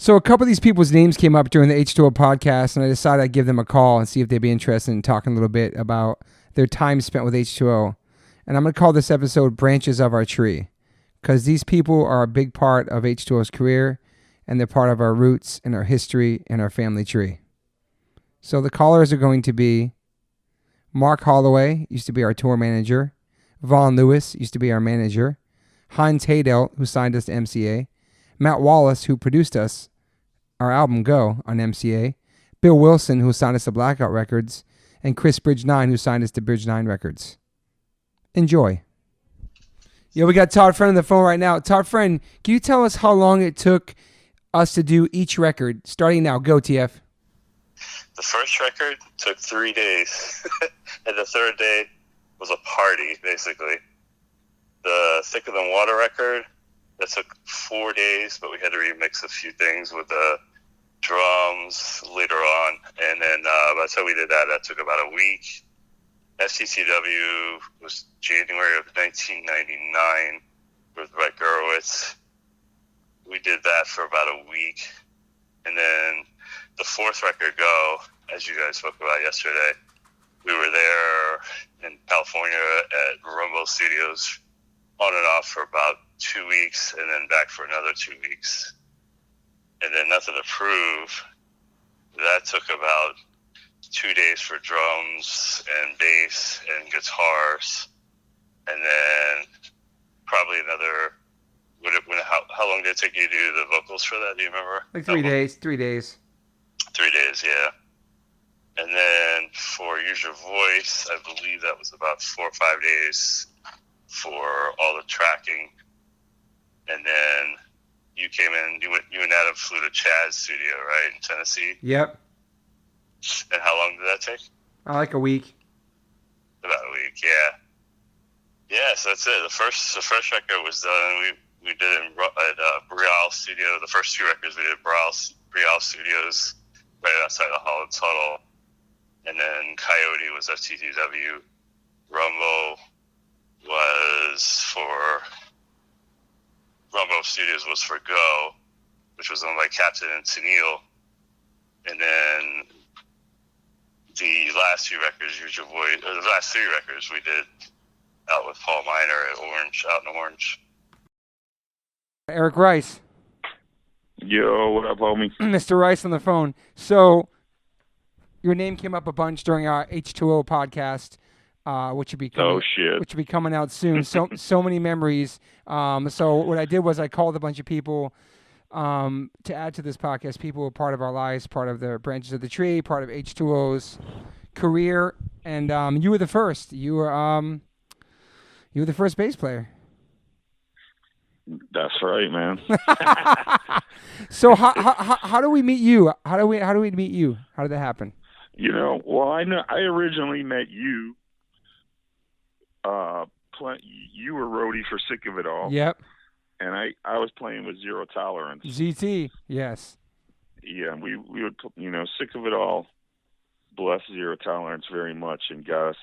So a couple of these people's names came up during the H2O podcast, and I decided I'd give them a call and see if they'd be interested in talking a little bit about their time spent with H2O. And I'm going to call this episode Branches of Our Tree, because these people are a big part of H2O's career, and they're part of our roots and our history and our family tree. So the callers are going to be Mark Holloway, used to be our tour manager. Vaughn Lewis, used to be our manager. Heinz Haydel, who signed us to MCA. Matt Wallace, who produced us, our album Go, on MCA. Bill Wilson, who signed us to Blackout Records. And Chris Bridge9, who signed us to Bridge9 Records. Enjoy. Yeah, we got Todd Friend on the phone right now. Todd Friend, can you tell us how long it took us to do each record? Starting now. Go, TF. The first record took 3 days. And the third day was a party, basically. The Thicker Than Water record, that took 4 days, but we had to remix a few things with the drums later on. And then by the time we did that, that took about a week. SCCW was January of 1999 with Brett Gurewitz. We did that for about a week. And then the fourth record, Go, as you guys spoke about yesterday, we were there in California at Rumbo Studios on and off for about 2 weeks, and then back for another 2 weeks. And then Nothing to Prove, that took about 2 days for drums and bass and guitars. And then probably another, how long did it take you to do the vocals for that? Do you remember? Like 3 days. 3 days. 3 days, yeah. And then for Use Your Voice, I believe that was about 4 or 5 days for all the tracking. And then you came in, you and Adam flew to Chad's studio, right, in Tennessee? Yep. And how long did that take? Like a week. About a week, yeah. Yeah, so that's it. The first record was done. We did it at Brial Studio. The first 2 records we did at Brial Studios, right outside of Holland Tunnel. And then Coyote was FTTW. Rumbo Studios was for Go, which was owned by Captain and Tennille. And then the last 2 records, Use Your Voice, or the last 3 records we did out with Paul Miner at Orange, out in Orange. Eric Rice. Yo, what up, homie? Mr. Rice on the phone. So your name came up a bunch during our H2O podcast, which will be coming out soon. So many memories. So what I did was I called a bunch of people to add to this podcast. People who were part of our lives, part of the branches of the tree, part of H2O's career, and you were the first. You were the first bass player. That's right, man. So how do we meet you? How do we meet you? How did that happen? You know, well, I originally met you. You were roadie for Sick of It All. Yep. And I was playing with Zero Tolerance. ZT, yes. Yeah, we would, Sick of It All blessed Zero Tolerance very much and got us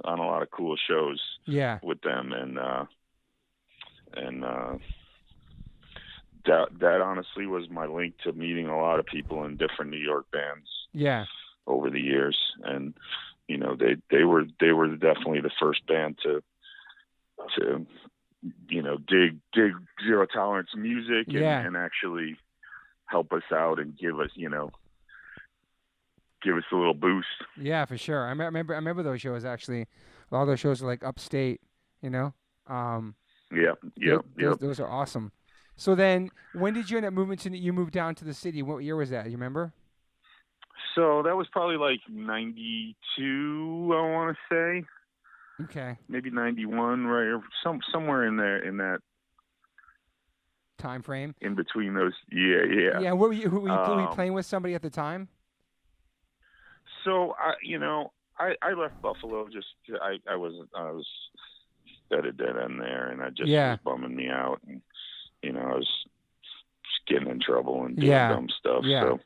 on a lot of cool shows. Yeah. With them, and that honestly was my link to meeting a lot of people in different New York bands. Yeah. Over the years, and they were definitely the first band to dig Zero Tolerance music and actually help us out and give us a little boost. Yeah, for sure. I remember those shows actually. A lot of those shows are like upstate, Yep. Those are awesome. So then, when did you end up moving you moved down to the city? What year was that? You remember? So that was probably like 92, I want to say. Okay. Maybe 91, right? Or somewhere in there, in that time frame. In between those, yeah. Yeah. Were you playing with somebody at the time? So I left Buffalo. Just I was at a dead end there, and I just was bumming me out, and I was just getting in trouble and doing dumb stuff. Yeah. So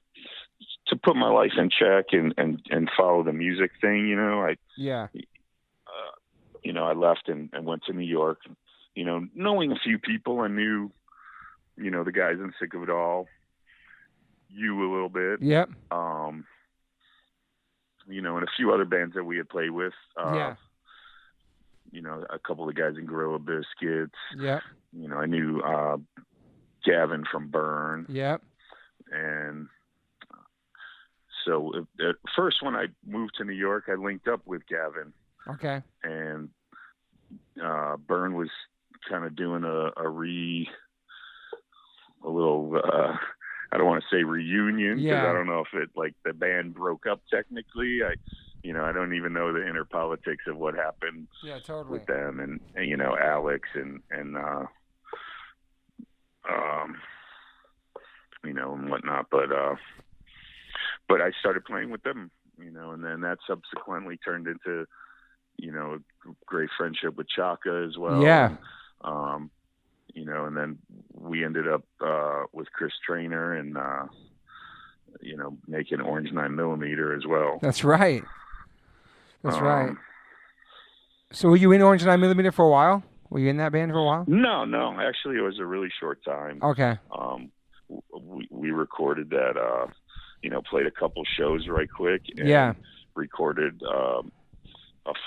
to put my life in check and follow the music thing, I left and went to New York. Knowing a few people, I knew, the guys in Sick of It All, you a little bit. Yep. You know, and a few other bands that we had played with. Yeah. You know, a couple of guys in Gorilla Biscuits. Yep. You know, I knew Gavin from Burn. Yep. And so at first when I moved to New York, I linked up with Gavin. Okay. And Burn was kind of doing a little I don't want to say reunion because I don't know if it like the band broke up technically. I don't even know the inner politics of what happened with them and you know, Alex and you know, and whatnot. But I started playing with them, you know, and then that subsequently turned into, you know, a great friendship with Chaka as well. Yeah. And, you know, and then we ended up with Chris Traynor and, you know, making Orange 9mm as well. That's right. That's right. So were you in Orange 9mm for a while? Were you in that band for a while? No. Actually, it was a really short time. Okay. We recorded that, you know, played a couple shows right quick. And recorded a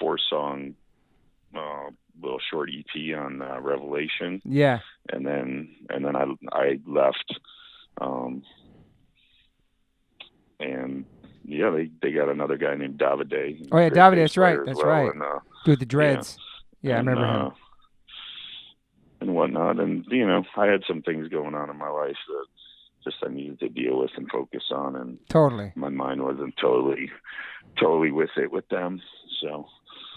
4-song little short EP on Revelation. Yeah. And then I left. And yeah, they got another guy named Davide. Oh yeah, Davide, that's right. That's right. And, with the dreads. Yeah, I remember him. And whatnot. And, you know, I had some things going on in my life that just I needed to deal with and focus on. And my mind wasn't totally with it with them.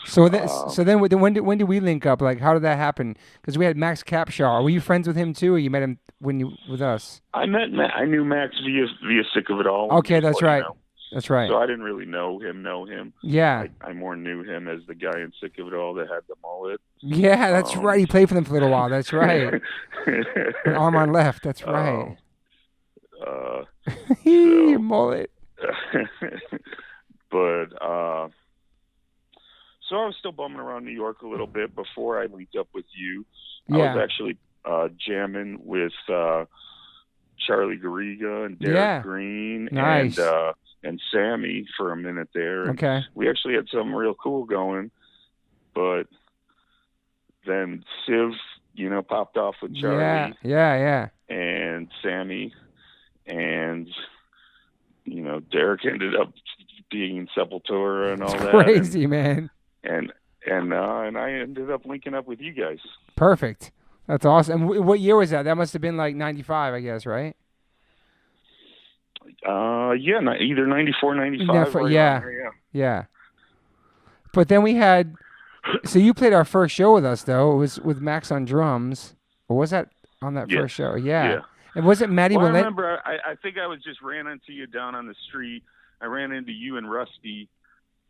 So then when did we link up? Like, how did that happen? Because we had Max Capshaw. Were you friends with him too, or you met him with us? I knew Max via Sick of It All. Okay, that's right. You know? That's right. So I didn't really know him. Yeah. I more knew him as the guy in Sick of It All that had the mullet. Yeah, that's right. He played for them for a little while. That's right. Arm on left. That's right. Mullet. But so I was still bumming around New York a little bit before I linked up with you. I was actually jamming with Charlie Garriga and Derek Green and Sammy for a minute there. And we actually had something real cool going, but then Civ, you know, popped off with Charlie. Yeah. And Sammy, and you know, Derek ended up being in Sepultura and all that. Crazy, man. And I ended up linking up with you guys. Perfect. That's awesome. And what year was that? That must have been like 95, I guess, right? Either 94, 95. Yeah. But then we had, so you played our first show with us, though. It was with Max on drums. Or was that on that first show? Yeah. And was it Maddie Willett? I remember, I think I just ran into you down on the street. I ran into you and Rusty,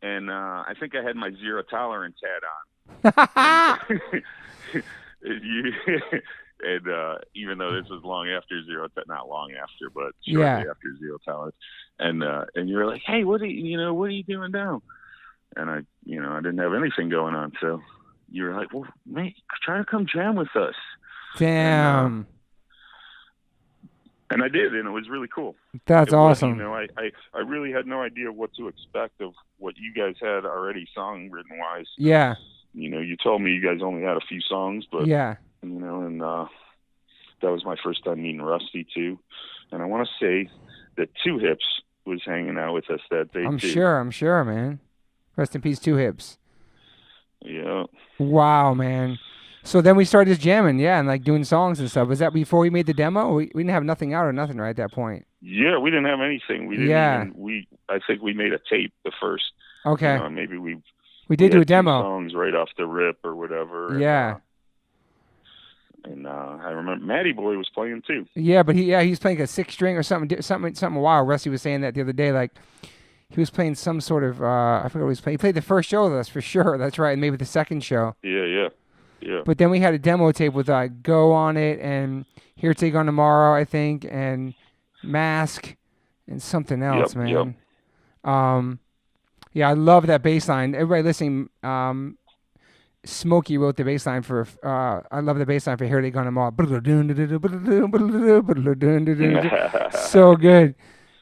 and I think I had my Zero Tolerance hat on. And even though this was long after not long after, but shortly after Zero Tolerance, and you were like, "Hey, what are you doing now?" And I didn't have anything going on, so you were like, "Well, mate, try to come jam with us." Damn. And I did, and it was really cool. That's awesome. I really had no idea what to expect of what you guys had already song written wise. Yeah. You know, you told me you guys only had a few songs, but you know, and that was my first time meeting Rusty too. And I want to say that Two Hips was hanging out with us that day. I'm sure, man. Rest in peace, Two Hips. Yeah. Wow, man. So then we started just jamming, and like doing songs and stuff. Was that before we made the demo? We didn't have nothing out or nothing right at that point. Yeah, we didn't have anything. We didn't I think we made a tape the first. Okay. You know, maybe we did do a demo. Songs right off the rip or whatever. Yeah. And I remember Matty Boy was playing too. Yeah, but he's playing a 6-string or something wild. Rusty was saying that the other day, like he was playing some sort of I forget what he was playing. He played the first show with us for sure. That's right, and maybe the second show. Yeah. But then we had a demo tape with Go on it and Here Take on Tomorrow, I think, and Mask and something else, man. Yep. Yeah, I love that bass line. Everybody listening, Smokey wrote the bass line for, I love the bass line for Here They Gone Tomorrow. So good.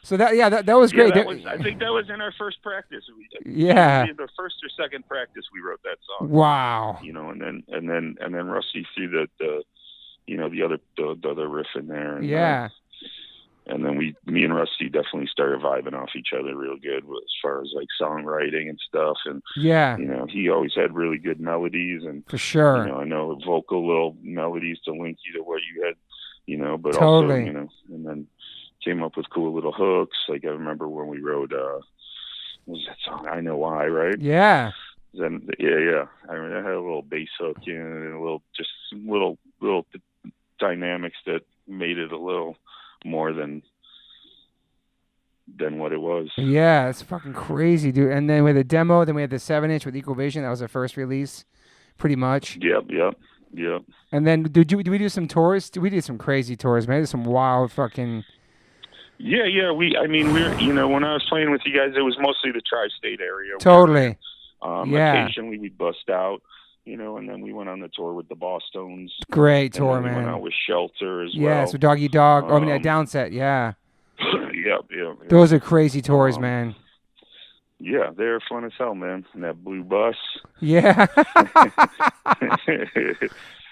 So that was great. I think that was in our first practice. Yeah. The first or second practice we wrote that song. Wow. And then Rusty threw the other riff in there. And, yeah. And then me and Rusty definitely started vibing off each other real good as far as like songwriting and stuff. And yeah, he always had really good melodies, and for sure. I know vocal little melodies to link you to what you had, but totally. also, and then came up with cool little hooks. Like I remember when we wrote, what was that song? I Know Why, right? Yeah. Then I had a little bass hook in and a little dynamics that made it a little more than what it was. Yeah, it's fucking crazy, dude. And then with the demo, then we had the 7-inch with Equal Vision. That was the first release, pretty much. Yep. And then did we do some tours? We did some crazy tours, man. There's some wild fucking. Yeah. We're when I was playing with you guys, it was mostly the tri-state area. Totally. Yeah. Occasionally we'd bust out. And then we went on the tour with the Bosstones. Great tour, man. We went out with Shelter as well. Yeah, so Doggy Dog. Downset, yeah. Yep. Those are crazy tours, man. Yeah, they're fun as hell, man. And that blue bus. Yeah.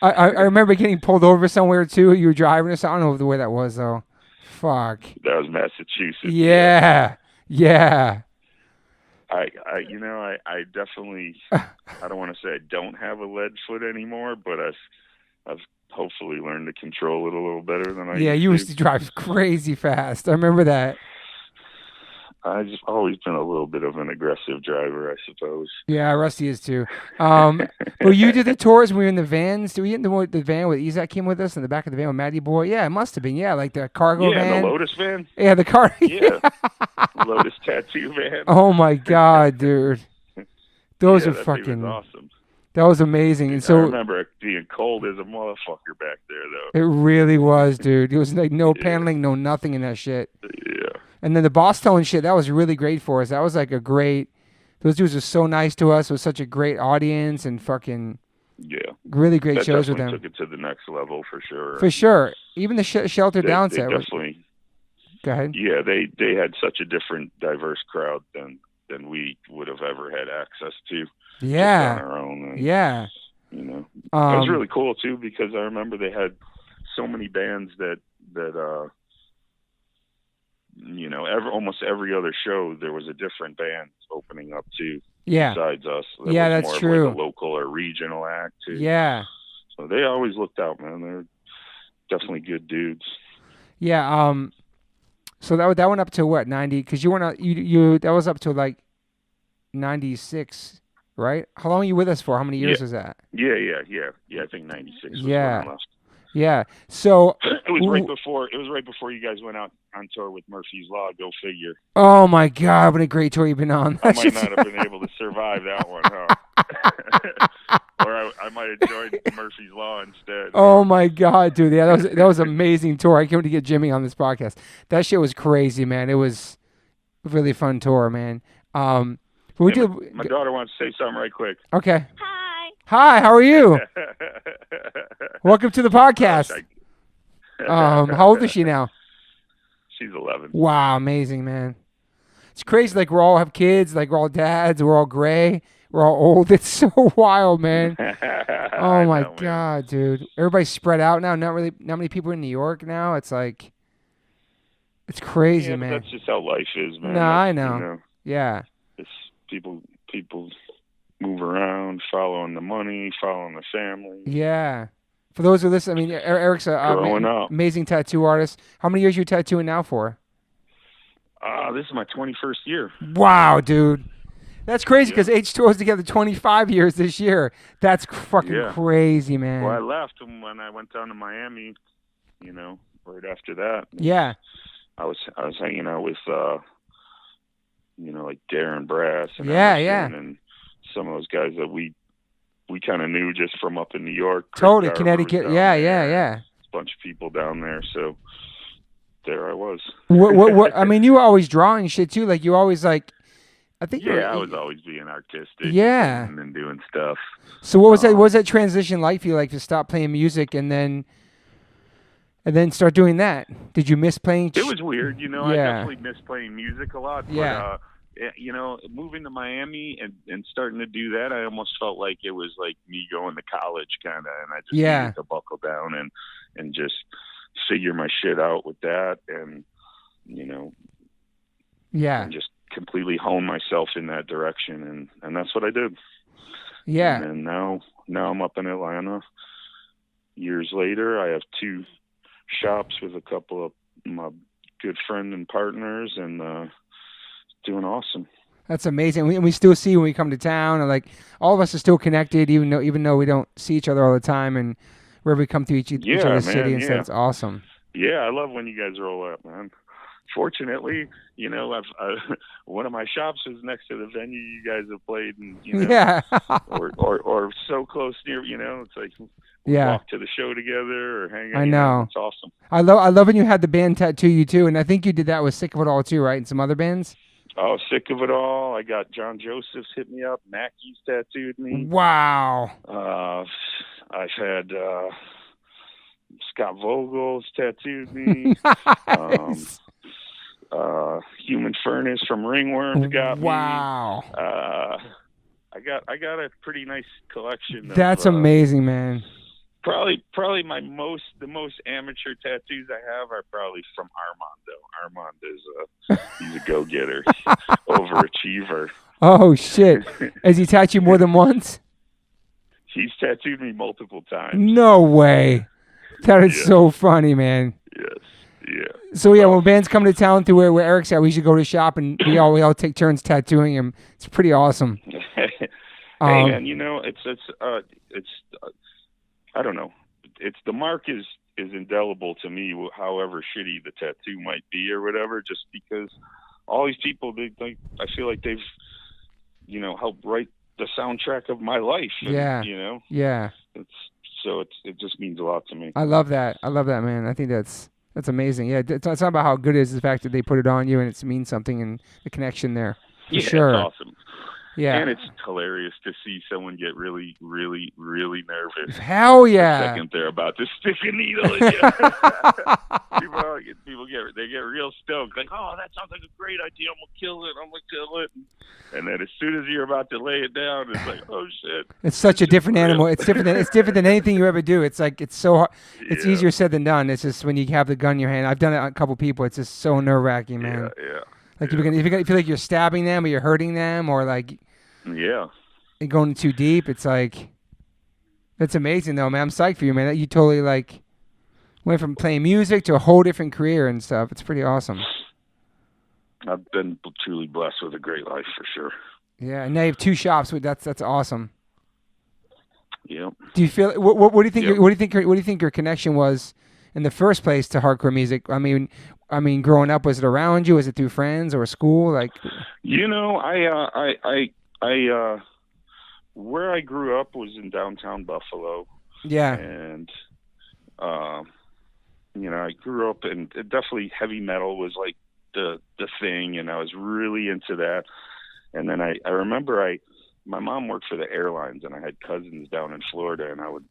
I remember getting pulled over somewhere, too. You were driving us. I don't know where that was, though. Fuck. That was Massachusetts. Yeah. I definitely, I don't want to say I don't have a lead foot anymore, but I've hopefully learned to control it a little better than I used to. Yeah, you used to drive crazy fast. I remember that. I've just always been a little bit of an aggressive driver, I suppose. Yeah, Rusty is too. Well, you did the tours when we were in the vans. Did we get in the van with Izak came with us in the back of the van with Matty Boy? Yeah, it must have been. Yeah, like the cargo van. Yeah, the Lotus van. Yeah, the car. Yeah, Lotus tattoo van. Oh my God, dude. Those are fucking thing was awesome. That was amazing. Dude, and so I remember it being cold as a motherfucker back there, though. It really was, dude. It was like no paneling, no nothing in that shit. Yeah. And then the Boston shit, that was really great for us. That was like those dudes were so nice to us. It was such a great audience and fucking really great shows with them. Took it to the next level for sure. For sure. Even the Shelter Downset. They definitely. Go ahead. Yeah, they had such a different, diverse crowd than we would have ever had access to. Yeah. On our own. And, it was really cool too because I remember they had so many bands that almost every other show there was a different band opening up too. Yeah. Besides us. That's more true. Of like a local or regional act too. Yeah. So they always looked out, man. They're definitely good dudes. Yeah. So that went up to what 90? Because you went out. You that was up to like 96, right? How long were you with us for? How many years was that? Yeah. I think 96 was when I left. Yeah. So it was right before you guys went out on tour with Murphy's Law. Go figure. Oh my God, what a great tour you've been on. I might not have been able to survive that one, huh? Or I might have joined Murphy's Law instead. Oh my God, dude. Yeah, that was an amazing tour. I came to get Jimmy on this podcast. That shit was crazy, man. It was a really fun tour, man. My daughter wants to say something right quick. Okay. Hi, how are you? Welcome to the podcast. How old is she now? She's 11. Wow, amazing, man. It's crazy. Like, we all have kids. Like, we're all dads. We're all gray. We're all old. It's so wild, man. Oh, my God, dude. Everybody's spread out now. Not many people in New York now. It's like, it's crazy, man. That's just how life is, man. No, I know. Yeah. It's people move around, following the money, following the family. Yeah. For those who listen, I mean, Eric's an amazing tattoo artist. How many years are you tattooing now for? This is my 21st year. Wow, dude. That's crazy because H2O's together 25 years this year. That's fucking crazy, man. Well, I left when I went down to Miami, right after that. Yeah. I was hanging out with, like Darren Brass and and some of those guys that we kind of knew just from up in New York. Totally, Connecticut. Yeah. A bunch of people down there, so there I was. What? I mean, you were always drawing shit too. Like you always like. I think. Yeah, I was always being artistic. Yeah. And then doing stuff. So what was that? What was that transition like for you? Like to stop playing music and then. And then start doing that. Did you miss playing? It was weird, you know. Yeah. I definitely miss playing music a lot. Yeah. But, you know, moving to Miami and starting to do that, I almost felt like it was like me going to college kind of. And I just needed to buckle down and just figure my shit out with that. And, you know, and just completely hone myself in that direction. And that's what I did. Yeah. And now I'm up in Atlanta. Years later, I have 2 shops with a couple of my good friends and partners, and doing awesome. That's amazing. We still see when we come to town, and like all of us are still connected, even though we don't see each other all the time, and wherever we come to each other's city and stuff. It's awesome. Yeah, I love when you guys roll up, man. Fortunately, you know, one of my shops is next to the venue you guys have played, and you know, or so close near. You know, it's like walk to the show together or hang out. I know. It's awesome. I love when you had the band tattoo you too, and I think you did that with Sick of It All too, right? And some other bands. Oh, Sick of It All. I got John Joseph's hit me up. Mackey's tattooed me. Wow. I've had Scott Vogel's tattooed me. Nice. Human Furnace from Ringworms got me. Wow. I got a pretty nice collection. That's amazing, man. Probably the most amateur tattoos I have are probably from Armando. Armand he's a go-getter, overachiever. Oh shit! Has he tattooed you more than once? He's tattooed me multiple times. No way. That is so funny, man. Yes. Yeah. So yeah, when bands come to town to where Eric's at, we should go to the shop and we all take turns tattooing him. It's pretty awesome. Hey man, you know, it's I don't know. It's the mark is indelible to me, however shitty the tattoo might be or whatever. Just because all these people, I feel like they've, you know, helped write the soundtrack of my life. And, you know. Yeah. It just means a lot to me. I love that, man. I think that's amazing. Yeah, it's not about how good it is, the fact that they put it on you and it means something and the connection there. For sure. It's awesome. Yeah. And it's hilarious to see someone get really, really, really nervous. Hell yeah. The second they're about to stick a needle in you. people get real stoked. Like, oh, that sounds like a great idea. I'm going to kill it. And then as soon as you're about to lay it down, it's like, oh shit. It's such a different animal. It's different than anything you ever do. It's like, it's so hard. It's easier said than done. It's just when you have the gun in your hand. I've done it on a couple people. It's just so nerve-wracking, man. Yeah. Like if you feel like you're stabbing them or you're hurting them or like you're going too deep, it's like that's amazing though, man. I'm psyched for you, man. You totally like went from playing music to a whole different career and stuff. It's pretty awesome. I've been truly blessed with a great life for sure. Yeah, and now you have 2 shops. That's awesome. Yeah. Do you feel what do you think? What do you think your connection was in the first place to hardcore music? I mean, growing up, was it around you? Was it through friends or school? Like, you know, I where I grew up was in downtown Buffalo. Yeah. And, you know, I grew up and definitely heavy metal was like the thing. And I was really into that. And then I remember my mom worked for the airlines and I had cousins down in Florida and I would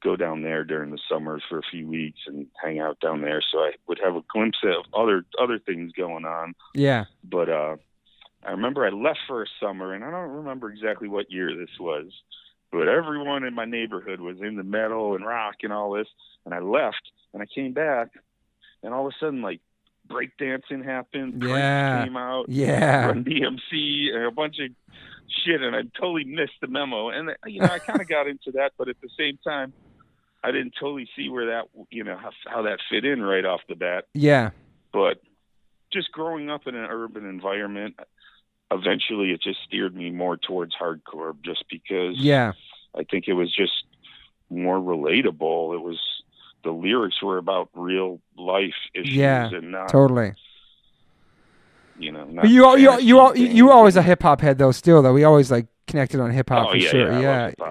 go down there during the summers for a few weeks and hang out down there. So I would have a glimpse of other things going on. Yeah. But I remember I left for a summer, and I don't remember exactly what year this was, but everyone in my neighborhood was into metal and rock and all this. And I left, and I came back, and all of a sudden, like, breakdancing happened. Prince came out. Run DMC, and a bunch of shit, and I totally missed the memo. And, you know, I kind of got into that, but at the same time, I didn't totally see where that, you know, how that fit in right off the bat. Yeah. But just growing up in an urban environment, eventually it just steered me more towards hardcore just because I think it was just more relatable. It was, the lyrics were about real life issues and not totally. You know, not you were always a hip hop head though. Still though, we always like connected on hip hop for sure.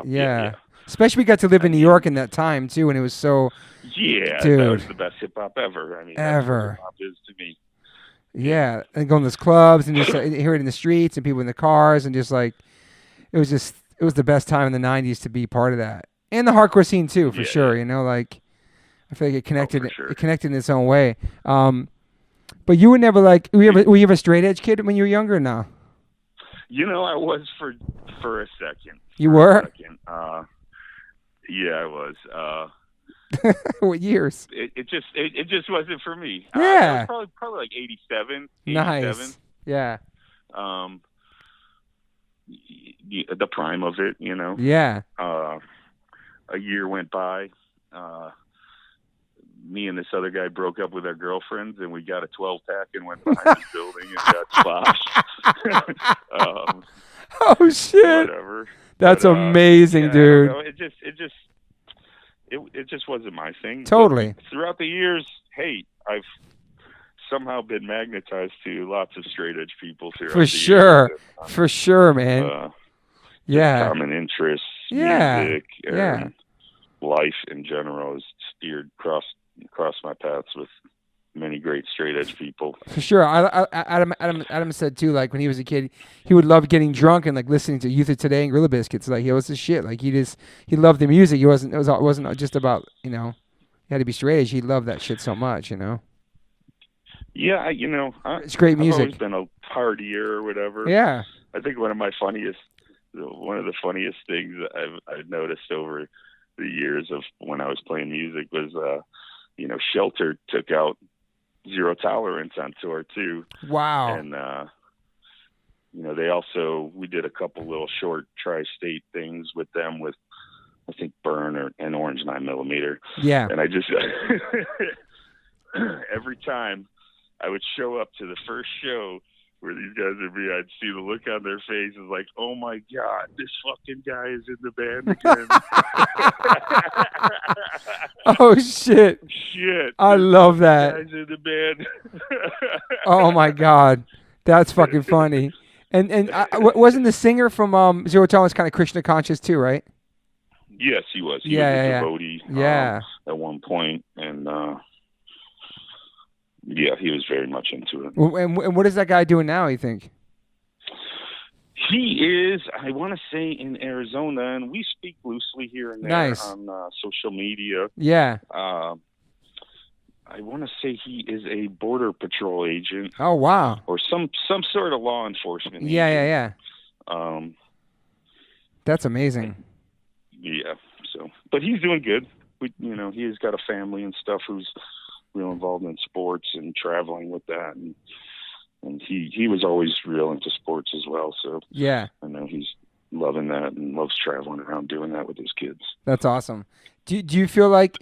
Yeah. Especially we got to live in New York in that time too, and it was so. Yeah, dude, that was the best hip hop ever. I mean, ever. Hip hop is to me. Yeah, and going to those clubs and just hear it in the streets and people in the cars and just like, it was the best time in the '90s to be part of that, and the hardcore scene too for sure. You know, like. I feel like it connected. for sure. It connected in its own way. But you were never like, were you ever a straight edge kid when you were younger? Or no. I was for a second. You were? Yeah, I was. What years? It just wasn't for me. Yeah. It was probably like 87. Nice. Yeah. The prime of it, Yeah. A year went by. Me and this other guy broke up with our girlfriends, and we got a 12-pack and went behind the building and got splashed. Oh shit! Whatever. That's amazing, dude. It just wasn't my thing. Totally. But throughout the years, hey, I've somehow been magnetized to lots of straight edge people throughout For the sure. years. For sure, man. Yeah. Common interests, Yeah. music, and life in general has steered across my paths with many great straight edge people. For sure. Adam said too, like when he was a kid, he would love getting drunk and like listening to Youth of Today and Gorilla Biscuits. Like he was the shit. Like he loved the music. It wasn't just about, he had to be straight edge. He loved that shit so much, Yeah, it's great music. I've always been a partier or whatever. Yeah. I think one of the funniest things I've noticed over the years of when I was playing music was, Shelter took out Zero Tolerance on tour too. Wow. And, we did a couple little short tri-state things with them with, I think, Burn and Orange 9mm. Yeah. And I just, every time I would show up to the first show where these guys would be, I'd see the look on their faces like, oh my God, this fucking guy is in the band again. Oh shit. Shit. I love that. Guys in the band. Oh my God. That's fucking funny. And wasn't the singer from Zero Tolerance kind of Krishna conscious too, right? Yes, he was. He was a devotee at one point, and he was very much into it. And what is that guy doing now, you think? He is, I want to say, in Arizona, and we speak loosely here and there on social media. Yeah. I want to say he is a border patrol agent. Oh, wow. Or some sort of law enforcement agent. Yeah. That's amazing. Yeah. So, but he's doing good. He's got a family and stuff who's real involved in sports and traveling with that, and he was always real into sports as well. So yeah, I know he's loving that and loves traveling around doing that with his kids. That's awesome. Do you feel like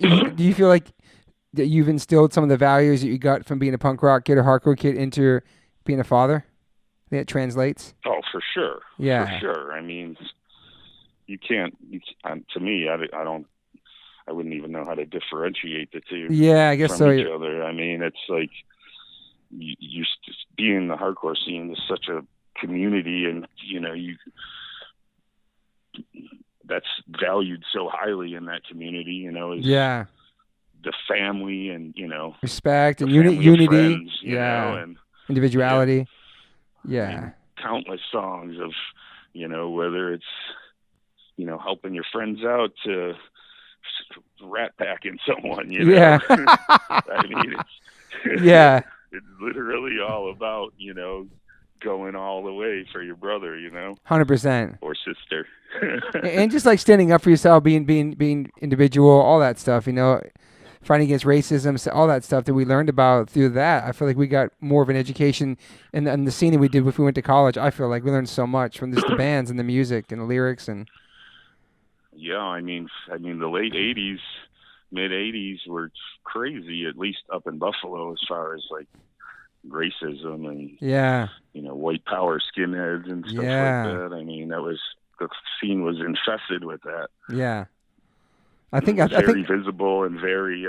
that you've instilled some of the values that you got from being a punk rock kid or hardcore kid into being a father? I think it translates. Oh, for sure. Yeah, for sure. I mean, you can't. To me, I wouldn't even know how to differentiate the two. Yeah, I guess from so. Each other. I mean, it's like you being in the hardcore scene is such a community, and that's valued so highly in that community. Is the family and respect and unity. Friends, and individuality. Yeah. I mean, countless songs of whether it's helping your friends out to rat packing someone, Yeah. I mean, it's literally all about, going all the way for your brother, 100%. or sister. And just like standing up for yourself, being individual, all that stuff, fighting against racism, all that stuff that we learned about through that. I feel like we got more of an education in the scene that we did if we went to college. I feel like we learned so much from just the bands and the music and the lyrics and. Yeah, I mean, the late '80s, mid '80s were crazy, at least up in Buffalo, as far as like racism and white power skinheads and stuff like that. I mean, the scene was infested with that. Yeah, I think very visible and very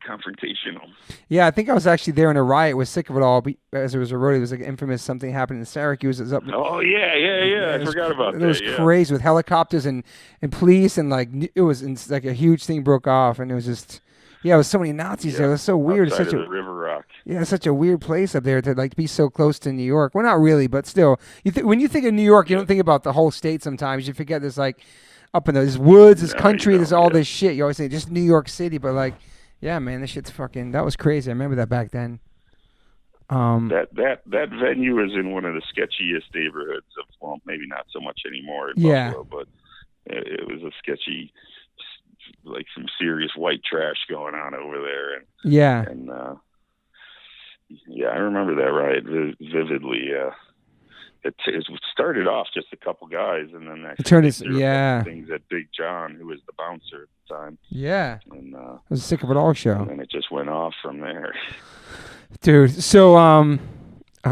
confrontational. Yeah, I think I was actually there in a riot. Was sick of it all. As it was a roadie, it was like infamous something happened in Syracuse. It was up. Oh yeah. I forgot about that. It was crazy with helicopters and police and like it was like a huge thing broke off and it was just it was so many Nazis there. It was so weird. Outside of the River Rock. Yeah, it's such a weird place up there to like be so close to New York. Well, not really, but still, when you think of New York, you don't think about the whole state. Sometimes you forget there's like up in those woods, this No, country, there's all yeah. this shit. You always say just New York City, but like, yeah, man, this shit's fucking. That was crazy. I remember that back then. That venue is in one of the sketchiest neighborhoods of, well, maybe not so much anymore in Buffalo, but it was a sketchy, like some serious white trash going on over there. And I remember that ride vividly. It started off just a couple guys, and then it turned things at Big John, who was the bouncer at the time. Yeah. And I was sick of it all show. And then it just went off from there. Dude, so I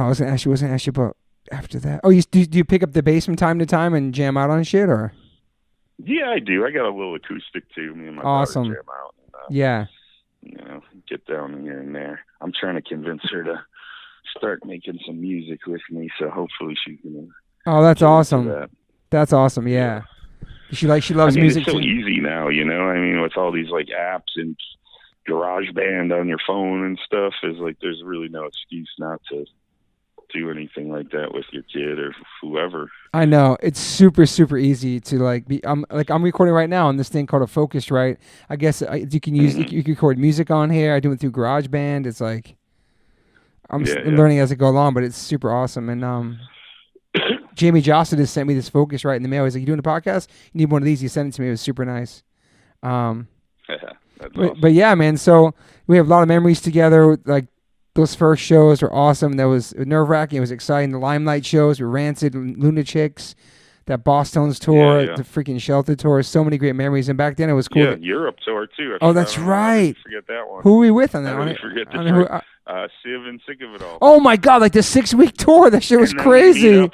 was gonna ask you about after that. Oh, do you pick up the bass from time to time and jam out on shit, or? Yeah, I do. I got a little acoustic too. Me and my awesome. daughter jam out. And, yeah. You know, get down here and there. I'm trying to convince her to start making some music with me, so hopefully she can. Oh, that's awesome. That's awesome. Yeah. She loves music. It's so too. easy now, you know. I mean, with all these like apps and GarageBand on your phone and stuff, is like there's really no excuse not to do anything like that with your kid or whoever. I know it's super easy to like be. I'm recording right now on this thing called a Focusrite. I guess you can use you can record music on here. I do it through GarageBand. It's like I'm learning as I go along, but it's super awesome. And Jamie Johnson just sent me this Focusrite in the mail. He's like, "You doing a podcast? You need one of these." He sent it to me. It was super nice. Awesome. But yeah, man. So we have a lot of memories together. Like those first shows were awesome. That was nerve-wracking. It was exciting. The Limelight shows were Rancid, Lunatics, that Boss Tones tour, the freaking Shelter tour. So many great memories. And back then it was cool. Yeah, Europe tour too. That's right. Forget that one. Who were we with on that one? Forget Civ and Sick of It All. Oh my God! Like the 6-week tour. That shit was crazy.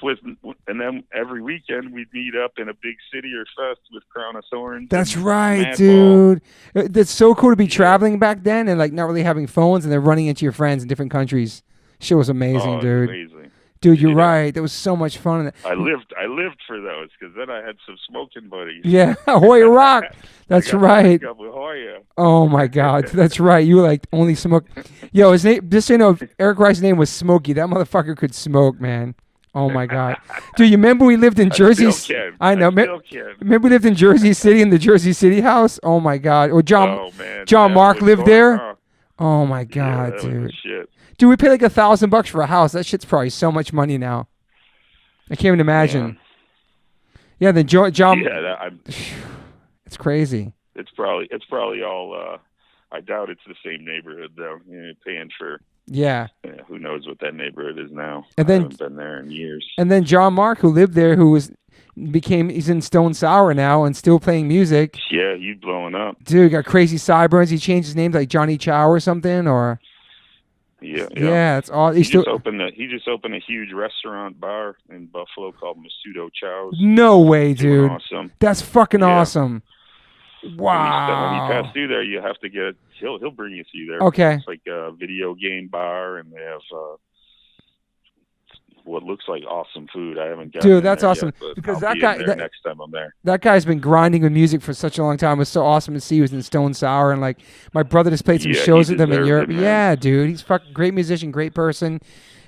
And then every weekend we'd meet up in a big city or fest with Crown of Thorns. That's right, dude. That's so cool to be traveling back then and like not really having phones and then running into your friends in different countries. Shit was amazing, dude. Amazing. Dude, you're right. That was so much fun. I lived for those because then I had some smoking buddies. Yeah, Hoya Rock. That's right. With Hoya. Oh my God, that's right. You were like only smoke. Yo, his name. Just so you know, Eric Rice's name was Smokey. That motherfucker could smoke, man. Oh my God, dude. You remember we lived in Jersey? I know. Remember we lived in Jersey City in the Jersey City house? Oh my God. Or John Mark lived there. Oh my God, dude. Dude, we paid like $1,000 for a house. That shit's probably so much money now. I can't even imagine. Yeah, then John. Yeah, it's crazy. It's probably all. I doubt it's the same neighborhood though. You're paying for. Yeah. Who knows what that neighborhood is now? And then, I haven't been there in years. And then John Mark, who lived there, he's in Stone Sour now and still playing music. Yeah, he's blowing up. Dude, got crazy sideburns. He changed his name to like Johnny Chow or something, or. Yeah, it's all. He just opened a huge restaurant bar in Buffalo called Masudo Chow's. No way, dude. Awesome. That's fucking awesome. Wow. When you pass through there, you have to get. He'll bring you through there. Okay. It's like a video game bar, and they have what looks like awesome food. I haven't got. Dude, that's awesome yet, because that guy. Next time I'm there. That guy's been grinding with music for such a long time. It was so awesome to see. He was in Stone Sour, and like my brother just played some shows with them in Europe. Yeah, dude, he's fucking great musician, great person,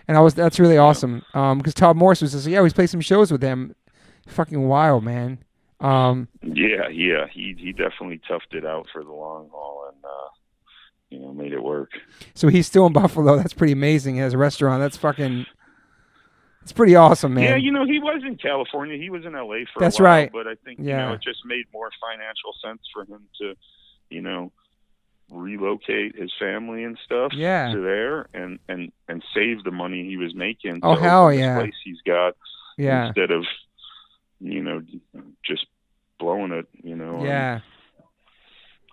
and that's really awesome. Because Toby Morse was just we played some shows with him. Fucking wild, man. He definitely toughed it out for the long haul and made it work. So he's still in Buffalo. That's pretty amazing. He has a restaurant. That's fucking. It's pretty awesome, man. Yeah, he was in California. He was in LA for That's a while. Right. But I think it just made more financial sense for him to, relocate his family and stuff to there and save the money he was making. Oh, hell yeah. This place he's got instead of, just blowing it,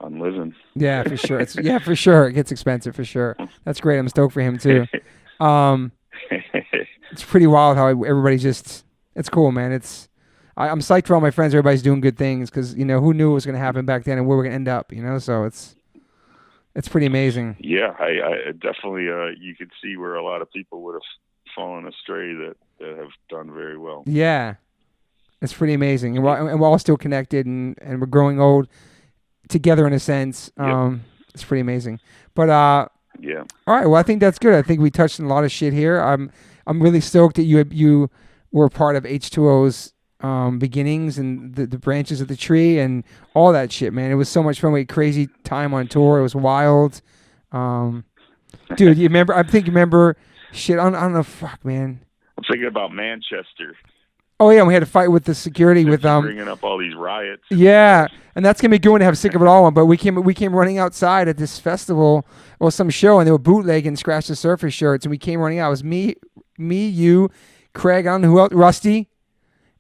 on living. Yeah, for sure. For sure. It gets expensive for sure. That's great. I'm stoked for him too. It's pretty wild how everybody it's cool, man. I'm psyched for all my friends. Everybody's doing good things because, who knew it was going to happen back then and where we're going to end up, so it's pretty amazing. Yeah, I definitely, you could see where a lot of people would have fallen astray that have done very well. Yeah, it's pretty amazing. And we're all still connected and we're growing old together in a sense. It's pretty amazing. But, yeah. All right. Well, I think that's good. I think we touched on a lot of shit here. I'm really stoked that you were part of H2O's beginnings and the branches of the tree and all that shit, man. It was so much fun. We had crazy time on tour. It was wild. Dude, you remember? I think you remember shit. I don't know. Fuck, man. I'm thinking about Manchester. Oh yeah, and we had to fight with the security with bringing up all these riots. Yeah, and that's gonna be good to have Sick of It All on. But we came running outside at this festival or some show, and they were bootlegging Scratch the Surface shirts, and we came running out. It was me, you, Craig, I don't know who else, Rusty,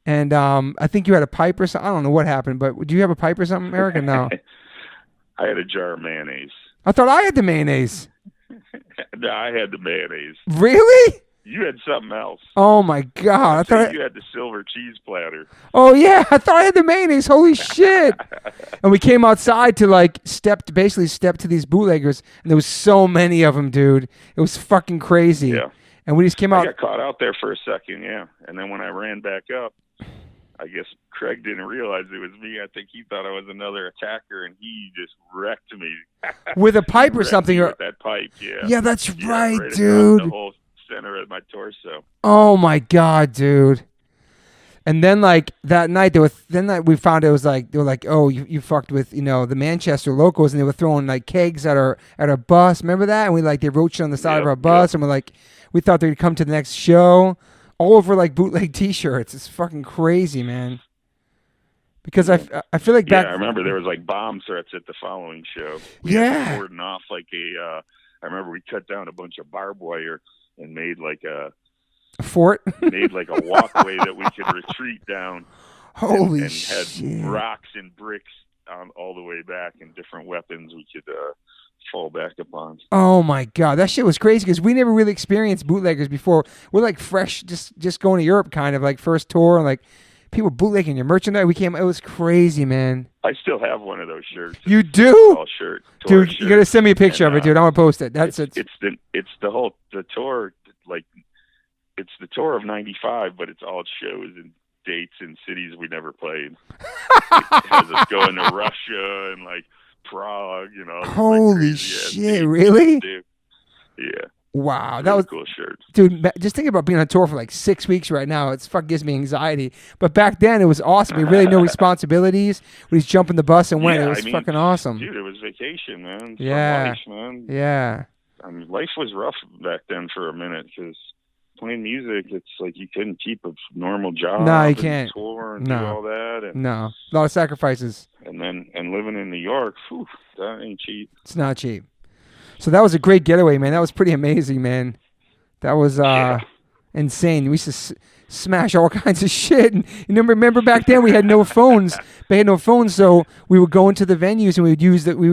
and I think you had a pipe or something. I don't know what happened, but do you have a pipe or something, Eric? Or no? I had a jar of mayonnaise. I thought I had the mayonnaise. No, I had the mayonnaise. Really? You had something else. Oh my God! I thought you had the silver cheese platter. Oh yeah, I thought I had the mayonnaise. Holy shit! And we came outside to step to these bootleggers, and there was so many of them, dude. It was fucking crazy. Yeah. And we just came out. I got caught out there for a second, yeah. And then when I ran back up, I guess Craig didn't realize it was me. I think he thought I was another attacker, and he just wrecked me with a pipe or something. With that pipe, yeah. Yeah, that's right, right dude. The whole center of my torso. Oh my God, dude. And then that night we found it was they were like, oh, you fucked with the Manchester locals, and they were throwing kegs at our bus. Remember that? And we they roached on the side of our bus, and we thought they'd come to the next show, all over bootleg T-shirts. It's fucking crazy, man. Because I feel like back. Yeah, I remember there was bomb threats at the following show. We had to cordon off I remember we cut down a bunch of barbed wire and made a fort. Made a walkway that we could retreat down. Holy and shit! Had rocks and bricks all the way back, and different weapons we could fall back upon. Oh my God, that shit was crazy because we never really experienced bootleggers before. We're fresh, just going to Europe, kind of first tour, and people bootlegging your merchandise. It was crazy, man. I still have one of those shirts. You do? Shirt, dude, shirt. You gotta send me a picture of it, dude. I'm gonna post it. It's the tour, it's the tour of '95, but it's all shows and dates in cities we never played. It has us going to Russia and Prague, Holy shit! Really? Yeah. Wow, that was a cool shirt, dude. Just thinking about being on tour for 6 weeks right now, gives me anxiety. But back then, it was awesome. We really no responsibilities. We just jumped in the bus and went. It was fucking awesome, dude. It was vacation, man. Yeah, life, man. Yeah. I mean, life was rough back then for a minute because playing music, it's you couldn't keep a normal job. No, you can't. Tour and do all that. And, no, a lot of sacrifices. And living in New York, that ain't cheap. It's not cheap. So that was a great getaway, man. That was pretty amazing, man. That was insane. We used to smash all kinds of shit. And remember back then we had no phones. They had no phones, so we would go into the venues and we would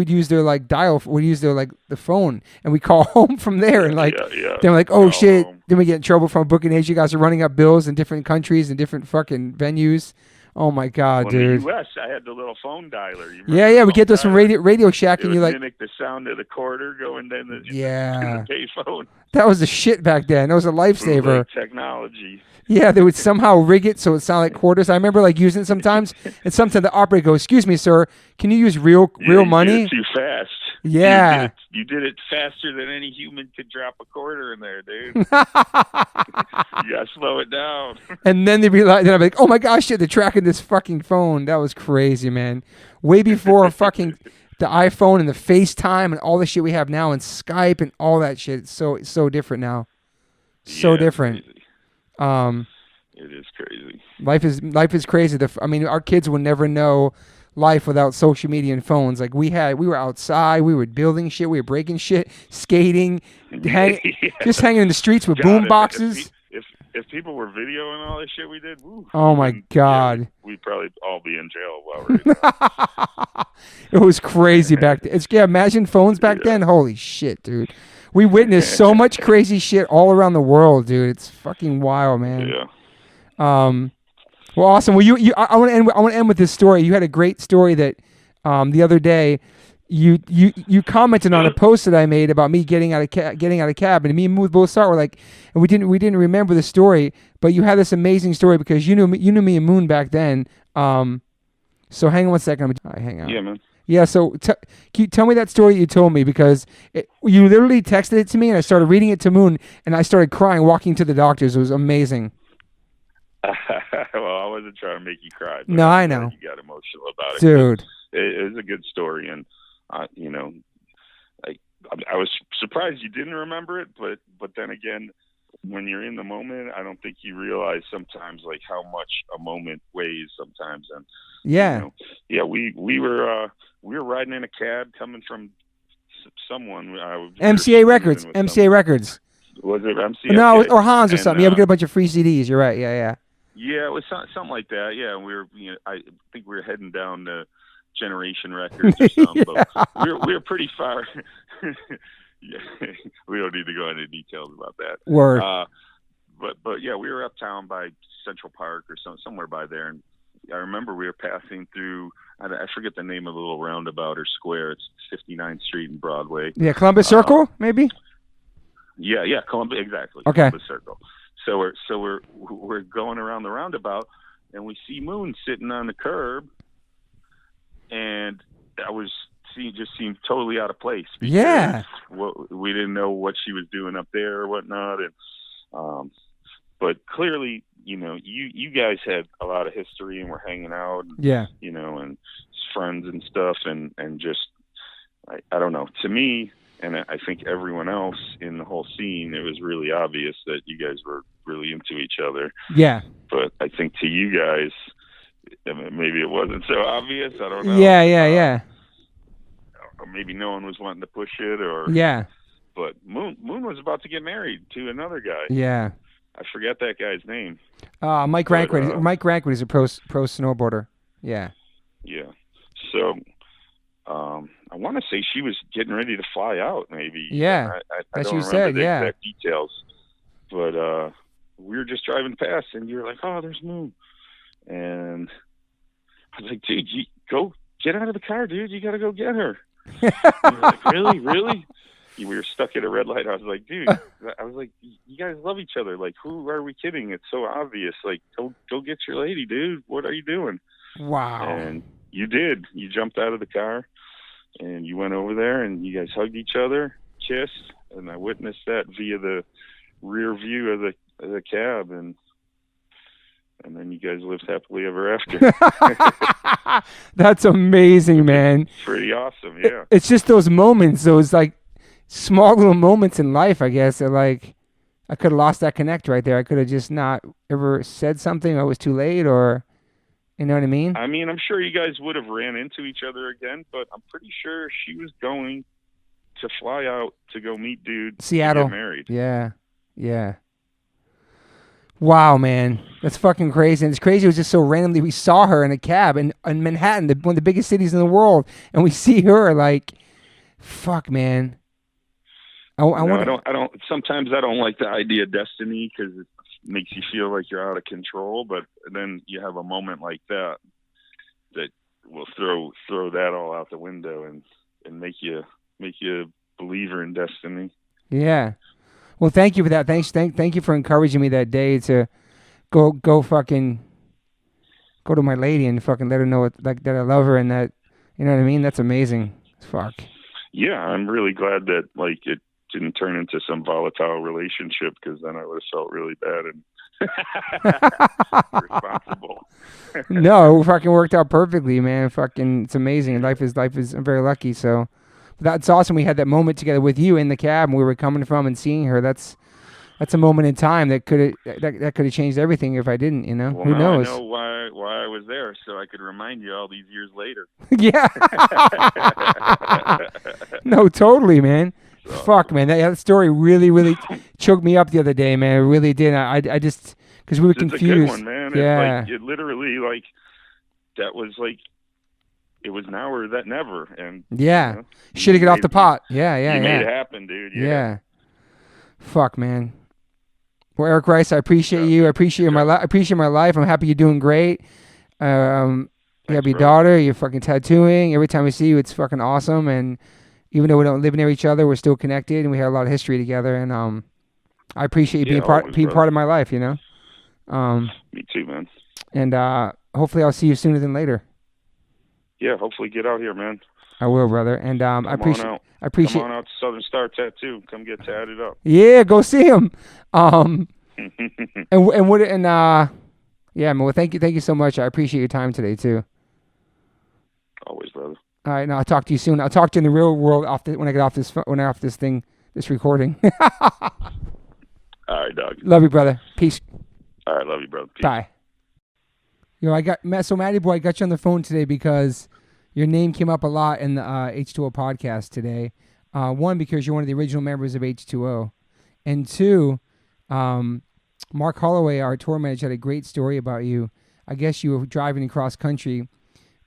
use their dial. We'd use their the phone, and we call home from there. And they're like, oh shit. Home. Then we get in trouble from a booking agent. You guys are running up bills in different countries and different fucking venues. Oh my God, dude! In the U.S., I had the little phone dialer. Yeah, we get those from Radio Shack, and you mimic the sound of the quarter going down the payphone. That was the shit back then. That was a lifesaver. Technology. Yeah, they would somehow rig it so it sounded like quarters. I remember using it sometimes, and sometimes the operator goes, "Excuse me, sir, can you use real money?" Did it too fast. Yeah, you did it faster than any human could drop a quarter in there, dude. You gotta slow it down. And then I'd be like, "Oh my gosh, shit! They're tracking this fucking phone." That was crazy, man. Way before fucking the iPhone and the FaceTime and all the shit we have now, and Skype and all that shit. It's so different now. So different. It is crazy. Life is crazy. Our kids will never know life without social media and phones. We were outside, we were building shit, we were breaking shit, skating, just hanging in the streets with boom boxes. If people were videoing all this shit we did, oh my God, yeah, we'd probably all be in jail right now. It was crazy back then. Imagine phones back then. Holy shit, dude. We witnessed so much crazy shit all around the world, dude. It's fucking wild, man. Yeah. Well, awesome. Well, I want to end with this story. You had a great story that the other day you commented on a post that I made about me getting out of cab, and me and Mood both saw it. We're like, and we didn't remember the story, but you had this amazing story because you knew me and Moon back then. So hang on one second. Hang on. Yeah, man. Yeah, so can you tell me that story you told me, because you literally texted it to me and I started reading it to Moon and I started crying walking to the doctors. It was amazing. Well, wasn't trying to make you cry. But No, I know. You got emotional about it. Dude. It was a good story. And, I was surprised you didn't remember it. But then again, when you're in the moment, I don't think you realize sometimes like how much a moment weighs sometimes. And we were riding in a cab coming from someone. MCA Records. MCA Records. Was it MCA? No, okay. or Hans or something. Yeah, we got a bunch of free CDs. You're right. Yeah. Yeah, it was something like that. Yeah, we were. I think we were heading down to Generation Records or something. Yeah. But we were pretty far. Yeah, we don't need to go into details about that. Word. But yeah, we were uptown by Central Park or somewhere by there, and I remember we were passing through. I forget the name of the little roundabout or square. It's 59th Street and Broadway. Yeah, Columbus Circle, maybe. Yeah, Columbus, exactly. Okay. Columbus Circle. So we're going around the roundabout, and we see Moon sitting on the curb, and just seemed totally out of place. Yeah. We didn't know what she was doing up there or whatnot, and but clearly, you guys had a lot of history and were hanging out. And, and friends and stuff, and just I don't know. To me, and I think everyone else in the whole scene, it was really obvious that you guys were really into each other. Yeah. But I think to you guys, maybe it wasn't so obvious. I don't know. Yeah. Or maybe no one was wanting to push it, or But Moon was about to get married to another guy. Yeah. I forget that guy's name. Mike Rankwood. Mike Rankwood is a pro snowboarder. Yeah. Yeah. So, I want to say she was getting ready to fly out. Maybe. Yeah. I don't remember the exact details, but we were just driving past, and you were like, "Oh, there's Moon," and I was like, "Dude, you go get out of the car, dude. You got to go get her." And you were like, "Really?" We were stuck at a red light. I was like, "Dude," you guys love each other. Like, who are we kidding? It's so obvious. Like, go get your lady, dude. What are you doing? Wow. And you did. You jumped out of the car, and you went over there, and you guys hugged each other, kissed, and I witnessed that via the rear view of the cab, and then you guys lived happily ever after. That's amazing, man. Pretty awesome, yeah. It's just those moments, those like small little moments in life, I guess, that like I could have lost that connect right there. I could have just not ever said something, or it was too late, or you know what I mean? I mean, I'm sure you guys would have ran into each other again, but I'm pretty sure she was going to fly out to go meet dude Seattle. To get married. Yeah. Wow, man. That's fucking crazy. And it's crazy. It was just so randomly. We saw her in a cab in Manhattan, one of the biggest cities in the world. And we see her like, fuck, man. Sometimes I don't like the idea of destiny because it makes you feel like you're out of control. But then you have a moment like that will throw that all out the window and make you a believer in destiny. Yeah. Well, thank you for that. Thank you for encouraging me that day to go fucking go to my lady and fucking let her know that I love her and that, you know what I mean? That's amazing. Fuck. Yeah, I'm really glad that like it didn't turn into some volatile relationship, because then I would have felt really bad and responsible. No, it fucking worked out perfectly, man. Fucking, it's amazing. Life is. I'm very lucky. So that's awesome. We had that moment together with you in the cab, and we were coming from and seeing her. That's a moment in time that could have changed everything if I didn't. You know, well, who knows? I know why I was there, so I could remind you all these years later. Yeah. No, totally, man. So, fuck, man. That story really, really choked me up the other day, man. It really did. I just because we were confused. It's a good one, man. Yeah. It's like, it literally like that was like. It was now or that never, and yeah, should have get off the pot. Yeah, you made it happen, dude. Yeah. Fuck, man. Well, Eric Rice, I appreciate you. I appreciate my life. I'm happy you're doing great. You have your daughter. You're fucking tattooing. Every time we see you, it's fucking awesome. And even though we don't live near each other, we're still connected, and we have a lot of history together. And I appreciate you being part of my life. You know. Me too, man. And hopefully, I'll see you sooner than later. Yeah, hopefully get out here, man. I will, brother. And I appreciate. Come on out to Southern Star Tattoo. Come get tatted up. Yeah, go see him. And Yeah, man. Well, thank you so much. I appreciate your time today too. Always, brother. All right, now I'll talk to you soon. I'll talk to you in the real world when I get off this thing, this recording. All right, dog. Love you, brother. Peace. All right, love you, brother. Peace. Bye. Matty boy, I got you on the phone today because your name came up a lot in the H2O podcast today. One, because you're one of the original members of H2O, and two, Mark Holloway, our tour manager, had a great story about you. I guess you were driving across country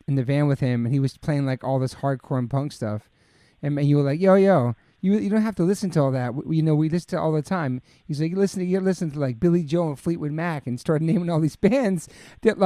in the van with him, and he was playing like all this hardcore and punk stuff, and you were like, yo, you don't have to listen to all that. We listen to it all the time. He's like, you listen to like Billy Joel and Fleetwood Mac, and started naming all these bands that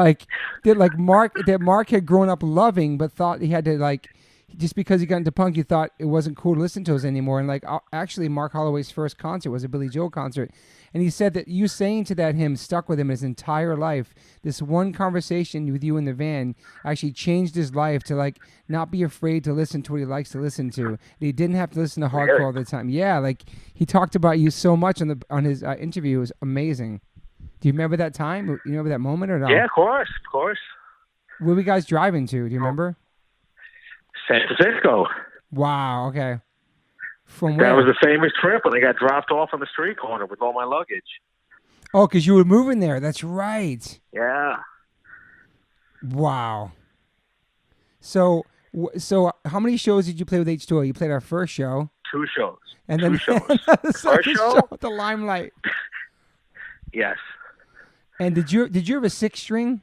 Mark had grown up loving, but thought he had to like, just because he got into punk, he thought it wasn't cool to listen to us anymore. And like, actually, Mark Holloway's first concert was a Billy Joel concert. And he said that you saying to that hymn stuck with him his entire life. This one conversation with you in the van actually changed his life to like not be afraid to listen to what he likes to listen to. And he didn't have to listen to hardcore all the time. Yeah, like he talked about you so much on his interview. It was amazing. Do you remember that time? You remember that moment or not? Yeah, of course. Where were you guys driving to? Do you remember? San Francisco. Wow. Okay. From where? That was a famous trip when I got dropped off on the street corner with all my luggage. Oh, because you were moving there. That's right. Yeah. Wow. So how many shows did you play with H2O? You played our first show. 2 shows. And then the second show with the Limelight. Yes. And did you have a 6-string?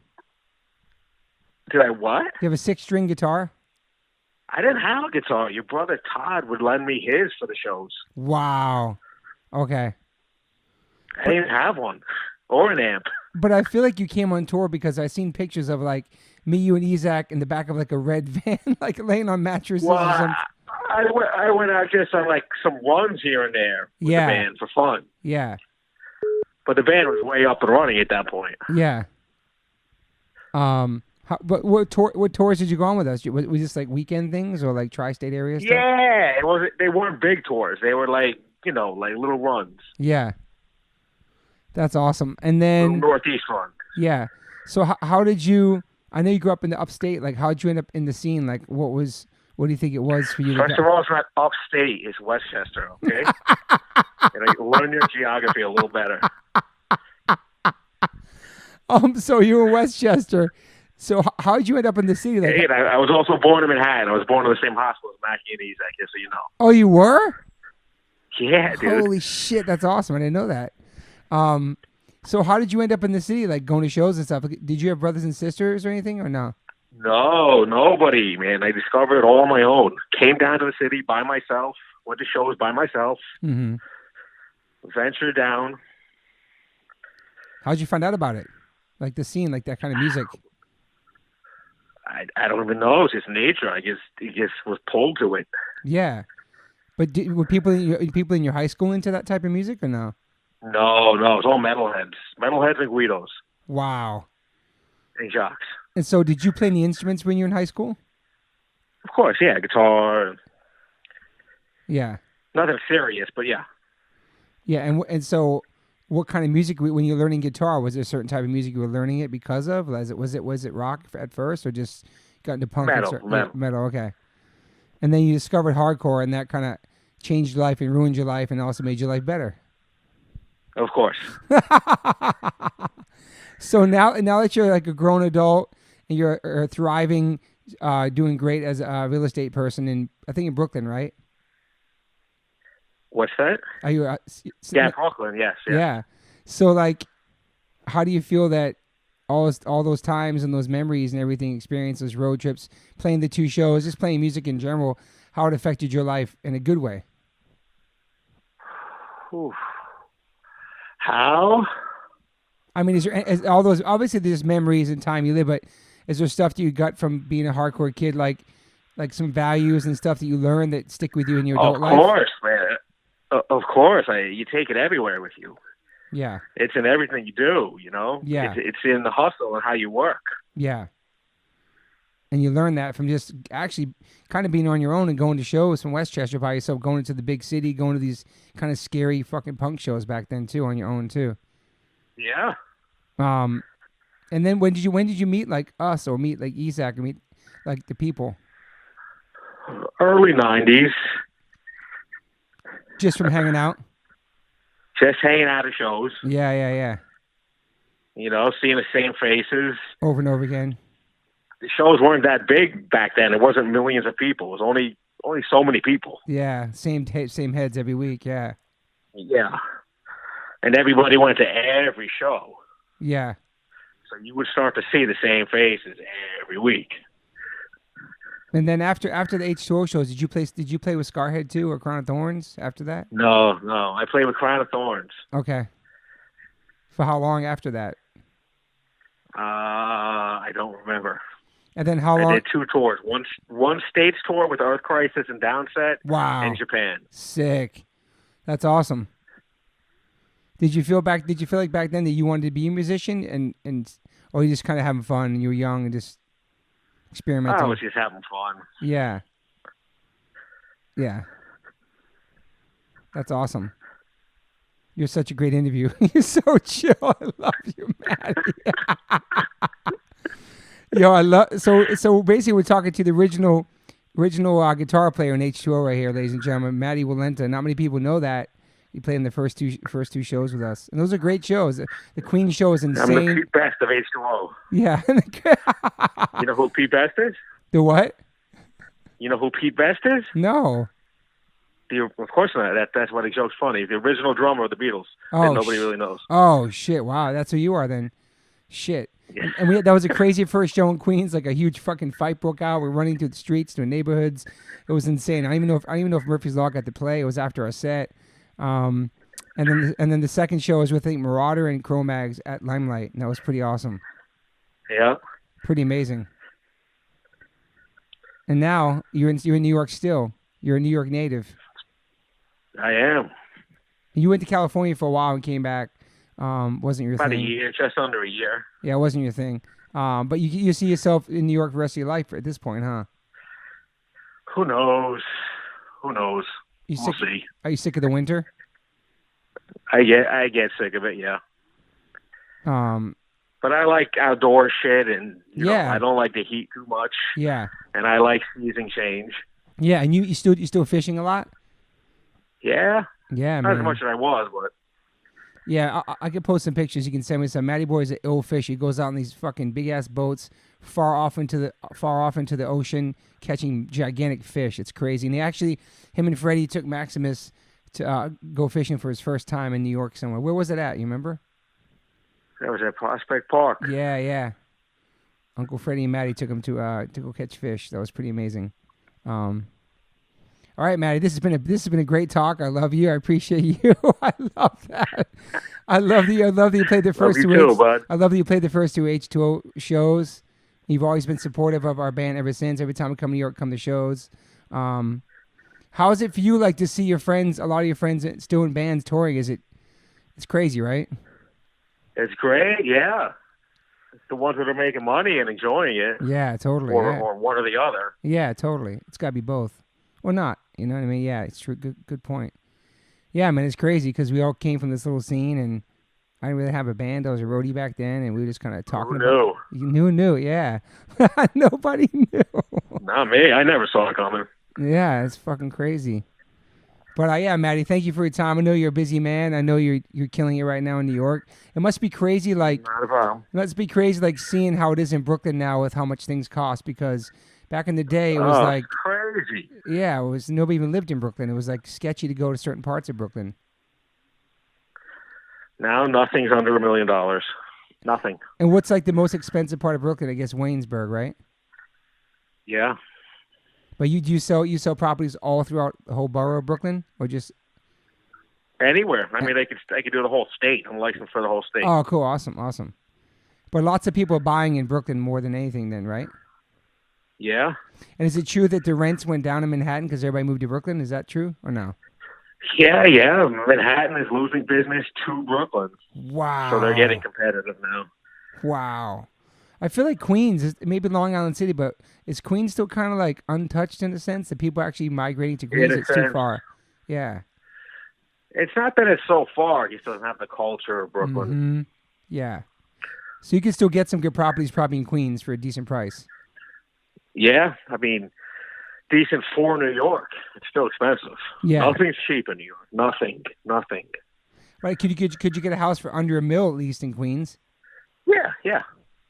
Did I what? You have a 6-string guitar? I didn't have a guitar. Your brother Todd would lend me his for the shows. Wow. Okay. I didn't have one or an amp. But I feel like you came on tour because I seen pictures of like me, you, and Isaac in the back of like a red van, like laying on mattresses. Well, or something. I went out just on like some runs here and there with the band for fun. Yeah. But the band was way up and running at that point. Yeah. But what tours did you go on with us? Was this like weekend things or like tri-state area stuff? Yeah, it wasn't. They weren't big tours. They were like like little runs. Yeah, that's awesome. And then little Northeast run. Yeah. So how did you? I know you grew up in the upstate. Like, how did you end up in the scene? Like, what do you think it was for you? First of all, it's not upstate. It's Westchester. Okay. Learn your geography a little better. So you were Westchester. So how did you end up in the city? Like, hey, I was also born in Manhattan. I was born in the same hospital as Mackie and Isaac, just so you know. Oh, you were? Yeah, dude. Holy shit, that's awesome. I didn't know that. So how did you end up in the city, like going to shows and stuff? Did you have brothers and sisters or anything, or no? No, nobody, man. I discovered it all on my own. Came down to the city by myself. Went to shows by myself. Mm-hmm. Ventured down. How'd you find out about it? Like the scene, like that kind of music? I don't even know. It's just nature. I just was pulled to it. Yeah, but were people in your high school into that type of music or no? No, it's all metalheads and Guidos. Wow. And jocks. And so, did you play any instruments when you were in high school? Of course, yeah, guitar. Yeah. Nothing serious, but yeah. Yeah, and so, what kind of music when you're learning guitar? Was there a certain type of music you were learning it because of? Was it rock at first, or just got into punk? Metal. Okay. And then you discovered hardcore, and that kind of changed your life and ruined your life, and also made your life better. Of course. So now that you're like a grown adult and you're thriving, doing great as a real estate person I think in Brooklyn, right? What's that? Are you? Yeah, Brooklyn. Yes. Yeah. So like, how do you feel that all those times and those memories and everything, experience those road trips, playing the 2 shows, just playing music in general, how it affected your life in a good way? Oof. How? I mean, is all those, obviously there's memories and time you live, but is there stuff that you got from being a hardcore kid, like some values and stuff that you learn that stick with you in your adult life? Of course, man. Of course. You take it everywhere with you. Yeah. It's in everything you do, you know? Yeah. It's in the hustle and how you work. Yeah. And you learn that from just actually kind of being on your own and going to shows from Westchester by yourself, going into the big city, going to these kind of scary fucking punk shows back then too, on your own too. Yeah. And then when did you meet like us or meet like Isaac or meet like the people? Early 90s. Just from hanging out? Just hanging out at shows. Yeah. You know, seeing the same faces. Over and over again. The shows weren't that big back then. It wasn't millions of people. It was only so many people. Yeah, same heads every week, yeah. Yeah. And everybody went to every show. Yeah. So you would start to see the same faces every week. And then after the H2O shows, did you play with Scarhead too or Crown of Thorns after that? No. I played with Crown of Thorns. Okay. For how long after that? I don't remember. And then how long? I did 2 tours. One States tour with Earth Crisis and Downset. Wow. And Japan. Sick. That's awesome. Did you feel like back then that you wanted to be a musician or you just kind of having fun and you were young and just experimenting? I was just having fun. Yeah. Yeah. That's awesome. You're such a great interview. You're so chill. I love you, Maddie. Yo, I love so basically we're talking to the original guitar player in H2O right here, ladies and gentlemen, Matty Walenta. Not many people know that. He played in the first two shows with us. And those are great shows. The Queen show is insane. I'm the Pete Best of H2O. Yeah. You know who Pete Best is? The what? You know who Pete Best is? No. Of course not. That's why the joke's funny. The original drummer of the Beatles. Oh, that nobody really knows. Oh, shit. Wow. That's who you are then. Shit. Yeah. And that was a crazy first show in Queens. Like a huge fucking fight broke out. We're running through the streets, through neighborhoods. It was insane. I don't even know if Murphy's Law got to play. It was after our set. And then the second show was with I think Marauder and Cro-Mags at Limelight, and that was pretty awesome. Yeah. Pretty amazing. And now you're in New York still. You're a New York native. I am. You went to California for a while and came back. Wasn't your About thing? a year, just under a year. Yeah, it wasn't your thing. But you see yourself in New York the rest of your life at this point, huh? Who knows? We'll see. Are you sick of the winter? I get sick of it, yeah. But I like outdoor shit, and you know, I don't like the heat too much. Yeah. And I like season change. Yeah, and you still fishing a lot? Yeah. Yeah, not man. as much as I was, but. Yeah, I could post some pictures. You can send me some. Matty Boy is an ill fish. He goes out in these fucking big ass boats, far off into the ocean, catching gigantic fish. It's crazy. And him and Freddie took Maximus to go fishing for his first time in New York somewhere. Where was it at? You remember? That was at Prospect Park. Yeah. Uncle Freddie and Matty took him to go catch fish. That was pretty amazing. All right, Matty, this has been a great talk. I love you. I appreciate you. I love that. I love that you played the first two. I love that you played the first 2 H2O shows. You've always been supportive of our band ever since. Every time we come to New York, come to shows. How is it for you, like, to see your friends, a lot of your friends still in bands touring? It's crazy, right? It's great, yeah. It's the ones that are making money and enjoying it. Yeah, totally. Or one or the other. Yeah, totally. It's got to be both. Or not. You know what I mean? Yeah, it's true. Good point. Yeah, man, it's crazy because we all came from this little scene, and I didn't really have a band. I was a roadie back then, and we were just kind of talking about. Who knew? Yeah. Nobody knew. Not me. I never saw it coming. Yeah, it's fucking crazy. But yeah, Matty, thank you for your time. I know you're a busy man. I know you're killing it right now in New York. It must be crazy, like. Not a problem. It must be crazy, like seeing how it is in Brooklyn now with how much things cost, because back in the day, it was like crazy. Yeah, nobody even lived in Brooklyn. It was like sketchy to go to certain parts of Brooklyn. Now nothing's under $1 million. Nothing. And what's like the most expensive part of Brooklyn? I guess Waynesburg, right? Yeah. But you sell properties all throughout the whole borough of Brooklyn, or just anywhere? I mean, they could do the whole state. I'm licensed for the whole state. Oh, cool, awesome. But lots of people are buying in Brooklyn more than anything, then, right? Yeah. And is it true that the rents went down in Manhattan because everybody moved to Brooklyn? Is that true or no? Yeah. Manhattan is losing business to Brooklyn. Wow. So they're getting competitive now. Wow. I feel like Queens, maybe Long Island City, but is Queens still kind of like untouched in a sense that people are actually migrating to Queens? It's too far. Yeah. It's not that it's so far. It just doesn't have the culture of Brooklyn. Mm-hmm. Yeah. So you can still get some good properties probably in Queens for a decent price. Yeah, I mean, decent for New York. It's still expensive. Yeah. Nothing's cheap in New York. Nothing. Right? Could you get a house for under $1 million at least in Queens? Yeah.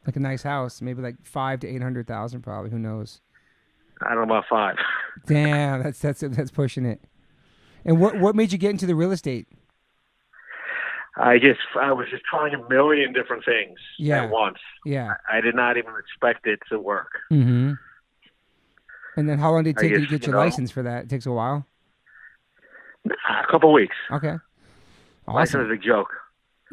Like a nice house, maybe like $500,000 to $800,000 probably. Who knows? I don't know about 5. Damn, that's pushing it. And what made you get into the real estate? I was just trying a million different things at once. Yeah. I did not even expect it to work. Mm-hmm. And then how long did it take you to get your license for that? It takes a while? A couple weeks. Okay. Awesome. License is a joke.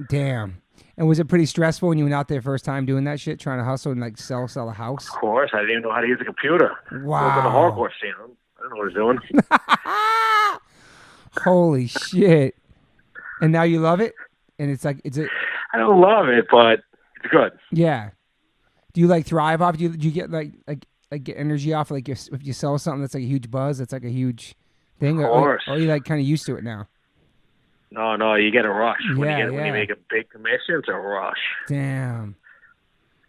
Damn. And was it pretty stressful when you went out there first time doing that shit, trying to hustle and like sell a house? Of course. I didn't even know how to use a computer. Wow. I was on a hardcore scene. I don't know what I was doing. Holy shit. And now you love it? And it's like, I don't love it, but it's good. Yeah. Do you like thrive off? Do you get like get energy off like if you sell something that's like a huge buzz, that's like a huge thing? Of course. Or are you like kind of used to it now? No, you get a rush. When you make a big commission, it's a rush. Damn.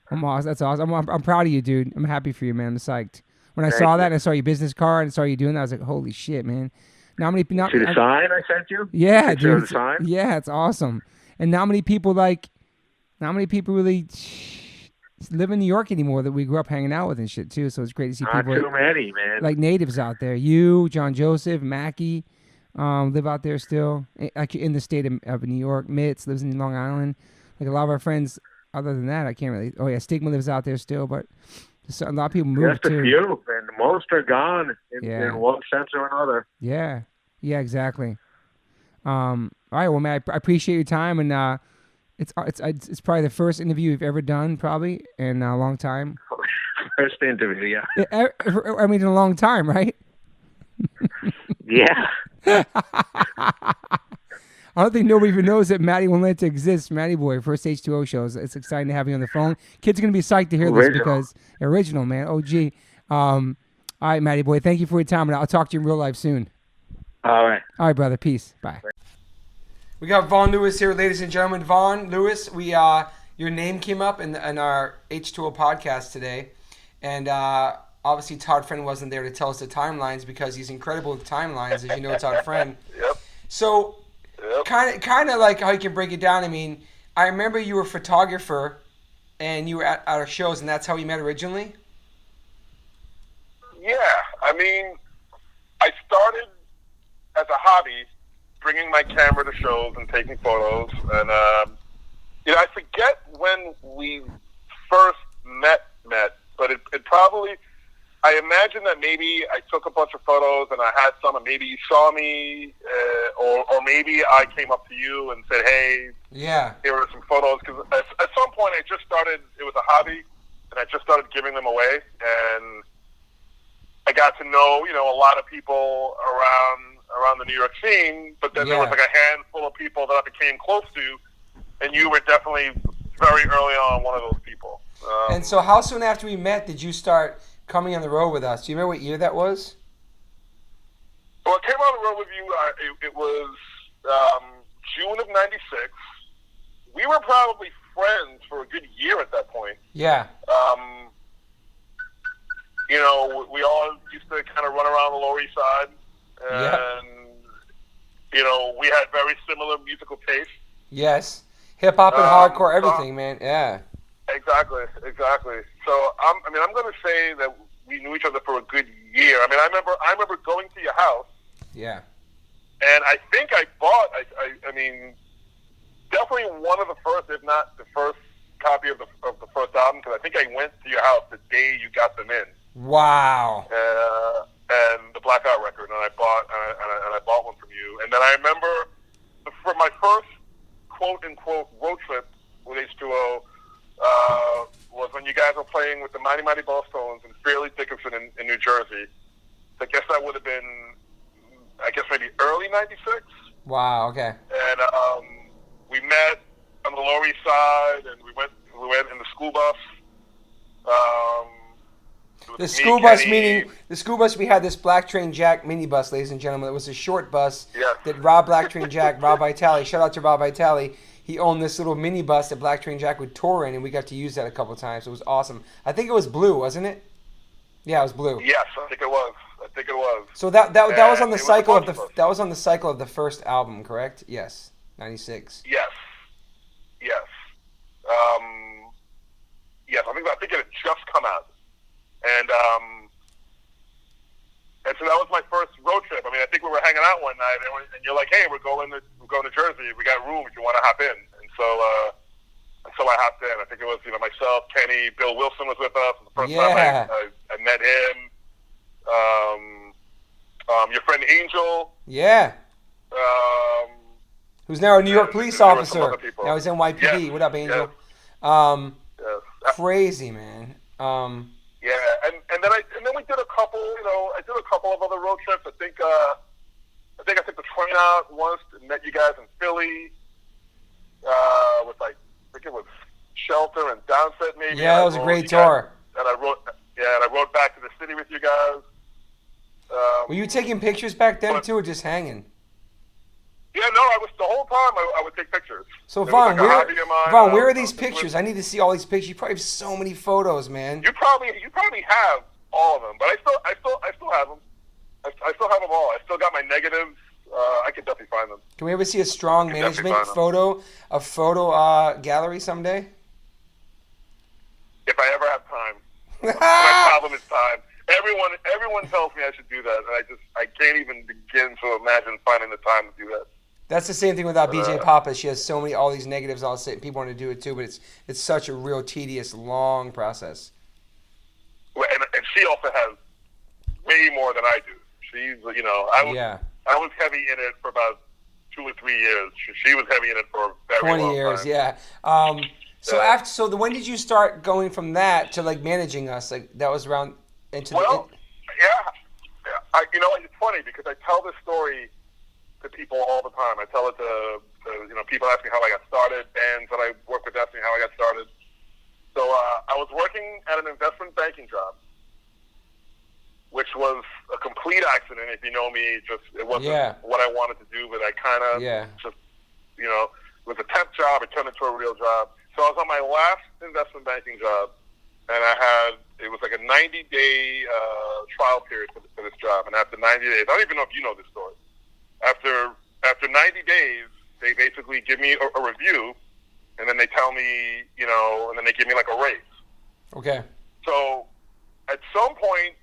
That's awesome. I'm proud of you, dude. I'm happy for you, man. I'm psyched. When I saw that and I saw your business card and saw you doing that, I was like, holy shit, man. See the sign I sent you? Yeah, dude. The sign? Yeah, it's awesome. And not many people really live in New York anymore that we grew up hanging out with and shit too. So it's great to see people. Not too many, man. Like natives out there. You, John Joseph, Mackie, live out there still. Actually, in the state of New York. Mitz lives in Long Island. Like a lot of our friends. Other than that, I can't really. Oh yeah, Stigma lives out there still, but a lot of people moved too. Just a few, and most are gone in one sense or another. Yeah, exactly. All right, well, man, I appreciate your time, and it's probably the first interview you've ever done, probably in a long time. First interview, yeah. I mean, in a long time, right? Yeah. I don't think nobody even knows that Matty Won't exists. Matty Boy, first H2O shows. It's exciting to have you on the phone. Kids are going to be psyched to hear this because original, man. OG. All right, Matty Boy, thank you for your time, and I'll talk to you in real life soon. All right. All right, brother. Peace. Bye. We got Vaughn Lewis here, ladies and gentlemen. Vaughn Lewis, your name came up in our H2O podcast today, and obviously Todd Friend wasn't there to tell us the timelines because he's incredible with timelines, as you know, Todd Friend. Yep. So, kind of like how you can break it down. I mean, I remember you were a photographer, and you were at our shows, and that's how we met originally. Yeah, I mean, I started as a hobby, bringing my camera to shows and taking photos, and I forget when we first met, but it probably, I imagine that maybe I took a bunch of photos and I had some, and maybe you saw me, or maybe I came up to you and said, hey, here are some photos, because at some point I just started, it was a hobby, and I just started giving them away, and I got to know, a lot of people around the New York scene, but then there was like a handful of people that I became close to, and you were definitely very early on one of those people. And so how soon after we met did you start coming on the road with us? Do you remember what year that was? Well, I came on the road with you, it was June of 96. We were probably friends for a good year at that point. Yeah. We all used to kind of run around the Lower East Side, and, we had very similar musical tastes. Yes. Hip-hop and hardcore, everything, man. Yeah. Exactly. So, I'm going to say that we knew each other for a good year. I mean, I remember going to your house. Yeah. And I think I bought, I mean, definitely one of the first, if not the first copy of the first album, because I think I went to your house the day you got them in. Wow. And the Blackout record, and I bought one from you. And then I remember for my first quote unquote road trip with H2O was when you guys were playing with the Mighty Mighty Ballstones and Fairleigh Dickinson in New Jersey. I guess that would have been, maybe early '96. Wow. Okay. And we met on the Lower East Side, and we went in the school bus. The school bus meaning the school bus. We had this Black Train Jack minibus, ladies and gentlemen. It was a short bus that Rob Black Train Jack, Rob Vitale. Shout out to Rob Vitale. he owned this little minibus that Black Train Jack would tour in, and we got to use that a couple of times. It was awesome. I think it was blue, wasn't it? Yeah, it was blue. Yes, I think it was. So that was on the cycle of the us. that was on the cycle of the first album, correct? Yes, 96. Yes. Yes, I think it had just come out, and so that was my first road trip. I mean, I think we were hanging out one night, and you're like, "Hey, we're going to Jersey. We got room if you want to hop in." And so I hopped in. I think it was myself, Kenny, Bill Wilson was with us. The first time I met him. Your friend Angel. Yeah. Who's now a New York police officer. Now he's NYPD. Yes. What up, Angel? Yes. Crazy, man. Yeah, and then we did a couple. I did a couple of other road trips. I think I took the train out once and met you guys in Philly. With I think it was Shelter and Downset maybe. Yeah, that was a great tour. And I rode back to the city with you guys. Were you taking pictures back then too, or just hanging? Yeah, no, I was the whole time. I would take pictures. So Vaughn, where are these pictures? I need to see all these pictures. You probably have so many photos, man. You probably have all of them, but I still have them. I still have them all. I still got my negatives. I could definitely find them. Can we ever see a strong management photo gallery someday? If I ever have time. My problem is time. Everyone tells me I should do that, and I can't even begin to imagine finding the time to do that. That's the same thing with BJ Papa. She has all these negatives. People want to do it too, but it's such a real tedious, long process. And she also has way more than I do. She's, I was heavy in it for about 2 or 3 years. She was heavy in it for a very long 20 years, time. Yeah. When did you start going from that to managing us? That was around into yeah. It's funny because I tell this story to people all the time. I tell it to people ask me how I got started, bands that I work with ask me how I got started. So I was working at an investment banking job, which was a complete accident. If you know me, it wasn't what I wanted to do, but I kind of it was a temp job. It turned into a real job. So I was on my last investment banking job, and it was like a 90-day trial period for this job. And after 90 days, I don't even know if you know this story. After 90 days, they basically give me a review, and then they tell me, and then they give me like a raise. Okay. So at some point,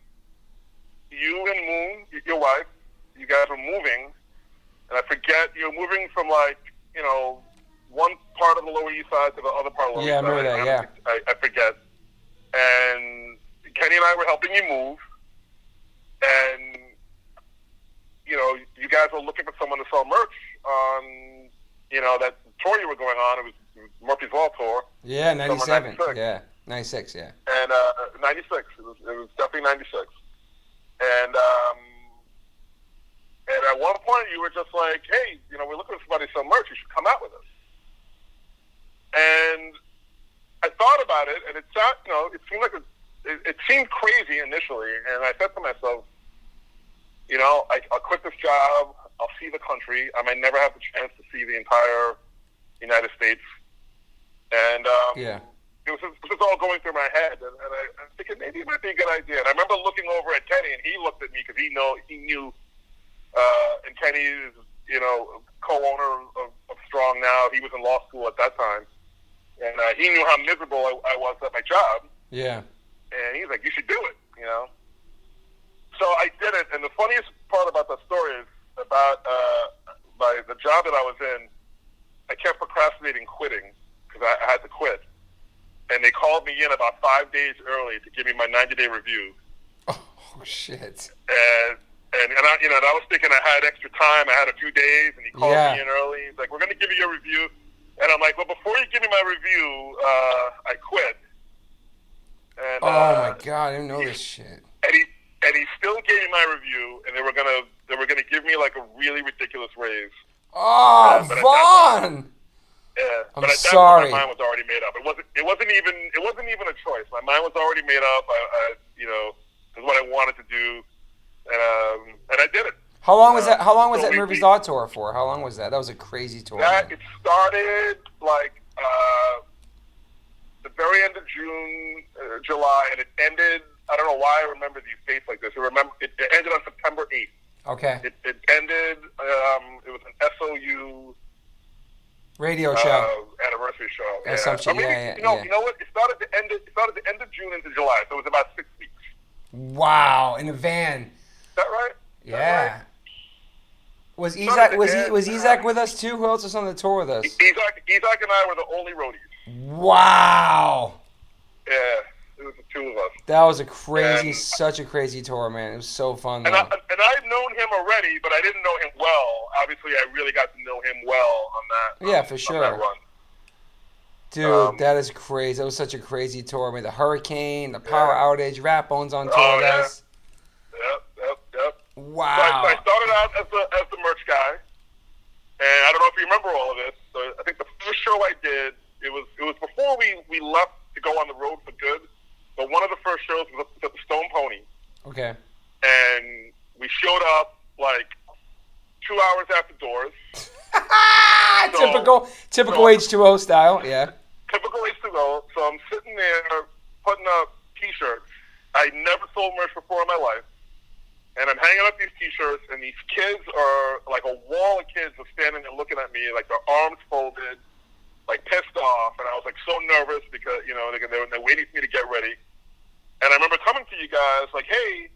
you and Moon, your wife, you guys were moving, and I forget, you're moving from one part of the Lower East Side to the other part of the Lower East Side. Yeah, I remember that, yeah. I forget. And Kenny and I were helping you move, and you guys were looking for someone to sell merch on, that tour you were going on. It was Murphy's Law tour. Yeah, 97. Yeah, 96, yeah. And 96. It was definitely 96. And at one point you were just like, hey, we're looking for somebody to sell merch. You should come out with us. And I thought about it, and it seemed it seemed crazy initially. And I said to myself, I'll quit this job. I'll see the country. I might never have the chance to see the entire United States. And it was just all going through my head, and I'm thinking maybe it might be a good idea. And I remember looking over at Kenny, and he looked at me because he knew. And Kenny is co-owner of Strong now. He was in law school at that time, and he knew how miserable I was at my job. Yeah. And he's like, "You should do it," So I did it, and the funniest part about that story is about the job that I was in. I kept procrastinating quitting because I had to quit, and they called me in about 5 days early to give me my 90-day review. Oh shit! And I was thinking I had extra time. I had a few days, and he called me in early. He's like, "We're going to give you your review," and I'm like, "Well, before you give me my review, I quit." And, oh my god, I didn't know this shit. And he still gave me my review, and they were gonna give me like a really ridiculous raise. Oh, Vaughn! But at that point, my mind was already made up. It wasn't even a choice. My mind was already made up. This is what I wanted to do, and I did it. How long was that? How long was that Murphy's Law tour for? How long was that? That was a crazy tour. It started like the very end of June, July, and it ended. I don't know why I remember these dates like this. It ended on September 8th. Okay. It ended. It was an SOU radio show, anniversary show. Yeah. Assumption. You know what? It started the end of June into July, so it was about 6 weeks. Wow, in a van. Is that right? Yeah. Right? Was Izak with us too? Who else was on the tour with us? Izak and I were the only roadies. Wow. Yeah, it was the two of us. That was such a crazy tour, man. It was so fun. Though. And I've known him already, but I didn't know him well. Obviously, I really got to know him well on that. Yeah, for sure. On that run. Dude, that is crazy. That was such a crazy tour. I mean, the hurricane, the power outage, Ratbone's on tour with us. Yep. Wow. So I started out as the merch guy, and I don't know if you remember all of this. So I think the first show I did, it was before we left to go on the road for good. But one of the first shows was at the Stone Pony. Okay. And we showed up like 2 hours after doors. Typical H2O style, yeah. Typical H2O. So I'm sitting there putting up T-shirts. I never sold merch before in my life. And I'm hanging up these T-shirts, and these kids are, like a wall of kids are standing there looking at me, like their arms folded, like pissed off. And I was like so nervous because, you know, they're waiting for me to get ready. And I remember coming to you guys like, hey,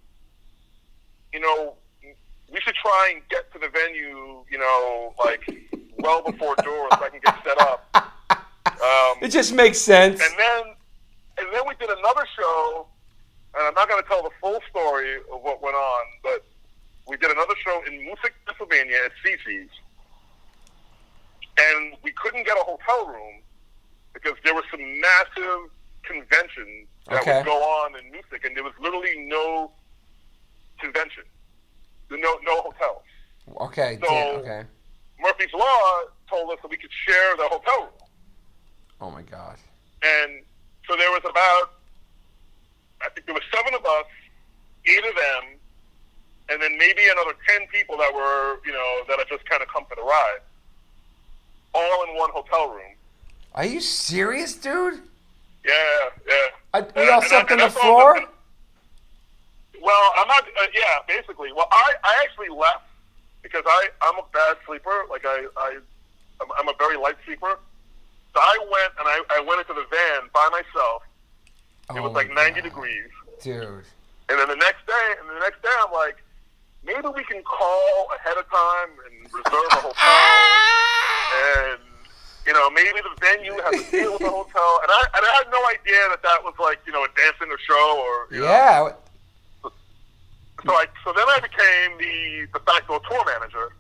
you know, we should try and get to the venue, you know, like well before doors so I can get set up. It just makes sense. And then we did another show, and I'm not going to tell the full story of what went on, but we did another show in Moosic, Pennsylvania at CC's, and we couldn't get a hotel room because there were some massive conventions that would go on in Moosic, and there was literally no convention, no hotels. Okay. So Murphy's Law told us that we could share the hotel room. Oh my God. And so there was I think there were 7 of us, 8 of them, and then maybe another 10 people that were, you know, that had just kind of come for the ride, all in one hotel room. Are you serious, dude? Yeah. We all slept on the floor? Well, I'm not, basically. Well, I actually left because I'm a bad sleeper. Like, I'm a very light sleeper. So I went, and I went into the van by myself. It was like 90 degrees. Dude. And then the next day, I'm like, maybe we can call ahead of time and reserve a hotel. And, you know, maybe the venue has a deal with the hotel. And I had no idea that was like, you know, a dancing or show or, you know. So then I became the backdoor tour manager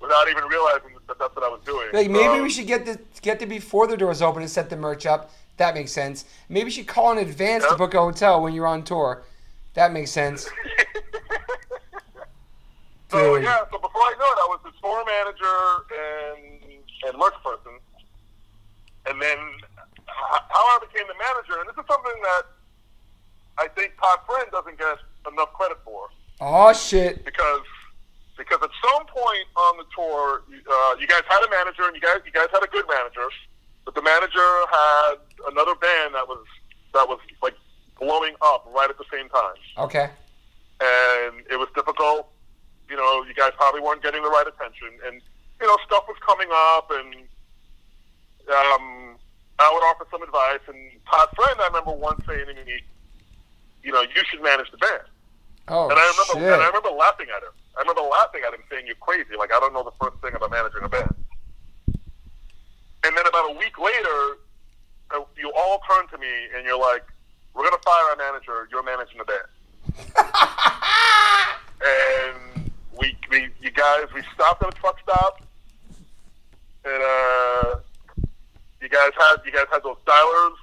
without even realizing that that's what I was doing. Like, maybe we should get to before the doors open and set the merch up. That makes sense. Maybe you should call in advance to book a hotel when you're on tour. That makes sense. So before I know it, I was the tour manager and merch person. And then how I became the manager, and this is something that I think Todd Friend doesn't get enough credit for. Oh, shit. Because at some point on the tour, you guys had a manager, and you guys had a good manager, but the manager had another band that was like blowing up right at the same time. Okay. And it was difficult. You know, you guys probably weren't getting the right attention, and you know, stuff was coming up, and I would offer some advice. And Todd Friend, I remember once saying to me, you know, you should manage the band. Oh, and I remember laughing at him. I remember laughing at him, saying, "You're crazy! Like, I don't know the first thing about managing a band." And then about a week later, you all turn to me and you're like, "We're gonna fire our manager. You're managing the band." And we stopped at a truck stop, and you guys had those dialers.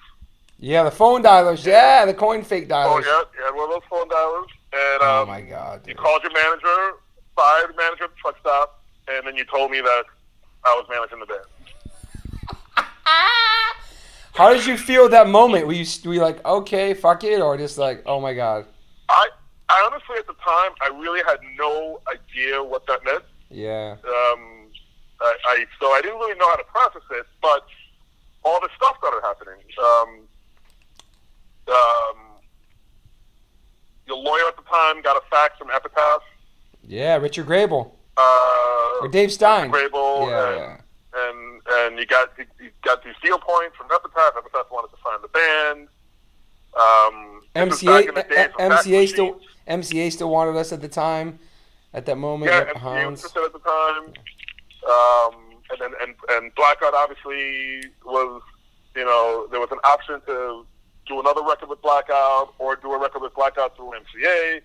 Yeah, the phone dialers. Yeah, the coin fake dialers. Oh yeah, you had one of those phone dialers. And oh my God, dude. You called your manager, fired the manager at the truck stop, and then you told me that I was managing the band. How did you feel at that moment? Were you like, okay, fuck it, or just like, oh my God? I honestly, at the time, I really had no idea what that meant. Yeah. So I didn't really know how to process it, but all this stuff started happening. Your lawyer at the time got a fax from Epitaph. Yeah, Richard Grable. Or Dave Stein. Grable, Yeah. And you got these deal points from Epitaph. Epitaph wanted to sign the band. MCA still wanted us at the time. At that moment, yeah, MCA was interested at the time. And Blackout obviously was, there was an option to do another record with Blackout or do a record with Blackout through MCA.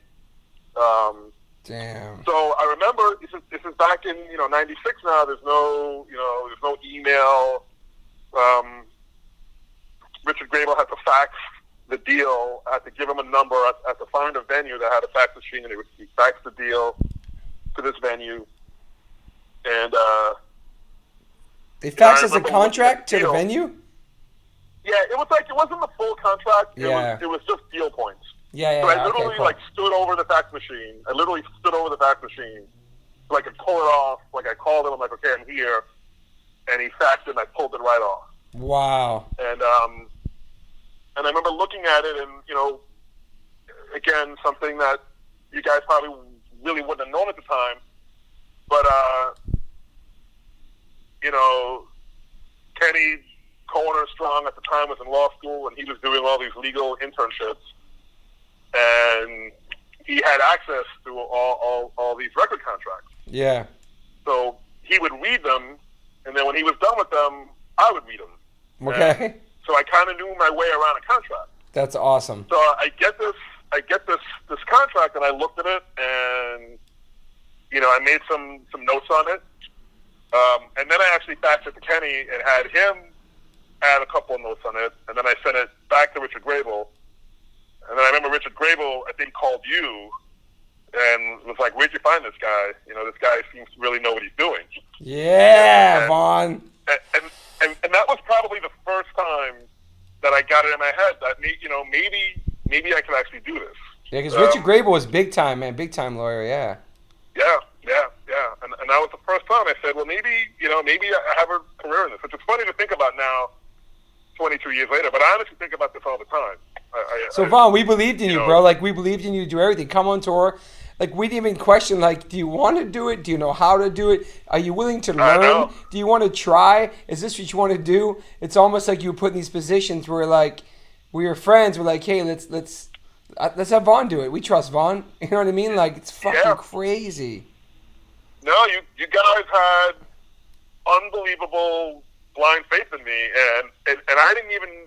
Damn. So I remember this is back in '96. Now there's no email. Richard Grable had to fax the deal. I had to give him a number. I had to find a venue that had a fax machine, and he faxed the deal to this venue. And they faxed us a contract to the venue? Yeah, it wasn't the full contract. Yeah. It was just deal points. Yeah. So I literally stood over the fax machine. So I could pull it off. Like I called him. I'm like, okay, I'm here. And he faxed it, and I pulled it right off. Wow. And I remember looking at it, and again, something that you guys probably really wouldn't have known at the time, but Kenny Corner Strong at the time was in law school, and he was doing all these legal internships, and he had access to all these record contracts. Yeah. So he would read them, and then when he was done with them, I would read them. Okay. And so I kind of knew my way around a contract. That's awesome. So I get this contract, and I looked at it, and I made some notes on it, and then I actually faxed it to Kenny and had him add a couple of notes on it, and then I sent it back to Richard Grable, and then I remember Richard Grable, I think, called you and was like, "Where'd you find this guy? This guy seems to really know what he's doing." Yeah, Vaughn. And that was probably the first time that I got it in my head that maybe I could actually do this. Yeah, because Richard Grable was big time, man, big time lawyer. Yeah. Yeah. And that was the first time I said, well, maybe I have a career in this, which is funny to think about now, 22 years later. But I honestly think about this all the time. Vaughn, we believed in you, bro. Like, we believed in you to do everything. Come on tour. Like, we didn't even question, like, do you want to do it? Do you know how to do it? Are you willing to learn? Do you want to try? Is this what you want to do? It's almost like you were put in these positions where, like, we were friends. We're like, hey, let's have Vaughn do it. We trust Vaughn. You know what I mean? Like, it's fucking crazy. No, you guys had unbelievable blind faith in me, and I didn't even,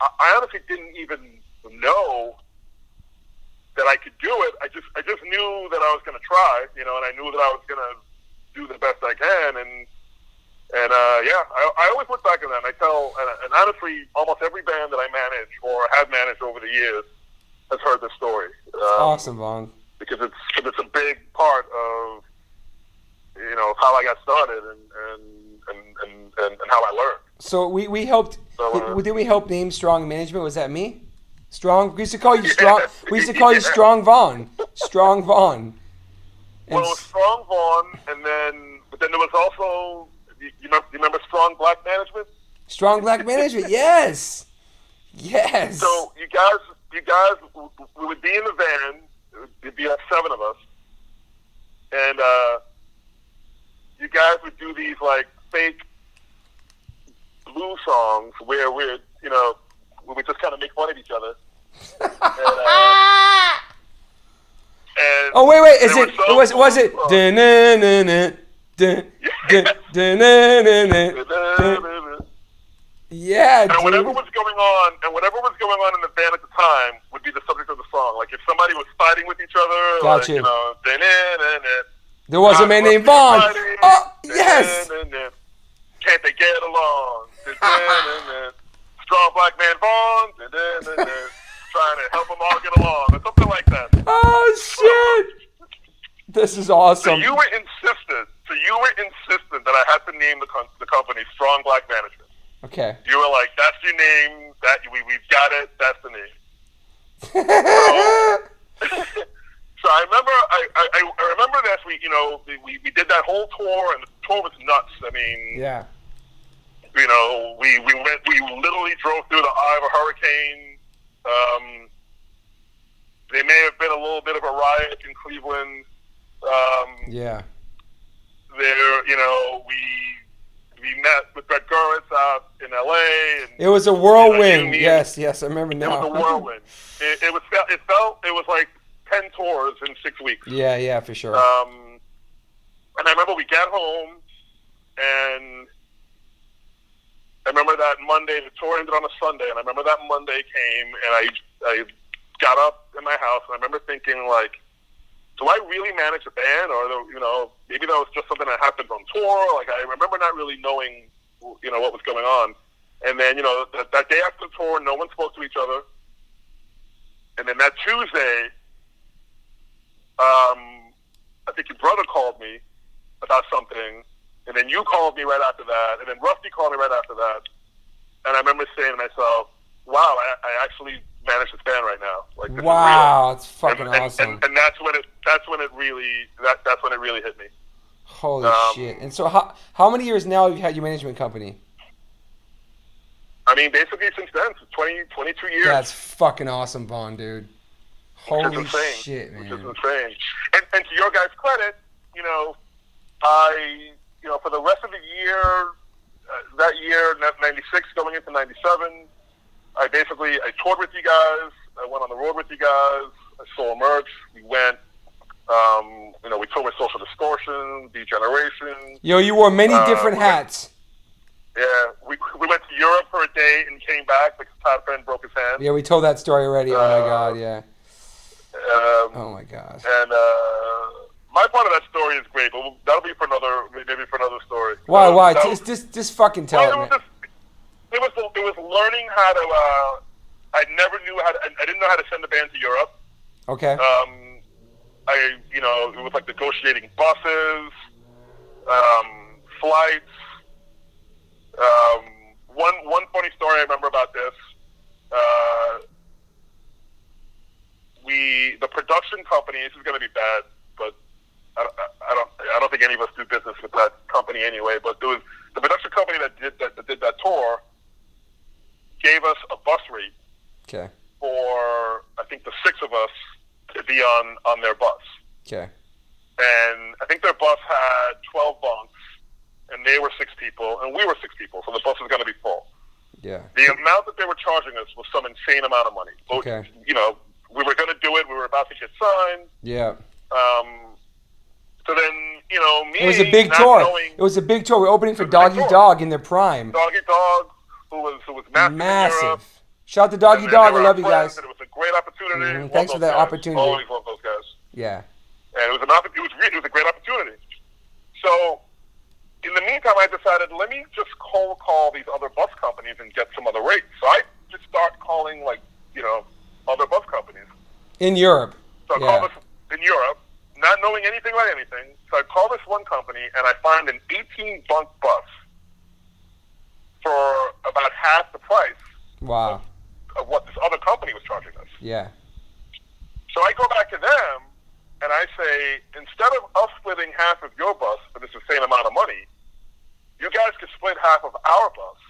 I honestly didn't even know that I could do it. I just knew that I was going to try, and I knew that I was going to do the best I can, and I always look back at that, and I tell, and honestly, almost every band that I manage or have managed over the years has heard this story. Awesome, Vaughn. Because it's a big part of how I got started and how I learned. So we helped. So, did we help name Strong Management? Was that me? Strong. We used to call you Strong. We used to call you Strong Vaughn. Strong Vaughn. Well, it was Strong Vaughn, but then there was also you remember Strong Black Management? Strong Black Management. Yes. Yes. So you guys, we would be in the van. It'd be like 7 of us, and you guys would do these like fake blues songs where we just kind of make fun of each other. And oh wait! Was it? Yeah. And whatever was going on in the band at the time would be the subject of the song. Like if somebody was fighting with each other, Got you. There was a man named Vaughn. Oh yes. Can't they get along? Strong black man Vaughn. Trying to help them all get along, or something like that. Oh shit! This is awesome. So you were insistent that I had to name the company Strong Black Management. Okay. You were like, "That's your name. That we've got it. That's the name." So So I remember, I remember this. We did that whole tour, and the tour was nuts. I mean, yeah. We literally drove through the eye of a hurricane. There may have been a little bit of a riot in Cleveland. Yeah. There, we met with Brett Gurwitz out in L.A. And, it was a whirlwind. Yes, I remember now. It was a whirlwind. It was like 10 tours in 6 weeks. Yeah, for sure. And I remember we got home, and I remember that Monday, the tour ended on a Sunday, and I remember that Monday came, and I got up in my house, and I remember thinking, like, do I really manage a band, or maybe that was just something that happened on tour? Like, I remember not really knowing, what was going on. And then, that day after the tour, no one spoke to each other. And then that Tuesday, I think your brother called me about something, and then you called me right after that, and then Rusty called me right after that. And I remember saying to myself, wow, I actually manage this band right now. Like, this wow, it's fucking awesome. And that's when it really hit me. Holy shit! And so, how many years now have you had your management company? I mean, basically since then, 22 years. That's fucking awesome, Vaughn, dude. Holy shit, man. Which is insane. And to your guys' credit, I for the rest of the year, that year, 96 going into 97. I toured with you guys. I went on the road with you guys. I sold merch. We went, we toured with Social Distortion, Degeneration. Yo, you wore many different hats. Yeah, we went to Europe for a day and came back because Todd Friend broke his hand. Yeah, we told that story already. Oh my god, yeah. Oh my god. And my part of that story is great, but that'll be for another story. Why? Just fucking tell it, man. It was learning how to. I didn't know how to send the band to Europe. Okay. It was like negotiating buses, flights. One funny story I remember about this. The production company. This is going to be bad, but I don't think any of us do business with that company anyway. But there was the production company that did that tour. Gave us a bus rate for, I think, the 6 of us to be on their bus. Okay. And I think their bus had 12 bunks, and they were 6 people, and we were 6 people, so the bus was going to be full. Yeah. The amount that they were charging us was some insane amount of money. Okay. We were going to do it. We were about to get signed. Yeah. So then, me. It was a big tour. It was a big tour. We're opening for Doggy Dog in their prime. Doggy Dog. Who was massive. Shout out to Doggy Dog. I love you guys. It was a great opportunity. Thanks for that opportunity. Always love those guys. Yeah. And it was a great opportunity. So, in the meantime, I decided, let me just cold call these other bus companies and get some other rates. So I just start calling, other bus companies. In Europe. So I call this in Europe, not knowing anything about anything. So I call this one company, and I find an 18-bunk bus for about half the price of what this other company was charging us. Yeah. So I go back to them, and I say, instead of us splitting half of your bus for this insane amount of money, you guys could split half of our bus.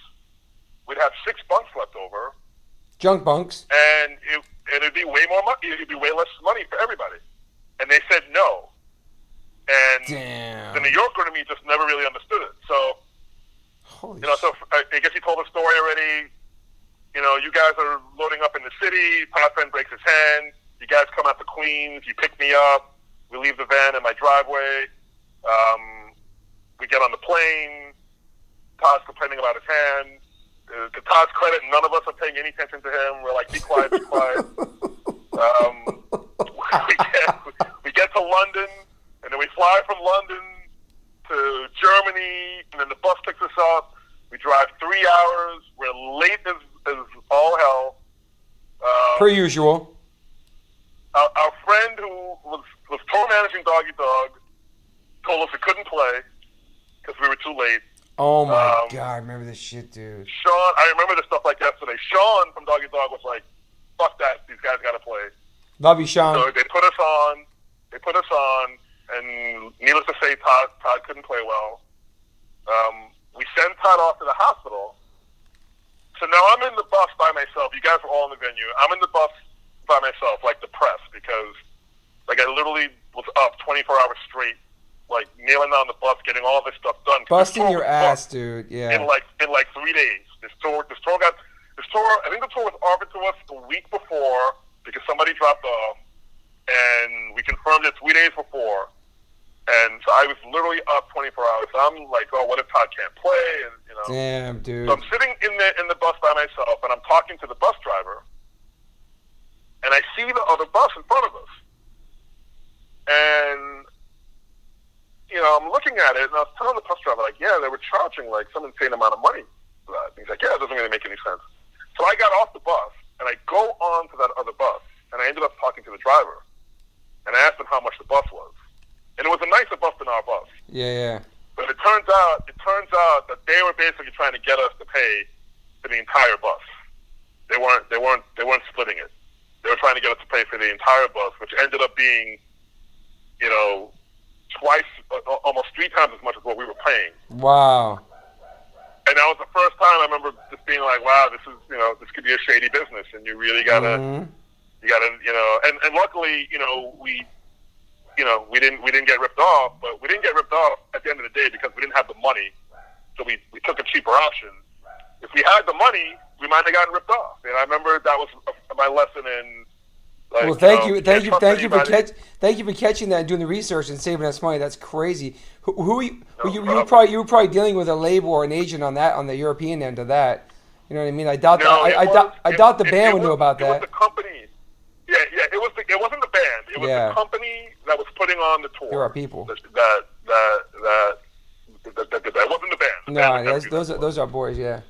We'd have 6 bunks left over. Junk bunks. And it'd be way more money. It'd be way less money for everybody. And they said no. And the New Yorker to me just never really understood it. So, so I guess he told the story already. You guys are loading up in the city. Todd Friend breaks his hand. You guys come out to Queens. You pick me up. We leave the van in my driveway. We get on the plane. Todd's complaining about his hand. To Todd's credit, none of us are paying any attention to him. We're like, be quiet, be quiet. We get to London, and then we fly from London to Germany, and then the bus picks us up. We drive 3 hours. We're late as all hell. Per usual. Our friend who was tour managing Doggy Dog told us we couldn't play because we were too late. Oh my God, I remember this shit, dude. Sean, I remember this stuff like yesterday. Sean from Doggy Dog was like, fuck that, these guys got to play. Love you, Sean. So they put us on. They put us on, and needless to say, Todd couldn't play well. We send Todd off to the hospital. So now I'm in the bus by myself. You guys are all in the venue. I'm in the bus by myself, like depressed, because like I literally was up 24 hours straight, like kneeling down the bus, getting all this stuff done. Busting your ass, dude. Yeah. In like 3 days. I think the tour was offered to us the week before because somebody dropped off, and we confirmed it 3 days before. And so I was literally up 24 hours. So I'm like, oh, what if Todd can't play? And Damn, dude. So I'm sitting in the bus by myself, and I'm talking to the bus driver, and I see the other bus in front of us. And I'm looking at it, and I was telling the bus driver, like, yeah, they were charging like some insane amount of money for that. And he's like, yeah, it doesn't really make any sense. So I got off the bus, and I go on to that other bus, and I ended up talking to the driver, and I asked him how much the bus was. And it was a nicer bus than our bus. Yeah. But it turns out that they were basically trying to get us to pay for the entire bus. They weren't splitting it. They were trying to get us to pay for the entire bus, which ended up being, twice, almost 3 times as much as what we were paying. Wow. And that was the first time I remember just being like, wow, this is, this could be a shady business, and you really gotta, and luckily, we didn't get ripped off, but we didn't get ripped off at the end of the day because we didn't have the money, so we took a cheaper option. If we had the money, we might have gotten ripped off. And I remember that was my lesson in. Like, well, thank you for catching that and doing the research and saving us money. That's crazy. You were probably dealing with a label or an agent on the European end of that. You know what I mean? I doubt the band would know about that. It was the company. Yeah. It wasn't the band. It was the company that was putting on the tour. There are people that wasn't the band. No, those are boys. Yeah.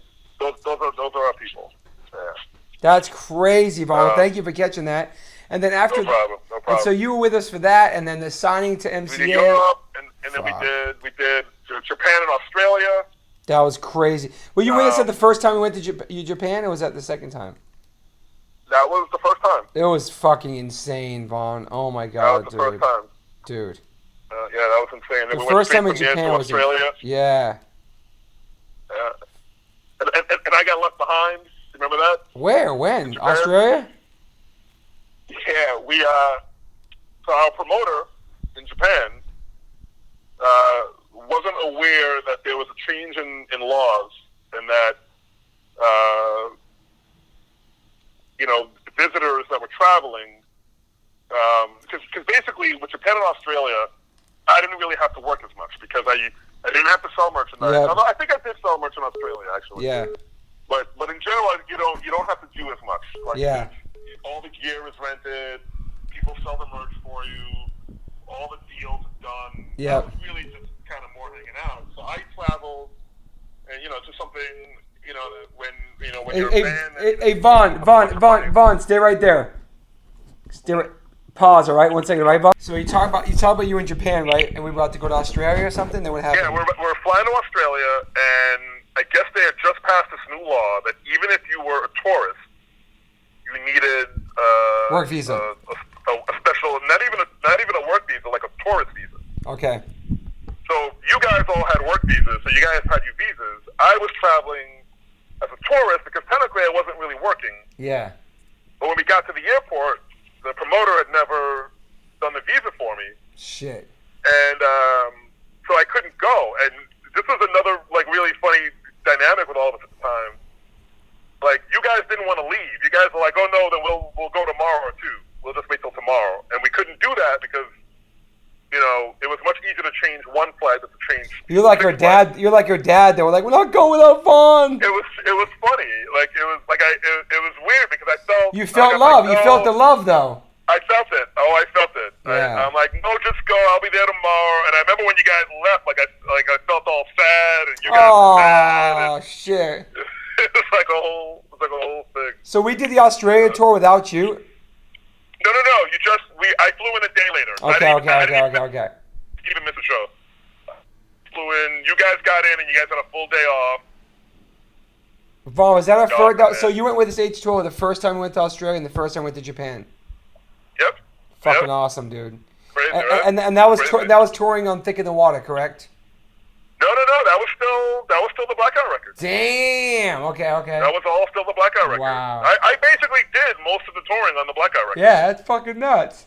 Those are our people. Yeah. That's crazy, Vaughn. Thank you for catching that. And then after, no problem. And so you were with us for that, and then the signing to MCA. We did Europe, and then we did Japan and Australia. That was crazy. Were you with us at the first time we went to Japan, or was that the second time? That was the first time. It was fucking insane, Vaughn. Oh my god, that was the first time. Dude. Yeah, that was insane. The first time in Japan was Australia. Yeah. And I got left behind. Remember that? Where? When? Australia? Yeah, so our promoter in Japan wasn't aware that there was a change in laws, and that visitors that were traveling, because basically with Japan and Australia, I didn't really have to work as much because I didn't have to sell merchandise. Yeah. Although I think I did sell merch in Australia actually. Yeah. But in general, you don't have to do as much. Like, yeah. All the gear is rented. People sell the merch for you. All the deals are done. Yeah. It was really just kind of more hanging out. So I traveled, and just something that when you're a band. Hey, Vaughn, stay right there. Pause. All right, 1 second, right, Vaughn? So you talk about you in Japan, right? And we were about to go to Australia or something. Then what happened? Yeah, we're flying to Australia, and I guess they had just passed this new law that even if you were a tourist, you needed work visa, a special, not even a work visa, like a tourist visa. Okay. So you guys all had work visas, so you guys had your visas. I was traveling as a tourist because technically I wasn't really working. Yeah. But when we got to the airport, the promoter had never done the visa for me. Shit. And so I couldn't go. And this was another really funny dynamic with all of us at the time. Like, you guys didn't want to leave. You guys were like, oh no, then we'll go tomorrow or two. We'll just wait till tomorrow. And we couldn't do that because, it was much easier to change one flight than to change. You're like your dad. You're like your dad. They were like, we're not going without Vaughn. It was funny. Like, it was weird because I felt. You felt love. You felt the love though. I felt it. Oh, I felt it. Yeah. I'm like, no, just go. I'll be there tomorrow. And I remember when you guys left, I felt all sad, and you guys were sad. Oh shit! It was like a whole thing. So we did the Australia tour without you. No. I flew in a day later. Okay. I didn't even miss a show. Flew in. You guys got in, and you guys had a full day off. Vaughn, was that our first? So you went with us H2O the first time we went to Australia and the first time we went to Japan. Yep. Fucking awesome, dude. crazy, right? And that was touring on Thick in the Water, correct? No. That was still the Blackout record. Damn. Okay. That was all still the Blackout record. Wow. I basically did most of the touring on the Blackout record. Yeah, that's fucking nuts.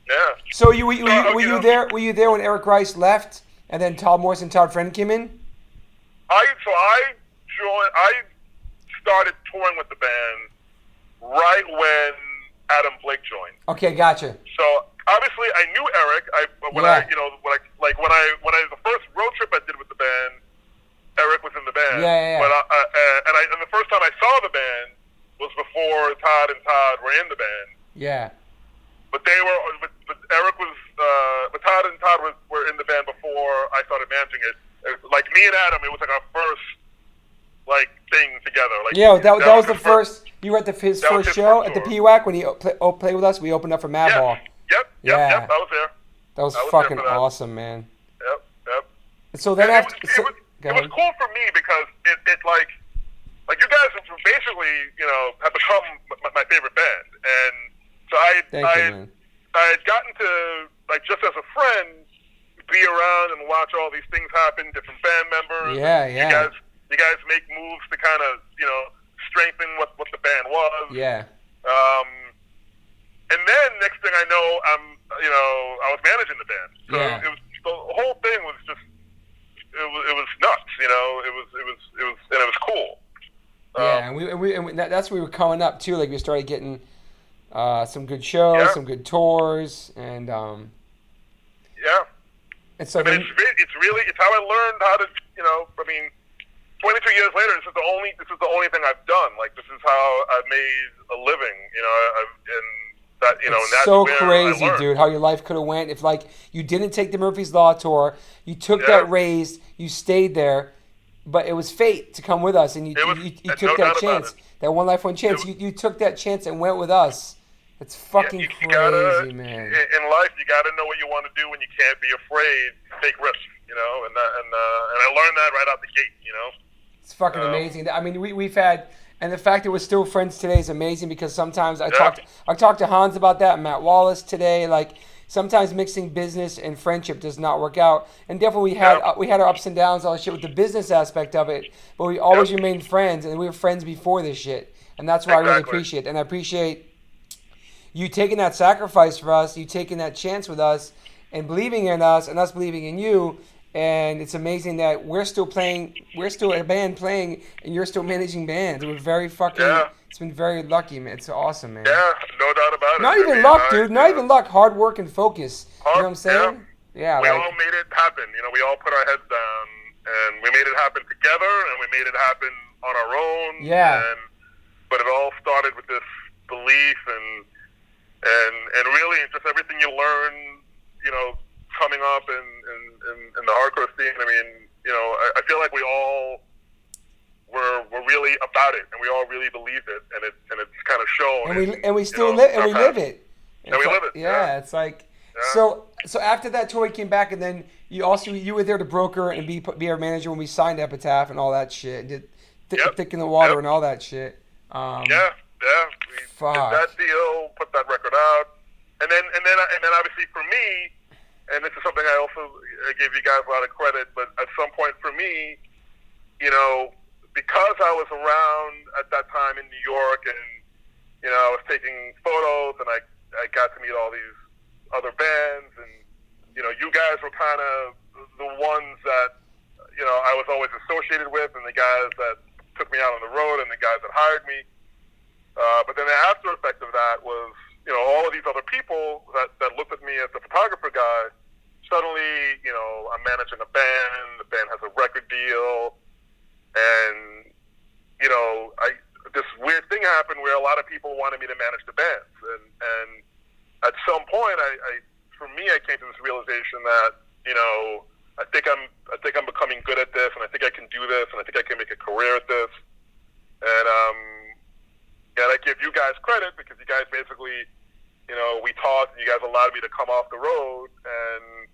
Yeah. So were you there? Were you there when Eric Rice left, and then Todd Morse and Todd Friend came in? I started touring with the band right when Adam Blake joined. Okay, gotcha. So obviously I knew Eric. The first road trip I did with the band, Eric was in the band. Yeah. But and the first time I saw the band was before Todd and Todd were in the band. Yeah. But Eric was, but Todd and Todd were in the band before I started managing it. Like me and Adam, it was like our first thing together. That was the first. You were at his first show at the PWAC when he played with us. We opened up for Madball. Yep. I was there. That was fucking awesome, man. Yep. So then it was cool for me because it you guys basically have become my favorite band, and so I had gotten to just as a friend be around and watch all these things happen, different band members. Yeah. You guys make moves to kind of strengthen what the band was. Yeah. And then next thing I know, I was managing the band. So it was the whole thing was just it was nuts. It was cool. And that's when we were coming up too. Like we started getting some good shows, some good tours, and And so it's how I learned how to 22 years later, this is the only thing I've done. Like this is how I've made a living. It's so crazy, dude, how your life could have went if you didn't take the Murphy's Law tour, you took that raise, you stayed there, but it was fate to come with us, and you took that chance, that one life, one chance. You took that chance and went with us. It's fucking crazy, man. In life, you gotta know what you want to do, and you can't be afraid to take risks. And I learned that right out the gate. It's fucking amazing. I mean, we've had. And the fact that we're still friends today is amazing because sometimes I talked to Hans about that, and Matt Wallace today. Like sometimes mixing business and friendship does not work out. And definitely we had our ups and downs, all that shit with the business aspect of it. But we always remained friends, and we were friends before this shit. And that's what I really appreciate. And I appreciate you taking that sacrifice for us, you taking that chance with us, and believing in us, and us believing in you. And it's amazing that we're still a band playing, and you're still managing bands. We're very fucking, it's been very lucky, man. It's awesome, man. Yeah, no doubt about it. Not even luck, dude. Not even luck. Hard work and focus. You know what I'm saying? Yeah. We all made it happen. We all put our heads down, and we made it happen together, and we made it happen on our own. Yeah. But it all started with this belief and really just everything you learn, coming up in the hardcore scene. I mean, I feel like we all were really about it, and we all really believed it, and it's kind of shown. And we still live, and we live it. And we live it. Yeah, it's like so after that tour, we came back, and then you were there to broker and be our manager when we signed Epitaph and all that shit, and did Thick in the Water and all that shit. We did that deal, put that record out, and then obviously for me. And this is something I also gave you guys a lot of credit, but at some point for me, because I was around at that time in New York and, I was taking photos and I got to meet all these other bands and, you guys were kind of the ones that, I was always associated with and the guys that took me out on the road and the guys that hired me. But then the after effect of that was, all of these other people that looked at me as the photographer guy, suddenly, I'm managing a band, the band has a record deal, and, this weird thing happened where a lot of people wanted me to manage the bands. And at some point, for me, I came to this realization that, I think I'm becoming good at this, and I think I can do this, and I think I can make a career at this. And I give you guys credit because you guys basically, we talked and you guys allowed me to come off the road and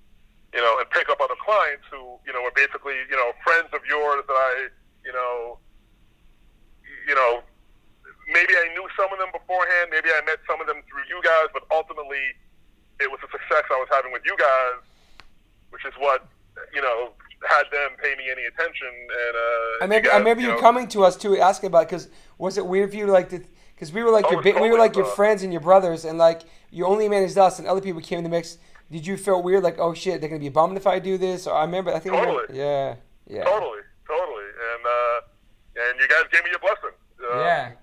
pick up other clients who, were basically, friends of yours that I, maybe I knew some of them beforehand, maybe I met some of them through you guys, but ultimately it was a success I was having with you guys, which is what, had them pay me any attention. And I remember you coming to us too, asking about it, because was it weird for you because we were like your friends and your brothers, and like you only managed us, and other people came in the mix. Did you feel weird, like, oh shit, they're gonna be bummed if I do this? Or I think totally. Yeah. Totally. And you guys gave me your blessing. Yeah. And,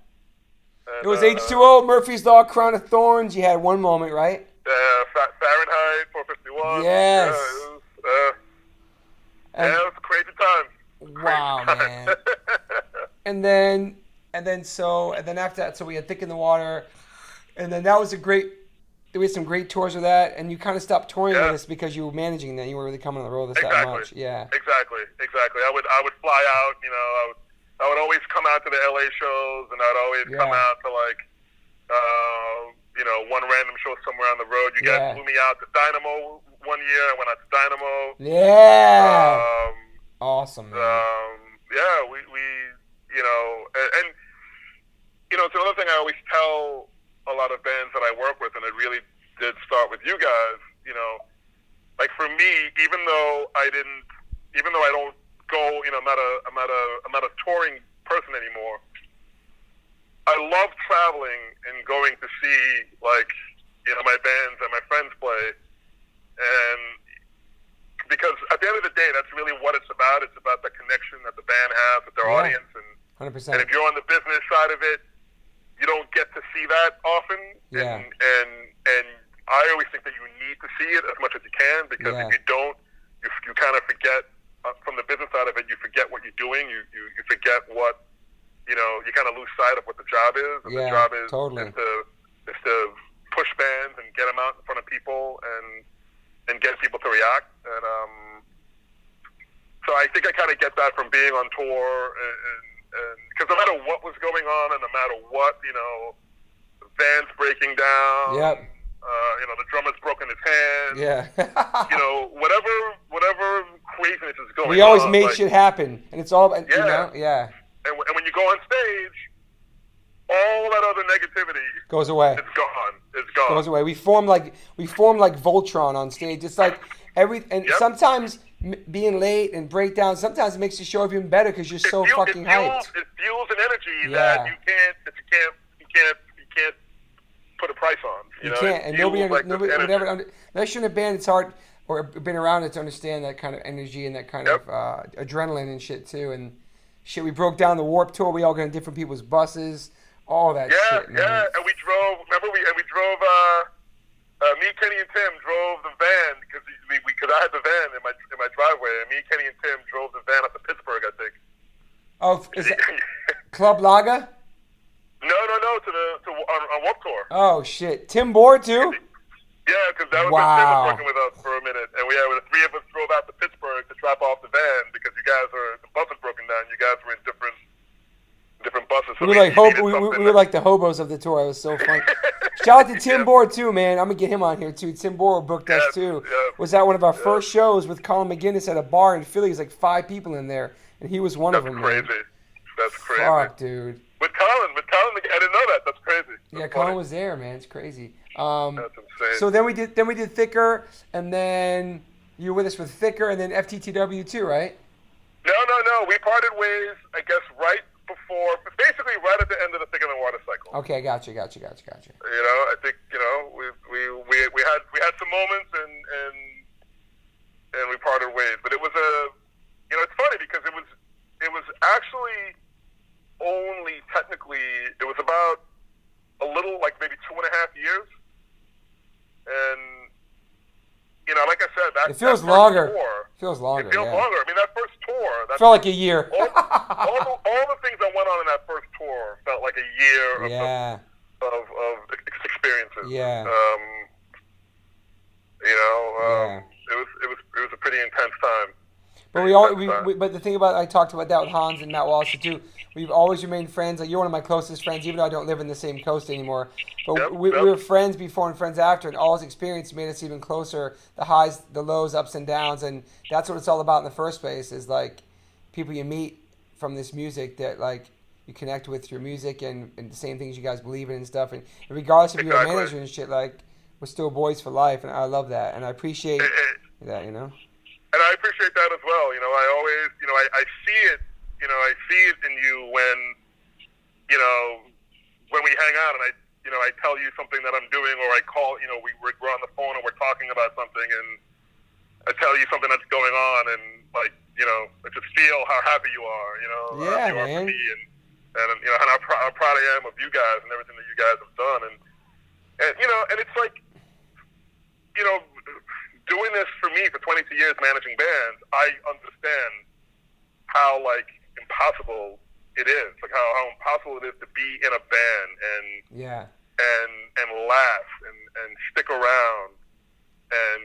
it was H2O, Murphy's Law, Crown of Thorns. You had one moment, right? Fahrenheit 451. Yes. Yeah, it was a crazy time. Wow, man. and then after that, so we had Thick in the Water, and then that was there was some great tours with that, and you kind of stopped touring with us because you were managing that. You weren't really coming on the road with us that much. Yeah. Exactly. I would fly out, I would always come out to the LA shows, and I'd always come out to one random show somewhere on the road. You guys flew me out to Dynamo one year. I went out to Dynamo. Yeah. Awesome, man. It's another thing I always tell a lot of bands that I work with, and it really did start with you guys. Like for me, even though I don't go, I'm not a touring person anymore. I love traveling and going to see, my bands and my friends play. And because at the end of the day, that's really what it's about. It's about the connection that the band has with their audience. And 100%. And if you're on the business side of it, you don't get to see that often. Yeah. And I always think that you need to see it as much as you can, because if you don't, you kind of forget, from the business side of it, you forget what you're doing. You forget what, you kind of lose sight of what the job is. And the job is to push bands and get them out in front of people and get people to react. And so I think I kind of get that from being on tour, and because no matter what was going on, and no matter what, the band's breaking down. The drummer's broken his hand. Yeah. whatever craziness is going on. We always make shit happen, and it's all about, And when you go on stage, all that other negativity goes away. It's gone. Goes away. We form like Voltron on stage. It's like sometimes being late and breakdowns, sometimes it makes the show even better because you're so fucking hyped. It fuels an energy that you can't put a price on. You can't, and nobody would ever. Unless you're in a band, it's hard, or been around it, to understand that kind of energy and that kind of adrenaline and shit too. And shit, we broke down the Warped Tour. We all got in different people's buses. All that shit, man. Yeah, and we drove. Remember, we drove. Me, Kenny, and Tim drove the van because I had the van in my driveway. And me, Kenny, and Tim drove the van up to Pittsburgh, I think. Oh, is that Club Laga? No, on Warped Tour. Oh shit, Tim Bohr too? Yeah, because that was when Tim was working with us for a minute, and the three of us drove out to Pittsburgh to drop off the van because the bus was broken down. You guys were in different buses. So we were like the hobos of the tour. It was so fun. Shout out to Tim Bohr too, man. I'm gonna get him on here too. Tim Bohr booked us too. Was at one of our first shows with Colin McGinnis at a bar in Philly. There's like 5 people in there, and he was one of them. That's crazy. That's crazy. Fuck, dude. With Colin, I didn't know that. That's crazy. That's Colin was there, man. It's crazy. That's insane. So then we did Thicker, and then you were with us with Thicker, and then FTTW too, right? No. We parted ways, I guess, basically right at the end of the Thick in the Water cycle. Okay, gotcha. I think we had some moments, and we parted ways. But it was it's funny because it was actually only technically, it was about a little, like maybe 2.5 years. And, like I said, it feels longer. It feels longer. I mean, that first tour. It felt like a year. all the things that went on in that first tour felt like a year of experiences. Yeah. It was a pretty intense time. But but the thing about, I talked about that with Hans and Matt Wallace too. We've always remained friends. Like, you're one of my closest friends, even though I don't live in the same coast anymore. But we were friends before and friends after, and all his experience made us even closer. The highs, the lows, ups and downs, and that's what it's all about in the first place. Is like people you meet from this music that like you connect with through music and the same things you guys believe in and stuff. And regardless if you're a manager and shit, like we're still boys for life, and I love that, and I appreciate that, you know. And I appreciate that as well. You know, I always, you know, I see it. You know, I see it in you when, you know, when we hang out and I tell you something that I'm doing, or I call, you know, we're on the phone and we're talking about something, and I tell you something that's going on, and like, you know, I just feel how happy you are, you know, yeah, you are man. for me, and you know, and how proud I am of you guys and everything that you guys have done, and you know, and it's like, you know, doing this for me for 22 years, managing bands, I understand how like impossible it is, like how impossible it is to be in a band and laugh and stick around and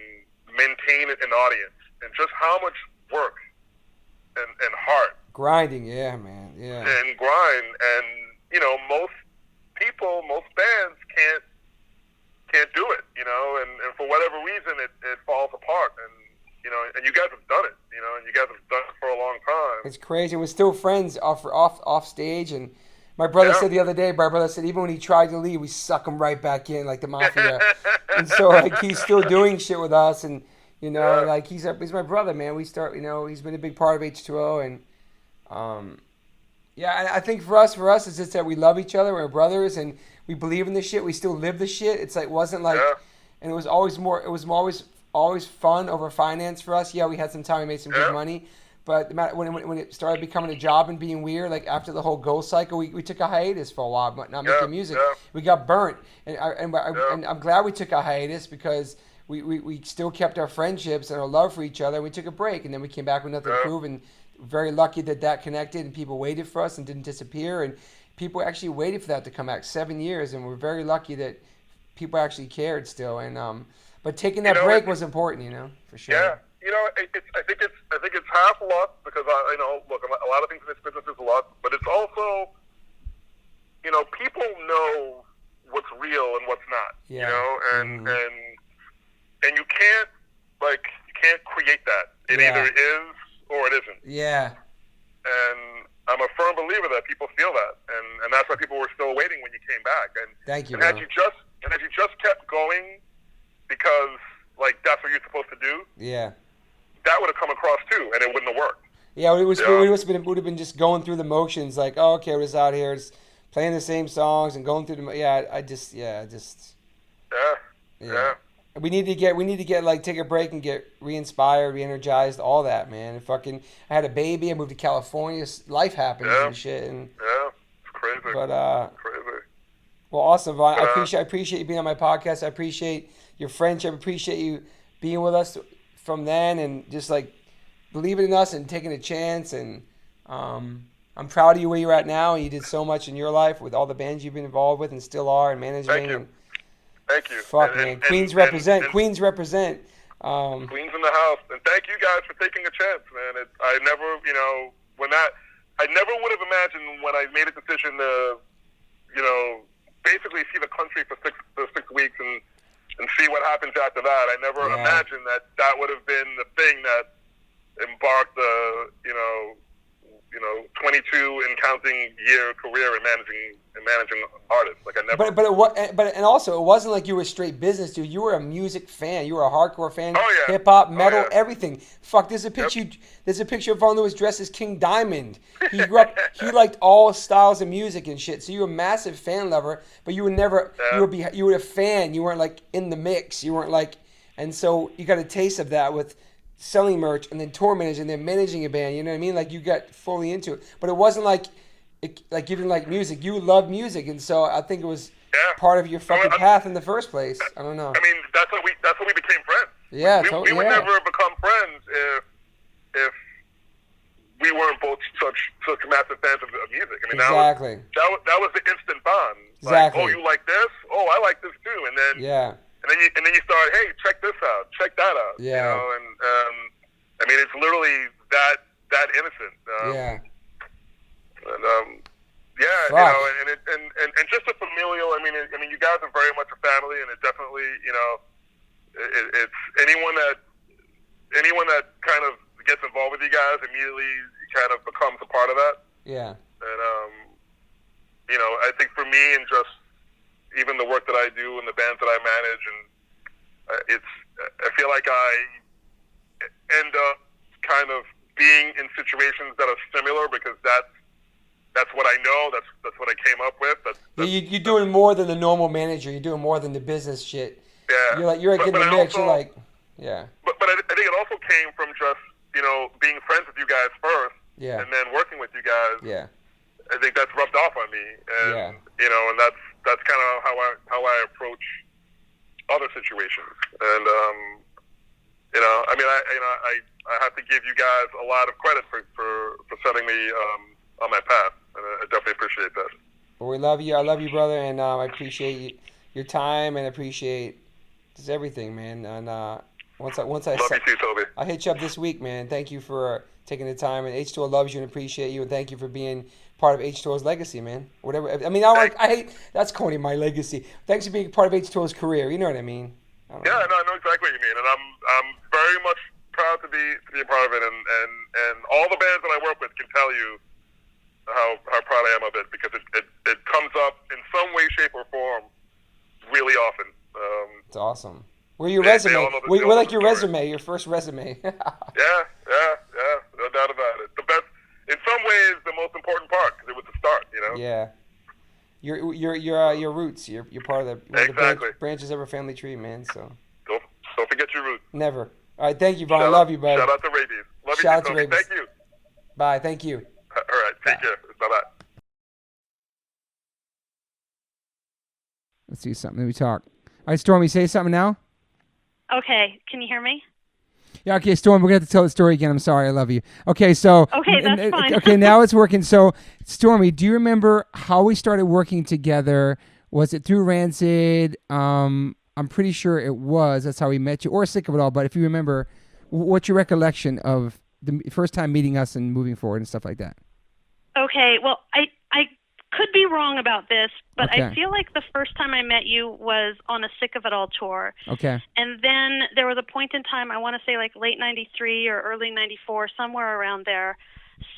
maintain an audience, and just how much work and heart, grinding, man, and grind, and you know, most bands can't do it, you know, and for whatever reason it falls apart, and you know, and you guys have done it, you know, and you guys have done it for a long time. It's crazy. We're still friends off stage, and my brother said the other day, even when he tried to leave, we suck him right back in like the mafia. And so like he's still doing shit with us, and you know, like he's my brother, man. We start, you know, he's been a big part of H2O, and I think for us it's just that we love each other, we're brothers, and we believe in this shit. We still live the shit. It's like wasn't like, and it was always always fun over finance for us. Yeah, we had some time, we made some good money. But when it started becoming a job and being weird, like after the whole Go cycle, we took a hiatus for a while, but not making music. We got burnt, and I'm glad we took a hiatus, because we still kept our friendships and our love for each other. We took a break, and then we came back with nothing to prove, and very lucky that connected, and people waited for us and didn't disappear, and people actually waited for that to come back 7 years, and we're very lucky that people actually cared still. And but taking that break was important, you know, for sure. Yeah. You know, I think it's half luck, because you know, look, a lot of things in this business is luck, but it's also, you know, people know what's real and what's not. You know, and you can't create that. It either is or it isn't. Yeah. And I'm a firm believer that people feel that, and that's why people were still waiting when you came back. And thank you. And had you just kept going, because like that's what you're supposed to do. Yeah. That would have come across too, and it wouldn't have worked. Yeah, we would have been just going through the motions, like, oh, okay, we're just out here, just playing the same songs and going through the. Yeah. We need to get like take a break and get re-inspired, re-energized, all that, man. And I had a baby. I moved to California. Life happens and shit. And it's crazy. But crazy. Well, awesome, Vaughn. I appreciate you being on my podcast. I appreciate your friendship. I appreciate you being with us from then, and just like believing in us and taking a chance. And I'm proud of you where you're at now. You did so much in your life with all the bands you've been involved with and still are, and managing. Thank you. Fuck, man. Queens represent. Queens in the house. And thank you guys for taking a chance, man. I never would have imagined when I made a decision to, you know, basically see the country for six weeks and see what happens after that. I never imagined that would have been the thing that embarked the, you know, 22 and counting year career in managing artists. Like I never. But also it wasn't like you were a straight business dude. You were a music fan. You were a hardcore fan. Oh yeah. Hip hop, metal, everything. Fuck. There's a picture. There's a picture of Vaughn Lewis dressed as King Diamond. He grew up. He liked all styles of music and shit. So you were a massive fan lover. But you were never. Yeah. You were a fan. You weren't like in the mix. You weren't like. And so you got a taste of that with selling merch and then tour managing and then managing a band, you know what I mean? Like you got fully into it, but it wasn't like you didn't like music. You loved music, and so I think it was part of your fucking path in the first place. I don't know. I mean, that's what we became friends. Yeah, we would never have become friends if we weren't both such massive fans of music. I mean, exactly. That was the instant bond. Exactly. Like, oh, you like this? Oh, I like this too, and then And then you start, hey, check this out, check that out. Yeah. You know, and I mean, it's literally that innocent. And you know, and just a familial. I mean, you guys are very much a family, and it definitely, you know, it's anyone that kind of gets involved with you guys immediately kind of becomes a part of that. Yeah. And you know, I think for me, and just even the work that I do and the bands that I manage, and I feel like I end up kind of being in situations that are similar because that's what I know. That's what I came up with. You're doing more than the normal manager. You're doing more than the business shit. Yeah. You're in the mix. You're like, yeah. But I think it also came from just being friends with you guys first. Yeah. And then working with you guys. Yeah. I think that's rubbed off on me, and and that's kind of how I approach other situations. And I have to give you guys a lot of credit for setting me on my path, and I definitely appreciate that. Well, we love you. I love you, brother, and I appreciate your time and appreciate just everything, man. And once I love you too, Toby. I hit you up this week, man. Thank you for taking the time, and H2O loves you and appreciate you, and thank you for being part of H2O's legacy, man. Whatever. I mean, I hate that's corny. My legacy. Thanks for being part of H2O's career. You know what I mean? I know exactly what you mean, and I'm very much proud to be a part of it, and all the bands that I work with can tell you how proud I am of it, because it comes up in some way, shape, or form really often. It's awesome. We're your resume. We're like your resume, your first resume. Yeah, no doubt about it. The best, in some ways, the most important part, because it was the start, Yeah. Your roots. You're part of the branches of our family tree, man. So don't forget your roots. Never. All right, thank you, Vaughn. I love you, buddy. Shout out to Roadies. Love you, shout out to Roadies. Thank you. Bye. Thank you. All right. Take care. Bye-bye. Let's do something. Let me talk. All right, Stormy, say something now. Okay. Can you hear me? Yeah, okay, Storm, we're going to have to tell the story again. I'm sorry, I love you. Okay, so... Okay, that's fine. Okay, now it's working. So, Stormy, do you remember how we started working together? Was it through Rancid? I'm pretty sure it was. That's how we met you. Or Sick of It All. But if you remember, what's your recollection of the first time meeting us and moving forward and stuff like that? Okay, well, I could be wrong about this, but Okay. I feel like the first time I met you was on a Sick of It All tour. Okay. And then there was a point in time, I want to say like late 93 or early 94, somewhere around there,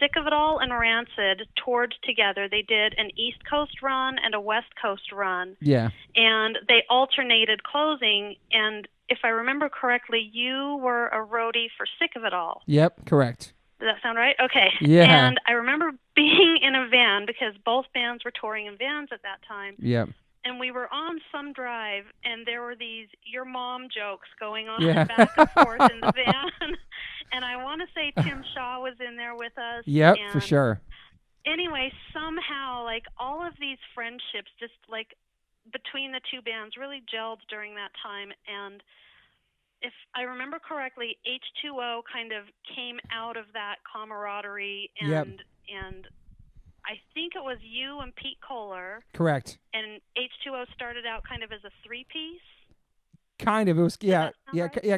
Sick of It All and Rancid toured together. They did an East Coast run and a West Coast run. Yeah. And they alternated closing, and if I remember correctly, you were a roadie for Sick of It All. Yep, correct. Does that sound right? Okay. Yeah. And I remember being in a van, because both bands were touring in vans at that time. Yep. And we were on some drive, and there were these your mom jokes going on Yeah. back and forth in the van. And I want to say Tim Shaw was in there with us. Yep, and for sure. Anyway, somehow, like, all of these friendships just, like, between the two bands really gelled during that time. And if I remember correctly, H2O kind of came out of that camaraderie, and Yep. and I think it was you and Pete Kohler. Correct. And H2O started out kind of as a three-piece. Kind of. It was right?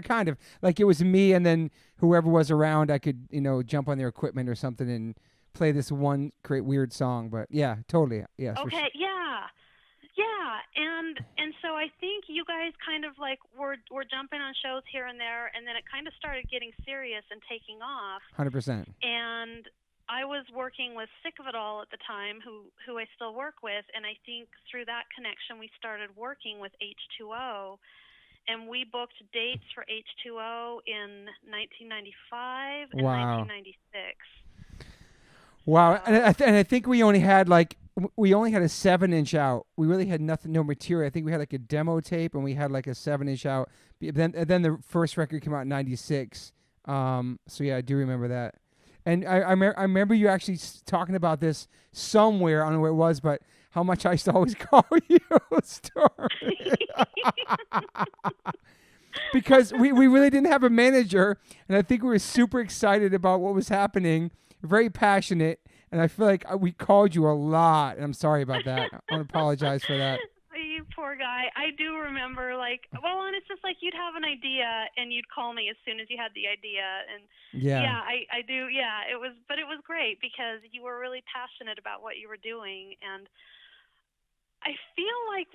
Kind of. Like it was me, and then whoever was around, I could jump on their equipment or something and play this one great weird song. But yeah, totally. Yes. Okay. Yeah, and so I think you guys kind of like were jumping on shows here and there, and then it kind of started getting serious and taking off. 100%. And I was working with Sick of It All at the time, who I still work with, and I think through that connection we started working with H2O, and we booked dates for H2O in 1995 and Wow. 1996. Wow, and I think we only had a 7-inch out. We really had no material. I think we had like a demo tape, and we had like a 7-inch out. Then the first record came out in 96. So yeah, I do remember that. And I remember you actually talking about this somewhere. I don't know where it was, but how much I used to always call you Stormy. Because we really didn't have a manager, and I think we were super excited about what was happening, very passionate, and I feel like we called you a lot, and I'm sorry about that. I want to apologize for that. You poor guy. I do remember, and it's just like you'd have an idea and you'd call me as soon as you had the idea. And yeah, I do. Yeah, it was great because you were really passionate about what you were doing. And I feel like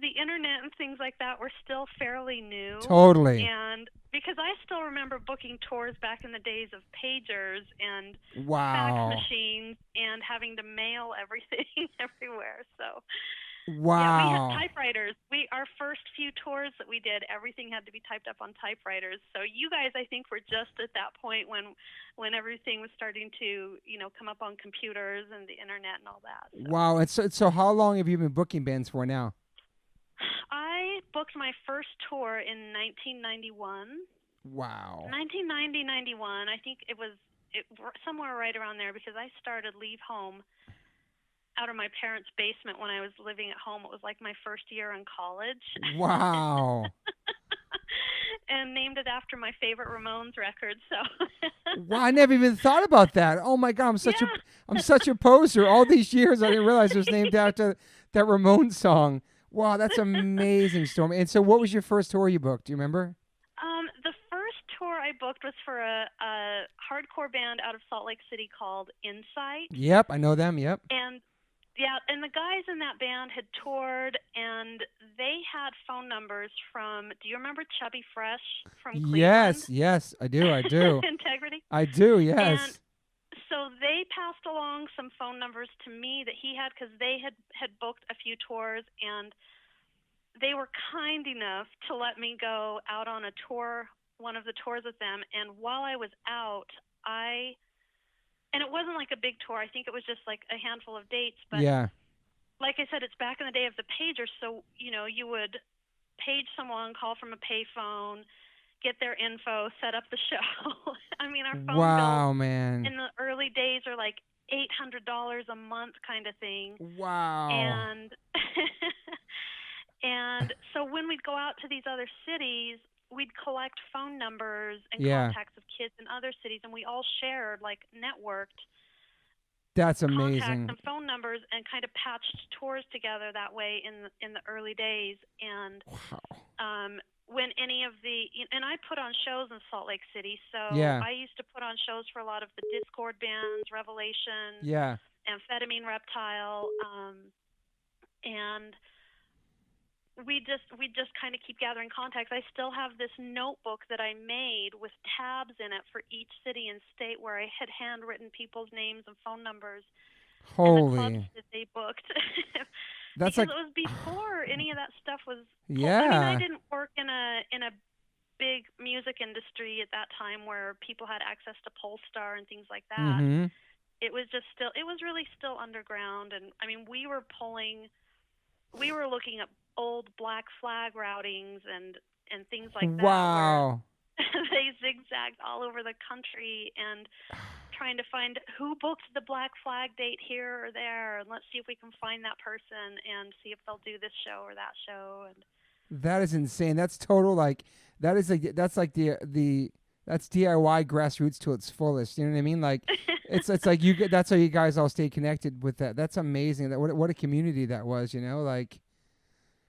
the internet and things like that were still fairly new. Totally. And because I still remember booking tours back in the days of pagers and wow. fax machines and having to mail everything everywhere. So Wow. Yeah, we had typewriters. Our first few tours that we did, everything had to be typed up on typewriters. So you guys, I think, were just at that point when everything was starting to, come up on computers and the internet and all that. So. Wow. And so how long have you been booking bands for now? I booked my first tour in 1991. Wow. 1990-91. I think it was somewhere right around there because I started Leave Home out of my parents' basement when I was living at home. It was like my first year in college. Wow. And named it after my favorite Ramones record. So. Wow, I never even thought about that. Oh my God, I'm such a poser. All these years, I didn't realize it was named after that Ramones song. Wow, that's amazing, Storm. And so, what was your first tour you booked? Do you remember? The first tour I booked was for a hardcore band out of Salt Lake City called Insight. Yep, I know them. Yep. And the guys in that band had toured, and they had phone numbers from. Do you remember Chubby Fresh from Cleveland? Yes, I do. Integrity. I do. Yes. And so they passed along some phone numbers to me that he had because they had booked a few tours, and they were kind enough to let me go out on a tour, one of the tours with them. And while I was out, and it wasn't like a big tour. I think it was just like a handful of dates. But yeah. Like I said, it's back in the day of the pager. So, you would page someone, call from a payphone, get their info, set up the show. I mean, our phone bills man. in the early days are like $800 a month kind of thing. Wow. And so when we'd go out to these other cities, we'd collect phone numbers and contacts of kids in other cities, and we all shared, like, networked. That's amazing. Contacts and phone numbers, and kind of patched tours together that way in the early days. And when any of and I put on shows in Salt Lake City, so I used to put on shows for a lot of the Discord bands, Revelation, Amphetamine Reptile, and we just kind of keep gathering contacts. I still have this notebook that I made with tabs in it for each city and state where I had handwritten people's names and phone numbers and the clubs that they booked. That's because it was before any of that stuff was I mean, I didn't work in a big music industry at that time where people had access to Polestar and things like that. Mm-hmm. It was really still underground, and I mean we were looking at old Black Flag routings and things like that. Wow. They zigzagged all over the country and trying to find who booked the Black Flag date here or there, and let's see if we can find that person and see if they'll do this show or that show. And that is insane. That's total that's DIY grassroots to its fullest. You know what I mean? Like it's like that's how you guys all stay connected with that. That's amazing. What a community that was, like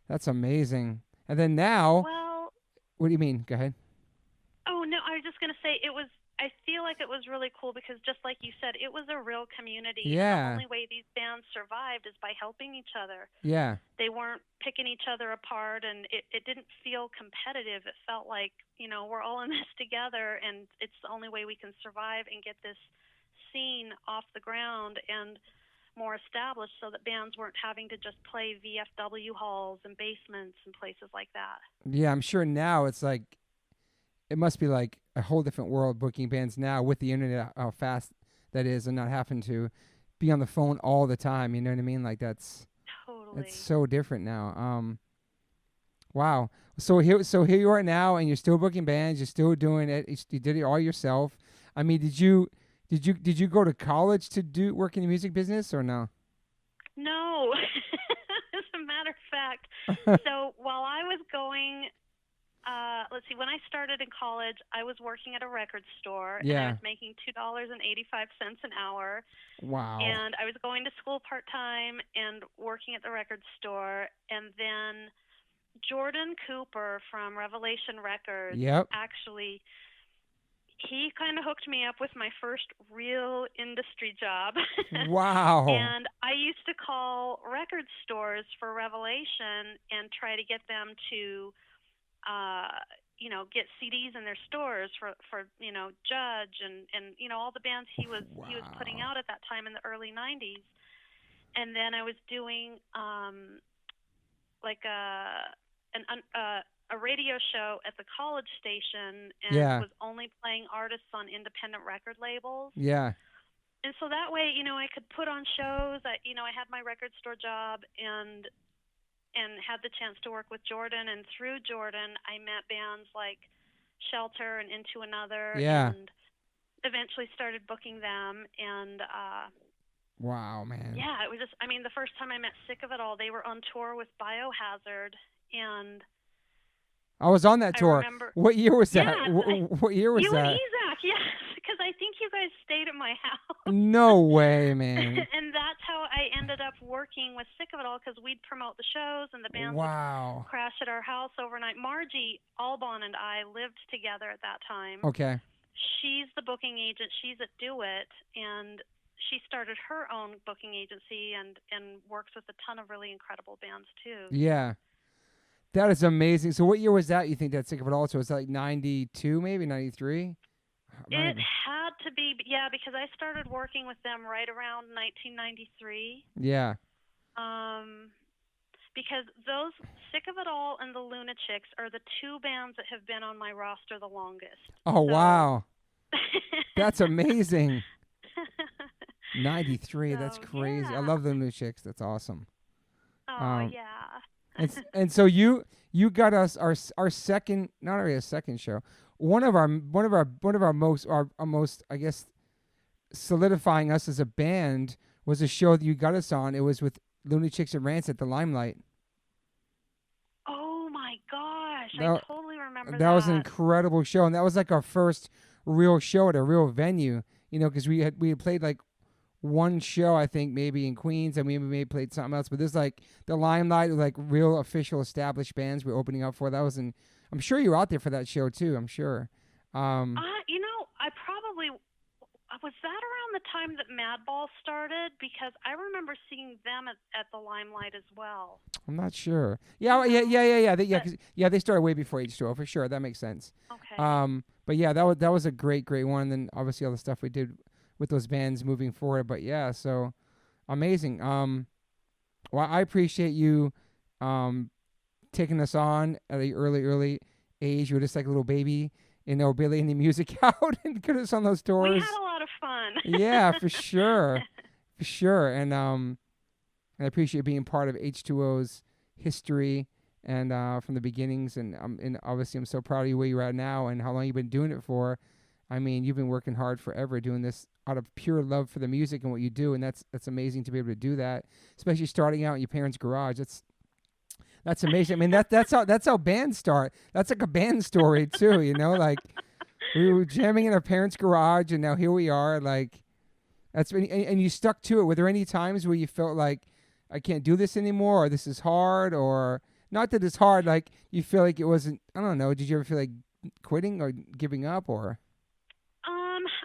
that's amazing. And then now, what do you mean? Go ahead. Oh no, I was just gonna say I feel like it was really cool because just like you said, it was a real community. Yeah. The only way these bands survived is by helping each other. Yeah. They weren't picking each other apart, and it didn't feel competitive. It felt like, we're all in this together, and it's the only way we can survive and get this scene off the ground and more established so that bands weren't having to just play VFW halls and basements and places like that. Yeah, I'm sure now it's like, it must be like a whole different world booking bands now with the internet, how fast that is, and not having to be on the phone all the time. You know what I mean? Like it's so different now. Wow. So here you are now, and you're still booking bands. You're still doing it. You did it all yourself. I mean, did you go to college to work in the music business or no? No. As a matter of fact, so while I was going. Let's see, when I started in college, I was working at a record store, and I was making $2.85 an hour. Wow. And I was going to school part-time and working at the record store. And then Jordan Cooper from Revelation Records, actually, he kind of hooked me up with my first real industry job. Wow. And I used to call record stores for Revelation and try to get them to get CDs in their stores for Judge and all the bands he was putting out at that time in the early 90s. And then I was doing like a radio show at the college station and Yeah. was only playing artists on independent record labels. Yeah. And so that way, I could put on shows. I had my record store job and had the chance to work with Jordan. And through Jordan, I met bands like Shelter and Into Another. Yeah. And eventually started booking them. And wow, man. yeah, it was just, the first time I met Sick of It All, they were on tour with Biohazard. And I was on that tour. remember, what year was that? Yeah, what year was you that? and Ezak, yes, because I think you guys stayed at my house. No way, man. And that's how I ended up working with Sick of It All, because we'd promote the shows and the bands Wow. would crash at our house overnight. Margie Albon and I lived together at that time. Okay. She's the booking agent. She's at Do It, and she started her own booking agency and works with a ton of really incredible bands too. Yeah. That is amazing. So what year was that, you think, that Sick of It All? So it's like 92, maybe 93? It had to be, yeah, because I started working with them right around 1993. Yeah. Because those Sick of It All and the Lunatics are the two bands that have been on my roster the longest. Oh, wow. That's amazing. 93, So, that's crazy. yeah. I love the new chicks. That's awesome. Oh, yeah. and so you got us our second, not really a second show. One of our most I guess solidifying us as a band was a show that you got us on. It was with Looney Chicks and Rants at the Limelight. Oh my gosh, I totally remember that. That was an incredible show, and that was like our first real show at a real venue. Because we had played like one show, I think, maybe in Queens, and we maybe played something else. But this like the Limelight, like real official established bands we were opening up for. That was I'm sure you were out there for that show too. I'm sure. I probably was that around the time that Madball started, because I remember seeing them at the Limelight as well. I'm not sure. Yeah. They started way before H2O for sure. That makes sense. Okay. But yeah, that was a great one. And then obviously all the stuff we did with those bands moving forward. But yeah, so amazing. Well, I appreciate you taking us on at an early age. You were just like a little baby, barely any music out, and get us on those tours. We had a lot of fun. Yeah, for sure. For sure. And I appreciate being part of H2O's history and from the beginnings. And obviously I'm so proud of you where you're at now and how long you've been doing it for. I mean, you've been working hard forever doing this out of pure love for the music and what you do, and that's amazing to be able to do that, especially starting out in your parents' garage. That's amazing. I mean, that's how bands start. That's like a band story too, like we were jamming in our parents' garage, and now here we are. Like and you stuck to it. Were there any times where you felt like I can't do this anymore, or this is hard, or not that it's hard, like you feel like it wasn't? I don't know. Did you ever feel like quitting or giving up, or?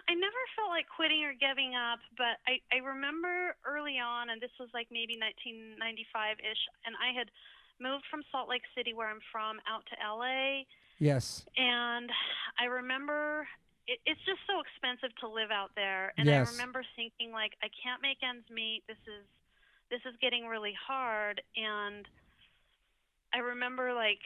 I never felt like quitting or giving up, but I remember early on, and this was like maybe 1995-ish, and I had moved from Salt Lake City, where I'm from, out to LA. Yes. And I remember it's just so expensive to live out there, and yes. I remember thinking, like, I can't make ends meet. This is getting really hard, and I remember like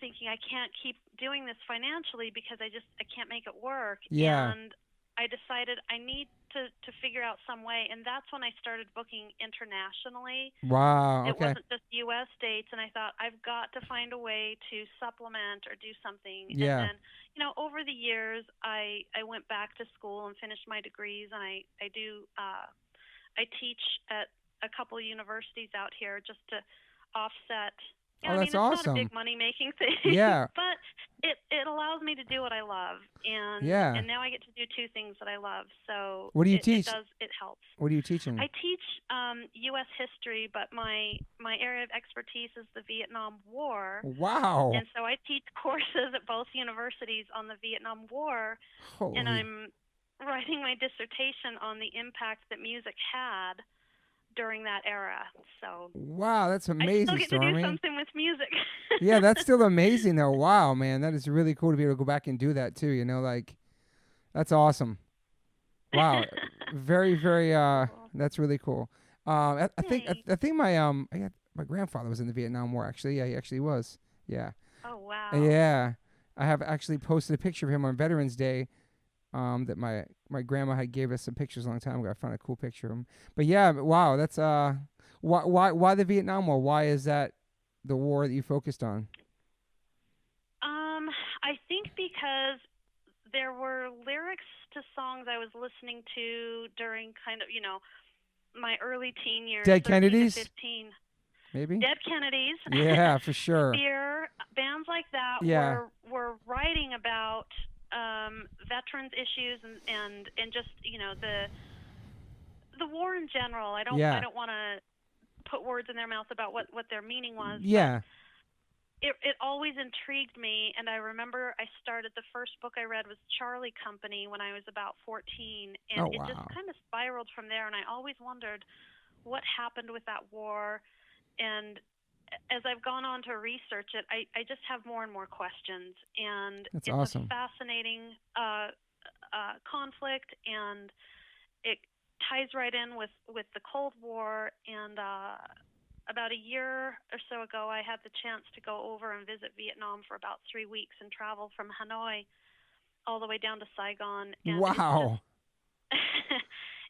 thinking I can't keep doing this financially because I can't make it work. Yeah. And I decided I need to figure out some way, and that's when I started booking internationally. Wow, okay. It wasn't just U.S. dates, and I thought I've got to find a way to supplement or do something. Yeah. And then, over the years, I went back to school and finished my degrees, and I teach at a couple of universities out here just to offset. That's it's awesome. not a big money-making thing. Yeah. But it allows me to do what I love. And yeah. And now I get to do two things that I love. So what do you teach? It helps. What are you teaching? I teach U.S. history, but my area of expertise is the Vietnam War. Wow. And so I teach courses at both universities on the Vietnam War. Holy. And I'm writing my dissertation on the impact that music had during that era. So wow, that's amazing, I still get Stormy. to do something with music. Yeah, that's still amazing though. Wow, man, that is really cool to be able to go back and do that too. Like that's awesome. Wow, very, very. That's really cool. I think my my grandfather was in the Vietnam War. Actually, yeah, he actually was. Yeah. Oh wow. Yeah, I have actually posted a picture of him on Veterans Day. That my grandma had gave us some pictures a long time ago. I found a cool picture of him. But yeah, wow, that's why the Vietnam War? Why is that the war that you focused on? I think because there were lyrics to songs I was listening to during kind of, my early teen years. Dead 13 to Kennedys? 15. Maybe? Dead Kennedys. Yeah, for sure. Fear, bands like that were writing about veterans issues and just, the war in general. I don't want to put words in their mouth about what their meaning was. Yeah. It always intrigued me, and I remember the first book I read was Charlie Company when I was about 14, and it just kind of spiraled from there, and I always wondered what happened with that war, and as I've gone on to research it, I just have more and more questions, and That's it's awesome. a fascinating conflict, and it ties right in with the Cold War, and about a year or so ago, I had the chance to go over and visit Vietnam for about 3 weeks and travel from Hanoi all the way down to Saigon. And wow.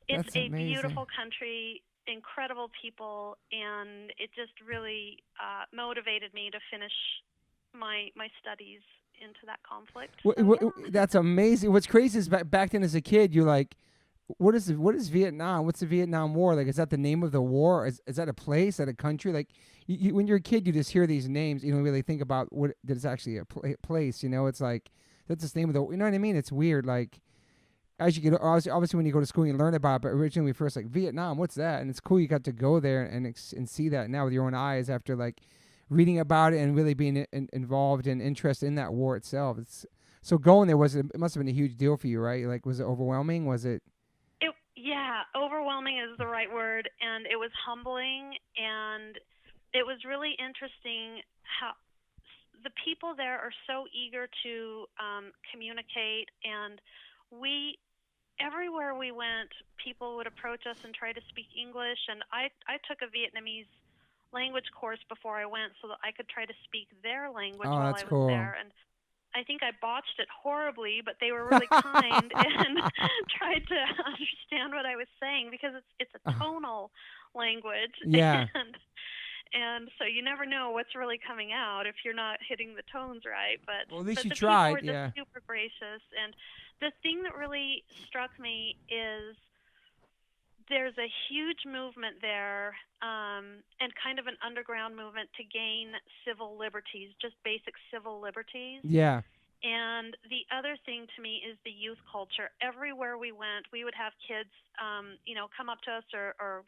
It's That's a amazing. beautiful country, incredible people, and it just really motivated me to finish my studies into that conflict. That's amazing. What's crazy is back then as a kid, you're like, what is Vietnam? What's the Vietnam War? Like, is that the name of the war? Is that a place? Is that a country? Like, when you're a kid, you just hear these names. You don't really think about what that is actually a place. It's like that's the name of the. You know what I mean? It's weird. Like, as you get obviously when you go to school, you learn about it. But originally, we first like Vietnam. What's that? And it's cool you got to go there and see that now with your own eyes after like reading about it and really being involved and interested in that war itself. So going there it must have been a huge deal for you, right? Like, was it overwhelming? Was it? Yeah, overwhelming is the right word, and it was humbling, and it was really interesting how the people there are so eager to communicate, and everywhere we went, people would approach us and try to speak English, and I took a Vietnamese language course before I went so that I could try to speak their language while I was there, and I think I botched it horribly, but they were really kind and tried to understand what I was saying because it's a tonal language. Yeah. And so you never know what's really coming out if you're not hitting the tones right. But well, at least you tried. People were just super gracious. And the thing that really struck me is there's a huge movement there and kind of an underground movement to gain civil liberties, just basic civil liberties. Yeah. And the other thing to me is the youth culture. Everywhere we went, we would have kids, come up to us or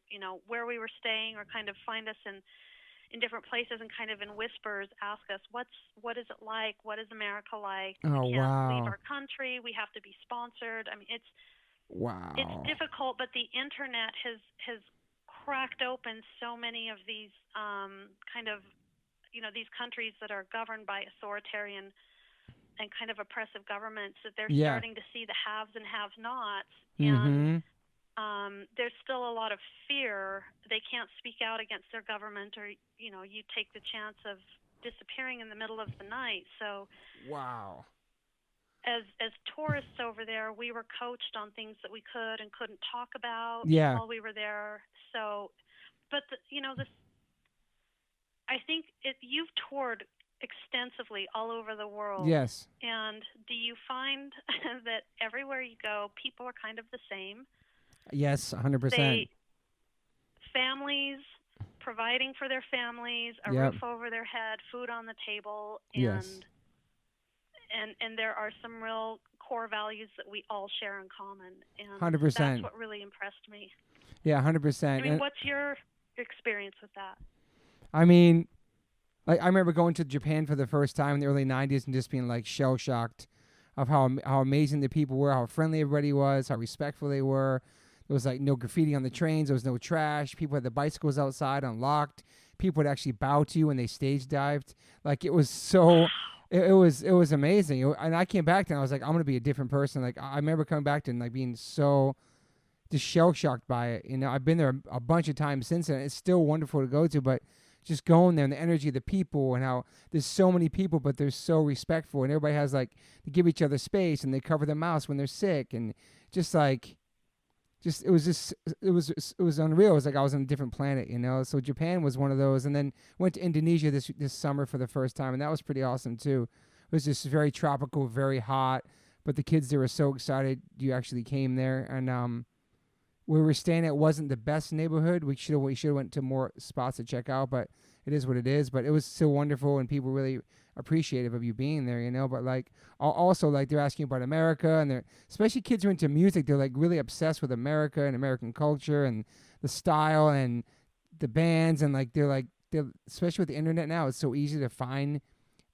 where we were staying or kind of find us in different places and kind of in whispers ask us, what is it like? What is America like? Oh, we can't wow. leave our country. We have to be sponsored. I mean, it's difficult, but the internet has cracked open so many of these these countries that are governed by authoritarian and kind of oppressive governments that they're starting to see the haves and have-nots. Mm-hmm. And there's still a lot of fear. They can't speak out against their government or, you take the chance of disappearing in the middle of the night. So wow. As tourists over there, we were coached on things that we could and couldn't talk about while we were there. So, but I think you've toured extensively all over the world. Yes. And do you find that everywhere you go, people are kind of the same? Yes, 100%. Families providing for their families, a roof over their head, food on the table, and and there are some real core values that we all share in common. And 100%. That's what really impressed me. Yeah, 100%. I mean, what's your experience with that? I mean, I remember going to Japan for the first time in the early 90s and just being like shell-shocked of how amazing the people were, how friendly everybody was, how respectful they were. There was like no graffiti on the trains. There was no trash. People had the bicycles outside unlocked. People would actually bow to you when they stage dived. Like, it was so... It was amazing. And I came back and I was like, I'm going to be a different person. Like, I remember coming back and like being so just shell-shocked by it. I've been there a bunch of times since then. It's still wonderful to go to, but just going there and the energy of the people and how there's so many people, but they're so respectful and everybody has like, they give each other space and they cover their mouths when they're sick and just like, it was unreal. It was like I was on a different planet, you know? So Japan was one of those. And then went to Indonesia this summer for the first time. And that was pretty awesome too. It was just very tropical, very hot, but the kids, they were so excited you actually came there. And, where we were staying at wasn't the best neighborhood. We should have went to more spots to check out, but it is what it is. But it was so wonderful, and people really appreciative of you being there, you know. But like also like they're asking about America, and they're especially kids who are into music. They're like really obsessed with America and American culture and the style and the bands, and like they're especially with the internet now, it's so easy to find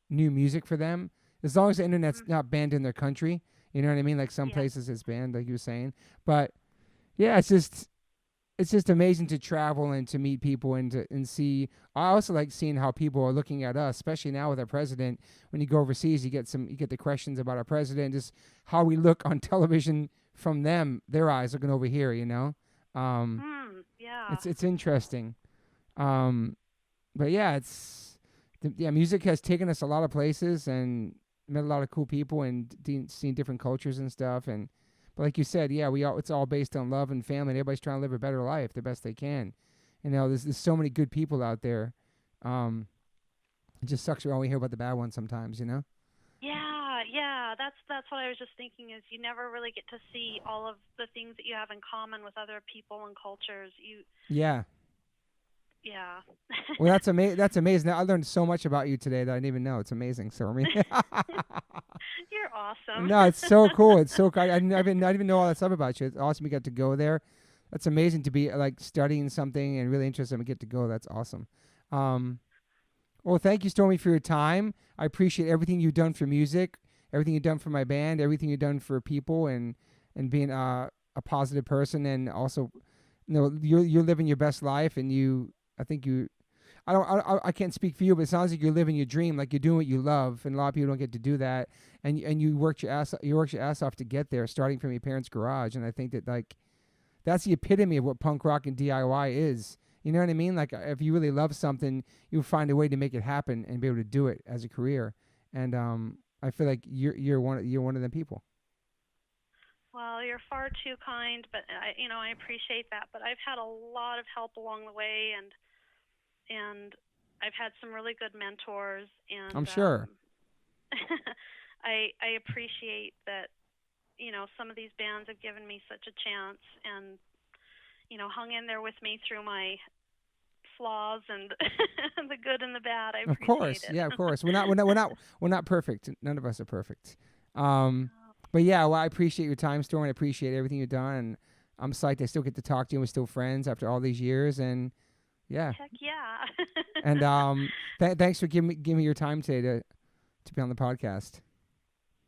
new music for them as long as the internet's not banned in their country. You know what I mean? Like some places it's banned, like you were saying, but. Yeah, it's just amazing to travel and to meet people and see. I also like seeing how people are looking at us, especially now with our president. When you go overseas, you get the questions about our president, just how we look on television from them, their eyes looking over here. You know, yeah, it's interesting. But yeah, music has taken us a lot of places and met a lot of cool people and seen different cultures and stuff and. But like you said, yeah, it's all based on love and family. And everybody's trying to live a better life the best they can. You know, there's so many good people out there. It just sucks when we hear about the bad ones sometimes, you know? Yeah. That's what I was just thinking is you never really get to see all of the things that you have in common with other people and cultures. Yeah. Yeah. Well, that's amazing. I learned so much about you today that I didn't even know. It's amazing, Stormy. You're awesome. No, it's so cool. It's so cool. I didn't even know all that stuff about you. It's awesome you got to go there. That's amazing to be like studying something and really interested and get to go. That's awesome. Well, thank you, Stormy, for your time. I appreciate everything you've done for music, everything you've done for my band, everything you've done for people, and being a positive person, and also, you know, you're living your best life, and I can't speak for you, but it sounds like you're living your dream, like you're doing what you love, and a lot of people don't get to do that. And you worked your ass off to get there, starting from your parents' garage. And I think that like that's the epitome of what punk rock and DIY is. You know what I mean? Like if you really love something, you'll find a way to make it happen and be able to do it as a career. And I feel like you're one of them people. Well, you're far too kind, but I appreciate that. But I've had a lot of help along the way, and I've had some really good mentors, and I'm sure. I appreciate that, you know, some of these bands have given me such a chance and, you know, hung in there with me through my flaws and the good and the bad. I appreciate it. Of course. Yeah, of course. We're not perfect. None of us are perfect. But yeah, well, I appreciate your time, Storm, and I appreciate everything you've done, and I'm psyched I still get to talk to you and we're still friends after all these years, and yeah. Heck yeah. And thanks for giving me your time today to be on the podcast.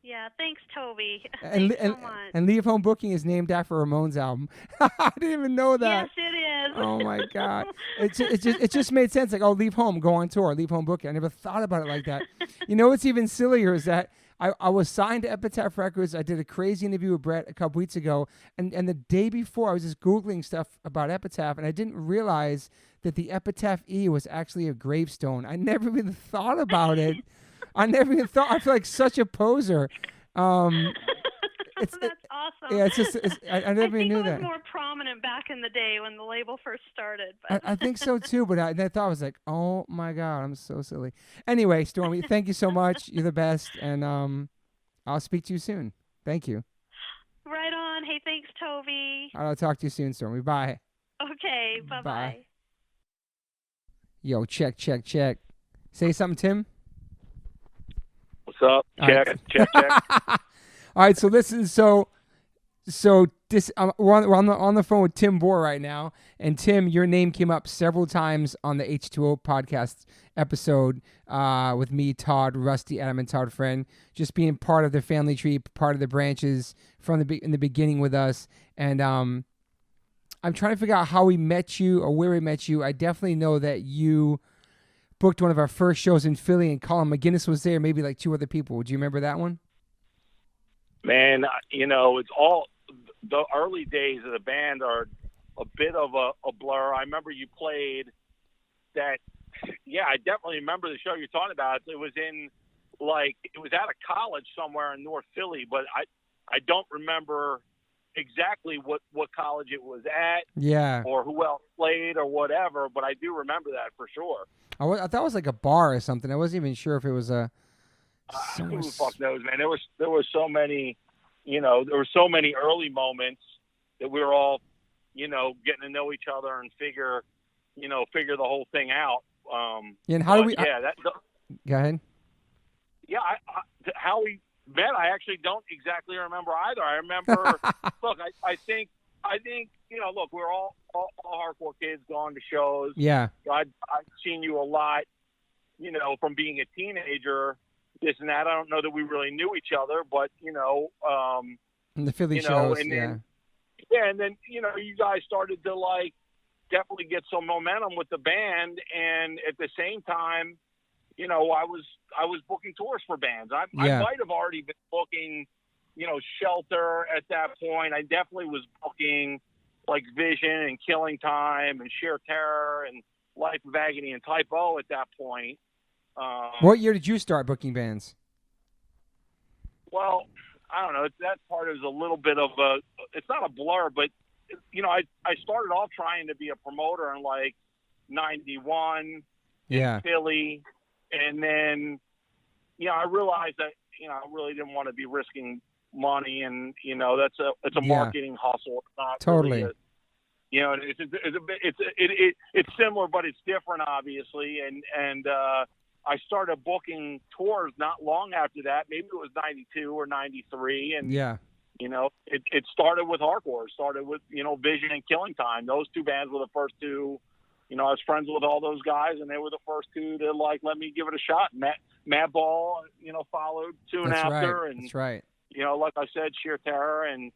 Yeah, thanks, Toby. Thanks so much. And Leave Home Booking is named after a Ramones album. I didn't even know that. Yes, it is. Oh my God! It just made sense. Like, oh, leave home, go on tour, Leave Home Booking. I never thought about it like that. You know what's even sillier is that I was signed to Epitaph Records. I did a crazy interview with Brett a couple weeks ago, and the day before I was just Googling stuff about Epitaph, and I didn't realize that the Epitaph E was actually a gravestone. I never even thought about it. I never even thought. I feel like such a poser. That's awesome. Yeah, I never even knew that. I think it was more prominent back in the day when the label first started. But I think so too, but I thought I was like, oh my God, I'm so silly. Anyway, Stormy, thank you so much. You're the best, and I'll speak to you soon. Thank you. Right on. Hey, thanks, Toby. I'll talk to you soon, Stormy. Bye. Okay, bye-bye. Bye. Yo, check. Say something, Tim. What's up? Check. All right, so listen. So this we're on the phone with Tim Bohr right now, and Tim, your name came up several times on the H2O podcast episode with me, Todd, Rusty, Adam, and Todd Friend, just being part of the family tree, part of the branches in the beginning with us, and I'm trying to figure out how we met you or where we met you. I definitely know that you booked one of our first shows in Philly, and Colin McGinnis was there, maybe like two other people. Do you remember that one? Man, you know, it's all the early days of the band are a bit of a blur. I remember you played that I definitely remember the show you're talking about. It was at a college somewhere in North Philly, but I don't remember exactly what college it was at. Yeah. Or who else played or whatever, but I do remember that for sure. I thought it was like a bar or something. I wasn't even sure if it was a. Who the fuck knows, man? There were so many, there were so many early moments that we were all, getting to know each other and figure the whole thing out. And how do we? Go ahead. Yeah, how we met, I actually don't exactly remember either. I remember. Look, I think look, we're all hardcore kids going to shows. Yeah. I've seen you a lot, from being a teenager, this and that. I don't know that we really knew each other, but In the Philly shows, and yeah. Then, and then you guys started to definitely get some momentum with the band, and at the same time, I was booking tours for bands. I might have already been booking, Shelter at that point. I definitely was booking like Vision and Killing Time and Sheer Terror and Life of Agony and Type O at that point. What year did you start booking bands? Well, I don't know. That part is a little bit of it's not a blur, but, I started off trying to be a promoter in 91 in Philly. And then, I realized that, I really didn't want to be risking money, and it's a marketing hustle. It's not totally. Really it's similar, but it's different, obviously. And I started booking tours not long after that. Maybe it was 92 or 93, and it started with hardcore. It started with Vision and Killing Time. Those two bands were the first two. I was friends with all those guys, and they were the first two to let me give it a shot. Madball, followed soon after, right. and that's right. Like I said, Sheer Terror and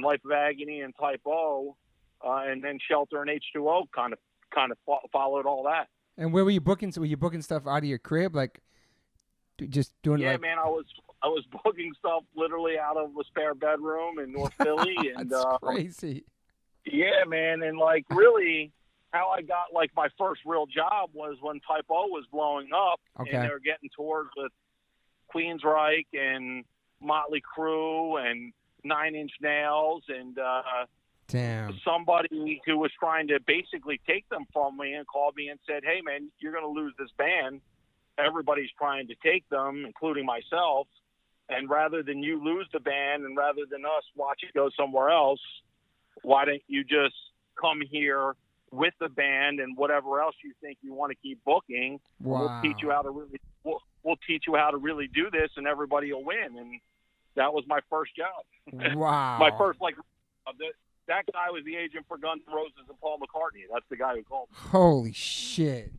Life of Agony and Type O, and then Shelter and H2O kind of followed all that. And where were you booking? So were you booking stuff out of your crib, just doing? Yeah, man, I was booking stuff literally out of a spare bedroom in North Philly, and that's crazy. Yeah, man, and really. How I got my first real job was when Type O was blowing up, and they were getting tours with Queensryche and Motley Crue and Nine Inch Nails, and somebody who was trying to basically take them from me and called me and said, "Hey, man, you're going to lose this band. Everybody's trying to take them, including myself. And rather than you lose the band and rather than us watch it go somewhere else, why don't you just come here with the band and whatever else you think you want to keep booking? Wow. We'll teach you how to really do this, and everybody will win." And that was my first job. Wow. My first that guy was the agent for Guns N' Roses and Paul McCartney. That's the guy who called me. Holy shit.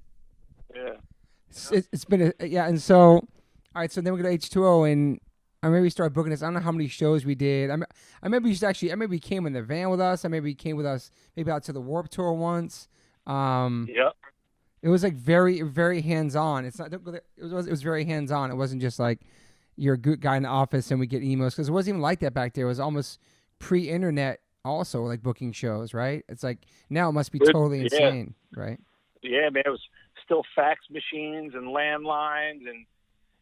Yeah. It's been and so all right. So then we go to H2O, and I remember we started booking this. I don't know how many shows we did. I remember you came in the van with us. I remember you came with us maybe out to the Warped Tour once. Yep. It was very, very hands-on. It was very hands-on. It wasn't just you're a good guy in the office and we get emails, because it wasn't even like that back there. It was almost pre-internet also, booking shows, right? It's now it must be totally insane, right? Yeah, man, it was still fax machines and landlines, and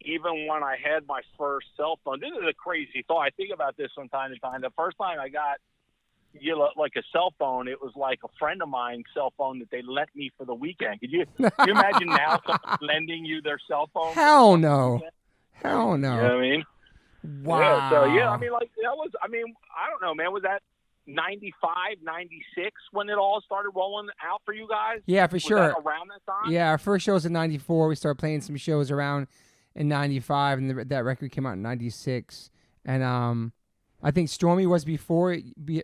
even when I had my first cell phone, this is a crazy thought. I think about this from time to time. The first time I got a cell phone, it was a friend of mine's cell phone that they lent me for the weekend. Could you imagine now someone lending you their cell phone? Hell no. Hell no. You know what I mean? Wow. Yeah, so that was, I don't know, man, was that 95, 96 when it all started rolling out for you guys? Yeah, for sure. That around that time? Yeah, our first show was in 94. We started playing some shows around in 95, and that record came out in 96. And I think Stormy was before.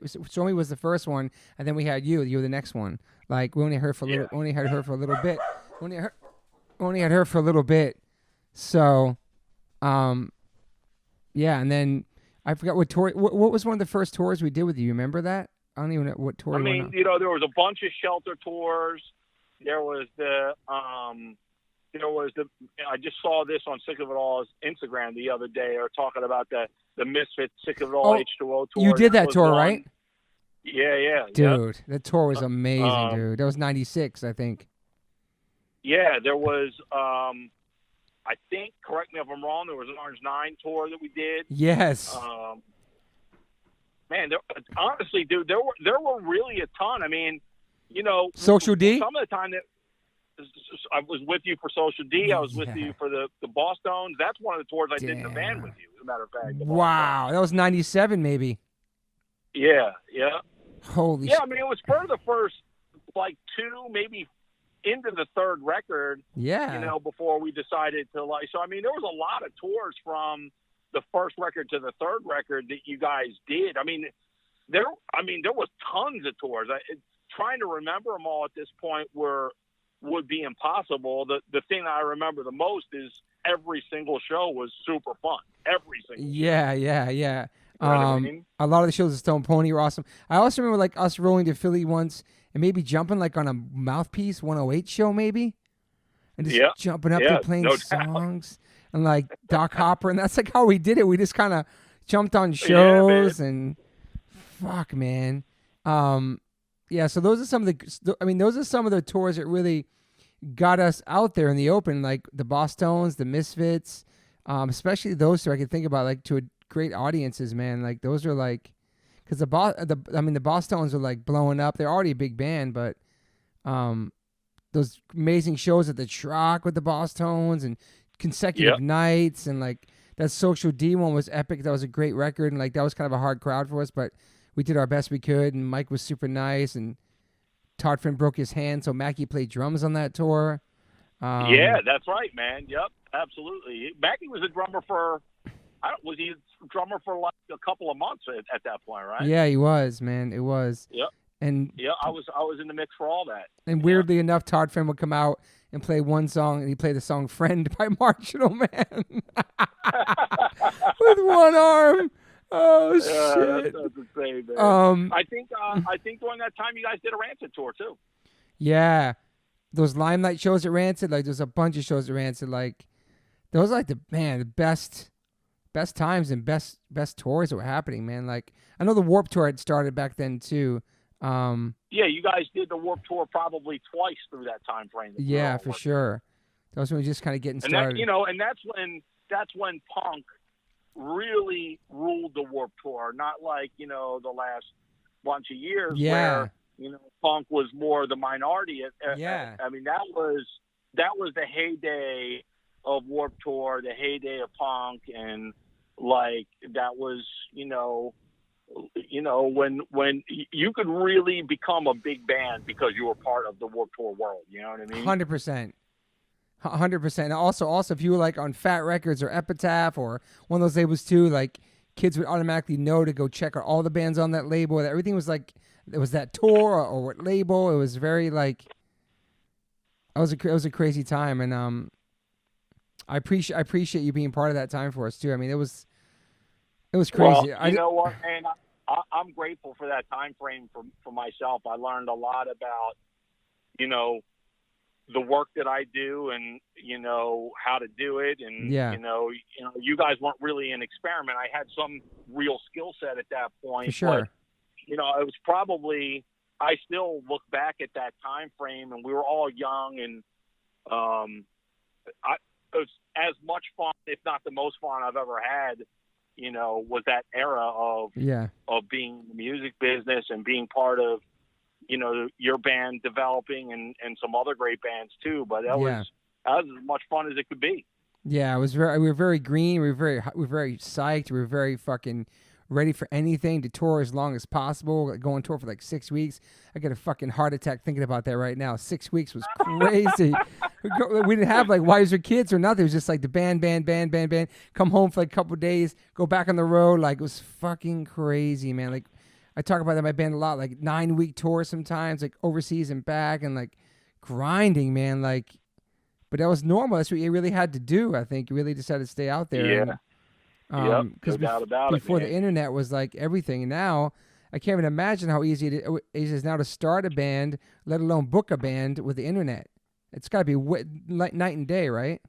Stormy was the first one, and then we had you. You were the next one. We only heard for a little. Only had her for a little bit. Only had her for a little bit. So, yeah, and then I forgot what tour. What was one of the first tours we did with you? You remember that? I don't even know what tour. I mean, there was a bunch of Shelter tours. There was I just saw this on Sick of It All's Instagram the other day. They were talking about the Misfits Sick of It All H2O tour. You did that tour, right? Yeah. Dude, that tour was amazing, dude. That was 96, I think. Yeah, there was. I think, correct me if I'm wrong, there was an Orange 9 tour that we did. Yes. Man, honestly, dude, there were really a ton. I mean, you know, Social D? Some of the time that I was with you for Social D, I was with you for the Bosstones. That's one of the tours I did in the van with you, as a matter of fact. Wow, that was 97 maybe. Yeah. Holy shit. Yeah, I mean, it was for the first, like, 2, maybe into the third record. Yeah. You know, before we decided to, like, so, I mean, there was a lot of tours from the first record to the third record that you guys did. I mean, there was tons of tours. Trying to remember them all at this point would be impossible. The thing that I remember the most is every single show was super fun. Every single show. Yeah. You know what I mean? A lot of the shows at Stone Pony were awesome. I also remember like us rolling to Philly once and maybe jumping like on a Mouthpiece 108 show maybe. And just jumping up there playing songs and like Doc Hopper, and that's like how we did it. We just kind of jumped on shows and fuck, man. Yeah, so those are some of the tours that really got us out there in the open, like the Bosstones, the Misfits, especially those two I could think about, like to great audiences, man. Like those are like, because the Bosstones are like blowing up. They're already a big band, but those amazing shows at the Troc with the Bosstones and consecutive nights, and like that Social D one was epic. That was a great record, and like that was kind of a hard crowd for us, but we did our best we could, and Mike was super nice, and Todd Finn broke his hand, so Mackie played drums on that tour. Yeah, that's right, man. Yep, absolutely. Mackie was a drummer for, was he a drummer for like a couple of months at that point, right? Yeah, he was, man. It was. Yep. And yeah, I was in the mix for all that. And weirdly enough, Todd Finn would come out and play one song, and he played the song "Friend" by Marginal Man with one arm. Oh shit! That's insane, man. I think during that time you guys did a Rancid tour too. Yeah, those Limelight shows at Rancid, like there's a bunch of shows at Rancid, like those, like the best times and best tours that were happening, man. Like I know the Warped Tour had started back then too. Yeah, you guys did the Warped Tour probably twice through that time frame. Yeah, for sure. That was when we were just kind of getting started. And that's when punk really ruled the Warped Tour, not like, the last bunch of years where, punk was more the minority. I mean, that was the heyday of Warped Tour, the heyday of punk, and like that was, when you could really become a big band because you were part of the Warped Tour world. You know what I mean? 100%. 100%. Also, if you were like on Fat Records or Epitaph or one of those labels too, like kids would automatically know to go check out all the bands on that label. Everything was like, it was that tour or what label. It was very like, it was a crazy time, and I appreciate you being part of that time for us too. I mean, it was crazy. Well, you know what, man? I'm grateful for that time frame for myself. I learned a lot about, the work that I do, and how to do it, and you guys weren't really an experiment. I had some real skill set at that point. For sure. But, it was probably, I still look back at that time frame, and we were all young, and it was as much fun, if not the most fun I've ever had. Was that era of being in the music business and being part of, your band developing and some other great bands too. But that was as much fun as it could be. Yeah, we were very green. We were very psyched. We were very fucking ready for anything, to tour as long as possible. Go on tour for like 6 weeks. I get a fucking heart attack thinking about that right now. 6 weeks was crazy. We didn't have like wives or kids or nothing. It was just like the band. Come home for like a couple of days, go back on the road. Like it was fucking crazy, man. Like I talk about that in my band a lot. Like 9-week tours sometimes, like overseas and back, and like grinding, man. Like, but that was normal. That's what you really had to do. I think you really just had to stay out there. Yeah. Because before the internet was like everything, and now I can't even imagine how easy it is now to start a band, let alone book a band with the internet. It's got to be like night and day, right?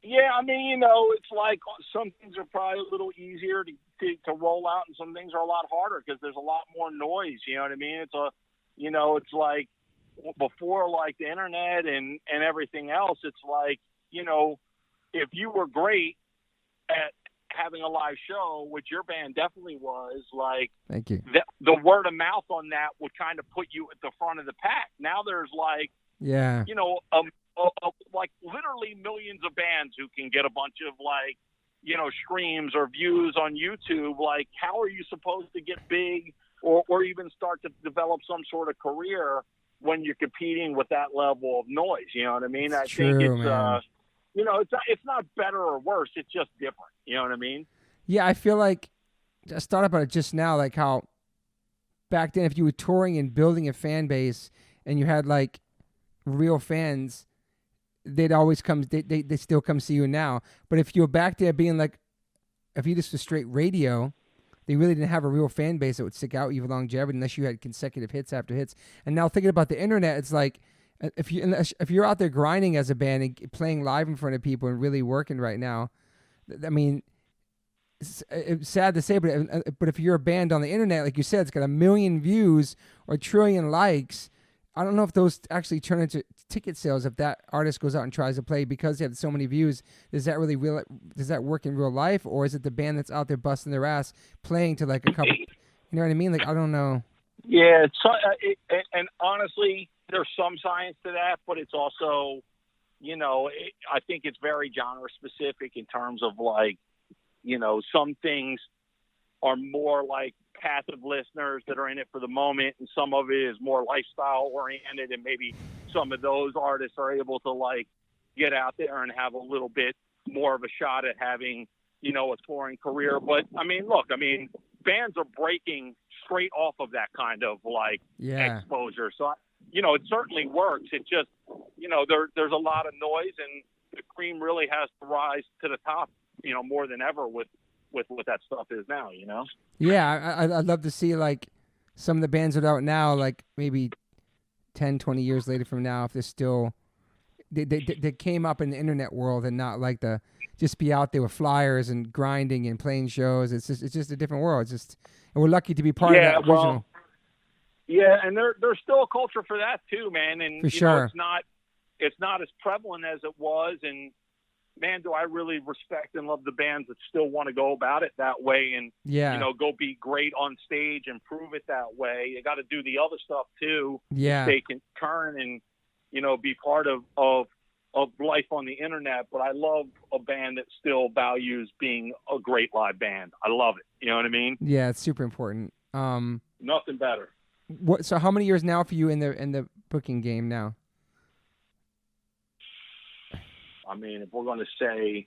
Yeah, I mean, it's like some things are probably a little easier to roll out, and some things are a lot harder because there's a lot more noise. You know what I mean? It's like, before like the internet and everything else, it's like, you know, if you were great at having a live show, which your band definitely was, like, thank you. The word of mouth on that would kind of put you at the front of the pack. Now there's like, yeah, you know, like literally millions of bands who can get a bunch of like, you know, streams or views on YouTube. Like, how are you supposed to get big or even start to develop some sort of career when you're competing with that level of noise? You know what I mean? I think it's, man. you know, it's not better or worse. It's just different. You know what I mean? Yeah, I feel like I thought about it just now, like how back then if you were touring and building a fan base and you had like real fans, they'd always come. They still come see you now. But if you were back there being like, if you just was straight radio, they really didn't have a real fan base that would stick out you for longevity unless you had consecutive hits after hits. And now thinking about the internet, it's like if you're out there grinding as a band and playing live in front of people and really working right now, I mean, it's sad to say, but if you're a band on the internet, like you said, it's got 1 million views or 1 trillion likes. I don't know if those actually turn into ticket sales if that artist goes out and tries to play because they have so many views. Does that work in real life, or is it the band that's out there busting their ass playing to like a couple? You know what I mean? Like, I don't know. Yeah, and honestly, there's some science to that, but it's also, you know, I think it's very genre specific in terms of like, you know, some things are more like passive listeners that are in it for the moment, and some of it is more lifestyle oriented, and maybe some of those artists are able to like get out there and have a little bit more of a shot at having, you know, a touring career. But I mean, look, I mean, bands are breaking straight off of that kind of like exposure. So, you know, it certainly works. It just, you know, there's a lot of noise, and the cream really has to rise to the top, you know, more than ever with what that stuff is now, you know? Yeah, I'd love to see, like, some of the bands that are out now, like, maybe 10, 20 years later from now, if they're still, they came up in the internet world and not, like, just be out there with flyers and grinding and playing shows. It's just a different world. And we're lucky to be part of that original. Well, yeah, and there's still a culture for that, too, man. And, for you sure. know, it's not as prevalent as it was, and man, do I really respect and love the bands that still want to go about it that way and, you know, go be great on stage and prove it that way. You got to do the other stuff too. Yeah. They can turn and, you know, be part of life on the internet. But I love a band that still values being a great live band. I love it. You know what I mean? Yeah, it's super important. Nothing better. So how many years now for you in the booking game now? I mean, if we're going to say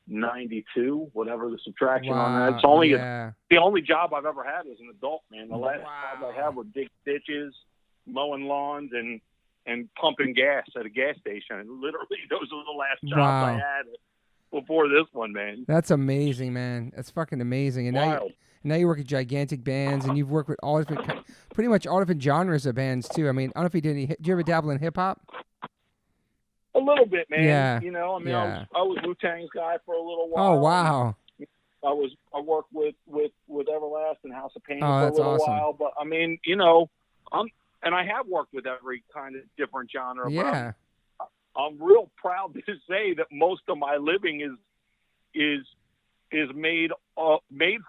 92, whatever the subtraction on that, it's only the only job I've ever had as an adult, man. The last job I had was dig ditches, mowing lawns, and pumping gas at a gas station. And literally, those were the last jobs I had before this one, man. That's amazing, man. That's fucking amazing. And now you work at gigantic bands, and you've worked with pretty much all different genres of bands too. I mean, I don't know if you did you ever dabble in hip hop? A little bit, man. Yeah. You know, I mean, I was Wu-Tang's guy for a little while. Oh, wow. I worked with Everlast House of Pain for a little awesome. while. But I mean, you know, I have worked with every kind of different genre. Yeah. But I'm real proud to say that most of my living is made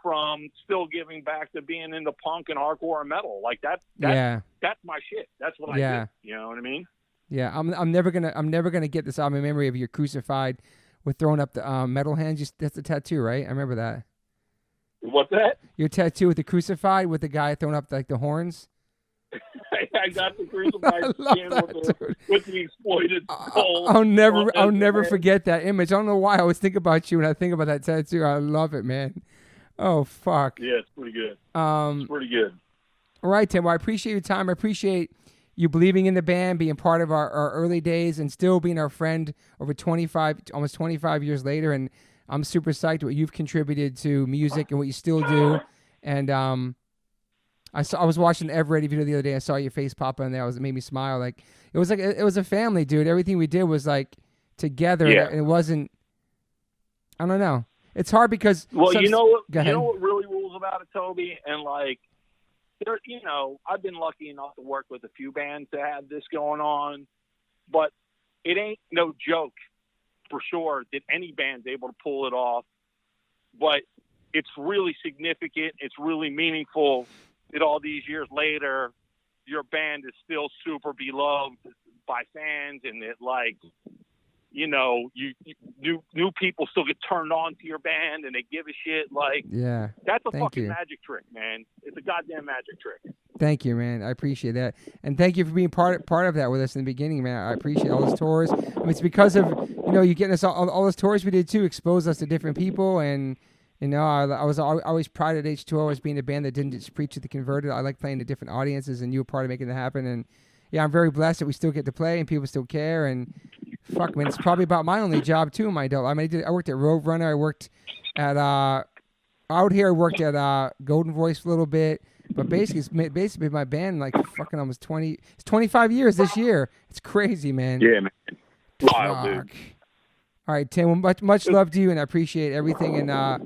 from still giving back to being into punk and hardcore and metal. Like that's my shit. That's what I do. You know what I mean? Yeah, I'm never gonna get this out of my memory of your crucified with throwing up the metal hands. That's the tattoo, right? I remember that. What's that? Your tattoo with the crucified with the guy throwing up like the horns. I got the crucified skin with the exploited skull. I'll never forget that image. I don't know why I always think about you when I think about that tattoo. I love it, man. Oh fuck. Yeah, it's pretty good. It's pretty good. All right, Tim. Well, I appreciate your time. I appreciate you believing in the band, being part of our early days, and still being our friend over almost 25 years later. And I'm super psyched what you've contributed to music and what you still do. And I was watching the Ever Ready video the other day. I saw your face pop on there. It made me smile. Like it was a family, dude. Everything we did was like together, and it wasn't. I don't know. It's hard because you know what really rules about it, Toby, and like there, you know, I've been lucky enough to work with a few bands that have this going on, but it ain't no joke for sure that any band's able to pull it off. But it's really significant. It's really meaningful that all these years later, your band is still super beloved by fans, and that, like, you know, new people still get turned on to your band and they give a shit. Like, yeah, that's a fucking magic trick, man. It's a goddamn magic trick. Thank you, man. I appreciate that, and thank you for being part of that with us in the beginning, man. I appreciate all those tours. I mean, it's because of, you know, you getting us all those tours we did too, exposed us to different people, and you know, I was always prided H2O as being a band that didn't just preach to the converted. I like playing to different audiences, and you were part of making that happen. And yeah, I'm very blessed that we still get to play and people still care. And fuck, man, it's probably about my only job too in my adult. I mean, I worked at Roadrunner. I worked at out here. I worked at Golden Voice for a little bit. But basically, it's basically my band like fucking almost 25 years this year. It's crazy, man. Yeah, man. Wild, dude. All right, Tim. Well, much love to you, and I appreciate everything. And I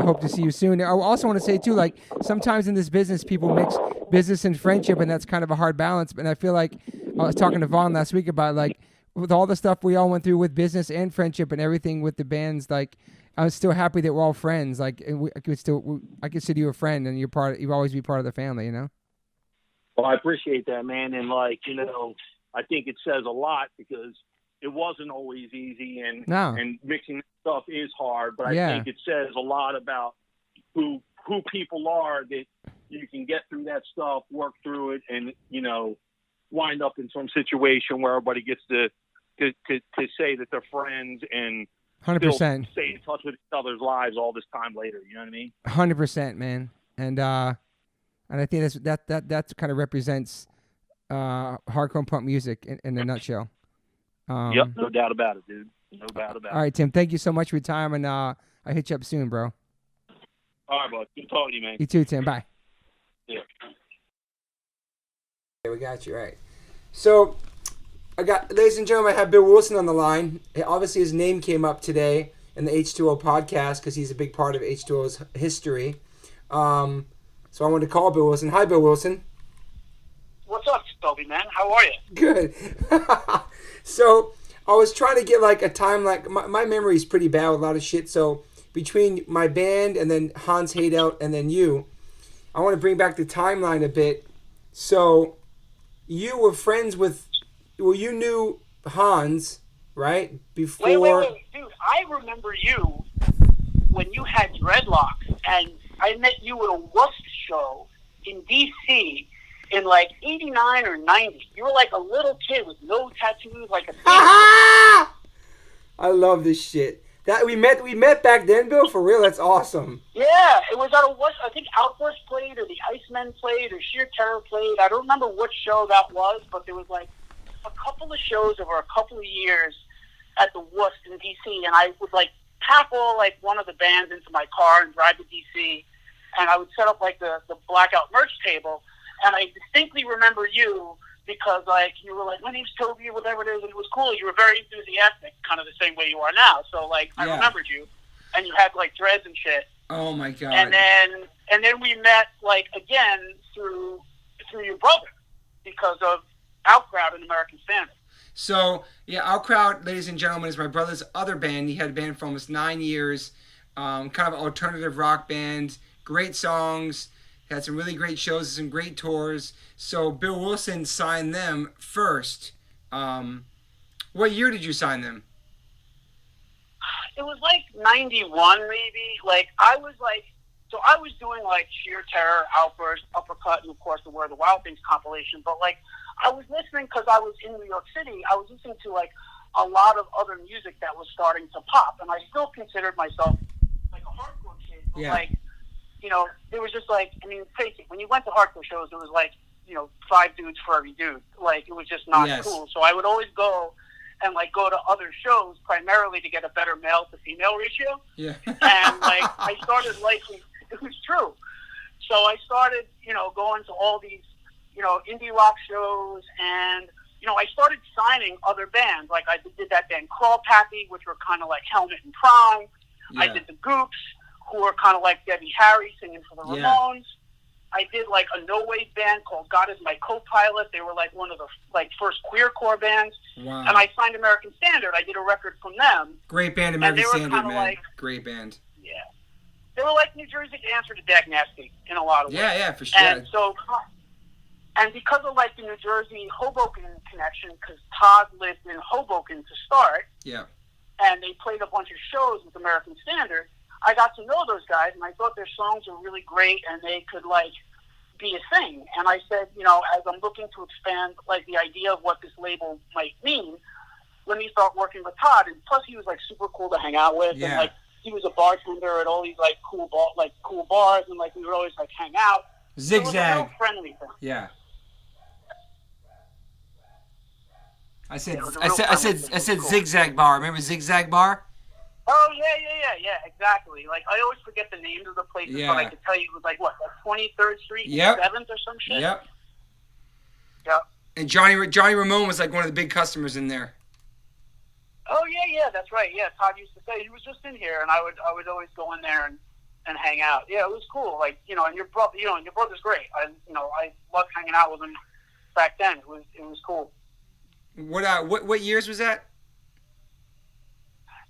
hope to see you soon. I also want to say too, like, sometimes in this business, people mix business and friendship, and that's kind of a hard balance. And I feel like I was talking to Vaughn last week about, like, with all the stuff we all went through with business and friendship and everything with the bands, like, I was still happy that we're all friends. Like, I consider you a friend, and you'll always be part of the family, you know? Well, I appreciate that, man. And, like, you know, I think it says a lot because it wasn't always easy, and mixing stuff is hard, but I think it says a lot about who people are, that you can get through that stuff, work through it, and, you know, wind up in some situation where everybody gets to say that they're friends and 100% stay in touch with each other's lives all this time later. You know what I mean? 100%, man. And I think that kind of represents hardcore punk music in a nutshell. Yep, no doubt about it, dude. No doubt about it. All right, Tim, thank you so much for your time, and I'll hit you up soon, bro. All right, bud. Good talking to you, man. You too, Tim. Bye. Yeah. Okay, we got you, right. So, ladies and gentlemen, I have Bill Wilson on the line. Obviously, his name came up today in the H2O podcast because he's a big part of H2O's history. So I wanted to call Bill Wilson. Hi, Bill Wilson. What's up, Toby, man? How are you? Good. So I was trying to get like a time, like my memory is pretty bad with a lot of shit. So between my band and then Hans Hadeout and then you, I want to bring back the timeline a bit. So you were friends with, well, you knew Hans, right? Before. Wait, dude! I remember you when you had dreadlocks, and I met you at a Wust show in D.C. in like 89 or 90. You were like a little kid with no tattoos, like a I love this shit. That we met back then, Bill, for real. That's awesome. Yeah, it was at a Wust. I think Outburst played, or the Icemen played, or Sheer Terror played. I don't remember what show that was, but there was like a couple of shows over a couple of years at the Wust in D.C., and I would like tackle like one of the bands into my car and drive to D.C., and I would set up like the blackout merch table. And I distinctly remember you because, like, you were like, my name's Toby or whatever it is, and it was cool. You were very enthusiastic, kind of the same way you are now. So, like, I remembered you, and you had, like, dreads and shit. Oh, my God. And then we met, like, again through your brother because of Outcrowd and American Standard. So, yeah, Outcrowd, ladies and gentlemen, is my brother's other band. He had a band for almost 9 years, kind of an alternative rock band, great songs. Had some really great shows, some great tours. So Bill Wilson signed them first. What year did you sign them? It was like 91, maybe. Like, I was doing like Sheer Terror, Outburst, Uppercut, and of course the Where the Wild Things compilation. But like, I was listening because I was in New York City. I was listening to like a lot of other music that was starting to pop, and I still considered myself like a hardcore kid. But like, you know, there was just like, I mean, face it, when you went to hardcore shows, it was like, you know, 5 dudes for every dude. Like, it was just not cool. So I would always go and like go to other shows primarily to get a better male to female ratio. Yeah. And like, I started liking, it was true. So I started, you know, going to all these, you know, indie rock shows, and, you know, I started signing other bands. Like, I did that band Crawl Pappy, which were kind of like Helmet and Prime. I did the Goops, who were kind of like Debbie Harry singing for the Ramones. I did like a no-wave band called God Is My Co-Pilot. They were like one of the like first queercore bands. Wow. And I signed American Standard. I did a record from them. Great band, American Standard, man. Like, great band. Yeah. They were like New Jersey answer to Dag Nasty in a lot of ways. Yeah, for sure. And so, and because of like the New Jersey Hoboken connection, because Todd lived in Hoboken to start. Yeah. And they played a bunch of shows with American Standard. I got to know those guys, and I thought their songs were really great, and they could, like, be a thing. And I said, you know, as I'm looking to expand, like, the idea of what this label might mean, let me start working with Todd. And plus, he was, like, super cool to hang out with. Yeah. And, like, he was a bartender at all these, like, cool bars, and, like, we would always, like, hang out. Zigzag. It was a real friendly thing. Yeah. I said cool. Zigzag Bar. Remember Zigzag Bar? Oh, yeah, exactly. Like, I always forget the names of the places, but I could tell you it was like, what, like 23rd Street, 7th or some shit? Yep. Yep. And Johnny Ramone was like one of the big customers in there. Oh, yeah, that's right. Yeah, Todd used to say, he was just in here, and I would always go in there and hang out. Yeah, it was cool. Like, you know, and your brother's great. I loved hanging out with him back then. It was cool. What years was that?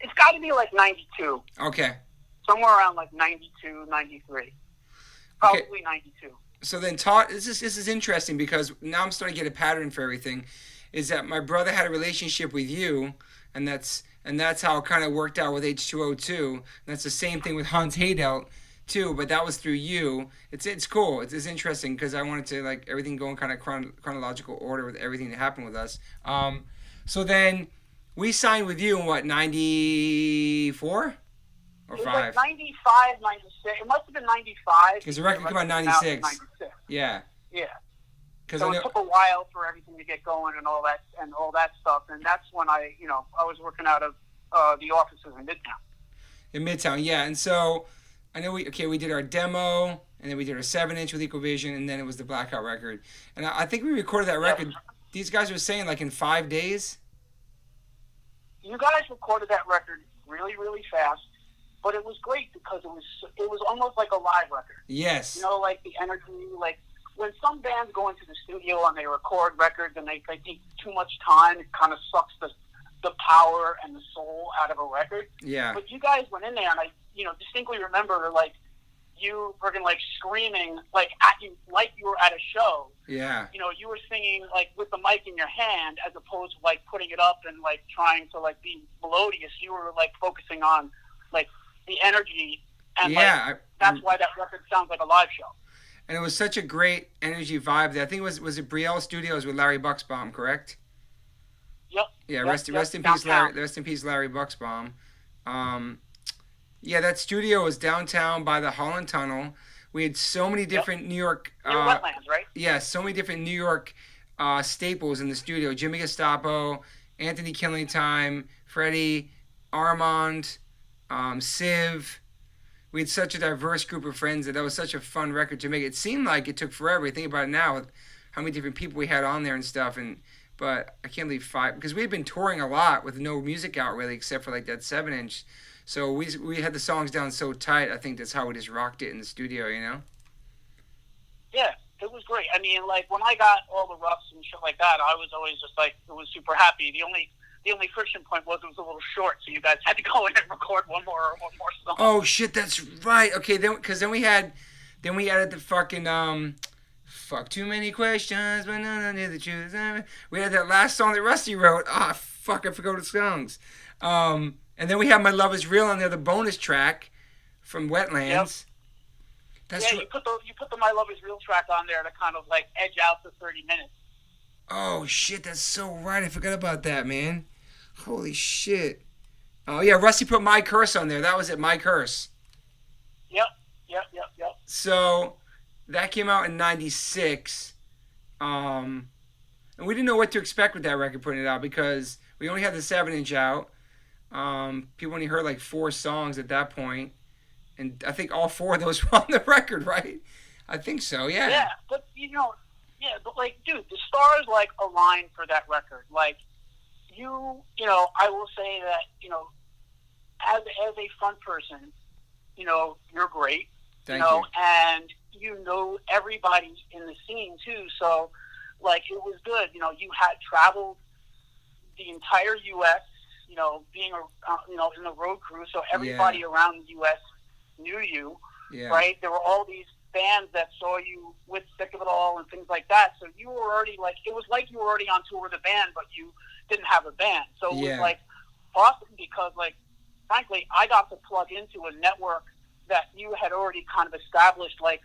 It's got to be like 92. Okay. Somewhere around like 92, 93. Probably 92. So then, Todd, this is interesting because now I'm starting to get a pattern for everything. Is that my brother had a relationship with you, and that's how it kind of worked out with H2O too. And that's the same thing with Hans Haydelt too, but that was through you. It's cool. It's interesting because I wanted to like everything go in kind of chronological order with everything that happened with us. So then. We signed with you in what, 94 or 5? It was like 95, 96. It must have been 95. Because the record came out in 96. Yeah. Yeah. So it took a while for everything to get going and all that stuff. And that's when I was working out of the offices in Midtown. In Midtown, yeah. And so I know we did our demo, and then we did our 7-inch with Equal Vision, and then it was the Blackout record. And I think we recorded that record. Yeah. These guys were saying like in 5 days. You guys recorded that record really, really fast, but it was great because it was almost like a live record. Yes. You know, like the energy, like when some bands go into the studio and they record records and they take too much time, it kind of sucks the power and the soul out of a record. Yeah. But you guys went in there, and I, distinctly remember like you freaking like screaming like at you like you were at a show. Yeah. You were singing like with the mic in your hand as opposed to like putting it up and like trying to like be melodious. You were like focusing on like the energy, and that's why that record sounds like a live show. And it was such a great energy vibe there. I think it was it Brielle Studios with Larry Buxbaum, correct? Yep. Yeah, rest in peace, Larry. Rest in peace, Larry Buxbaum. Yeah, that studio was downtown by the Holland Tunnel. We had so many different New York... wetlands, right? Yeah, so many different New York staples in the studio. Jimmy Gestapo, Anthony Killing Time, Freddie, Armand, Civ. We had such a diverse group of friends that was such a fun record to make. It seemed like it took forever. You think about it now, with how many different people we had on there and stuff. But I can't believe 5... Because we had been touring a lot with no music out, really, except for like that 7-inch. So we had the songs down so tight. I think that's how we just rocked it in the studio, Yeah, it was great. I mean, like when I got all the roughs and shit like that, I was always just like, it was super happy. The only friction point was it was a little short, so you guys had to go in and record one more song. Oh shit, that's right. Okay, then we added the fucking fuck too many questions, but none knew the truth. We had that last song that Rusty wrote. Ah, fuck, I forgot the songs. And then we have My Love Is Real on there, the bonus track from Wetlands. Yep. You put the My Love Is Real track on there to kind of like edge out the 30 minutes. Oh shit, that's so right. I forgot about that, man. Holy shit. Oh yeah, Rusty put My Curse on there. That was it, My Curse. Yep. So that came out in 96. And we didn't know what to expect with that record putting it out because we only had the 7-inch out. People only heard like 4 songs at that point, and I think all 4 of those were on the record, right? I think so, yeah. Yeah, but like, dude, the stars like aligned for that record. Like, I will say that, as a front person, you're great. Thank you. And you know everybody in the scene too. So like it was good. You know, you had traveled the entire U.S. You know, being in the road crew, so everybody around the U.S. knew you. Yeah. Right? There were all these fans that saw you with Sick of It All and things like that. So you were already like, it was like you were already on tour with a band, but you didn't have a band. So it was like awesome because, like, frankly, I got to plug into a network that you had already kind of established. Like,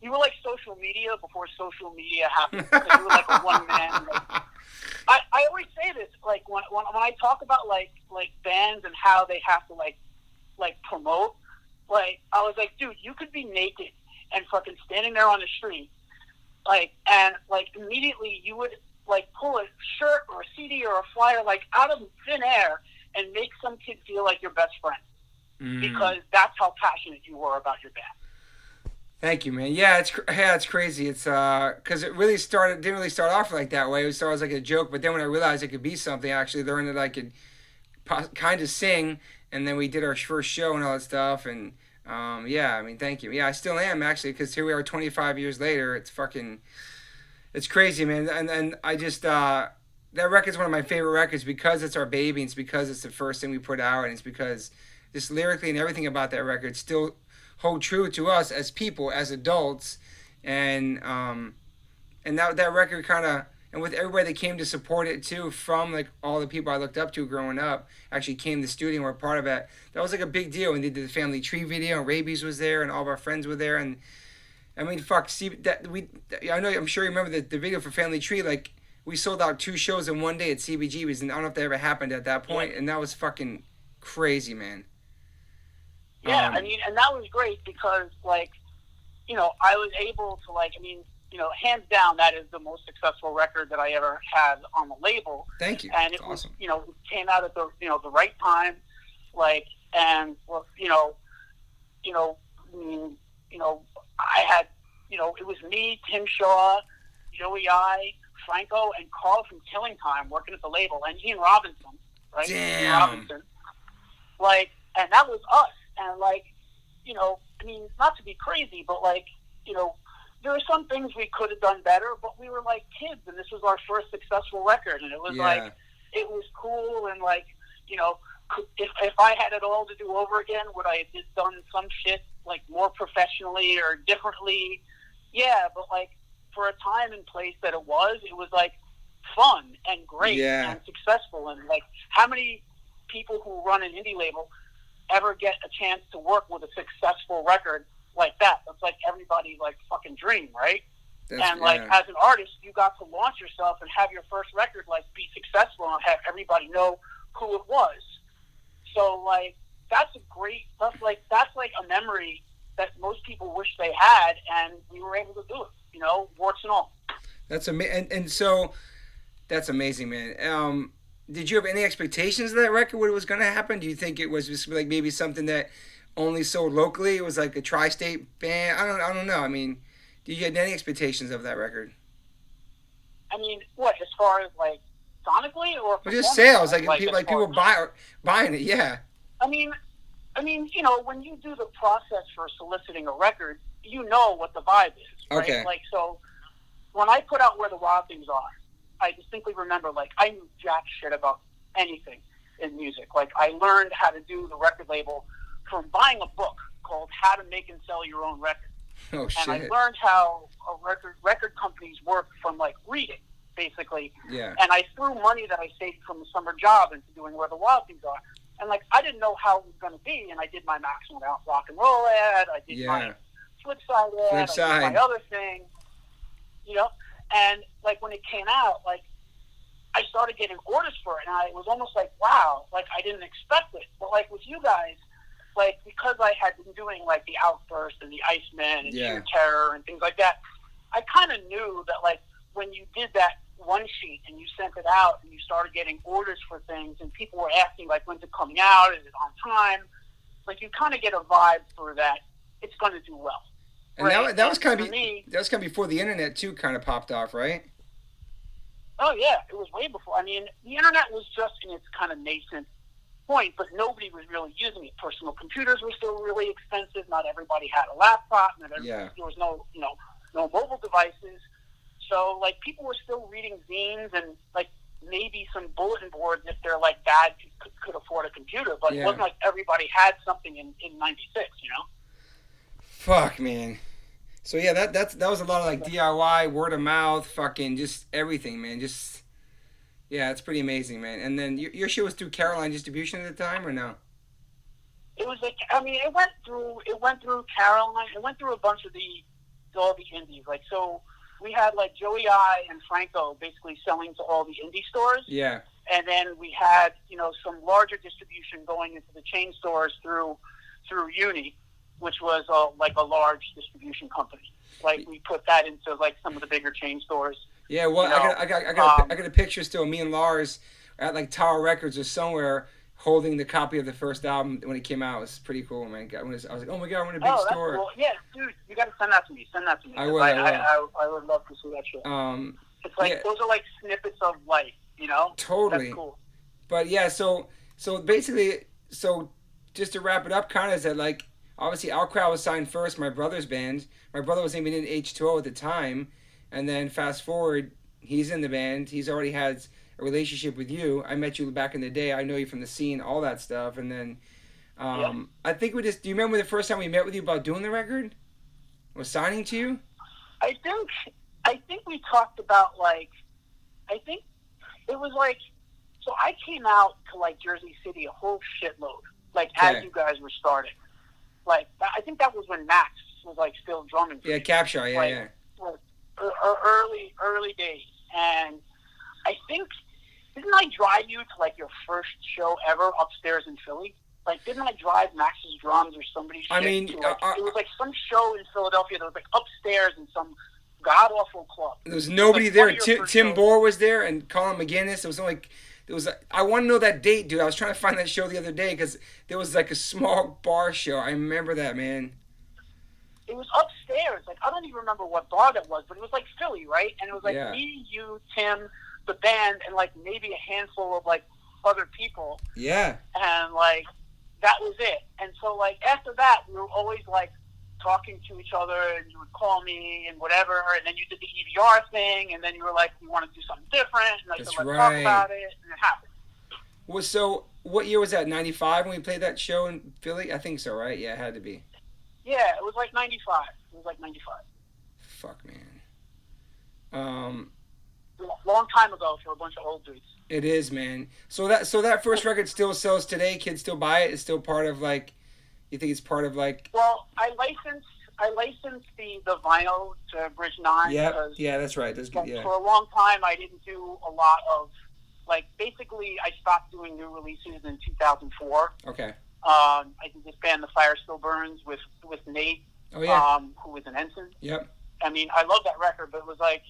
you were like social media before social media happened. So you were like a one man. Like, I always say this, like when I talk about like bands and how they have to like promote. Like, I was like, dude, you could be naked and fucking standing there on the street, like, and, like, immediately you would, like, pull a shirt or a CD or a flyer, like, out of thin air and make some kid feel like your best friend. Because that's how passionate you were about your band. Thank you, man. Yeah, it's crazy. It's, because it really didn't really start off like that way. It started as like a joke, but then when I realized it could be something, I actually learned that I could kind of sing. And then we did our first show and all that stuff, and yeah, I mean, thank you. Yeah, I still am, actually, because here we are 25 years later. It's crazy, man. And I just, that record's one of my favorite records because it's our baby, and it's because it's the first thing we put out, and it's because just lyrically and everything about that record still hold true to us as people, as adults, and that record kind of, and with everybody that came to support it too, from like all the people I looked up to growing up, actually came to the studio and were part of it. That was like a big deal. And they did the Family Tree video, and Roadies was there, and all of our friends were there. And I mean, fuck, I'm sure you remember the video for Family Tree. Like, we sold out 2 shows in one day at CBGB's, and I don't know if that ever happened at that point. And that was fucking crazy, man. Yeah, I mean, and that was great because, like, you know, I was able to, like, I mean, you know, hands down, that is the most successful record that I ever had on the label. Thank you. And it was, awesome. You know, it came out at the right time, like, and well, I had, it was me, Tim Shaw, Joey I, Franco, and Carl from Killing Time working at the label, and Ian Robinson, right? Damn. Ian Robinson, like, and that was us, and like, you know, I mean, not to be crazy, but like, you know. There were some things we could have done better, but we were like kids, and this was our first successful record, and it was like, it was cool, and like, you know, if I had it all to do over again, would I have just done some shit like more professionally or differently? Yeah, but like for a time and place that it was like fun and great and successful, and like how many people who run an indie label ever get a chance to work with a successful record like that? That's like everybody like fucking dream, right? And like as an artist, you got to launch yourself and have your first record like be successful and have everybody know who it was. So like that's like a memory that most people wish they had, and we were able to do it, you know, warts and all. That's amazing. And so that's amazing, man. Did you have any expectations of that record, what was going to happen? Do you think it was just like maybe something that only sold locally? It was like a tri-state band. I don't know. I mean, did you have any expectations of that record? I mean, what, as far as like sonically or just sales? Like people buying it. Yeah. I mean, you know, when you do the process for soliciting a record, you know what the vibe is, right? Okay. Like, so when I put out Where the Wild Things Are, I distinctly remember, like, I knew jack shit about anything in music. Like, I learned how to do the record label from buying a book called How to Make and Sell Your Own Record. Oh, shit. And I learned how record companies work from, like, reading, basically. Yeah. And I threw money that I saved from the summer job into doing Where the Wild Things Are. And, like, I didn't know how it was going to be. And I did my Maximum Rock and Roll ad. I did my Flip Side ad. I did my other thing. You know? And, like, when it came out, like, I started getting orders for it. And I was almost like, wow, like, I didn't expect it. But, like, with you guys, like, because I had been doing, like, the Outburst and the Iceman and Sheer Terror and things like that, I kind of knew that, like, when you did that one sheet and you sent it out and you started getting orders for things and people were asking, like, when's it coming out? Is it on time? Like, you kind of get a vibe for that. It's going to do well. And right? that was kind of before the internet, too, kind of popped off, right? Oh, yeah. It was way before. I mean, the internet was just in its kind of nascent, point, but nobody was really using it. Personal computers were still really expensive. Not everybody had a laptop. There was no, no mobile devices. So, like, people were still reading zines and, like, maybe some bulletin boards if their, like, dad could afford a computer. But it wasn't like everybody had something in 96, Fuck, man. So, yeah, that was a lot of, like, DIY, word of mouth, fucking just everything, man. Just, yeah, it's pretty amazing, man. And then your show was through Caroline Distribution at the time, or no? It was, like, I mean, it went through Caroline. It went through a bunch of all the indies. Like, so we had, like, Joey I and Franco basically selling to all the indie stores. Yeah. And then we had, some larger distribution going into the chain stores through Uni, which was like a large distribution company. Like, we put that into, like, some of the bigger chain stores. Yeah, well, I got a picture still of me and Lars at, like, Tower Records or somewhere holding the copy of the first album when it came out. It was pretty cool, man. I was like, oh my God, we're in a big store. Cool. Yeah, dude, you got to send that to me. I will. I would love to see that shit. It's like, those are like snippets of life, Totally. That's cool. But yeah, so basically, just to wrap it up, kind of is that, like, obviously Our Crowd was signed first, my brother's band. My brother was even in H2O at the time, and then fast forward, he's in the band. He's already had a relationship with you. I met you back in the day. I know you from the scene, all that stuff. And then I think do you remember the first time we met with you about doing the record? Or signing to you? I think we talked about, like, I think it was like, so I came out to, like, Jersey City a whole shitload, like, as you guys were starting. Like, I think that was when Max was, like, still drumming. Yeah, Capshaw, yeah. Early days. And I think, didn't I drive you to, like, your first show ever upstairs in Philly? Like, didn't I drive Max's drums or somebody's shit? I mean, it was, like, some show in Philadelphia that was, like, upstairs in some god-awful club. There was nobody there. Tim Bohr was there and Colin McGinnis. I want to know that date, dude. I was trying to find that show the other day because there was, like, a small bar show. I remember that, man. It was upstairs. Like, I don't even remember what bar that was, but it was, like, Philly, right? And it was, like, me, you, Tim, the band, and, like, maybe a handful of, like, other people. Yeah. And, like, that was it. And so, like, after that, we were always, like, talking to each other, and you would call me and whatever, and then you did the EVR thing, and then you were like, we want to do something different, and I said, let's talk about it, and it happened. Well, so what year was that, 95 when we played that show in Philly? I think so, right? Yeah, it had to be. Yeah, it was like 95. Fuck, man. Long time ago for a bunch of old dudes. It is, man. So that first record still sells today? Kids still buy it? It's still part of, like, you think it's part of, like... Well, I licensed the vinyl to Bridge 9. Yeah, that's right. That's good, yeah. For a long time, I didn't do a lot of, like, basically, I stopped doing new releases in 2004. Okay. I did this band, The Fire Still Burns, with Nate, who was an ensign. Yep. I mean, I love that record, but it was like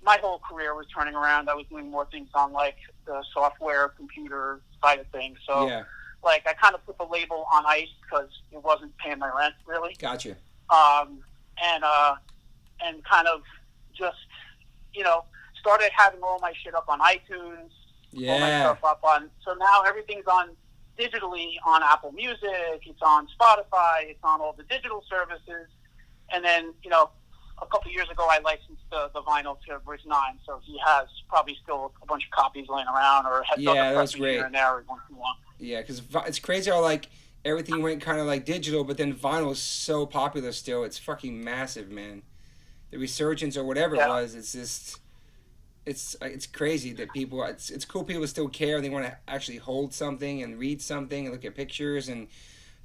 my whole career was turning around. I was doing more things on, like, the software, computer side of things. So, like, I kind of put the label on ice because it wasn't paying my rent, really. Gotcha. And kind of just, started having all my shit up on iTunes. Yeah. All my stuff up on. So now everything's on digitally on Apple Music. It's on Spotify. It's on all the digital services. And then, a couple of years ago, I licensed the vinyl to Bridge 9, so he has probably still a bunch of copies laying around, or has done the press here and there once in a while. Yeah, because it's crazy how, like, everything went kind of, like, digital, but then vinyl is so popular still. It's fucking massive, man. The resurgence or whatever it was, it's just... It's crazy that people... It's cool people still care and they want to actually hold something and read something and look at pictures, and...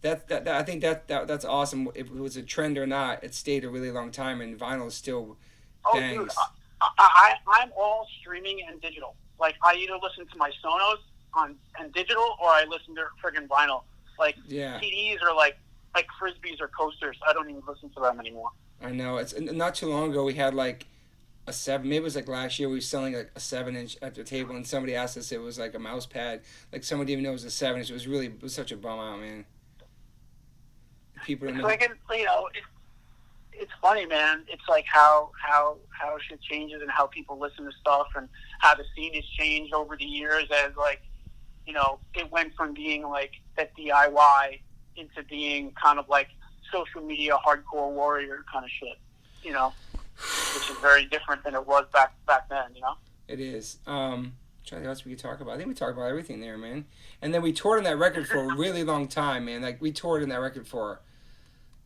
That I think that's awesome. If it was a trend or not, it stayed a really long time, and vinyl still bangs. Dude, I'm all streaming and digital. Like, I either listen to my Sonos on digital, or I listen to friggin' vinyl. Like, CDs are like Frisbees or coasters. I don't even listen to them anymore. I know. It's not too long ago we had, like, a 7, maybe it was like last year, we were selling, like, a 7-inch at the table, and somebody asked us if it was like a mouse pad. Like, somebody didn't even know it was a 7-inch. It was such a bum out, man. People don't know. It's funny, man. It's like how shit changes and how people listen to stuff and how the scene has changed over the years as, like, you know, it went from being like that DIY into being kind of like social media hardcore warrior kind of shit, you know, which is very different than it was back then, you know. It is. Trying to think what else we could talk about. I think we talked about everything there, man. And then we toured on that record for a really long time, man. Like we toured on that record for.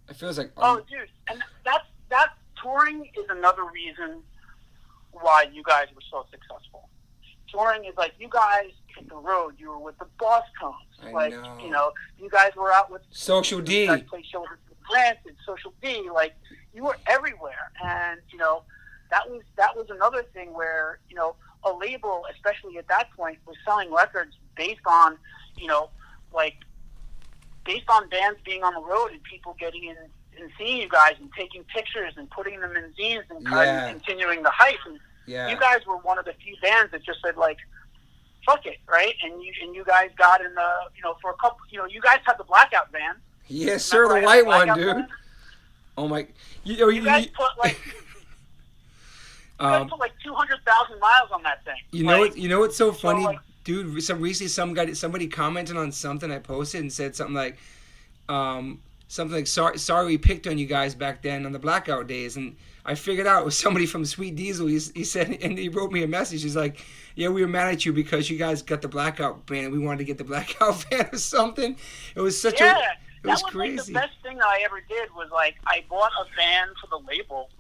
It feels like. Oh, dude, and that touring is another reason why you guys were so successful. Touring is like you guys hit the road. You were with the Boss Cones. Like, you know, you guys were out with Social D. You guys played shows with Rancid, Social D. Like, you were everywhere, and you know, that was another thing where, you know, a label, especially at that point, was selling records based on, you know, like based on bands being on the road and people getting in and seeing you guys and taking pictures and putting them in zines and kind of continuing the hype. And you guys were one of the few bands that just said like, fuck it, right? And you guys got in the, you know, for a couple, you know, you guys had the Blackout van. Yes, sir, the white one, dude. Van? Oh my, you guys put like. You guys put like 200,000 miles on that thing. You know what? You know what's so funny, dude? Recently, somebody commented on something I posted and said something like, sorry we picked on you guys back then on the Blackout days, and I figured out it was somebody from Sweet Diesel. He said, and he wrote me a message. He's like, yeah, we were mad at you because you guys got the Blackout band, and we wanted to get the Blackout band or something. It was such a, it was crazy. Like the best thing I ever did was like I bought a van for the label.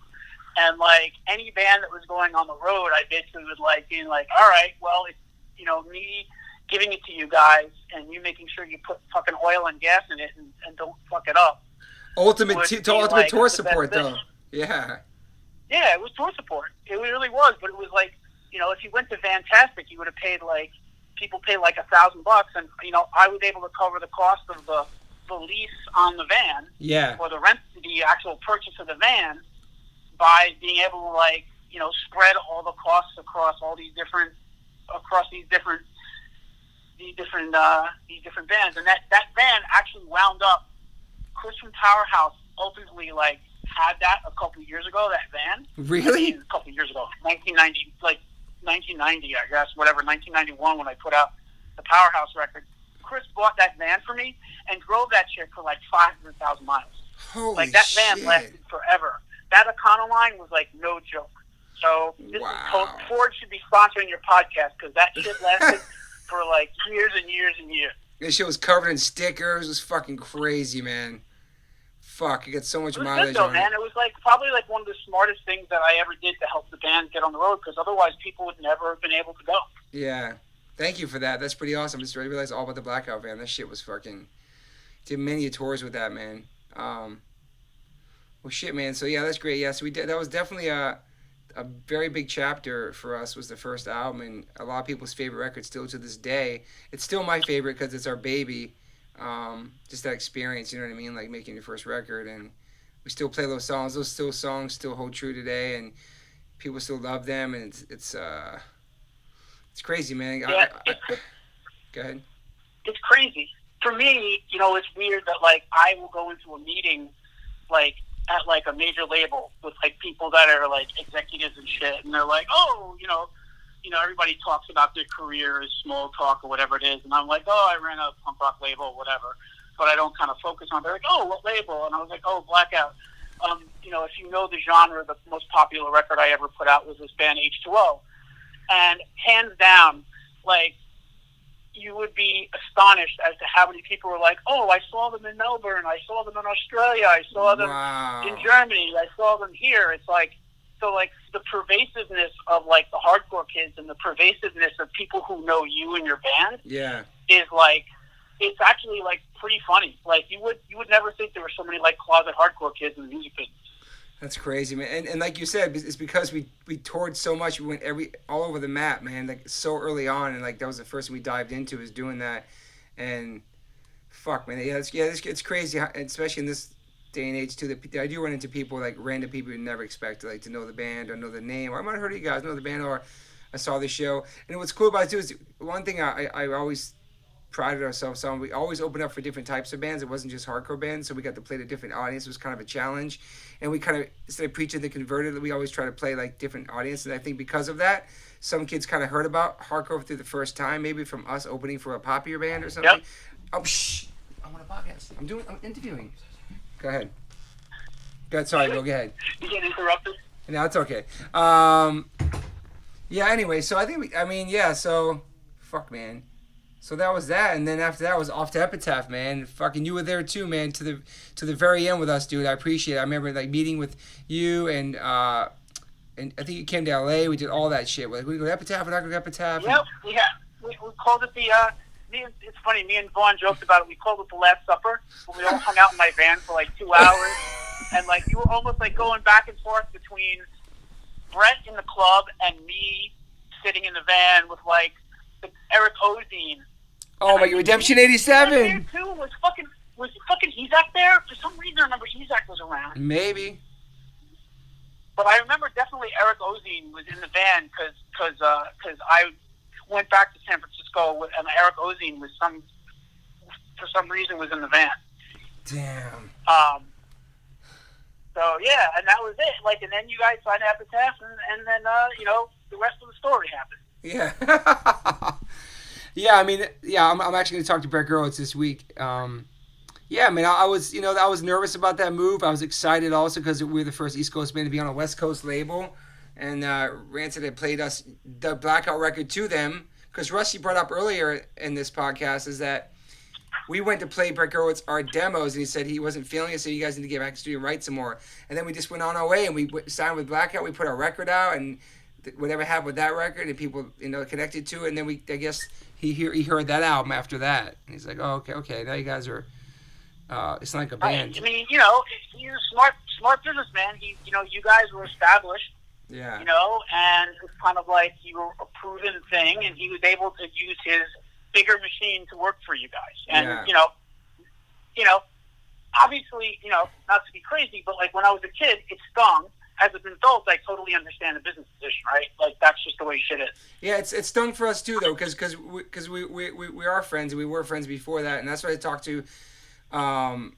And, like, any band that was going on the road, I basically would, like, being like, all right, well, it's, you know, me giving it to you guys and you making sure you put fucking oil and gas in it and don't fuck it up. Ultimate tour support, though. Yeah. Yeah, it was tour support. It really was. But it was like, you know, if you went to Fantastic, you would have paid, like, people pay, like, $1,000. And, you know, I was able to cover the cost of the lease on the van. Yeah. Or the actual purchase of the van. By being able to, like, you know, spread all the costs across these different bands, and that band actually wound up. Chris from Powerhouse ultimately like had that a couple of years ago. That van, really, a couple of years ago, 1990, I guess, whatever, 1991 when I put out the Powerhouse record. Chris bought that van for me and drove that shit for like 500,000 miles. Holy like that shit. van lasted forever. That Econoline was like no joke. So this is Ford should be sponsoring your podcast because that shit lasted for like years and years and years. This shit was covered in stickers. It was fucking crazy, man. Fuck, you get so much mileage on man. It was like probably like one of the smartest things that I ever did to help the band get on the road because otherwise people would never have been able to go. Yeah. Thank you for that. That's pretty awesome. I just realized all about the Blackout van. That shit was fucking... Did many tours with that, man. Well, shit, man. So, yeah, that's great. Yeah, so we did. That was definitely a very big chapter for us, was the first album, and a lot of people's favorite record still to this day. It's still my favorite because it's our baby. Just that experience, you know what I mean? Like making your first record, and we still play those songs. Those songs still hold true today, and people still love them, and it's crazy, man. Yeah, go ahead. It's crazy. For me, you know, it's weird that, like, I will go into a meeting, like, at like a major label with like people that are like executives and shit, and they're like, oh, you know, everybody talks about their career as small talk or whatever it is, and I'm like, oh, I ran a punk rock label, whatever, but I don't kind of focus on it. They're like, oh, what label? And I was like, oh, Blackout. You know, if you know the genre, the most popular record I ever put out was this band H2O, and hands down, like, you would be astonished as to how many people were like, oh, I saw them in Melbourne, I saw them in Australia, I saw them in Germany, I saw them here. It's like, so like the pervasiveness of like the hardcore kids and the pervasiveness of people who know you and your band is like, it's actually like pretty funny. Like you would never think there were so many like closet hardcore kids in the music business. That's crazy, man. And like you said, it's because we toured so much. We went all over the map, man. Like so early on, and like that was the first thing we dived into, was doing that. And fuck, man, it's crazy, especially in this day and age too. That I do run into people, like random people you never expect to know the band or know the name. Or I might have heard of you guys, know the band, or I saw the show. And what's cool about it too is one thing I always prided ourselves on. We always opened up for different types of bands. It wasn't just hardcore bands, so we got to play to different audiences. It was kind of a challenge. And we kind of, instead of preaching the converted, we always try to play like different audiences. And I think because of that, some kids kind of heard about hardcore through the first time, maybe from us opening for a popular band or something. Yep. Oh, shh. I'm on a podcast. I'm interviewing. Go ahead. Go ahead. Sorry, Bill. Go ahead. You get interrupted? No, it's okay. Yeah, anyway, so I think, so, fuck, man. So that was that, and then after that was off to Epitaph, man. Fucking, you were there too, man, to the very end with us, dude. I appreciate it. I remember like meeting with you, and I think you came to LA. We did all that shit. Like, we go to Epitaph, we're not going to Epitaph. Yep, we called it the. It's funny. Me and Vaughn joked about it. We called it the Last Supper. When we all hung out in my van for like 2 hours, and like you were almost like going back and forth between Brett in the club and me sitting in the van with like Eric Ozine. Oh my God, Redemption 87. There too was fucking Ezak there? For some reason I remember Ezak was around. Maybe. But I remember definitely Eric Ozine was in the van because I went back to San Francisco and Eric Ozine was for some reason was in the van. Damn. So yeah, and that was it. Like, and then you guys signed Epitaph, and then the rest of the story happened. Yeah. Yeah, I'm actually going to talk to Brett Gurewitz this week. I was nervous about that move. I was excited also because we were the first East Coast band to be on a West Coast label. And Rancid had played us the Blackout record to them. Because Rusty brought up earlier in this podcast is that we went to play Brett Gurewitz our demos, and he said he wasn't feeling it, so you guys need to get back to the studio and write some more. And then we just went on our way, and we signed with Blackout. We put our record out, and whatever happened with that record, and people connected to it. And then I guess he heard that album after that, and he's like, oh, okay, now you guys are. It's like a band. I mean, he's a smart businessman. You guys were established. Yeah. And it's kind of like you were a proven thing, and he was able to use his bigger machine to work for you guys. And obviously, not to be crazy, but like when I was a kid, it stung. As an adult, I totally understand the business position, right? Like that's just the way shit is. Yeah, it stung for us too, though, because we are friends, and we were friends before that, and that's what I talked to Hans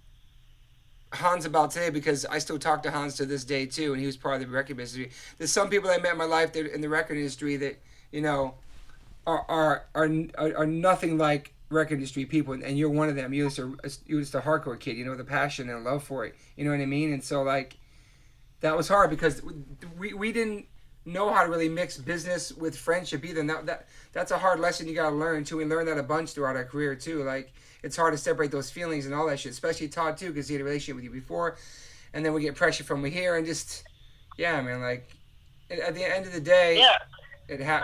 about today, because I still talk to Hans to this day too, and he was part of the record industry. There's some people I met in my life that in the record industry that are nothing like record industry people, and you're one of them. You're just a hardcore kid, the passion and love for it. You know what I mean? And so like that was hard because we didn't know how to really mix business with friendship either. And that's a hard lesson you gotta learn too. We learned that a bunch throughout our career too. Like it's hard to separate those feelings and all that shit, especially Todd too, because he had a relationship with you before, and then we get pressure from here, and just like at the end of the day,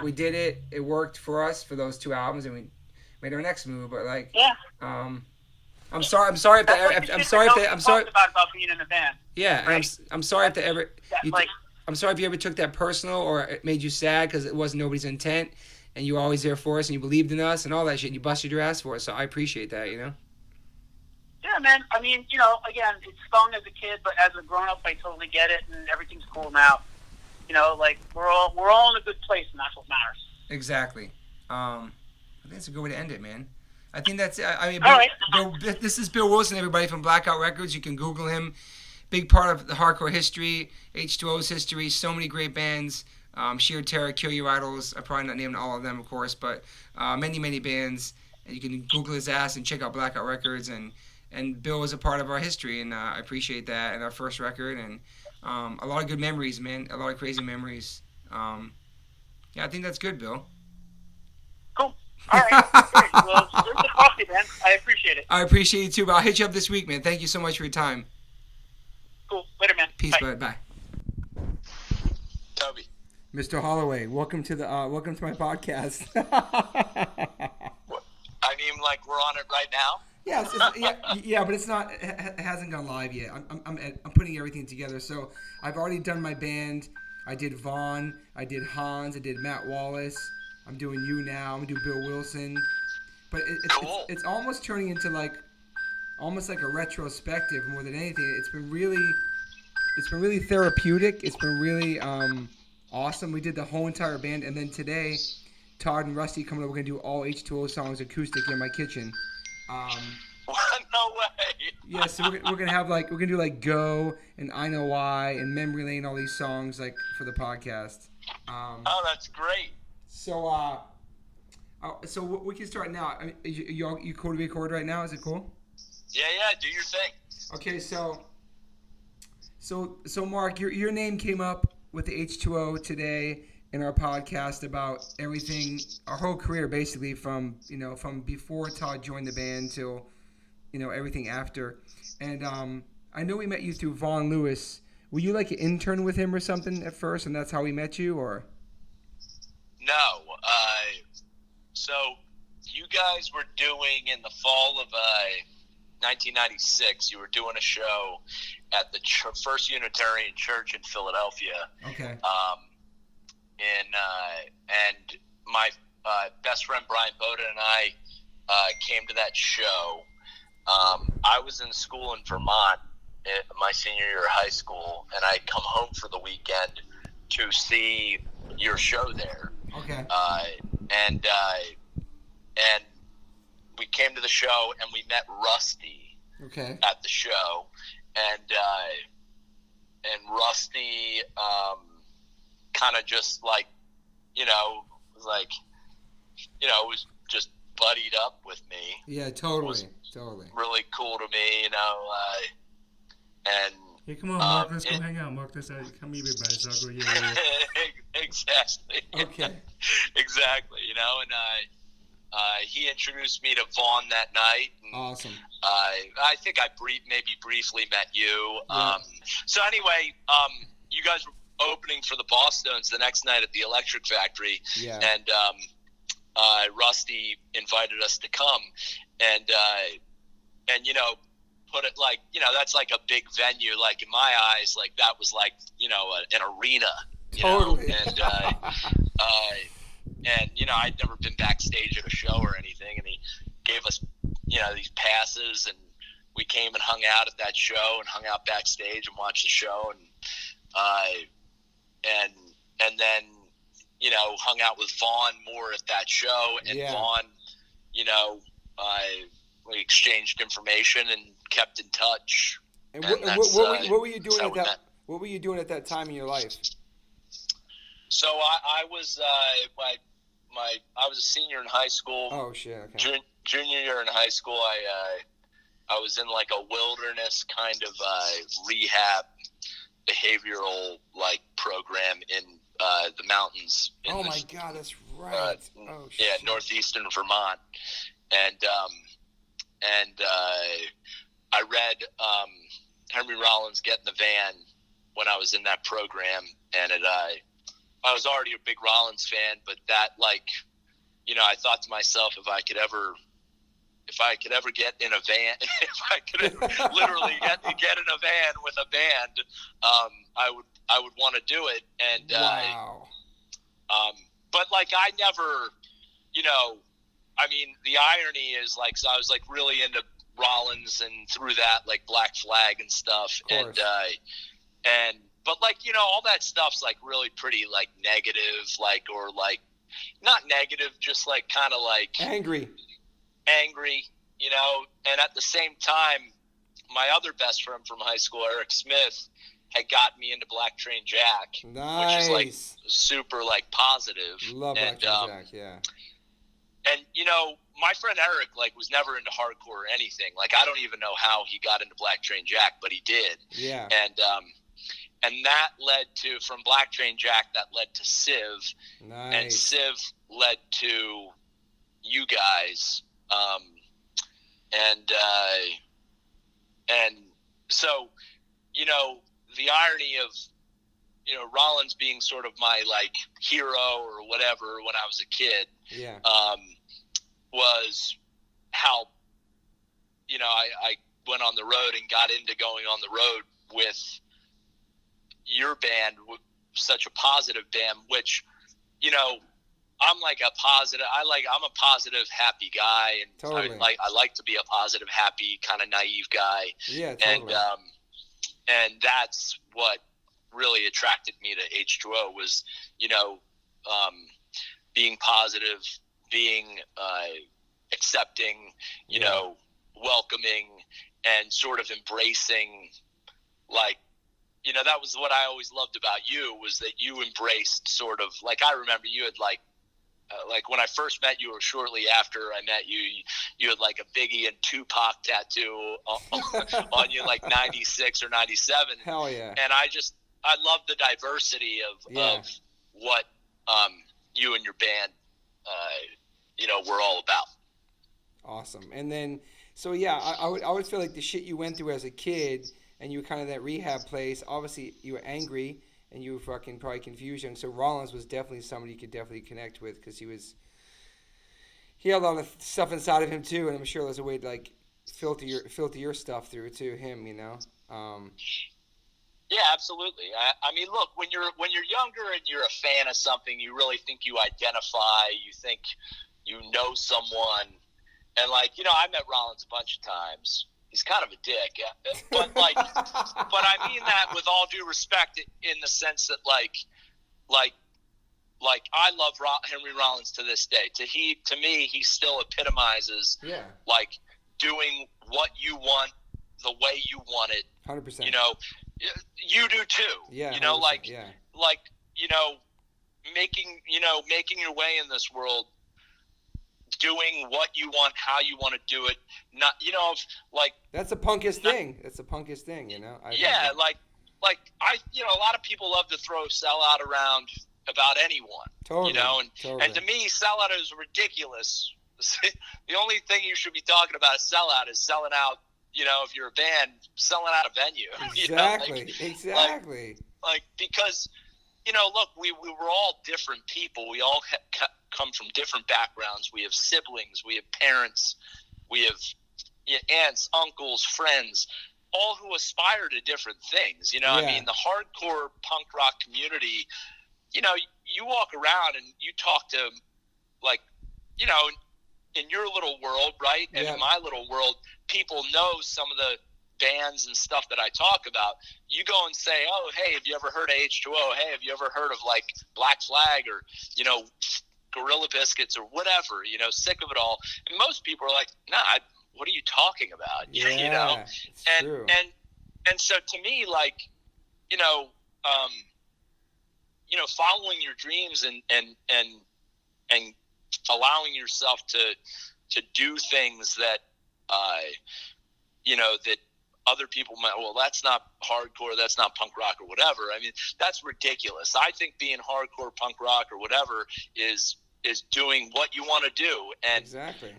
we did it. It worked for us for those 2 albums, and we made our next move. But like, I'm sorry about being in a band. Yeah, right? I'm sorry if I'm sorry if you ever took that personal or it made you sad because it wasn't nobody's intent, and you were always there for us and you believed in us and all that shit, and you busted your ass for us. So I appreciate that, Yeah, man. I mean, again, it stung as a kid, but as a grown up, I totally get it, and everything's cool now. Like we're all in a good place, and that's what matters. Exactly. I think that's a good way to end it, man. I think that's it. I mean, all right. This is Bill Wilson, everybody from Blackout Records. You can Google him. Big part of the hardcore history, H2O's history, so many great bands. Sheer Terror, Kill Your Idols. I'm probably not naming all of them, of course, but many, many bands. And you can Google his ass and check out Blackout Records. And Bill was a part of our history, and I appreciate that. And our first record, and a lot of good memories, man. A lot of crazy memories. I think that's good, Bill. Cool. All right. Great. Well, there's the coffee, man. I appreciate it. I appreciate you too, but I'll hit you up this week, man. Thank you so much for your time. Cool. Later, man. Peace, bud. Bye. Toby. Mr. Holloway, welcome to my podcast. I mean, like we're on it right now. Yeah, but it's not. It hasn't gone live yet. I'm putting everything together. So I've already done my band. I did Vaughn. I did Hans. I did Matt Wallace. I'm doing you now. I'm gonna do Bill Wilson. But it's almost turning into almost like a retrospective more than anything. It's been really therapeutic. It's been really awesome. We did the whole entire band, and then today Todd and Rusty coming up. We're gonna do all H2O songs acoustic in my kitchen. No way. Yeah, so we're gonna have like we're gonna do like Go and I Know Why and Memory Lane, all these songs like for the podcast. Oh, that's great. So so we can start now. I mean, you cool to record right now? Is it cool? Yeah, do your thing. Okay, so Mark, your name came up with the H2O today in our podcast about everything, our whole career basically from before Todd joined the band till everything after. And I know we met you through Vaughn Lewis. Were you like an intern with him or something at first, and that's how we met you, or? No. So you guys were doing in the fall of 1996. You were doing a show at the First Unitarian Church in Philadelphia. Okay. And my best friend Brian Bowden and I came to that show. I was in school in Vermont my senior year of high school, and I'd come home for the weekend to see your show there. Okay. And we came to the show, and we met Rusty. Okay. At the show, and Rusty kind of just like, was just buddied up with me. Yeah, totally. Really cool to me, and hey, come on, Mark, let's go hang out. Mark, come here, buddy. So I'll go, yeah. Exactly. Okay. Exactly, and he introduced me to Vaughn that night. And, awesome. I think I maybe briefly met you. Yeah. So anyway, you guys were opening for the Bosstones the next night at the Electric Factory. Yeah. And Rusty invited us to come, and put it like, that's like a big venue. Like in my eyes, like that was like, an arena. Totally. And I'd never been backstage at a show or anything, and he gave us, these passes, and we came and hung out at that show and hung out backstage and watched the show, and then hung out with Vaughn more at that show, and yeah. Vaughn, we exchanged information and kept in touch. And what were you doing at that? What were you doing at that time in your life? So I was I was a senior in high school. Oh shit! Okay. Junior year in high school, I was in like a wilderness kind of rehab behavioral like program in the mountains. Oh my God, that's right. Yeah, northeastern Vermont, and I read Henry Rollins' "Get in the Van" when I was in that program, and I was already a big Rollins fan, but that I thought to myself, if I could ever get in a van, if I could literally get in a van with a band, I would want to do it. And wow. But I never, the irony is so I was really into Rollins, and through that Black Flag and stuff, and but all that stuff's really pretty negative, or not negative, just kind of angry, and at the same time, my other best friend from high school, Eric Smith, had gotten me into Black Train Jack, nice. Which is super positive. Love Black Train Jack, yeah. And my friend Eric was never into hardcore or anything. I don't even know how he got into Black Train Jack, but he did. Yeah. And that led to, from Black Train Jack, that led to Civ. Nice. And Civ led to you guys. And so, the irony of, Rollins being sort of my hero or whatever when I was a kid, yeah, was how, I went on the road and got into going on the road with your band, such a positive band, which, I'm I'm a positive, happy guy, and totally. I like to be a positive, happy, kind of naive guy. Yeah, totally. And that's what really attracted me to H2O was, being positive, being accepting, you know, welcoming, and sort of embracing, like, you know, that was what I always loved about you, was that you embraced sort of, like, I remember you had like when I first met you, or shortly after I met you, you had like a Biggie and Tupac tattoo on you, like 96 or 97. Hell yeah. And I love the diversity of what you and your band, you know, were all about. Awesome. And then, so yeah, I would feel like the shit you went through as a kid, and you were kind of that rehab place. Obviously, you were angry, and you were fucking probably confusion. So Rollins was definitely somebody you could definitely connect with, because he had a lot of stuff inside of him too, and I'm sure there's a way to like filter your stuff through to him, you know. Yeah, absolutely. I mean, look, when you're younger and you're a fan of something, you really think you identify, you think you know someone, and like, you know, I met Rollins a bunch of times. He's kind of a dick, but like, but I mean that with all due respect, in the sense that like I love Henry Rollins to this day. To me, he still epitomizes like doing what you want the way you want it. 100%. You know, you do too. Yeah. You know, like you know, making your way in this world, doing what you want, how you want to do it. Not, you know, like, that's the punkest thing. That's the punkest thing, you know. Like I, you know, a lot of people love to throw sellout around about anyone. Totally. You know, and to me, sellout is ridiculous. The only thing you should be talking about is sellout is selling out. You know, if you're a band, selling out a venue. Exactly. You know? Exactly. Like, because, you know, look, we were all different people. We all come from different backgrounds. We have siblings. We have parents. We have aunts, uncles, friends, all who aspire to different things. You know, I mean, the hardcore punk rock community, you know, you walk around and you talk to, like, you know, in your little world, right? And in my little world, people know some of the bands and stuff that I talk about. You go and say, oh, hey, have you ever heard of H2O? Hey, have you ever heard of, like, Black Flag, or, you know, Gorilla Biscuits, or whatever, you know, Sick of It All? And most people are like, nah, what are you talking about? Yeah, you know? It's true. And so to me, like, you know, following your dreams and allowing yourself to do things that, you know, that other people might, well, that's not hardcore, that's not punk rock or whatever. I mean, that's ridiculous. I think being hardcore punk rock or whatever is doing what you want to do, and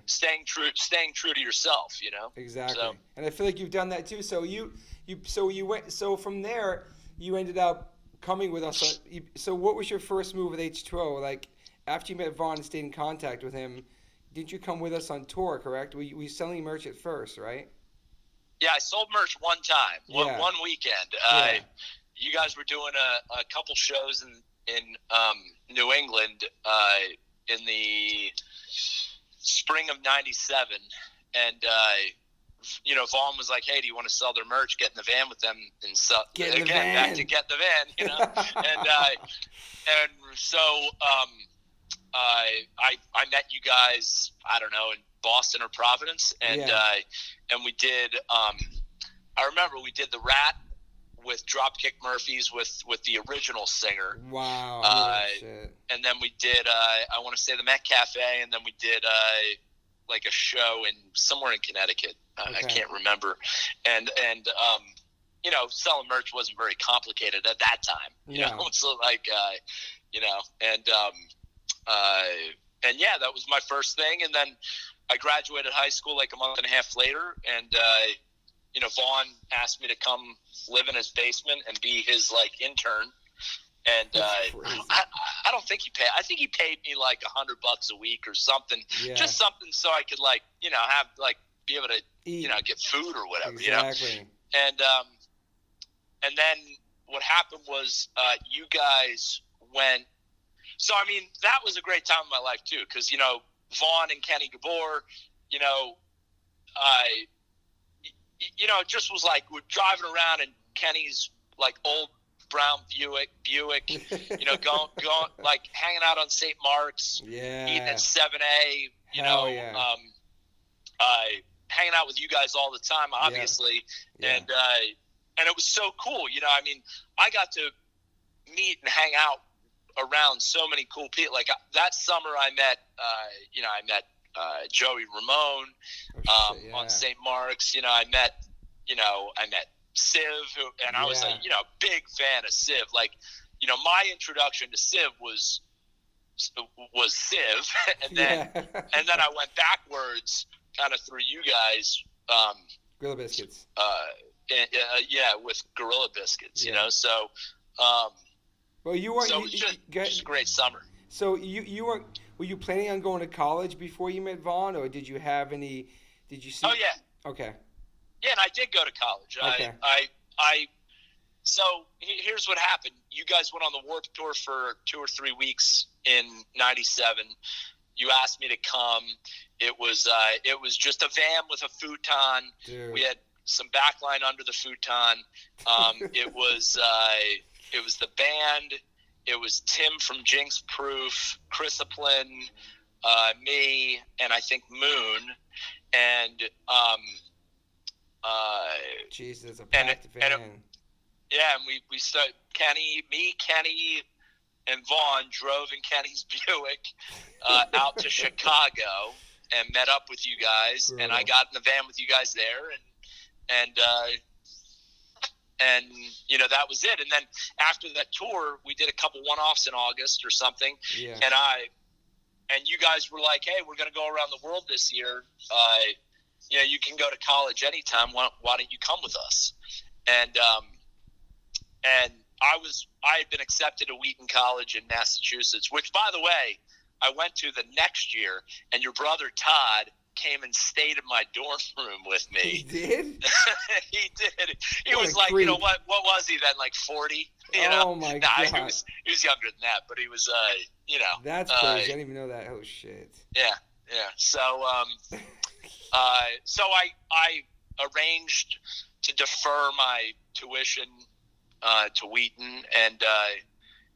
staying true to yourself, you know? Exactly. So, and I feel like you've done that too. So so from there, you ended up coming with us. So what was your first move with H2O? Like, after you met Vaughn and stayed in contact with him, didn't you come with us on tour, correct? Were you selling merch at first, right? Yeah, I sold merch one time, one weekend. You guys were doing a couple shows in New England in the spring of '97, and you know, Vaughn was like, "Hey, do you want to sell their merch? Get in the van with them and sell." Get in the van. van. Back to get in the van, you know. and so I met you guys, I don't know, in Boston or Providence, and we did. I remember we did the Rat with Dropkick Murphys with the original singer. Wow. Shit. And then we did I want to say the Met Cafe, and then we did like a show somewhere in Connecticut. I can't remember. And you know, selling merch wasn't very complicated at that time. You know, so like you know, and yeah, that was my first thing. And then I graduated high school like a month and a half later, and you know, Vaughn asked me to come live in his basement and be his like intern. And I don't think he paid. I think he paid me like $100 a week or something, just something so I could, like, you know, have, like, be able to eat, you know, get food or whatever. You know. And then what happened was you guys went. So I mean, that was a great time in my life too, because, you know, Vaughn and Kenny Gabor, you know, you know, it just was like we're driving around in Kenny's like old Brown Buick, you know, going like hanging out on St. Mark's, eating at 7A, you know, hanging out with you guys all the time, obviously, and it was so cool, you know. I mean, I got to meet and hang out around so many cool people. Like that summer, I met Joey Ramone on St. Mark's. You know, I met Civ, and I was like, you know, big fan of Civ. Like, you know, my introduction to Civ was Civ, and then I went backwards, kind of through you guys. Gorilla Biscuits. With Gorilla Biscuits. You know, so. Well, you weren't. So it was just a great summer. So you weren't. Were you planning on going to college before you met Vaughn, or did you have any? Did you see? Oh yeah. Okay. Yeah, and I did go to college. Okay. So here's what happened. You guys went on the Warped Tour for 2 or 3 weeks in '97. You asked me to come. It was just a van with a futon. Dude. We had some backline under the futon. It was the band. It was Tim from Jinx Proof, Chris Aplin, me, and I think Moon. And Jesus, a packed van. And we started. Kenny, and Vaughn drove in Kenny's Buick out to Chicago and met up with you guys. Brutal. And I got in the van with you guys there, and you know, that was it. And then after that tour, we did a couple one-offs in August or something. Yeah. And you guys were like, "Hey, we're going to go around the world this year. You know, you can go to college anytime. Why don't you come with us?" And I had been accepted to Wheaton College in Massachusetts, which, by the way, I went to the next year, and your brother Todd came and stayed in my dorm room with me. He did? He did. He was like, creep. You know, what was he then, like 40? You know? Oh, my God. He was younger than that, but he was, you know. That's crazy. I didn't even know that. Oh, shit. Yeah. So, so I arranged to defer my tuition to Wheaton, and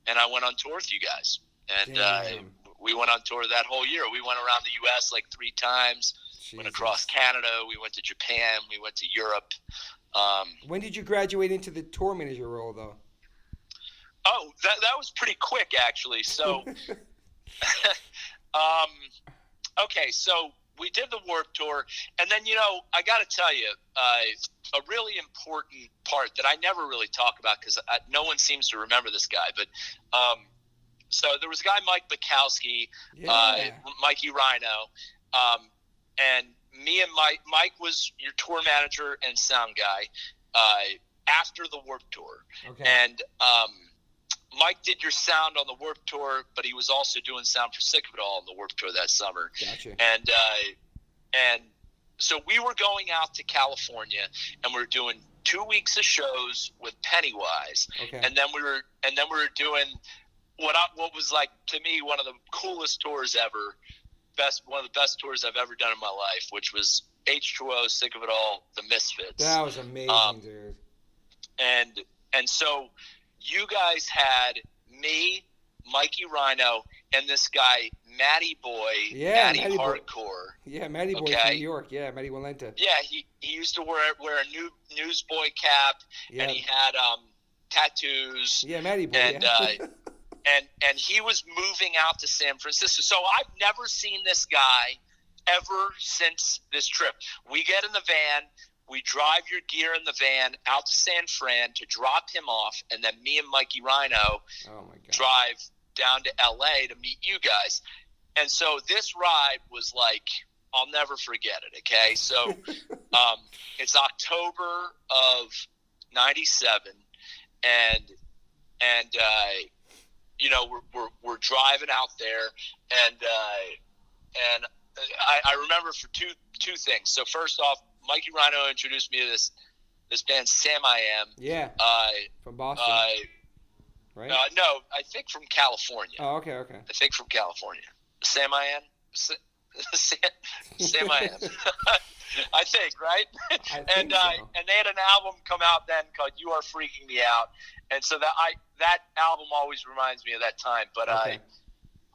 I went on tour with you guys. And we went on tour that whole year. We went around the U.S. like 3 times. Jesus. Went across Canada. We went to Japan. We went to Europe. When did you graduate into the tour manager role, though? Oh, that was pretty quick, actually. So, okay, so we did the Warped Tour, and then, you know, I got to tell you, a really important part that I never really talk about because no one seems to remember this guy, but so there was a guy, Mike Bukowski, Mikey Rhino, and me and Mike was your tour manager and sound guy after the Warped Tour. Okay. And Mike did your sound on the Warped Tour, but he was also doing sound for Sick of It All on the Warped Tour that summer. Gotcha. And so we were going out to California, and we were doing 2 weeks of shows with Pennywise. Okay. And then we were doing what was, like, to me, one of the coolest tours ever, one of the best tours I've ever done in my life, which was H2O, Sick of It All, The Misfits. That was amazing, dude. And so you guys had me, Mikey Rhino, and this guy, Matty Boy, Matty Hardcore. Yeah, Matty Boy from New York. Yeah, Matty Walenta. Yeah, he used to wear a newsboy cap, and he had tattoos. Yeah, Matty Boy. And, and he was moving out to San Francisco. So I've never seen this guy ever since this trip. We get in the van. We drive your gear in the van out to San Fran to drop him off, and then me and Mikey Rhino drive down to L.A. to meet you guys. And so this ride was like, I'll never forget it, okay? So it's October of 97, and you know, we're driving out there, and I remember for two things. So first off, Mikey Rhino introduced me to this band, Sam I Am. Yeah. From Boston. Right? No, I think from California. Oh, okay. I think from California. Sam I Am. Sam I Am. I think, right? And they had an album come out then called "You Are Freaking Me Out," and so that album always reminds me of that time. But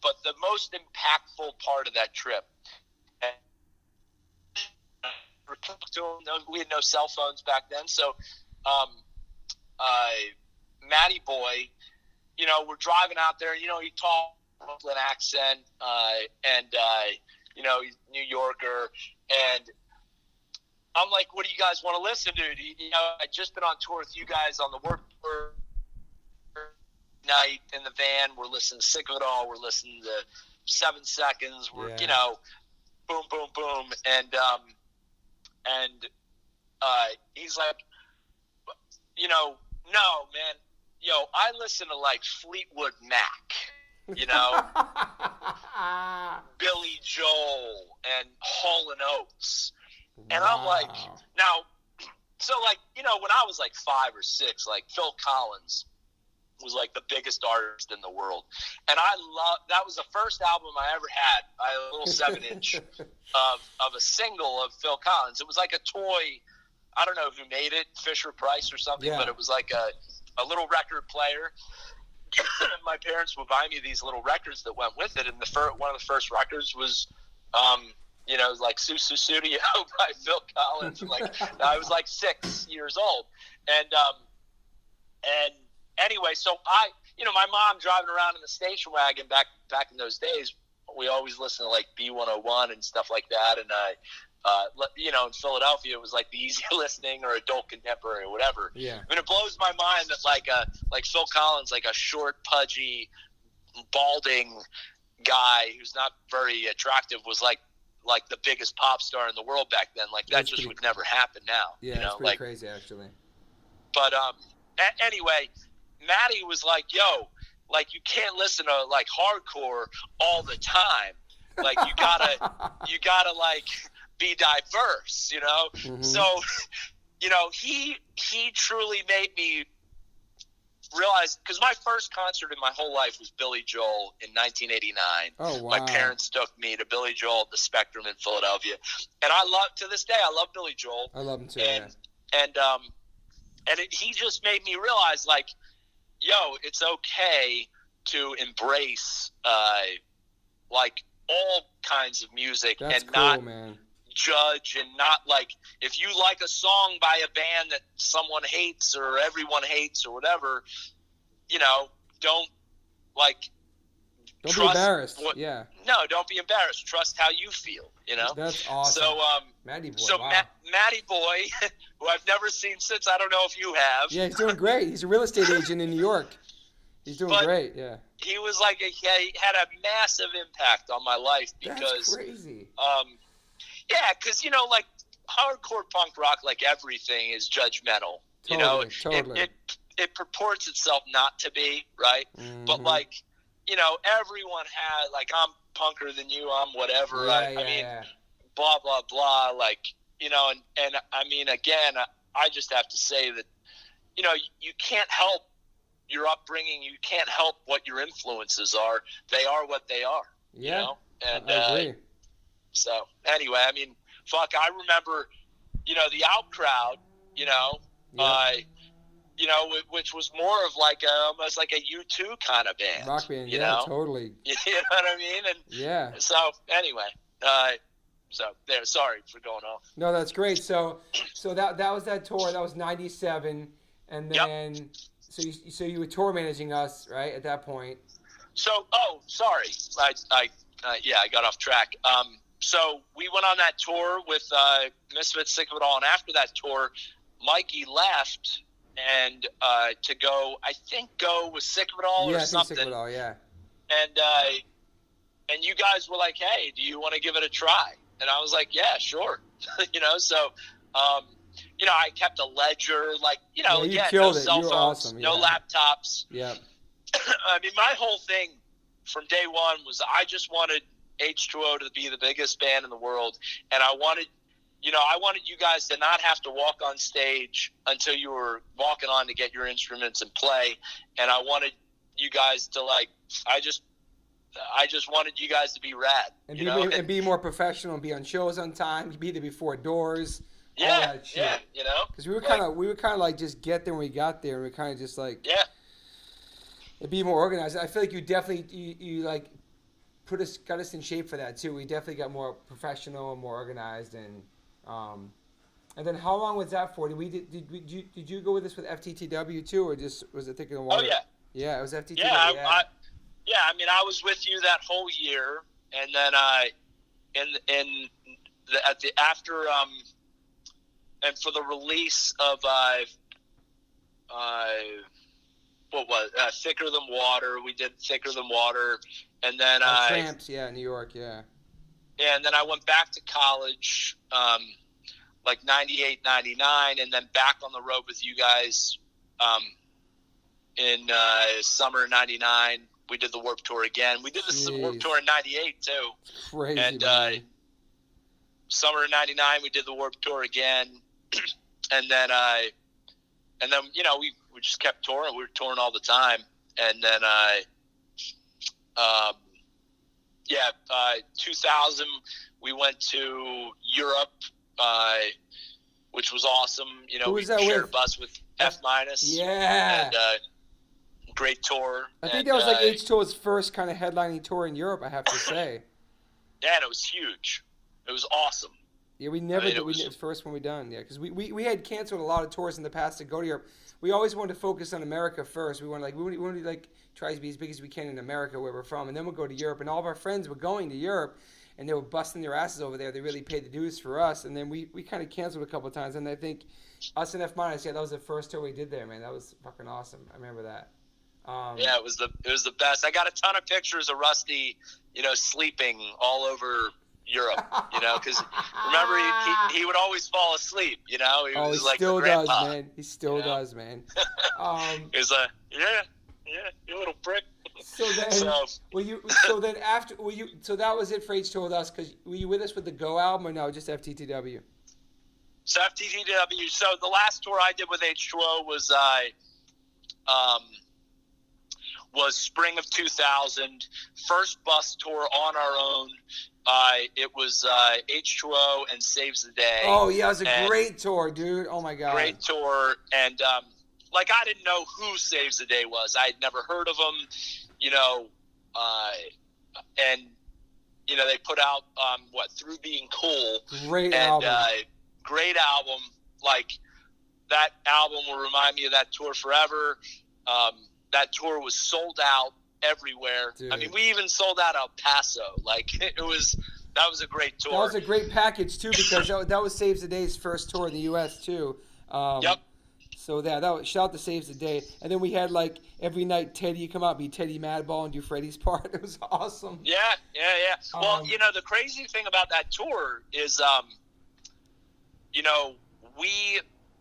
but the most impactful part of that trip, we had no cell phones back then, so Matty Boy, you know, we're driving out there. You know, he talked Brooklyn accent, and you know, he's New Yorker, and I'm like, what do you guys want to listen to? You know, I'd just been on tour with you guys on the work tour night in the van. We're listening to Sick of It All. We're listening to 7 Seconds. We're, you know, boom, boom, boom. And he's like, you know, no, man, yo, I listen to like Fleetwood Mac, you know, Billy Joel and Hall & Oates. And I'm like, now, so like, you know, when I was like 5 or 6, like Phil Collins was like the biggest artist in the world. And that was the first album I ever had. I had a little 7-inch of a single of Phil Collins. It was like a toy. I don't know who made it, Fisher Price or something, but it was like a little record player. My parents would buy me these little records that went with it. And one of the first records was, you know, like Susu Studio by Phil Collins. Like I was like 6 years old. And anyway, so you know, my mom driving around in the station wagon back in those days, we always listened to like B101 and stuff like that. And you know, in Philadelphia, it was like the easy listening or adult contemporary or whatever. Yeah. I mean, it blows my mind that like Phil Collins, like a short, pudgy, balding guy who's not very attractive, was like the biggest pop star in the world back then. Like that just would never happen now. Yeah, you know, it's pretty crazy actually. But anyway, Matty was like, yo, like you can't listen to like hardcore all the time. Like you gotta like be diverse, you know? Mm-hmm. So, you know, he truly made me realize, because my first concert in my whole life was Billy Joel in 1989. Oh, wow. My parents took me to Billy Joel at the Spectrum in Philadelphia. And to this day, I love Billy Joel. I love him too, he just made me realize, like, yo, it's okay to embrace, like, all kinds of music. That's and cool, not man. Judge, and not, like, if you like a song by a band that someone hates or everyone hates or whatever, you know, don't be embarrassed. No, don't be embarrassed. Trust how you feel, you know? That's awesome. So, Matty Boy, so wow. Matty Boy, who I've never seen since, I don't know if you have. Yeah, he's doing great. He's a real estate agent in New York. He's doing great, yeah. He was like, he had a massive impact on my life because... That's crazy. Yeah, because, you know, like, hardcore punk rock, like everything, is judgmental. Totally, you know, totally. It purports itself not to be, right? Mm-hmm. But, like, you know, everyone had, like, I'm punker than you, I'm whatever. I mean, blah, blah, blah. Like, you know, and I mean, again, I just have to say that, you know, you can't help your upbringing. You can't help what your influences are. They are what they are. Yeah. You know? And, I agree. So, anyway, I mean, fuck, I remember, you know, the Out Crowd, you know, you know, which was more of like almost like a U2 kind of band. Rock band, you know? Totally. You know what I mean? And so, anyway, so there, sorry for going off. No, that's great. So that was that tour. That was 97. And then, so you were tour managing us, right, at that point? So, sorry. I got off track. So we went on that tour with Misfits, Sick of It All, and after that tour, Mikey left and to go with Sick of It All or something. Sick of It All, yeah. And you guys were like, hey, do you want to give it a try? And I was like, yeah, sure. You know, so you know, I kept a ledger, like, you know, you again, killed no it. cell You were phones, awesome. no laptops. Yeah. I mean, my whole thing from day one was I just wanted H2O to be the biggest band in the world, and I wanted you guys to not have to walk on stage until you were walking on to get your instruments and play, and I wanted you guys to, like, I just I just wanted you guys to be rad. And be more professional and be on shows on time. Be there before doors. Yeah, all that shit. yeah, Because we were kind of like just get there when we got there, and we kind of just like it'd be more organized. I feel like you definitely you like got us in shape for that too. We definitely got more professional and more organized, and then how long was that for? Did you go with us with FTTW too, or just was it Thicker Than Water? Oh yeah, yeah, it was FTTW. Yeah, I mean, I was with you that whole year, and then and for the release of Thicker Than Water, we did Thicker Than Water, and then Tramps, New York, yeah. And then I went back to college, like 98, 99, and then back on the road with you guys in summer 99. We did the Warped Tour again. We did the Warped Tour in 98 too. Crazy. And summer of 99, we did the Warped Tour again. and then we just kept touring. We were touring all the time. And then 2000 we went to Europe, which was awesome. We shared a bus with F-. Yeah. And great tour. I think that was like H2O's first kind of headlining tour in Europe, I have to say. Yeah, and it was huge. It was awesome. Yeah, we never did. It was the first one we done. Yeah, because we had canceled a lot of tours in the past to go to Europe. We always wanted to focus on America first. We wanted to try to be as big as we can in America where we're from, and then we'll go to Europe. And all of our friends were going to Europe, and they were busting their asses over there. They really paid the dues for us, and then we kind of canceled a couple of times. And I think us and F-, that was the first tour we did there, man. That was fucking awesome. I remember that. Yeah, it was the best. I got a ton of pictures of Rusty, sleeping all over Europe, because remember he would always fall asleep, he was like still the grandpa, does, man. He still does, man. He was like, yeah, you little prick. So then, so that was it for H2O with us, because were you with us with the Go album or no, just FTTW? So FTTW. So the last tour I did with H2O was spring of 2000, first bus tour on our own. It was H2O and Saves the Day. Oh, yeah, it was a great tour, dude. Oh, my God. Great tour. And, I didn't know who Saves the Day was. I had never heard of them, and, they put out, Through Being Cool. Great album. Great album. That album will remind me of that tour forever. That tour was sold out everywhere. Dude. I mean, we even sold out El Paso. That was a great tour. That was a great package too, because that was Saves the Day's first tour in the U.S. too. Yep. So that was shout out to Saves the Day, and then we had every night Teddy come out, be Teddy Madball, and do Freddie's part. It was awesome. Yeah. Well, the crazy thing about that tour is,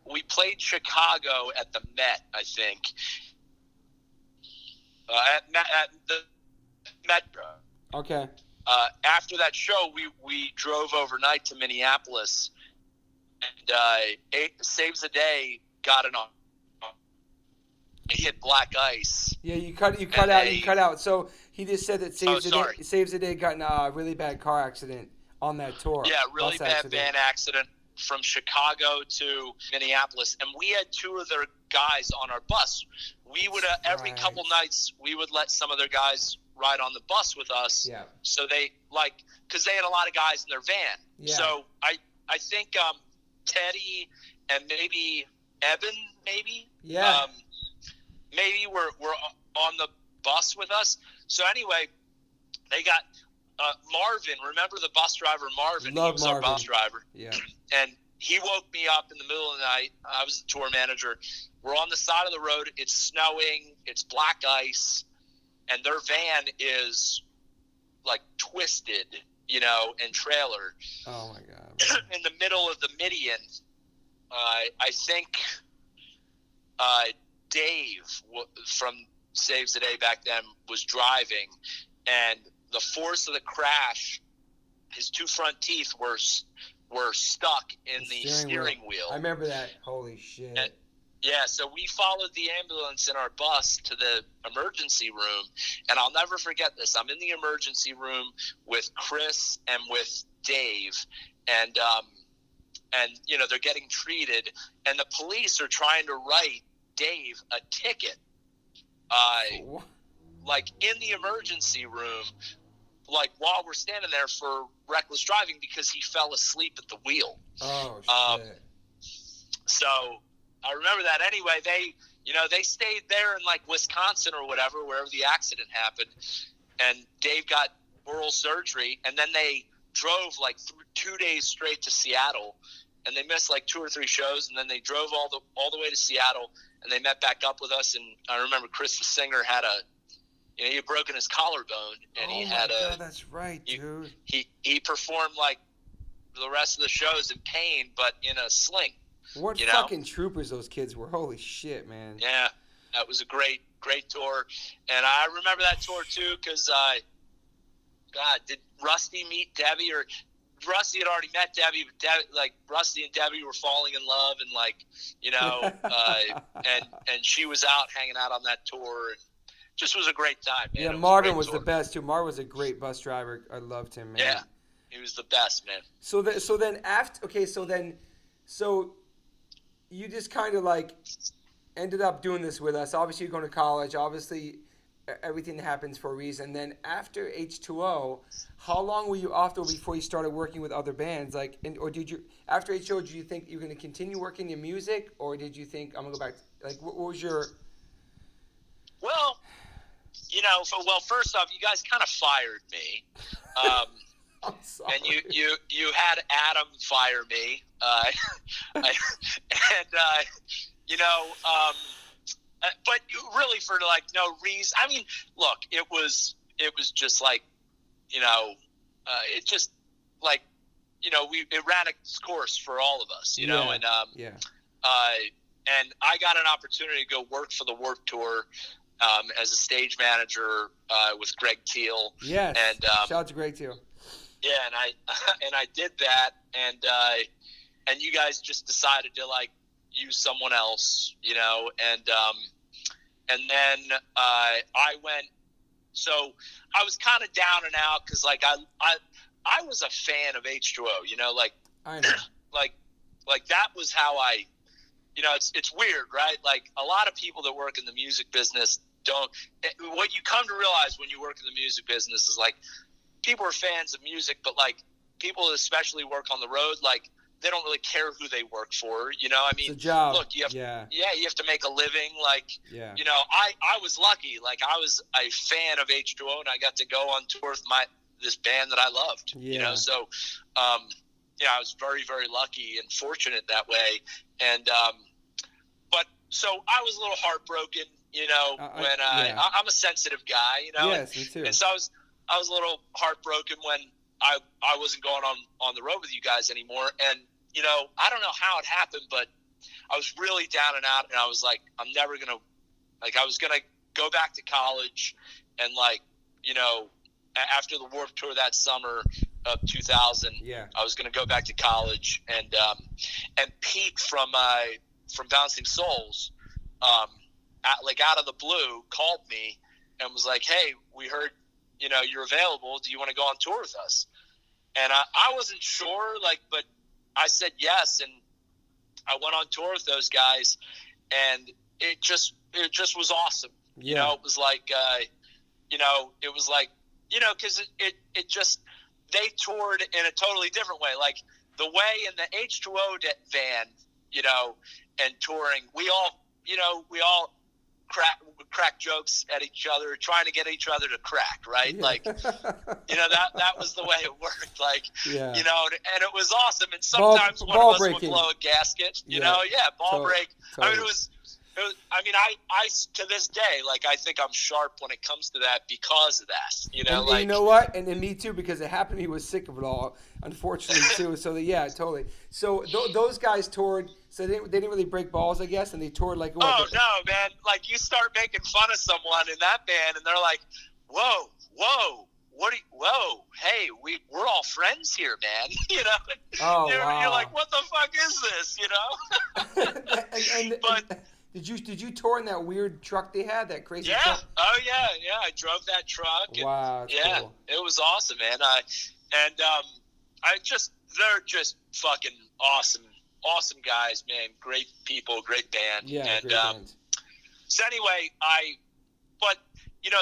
we played Chicago at the Met, I think. At the Metro. Okay. After that show, we drove overnight to Minneapolis, and Saves the Day got he hit black ice. Yeah, you cut out. So he just said that Saves the Day got in a really bad car accident on that tour. Yeah, really bad van accident from Chicago to Minneapolis, and we had two of their guys on our bus. We would every couple nights we would let some of their guys ride on the bus with us. Yeah. So they because they had a lot of guys in their van. Yeah. So I think Teddy and maybe Evan maybe were on the bus with us. So anyway, they got Marvin. Remember the bus driver Marvin? He was our bus driver. Yeah. And he woke me up in the middle of the night. I was the tour manager. We're on the side of the road. It's snowing. It's black ice. And their van is, twisted, and trailer. Oh, my God. In the middle of the median. I think Dave from Saves the Day back then was driving. And the force of the crash, his two front teeth were stuck in the steering wheel. I remember that. Holy shit. Yeah, so we followed the ambulance in our bus to the emergency room, and I'll never forget this. I'm in the emergency room with Chris and with Dave, and you know, they're getting treated, and the police are trying to write Dave a ticket, like in the emergency room, like while we're standing there for reckless driving because he fell asleep at the wheel. Oh, shit. So I remember that. Anyway, they stayed there in like Wisconsin or whatever, wherever the accident happened, and Dave got oral surgery, and then they drove like 2 days straight to Seattle, and they missed like 2 or 3 shows, and then they drove all the way to Seattle, and they met back up with us. And I remember Chris, the singer, had he had broken his collarbone, and he had God, that's right, dude. He performed like the rest of the shows in pain, but in a sling. What fucking troopers those kids were. Holy shit, man. Yeah, that was a great tour. And I remember that tour, too, because, God, did Rusty meet Debbie? Or Rusty had already met Debbie, but Rusty and Debbie were falling in love, and, like, you know, and she was out hanging out on that tour. And just was a great time, man. Yeah, Marvin was the best, too. Marvin was a great bus driver. I loved him, man. Yeah, he was the best, man. So then you just kind of like ended up doing this with us. Obviously, you're going to college. Obviously, everything happens for a reason. Then after H2O, how long were you off though before you started working with other bands? Like, or did you after H2O? Did you think you were going to continue working in music, or did you think I'm going to go back? Like, what was your? Well, you know, first off, you guys kind of fired me. I'm sorry. And you had Adam fire me, but really for like no reason. I mean, look, it was just like, you know, it just like, you know, it ran its course for all of us, you know, and and I got an opportunity to go work for the Warped Tour as a stage manager with Greg Teal. Yes. And shout out to Greg Teal. Yeah, and I did that, and you guys just decided to like use someone else, you know, and then I went. So I was kind of down and out because like I was a fan of H2O, you know, like I know. like that was how I, you know, it's weird, right? Like a lot of people that work in the music business don't. What you come to realize when you work in the music business is like, people are fans of music, but like people that especially work on the road, like they don't really care who they work for. You know, I mean, it's a job. Look, you have you have to make a living. Like, you know, I was lucky. Like I was a fan of H2O, and I got to go on tour with this band that I loved. Yeah. You know, so yeah, I was very, very lucky and fortunate that way. And but so I was a little heartbroken. You know, when I'm a sensitive guy. You know, yes, me too. And so I was a little heartbroken when I wasn't going on the road with you guys anymore. And, you know, I don't know how it happened, but I was really down and out, and I was like, I'm never going to, like, I was going to go back to college, and, like, you know, after the Warped Tour that summer of 2000, I was going to go back to college, and Pete from Bouncing Souls, out of the blue, called me and was like, hey, we heard, you know, you're available. Do you want to go on tour with us? And I wasn't sure, like, but I said yes. And I went on tour with those guys, and it just was awesome. You know, it was like, you know, it was like, you know, cause it just, they toured in a totally different way. Like the way in the H2O van, you know, and touring, we all crack jokes at each other, trying to get each other to crack, right? Yeah. Like, you know, that was the way it worked. Like, you know, and it was awesome. And sometimes one of us would blow a gasket, you know? Yeah, ball break. I mean, it was, I mean, I to this day, like, I think I'm sharp when it comes to that because of that, you know? And you know what? And me too, because it happened. He was sick of it all, unfortunately, too. So, yeah, totally. So those guys toured. So they didn't really break balls, I guess, and they toured like what? Oh, no, man. Like, you start making fun of someone in that band, and they're like, whoa, whoa, hey, we're all friends here, man. You know? Oh, You're wow. like, what the fuck is this, you know? But did you tour in that weird truck they had, that crazy truck? Oh, yeah, I drove that truck. And, wow, that's cool. It was awesome, man. They're just fucking awesome guys, man. Great people, great band. Yeah, and great band. So anyway,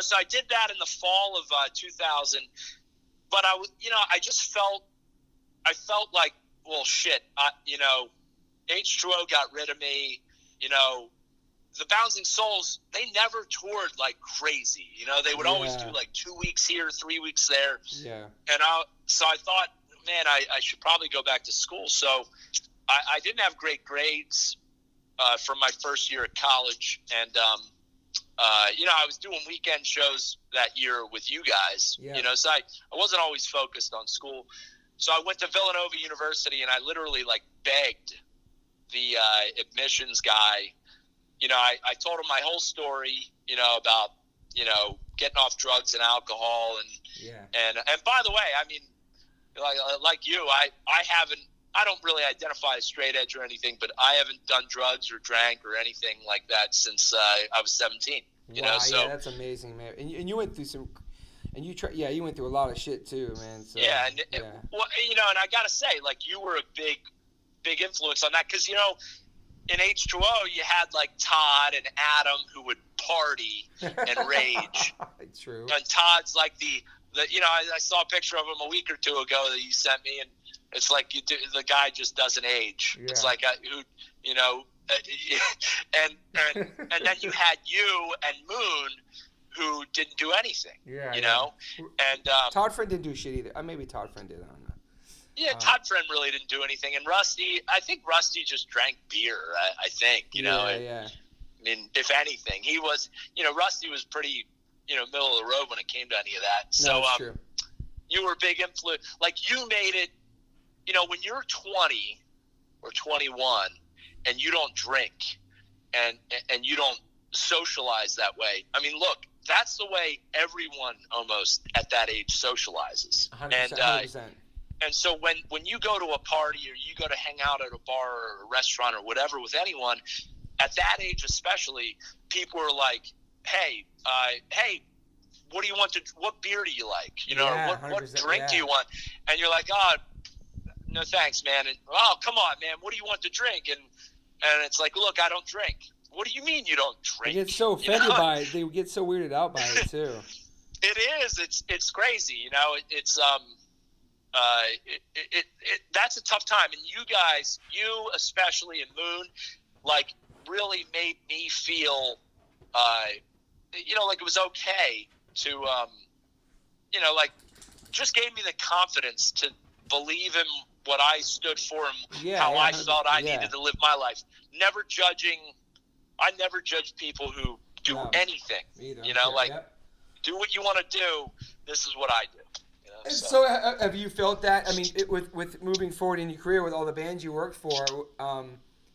so I did that in the fall of 2000, but I just felt like, well, shit, H2O got rid of me, the Bouncing Souls, they never toured like crazy, they would always do like 2 weeks here, 3 weeks there. Yeah. And so I thought, man, I should probably go back to school. So I didn't have great grades for my first year at college, and I was doing weekend shows that year with you guys. So I wasn't always focused on school. So I went to Villanova University, and I literally like begged the admissions guy. I told him my whole story, about getting off drugs and alcohol, and by the way, I mean, like you, I don't really identify as straight edge or anything, but I haven't done drugs or drank or anything like that since I was 17. Wow, yeah, that's amazing, man. And you went through some, and you went through a lot of shit too, man. So, well, and I gotta say, like, you were a big influence on that, because in H2O you had like Todd and Adam who would party and rage. True. And Todd's like I saw a picture of him a week or two ago that you sent me, and it's like the guy just doesn't age. Yeah. It's like and then you had you and Moon, who didn't do anything. And Todd Friend didn't do shit either. Maybe Todd Friend did. I don't know. Yeah, Todd Friend really didn't do anything, and Rusty, I think Rusty just drank beer. I think Yeah. I mean, if anything, he was. Rusty was pretty. Middle of the road when it came to any of that. So, that's true. You were a big influence. Like, you made it, when you're 20 or 21 and you don't drink and you don't socialize that way. I mean, look, that's the way everyone almost at that age socializes. 100%, 100%. And so when you go to a party or you go to hang out at a bar or a restaurant or whatever with anyone, at that age especially, people are like, hey, what do you want what beer do you like? What drink do you want? And you're like, oh, no thanks, man. And, oh, come on, man, what do you want to drink? And it's like, look, I don't drink. What do you mean you don't drink? They get so offended by it. They get so weirded out by it too. It is. It's crazy. It's that's a tough time. And you guys, you especially, and Moon, like, really made me feel, like it was okay to, like, just gave me the confidence to believe in what I stood for and how I felt I needed to live my life. I never judge people who do anything. Either. Do what you want to do. This is what I do. So have you felt that? I mean, with moving forward in your career, with all the bands you worked for,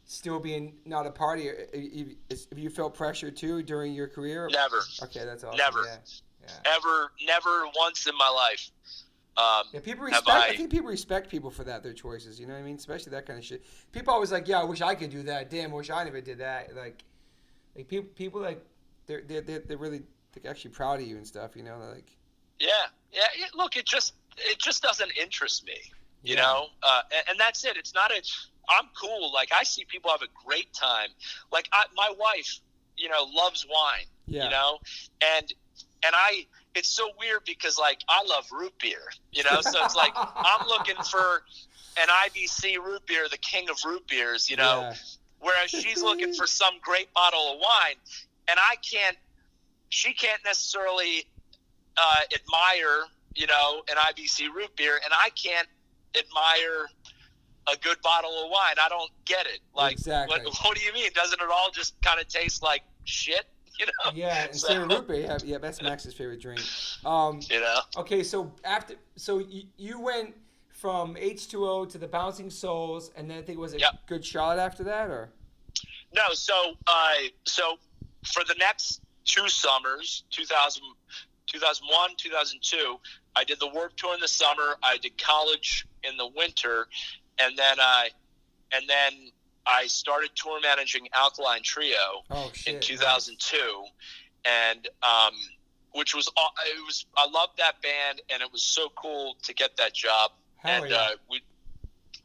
still being not a party, have you felt pressure too during your career? Never. Okay, that's awesome. Never. Yeah. Never once in my life. People respect. I think people respect people for that, their choices. You know what I mean? Especially that kind of shit. People always like, I wish I could do that. Damn, I wish I never did that. Like people like they're really actually proud of you and stuff. They're like. Yeah. Look, it just doesn't interest me. And that's it. It's not I'm cool. Like, I see people have a great time. Like, my wife, loves wine. Yeah. And it's so weird because, like, I love root beer. So it's like I'm looking for an IBC root beer, the king of root beers. Whereas she's looking for some great bottle of wine, and she can't necessarily admire, an IBC root beer, and I can't admire a good bottle of wine. I don't get it. Like, exactly. What do you mean? Doesn't it all just kind of taste like shit? Yeah, and root beer, that's Max's favorite drink. Okay, so you went from H2O to the Bouncing Souls, and then I think was it Good Charlotte after that, or? No, so for the next 2 summers, 2000 2001, 2002. I did the Warped Tour in the summer. I did college in the winter, and then I started tour managing Alkaline Trio in 2002, and which was I loved that band, and it was so cool to get that job.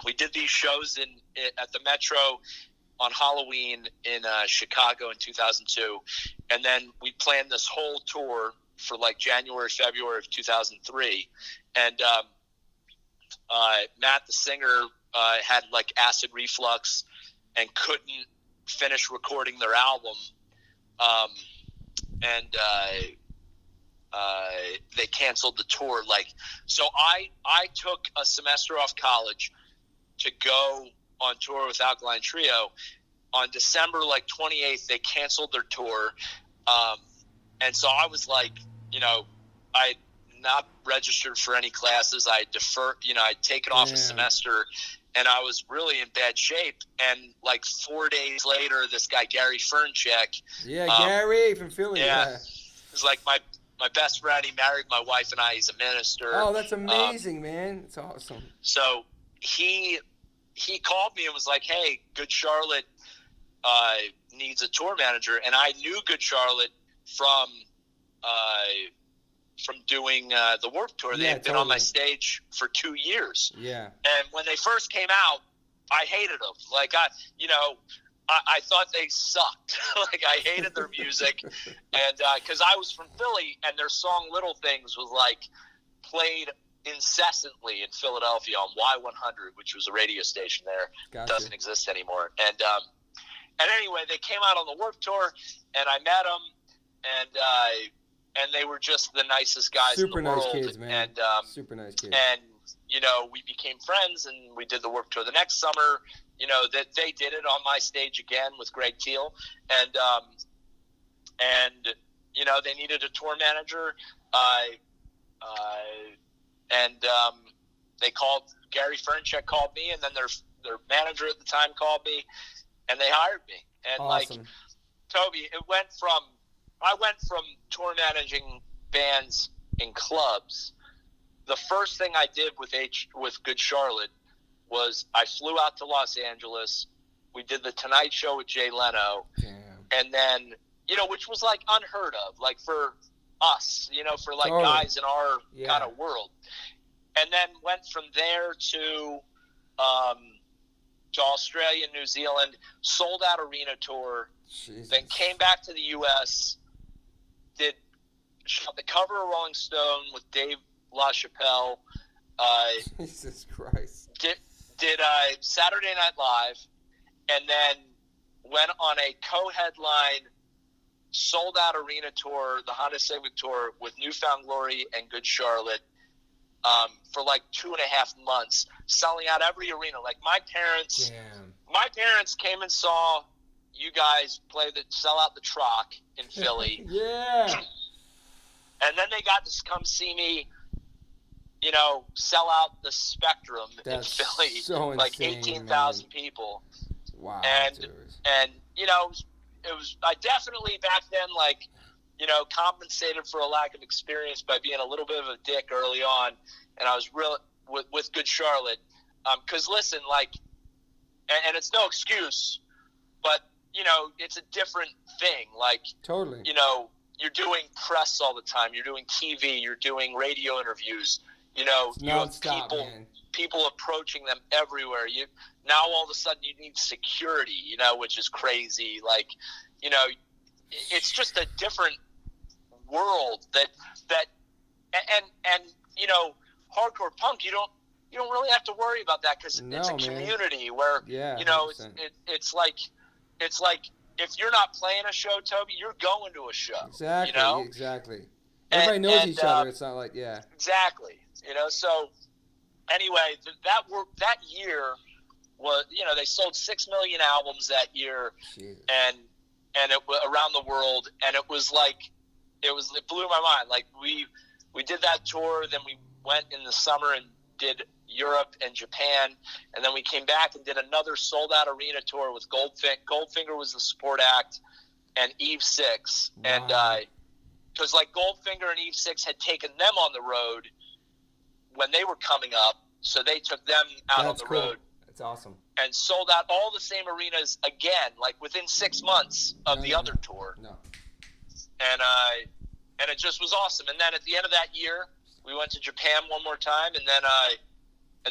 We did these shows at the Metro on Halloween in Chicago in 2002, and then we planned this whole tour for like January, February of 2003, and Matt, the singer, had like acid reflux and couldn't finish recording their album, and they canceled the tour. So I took a semester off college to go on tour with Alkaline Trio. On December 28th, they canceled their tour, and so I was like, I had not registered for any classes. I deferred, I'd taken off a semester, and I was really in bad shape. And 4 days later, this guy Gary Ferncheck, Gary from Philly, was like my best friend. He married my wife and I. He's a minister. Oh, that's amazing, man! It's awesome. So he called me and was like, "Hey, Good Charlotte needs a tour manager," and I knew Good Charlotte from doing the Warped Tour. They had been on my stage for 2 years. Yeah. And when they first came out, I hated them. I thought they sucked. I hated their music, and because I was from Philly, and their song "Little Things" was played incessantly in Philadelphia on Y100, which was a radio station there. Gotcha. Doesn't exist anymore. And anyway, they came out on the Warped Tour, and I met them, and they were just the nicest guys in the world. Super nice kids, man. And super nice kids. And we became friends, and we did the Warped Tour the next summer. That they did it on my stage again with Greg Teal, and they needed a tour manager. They called Gary Ferncheck called me, and then their manager at the time called me, and they hired me. And awesome. Toby, I went from tour managing bands in clubs. The first thing I did with Good Charlotte was I flew out to Los Angeles. We did the Tonight Show with Jay Leno. Damn. And then, which was unheard of, for us, for guys in our kind of world. And then went from there to Australia, New Zealand, sold out arena tour. Jesus. Then came back to the U.S., shot the cover of Rolling Stone with Dave LaChapelle. Jesus Christ. Did Saturday Night Live, and then went on a co-headline sold-out arena tour, the Honda Civic Tour, with Newfound Glory and Good Charlotte for 2.5 months, selling out every arena. My parents came and saw you guys sell out the Troc in Philly. Yeah. And then they got to come see me, sell out the Spectrum in Philly, so insane, 18,000 people. Wow. And it was I definitely back then compensated for a lack of experience by being a little bit of a dick early on, and I was real with Good Charlotte, because listen, and it's no excuse, but it's a different thing. Totally. You're doing press all the time. You're doing TV. You're doing radio interviews. You have people approaching them everywhere. Now all of a sudden you need security, which is crazy. It's just a different world that hardcore punk, you don't really have to worry about that, because it's a community where it's like if you're not playing a show, Toby, you're going to a show. Exactly. Everybody knows each other. It's not exactly. So anyway, that year was, they sold 6 million albums that year. Jesus. and it was around the world, and it blew my mind. We did that tour, then we went in the summer and did Europe and Japan, and then we came back and did another sold-out arena tour with Goldfinger. Goldfinger was the support act, and Eve 6. Wow. because like Goldfinger and Eve 6 had taken them on the road when they were coming up, so they took them out on the road. That's awesome. And sold out all the same arenas again, like within 6 months of the other tour. No. And it just was awesome. And then at the end of that year, we went to Japan one more time, and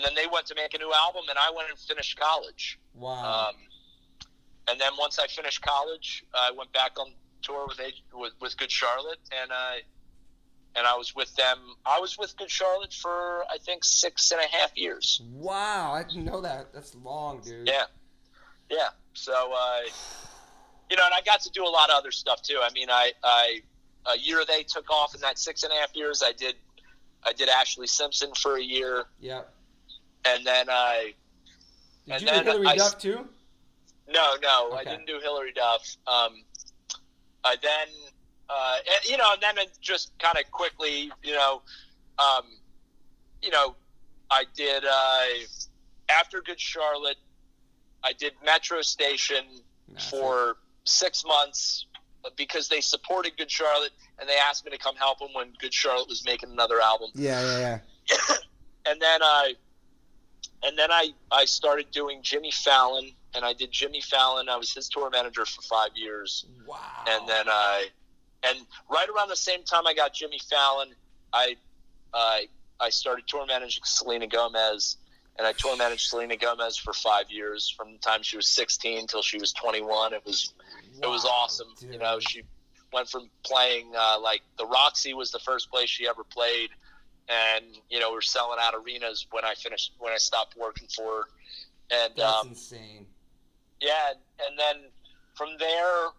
then they went to make a new album, and I went and finished college. Wow. And then once I finished college, I went back on tour with Good Charlotte, and I was with them. I was with Good Charlotte for, I think, 6.5 years. Wow, I didn't know that. That's long, dude. Yeah. So, and I got to do a lot of other stuff too. I mean, a year they took off in that 6.5 years. I did Ashley Simpson for a year. Yep. And then Did you do Hillary Duff too? No, okay. I didn't do Hillary Duff. And then it just kind of quickly, I did after Good Charlotte, I did Metro Station for 6 months because they supported Good Charlotte, and they asked me to come help them when Good Charlotte was making another album. Yeah. And then I started doing Jimmy Fallon, and I did Jimmy Fallon. I was his tour manager for 5 years. Wow. And then and right around the same time I got Jimmy Fallon, I started tour managing Selena Gomez, and I tour managed Selena Gomez for 5 years, from the time she was 16 till she was 21. It was awesome. Dude. She went from playing like the Roxy was the first place she ever played, and we're selling out arenas when I stopped working for her. And that's insane. Yeah, and then from there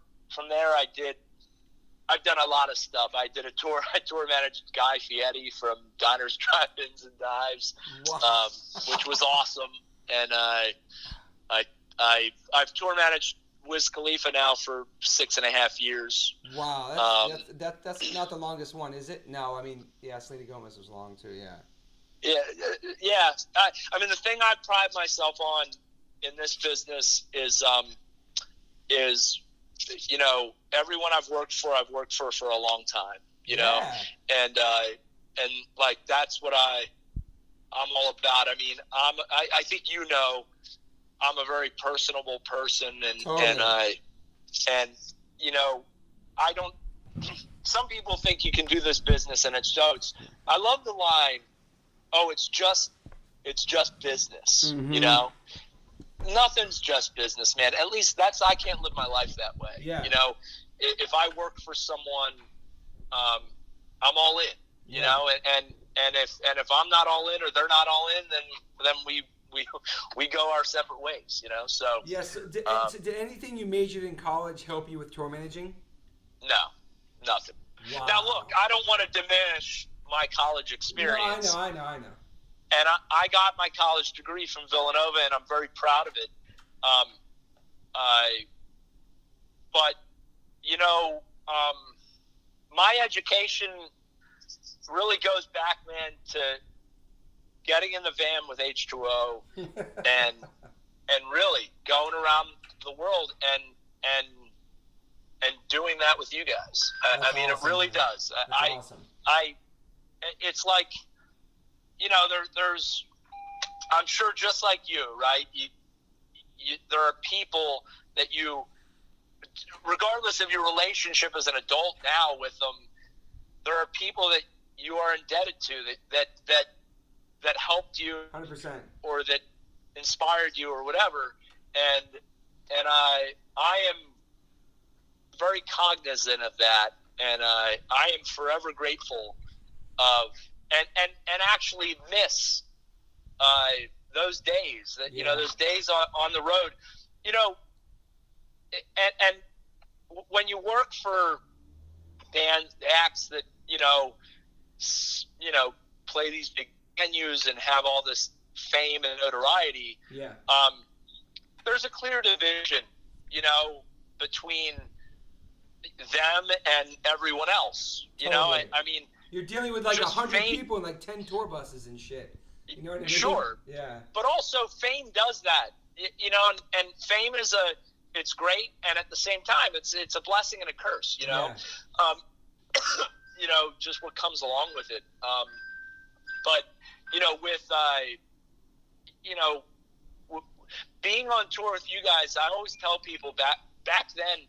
I've done a lot of stuff. I tour managed Guy Fieri from Diners, Drive-Ins, and Dives, wow. Which was awesome. And I've tour managed Wiz Khalifa now for 6.5 years. Wow, that's not the longest one, is it? No, I mean, yeah, Selena Gomez was long too. Yeah. Yeah. I mean, the thing I pride myself on in this business is everyone I've worked for for a long time, know, and like that's what I'm all about. I mean, I think I'm a very personable person, and totally. and I don't. Some people think you can do this business, and I love the line, "Oh, it's just business," Mm-hmm. Nothing's just business, man. At least I can't live my life that way. Yeah. If I work for someone, I'm all in. You know, and if I'm not all in or they're not all in, then we go our separate ways. So yes. Did anything you majored in college help you with tour managing? No, nothing. Wow. Now look, I don't want to diminish my college experience. No, I know. And I got my college degree from Villanova, and I'm very proud of it. But my education really goes back, man, to getting in the van with H2O and really going around the world and doing that with you guys. I mean, awesome, it really does. That's awesome. It's like, there's, I'm sure just like you, right? There are people that regardless of your relationship as an adult now with them, there are people that you are indebted to that helped you 100%, or that inspired you or whatever. And I am very cognizant of that. And I am forever grateful of, and actually miss those days that those days on the road, and when you work for acts that play these big venues and have all this fame and notoriety, there's a clear division between them and everyone else. Totally. I mean, you're dealing with like 100 people and like 10 tour buses and shit. You know what I mean? Sure. Yeah. But also fame does that. And fame it's great, and at the same time it's a blessing and a curse, Yeah. you know, just what comes along with it. But, you know, with, you know, being on tour with you guys, I always tell people back then,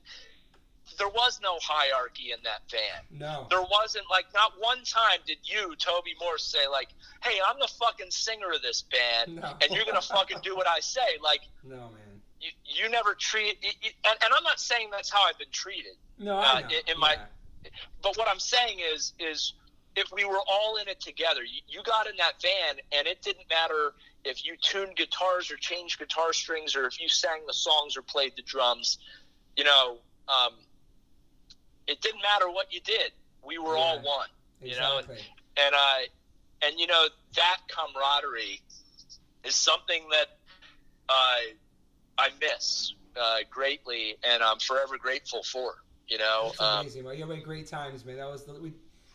there was no hierarchy in that band. No. There wasn't, like, not one time did you, Toby Morse, say, like, hey, I'm the fucking singer of this band, and you're going to fucking do what I say. Like, no, man. You never treat, and I'm not saying that's how I've been treated. No, I know. But what I'm saying is if we were all in it together, you got in that van, and it didn't matter if you tuned guitars or changed guitar strings or if you sang the songs or played the drums, you know, it didn't matter what you did. We were all one, you know, and you know, that camaraderie is something that I miss greatly, and I'm forever grateful for. You know, that's amazing, man. You had great times, man. That was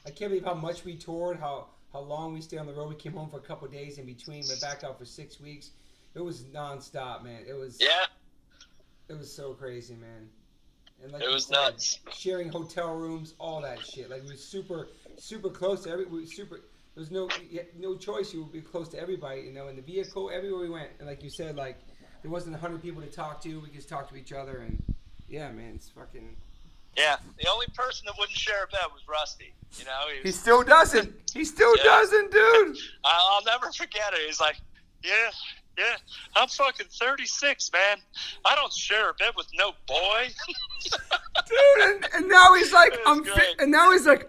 I can't believe how much we toured, how long we stayed on the road. We came home for a couple of days in between, but back out for 6 weeks. It was nonstop, man. It was so crazy, man. And like it was nuts. Sharing hotel rooms, all that shit. Like we were super close to there was no choice. You would be close to everybody, you know. In the vehicle, everywhere we went, and like you said, like there wasn't 100 people to talk to. We just talked to each other, and yeah, man, it's fucking. Yeah, the only person that wouldn't share a bed was Rusty. You know, he still doesn't. He still doesn't, dude. I'll never forget it. He's like, yeah, I'm fucking 36, man. I don't share a bed with no boy. Dude, and now he's like,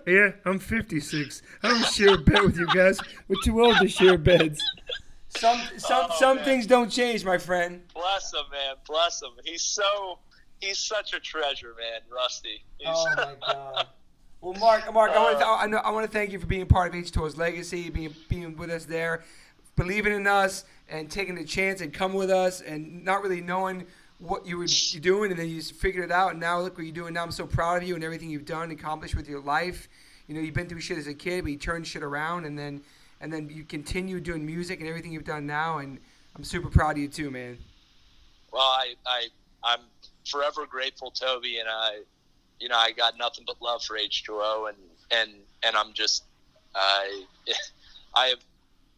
yeah, I'm 56. I don't share a bed with you guys. We're too old to share beds. Some things don't change, my friend. Bless him, man. Bless him. He's such a treasure, man, Rusty. Oh my God. Well, Mark, I want to thank you for being part of H2O's legacy, being with us there, believing in us, and taking the chance and come with us, and not really knowing what you were doing, and then you just figured it out. And now look what you're doing. Now I'm so proud of you and everything you've done and accomplished with your life. You know, you've been through shit as a kid, but you turned shit around, and then you continue doing music and everything you've done now. And I'm super proud of you too, man. Well, I'm forever grateful, Toby, and I got nothing but love for H2O, and I'm just I have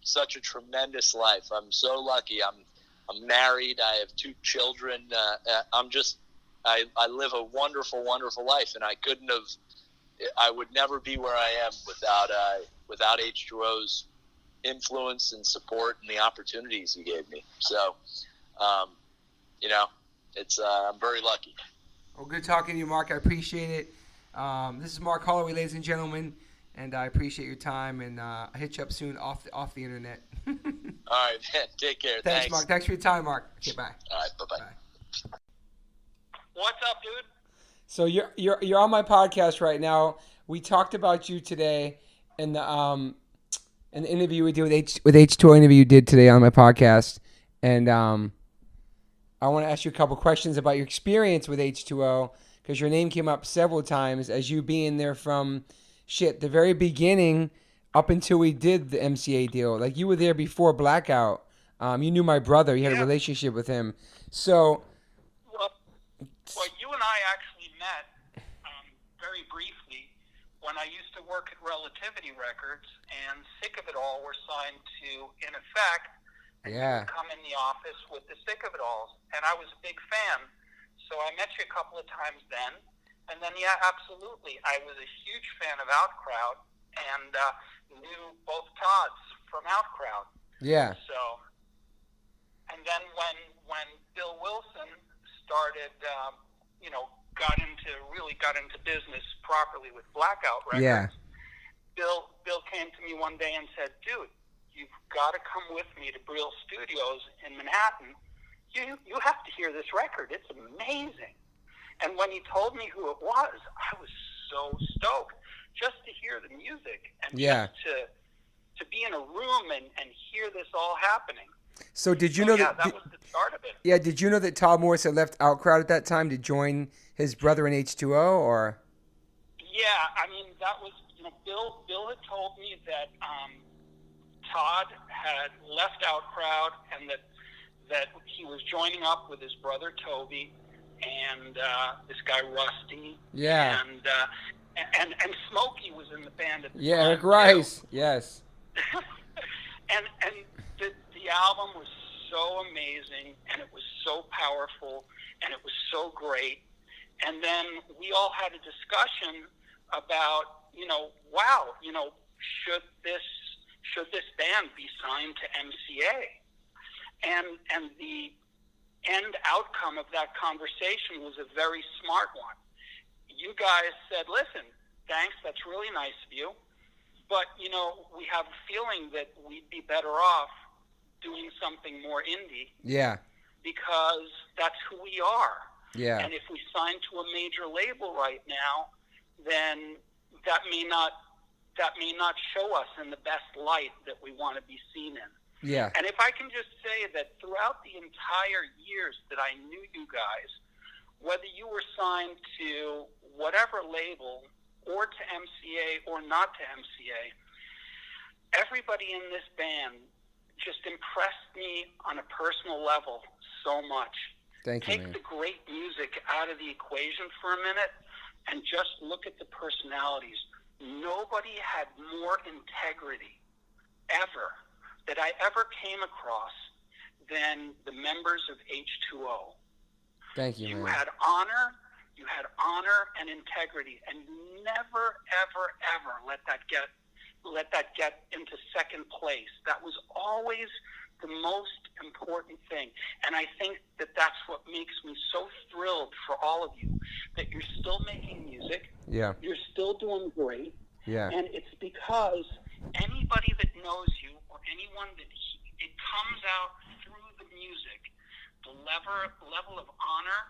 such a tremendous life. I'm so lucky. I'm married. I have 2 children. I live a wonderful, wonderful life, and I would never be where I am without H2O's influence and support and the opportunities he gave me. So, you know, I'm very lucky. Well, good talking to you, Mark. I appreciate it. This is Mark Holloway, ladies and gentlemen, and I appreciate your time. And I'll hit you up soon off the internet. All right, man. Take care. Thanks, Mark. Thanks for your time, Mark. Okay, bye. All right, bye-bye. What's up, dude? So you're on my podcast right now. We talked about you today in the interview we did with H2O interview you did today on my podcast, and I want to ask you a couple questions about your experience with H2O, because your name came up several times as you being there from the very beginning up until we did the MCA deal. Like, you were there before Blackout. You knew my brother. You had a relationship with him. So, well, you and I actually met very briefly when I used to work at Relativity Records, and Sick of It All were signed to In Effect. And you would come in the office with the Sick of It Alls, and I was a big fan. So I met you a couple of times then, and then absolutely, I was a huge fan of Outcrowd, and knew both Todds from Outcrowd. Yeah. So, and then when Bill Wilson started, got into business properly with Blackout Records. Bill came to me one day and said, "Dude, you've got to come with me to Brill Studios in Manhattan. You have to hear this record. It's amazing." And when he told me who it was, I was so stoked just to hear the music and just to be in a room and hear this all happening. So did you know that was the start of it. Yeah, did you know that Todd Morse had left Outcrowd at that time to join his brother in H2O, or? Yeah, I mean, that was, Bill had told me that Todd had left Outcrowd and that he was joining up with his brother Toby and this guy Rusty. Yeah. and Smokey was in the band at the time. Yeah, Eric Rice. Too. Yes. and the album was so amazing, and it was so powerful, and it was so great. And then we all had a discussion about, wow, should this band be signed to MCA? And the end outcome of that conversation was a very smart one. You guys said, listen, thanks, that's really nice of you, but, we have a feeling that we'd be better off doing something more indie. Yeah. Because that's who we are. Yeah. And if we sign to a major label right now, then that may not show us in the best light that we want to be seen in. Yeah. And if I can just say that throughout the entire years that I knew you guys, whether you were signed to whatever label or to MCA or not to MCA, everybody in this band just impressed me on a personal level so much. Thank you, man. Take the great music out of the equation for a minute and just look at the personalities. Nobody had more integrity ever that I ever came across than the members of H2O. Thank you, man. You had honor and integrity, and you never, ever, ever let that get into second place. That was always the most important thing. And I think that that's what makes me so thrilled for all of you, that you're still making music. Yeah. You're still doing great. Yeah. And it's because anybody that knows you or anyone that it comes out through the music, the level of honor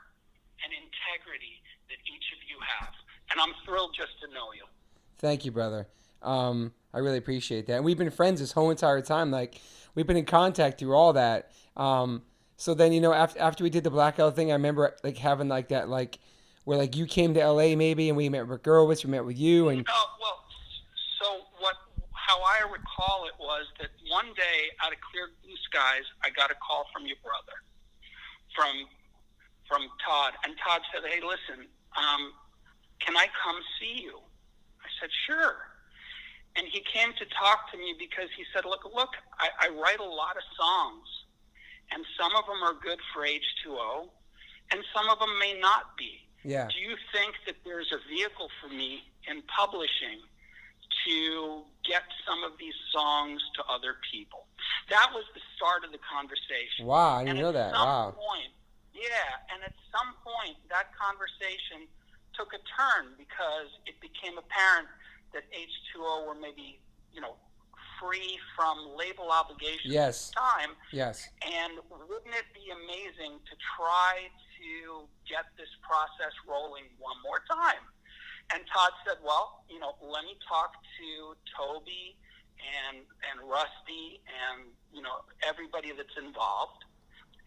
and integrity that each of you have. And I'm thrilled just to know you. Thank you, brother. I really appreciate that. And we've been friends this whole entire time. Like, we've been in contact through all that. So then, after we did the Blackout thing, I remember like having like that, like where like you came to LA maybe, and we met with Gurwitz, we met with you, and. How I recall it was that one day out of clear blue skies, I got a call from your brother, from Todd, and Todd said, "Hey, listen, can I come see you?" I said, "Sure." And he came to talk to me because he said, look, I write a lot of songs, and some of them are good for H2O, and some of them may not be. Yeah. Do you think that there's a vehicle for me in publishing to get some of these songs to other people? That was the start of the conversation. Wow, I didn't know that. Wow. And at some point, that conversation took a turn because it became apparent that H2O were maybe, free from label obligations at the time. Yes. And wouldn't it be amazing to try to get this process rolling one more time? And Todd said, well, let me talk to Toby and Rusty and, everybody that's involved.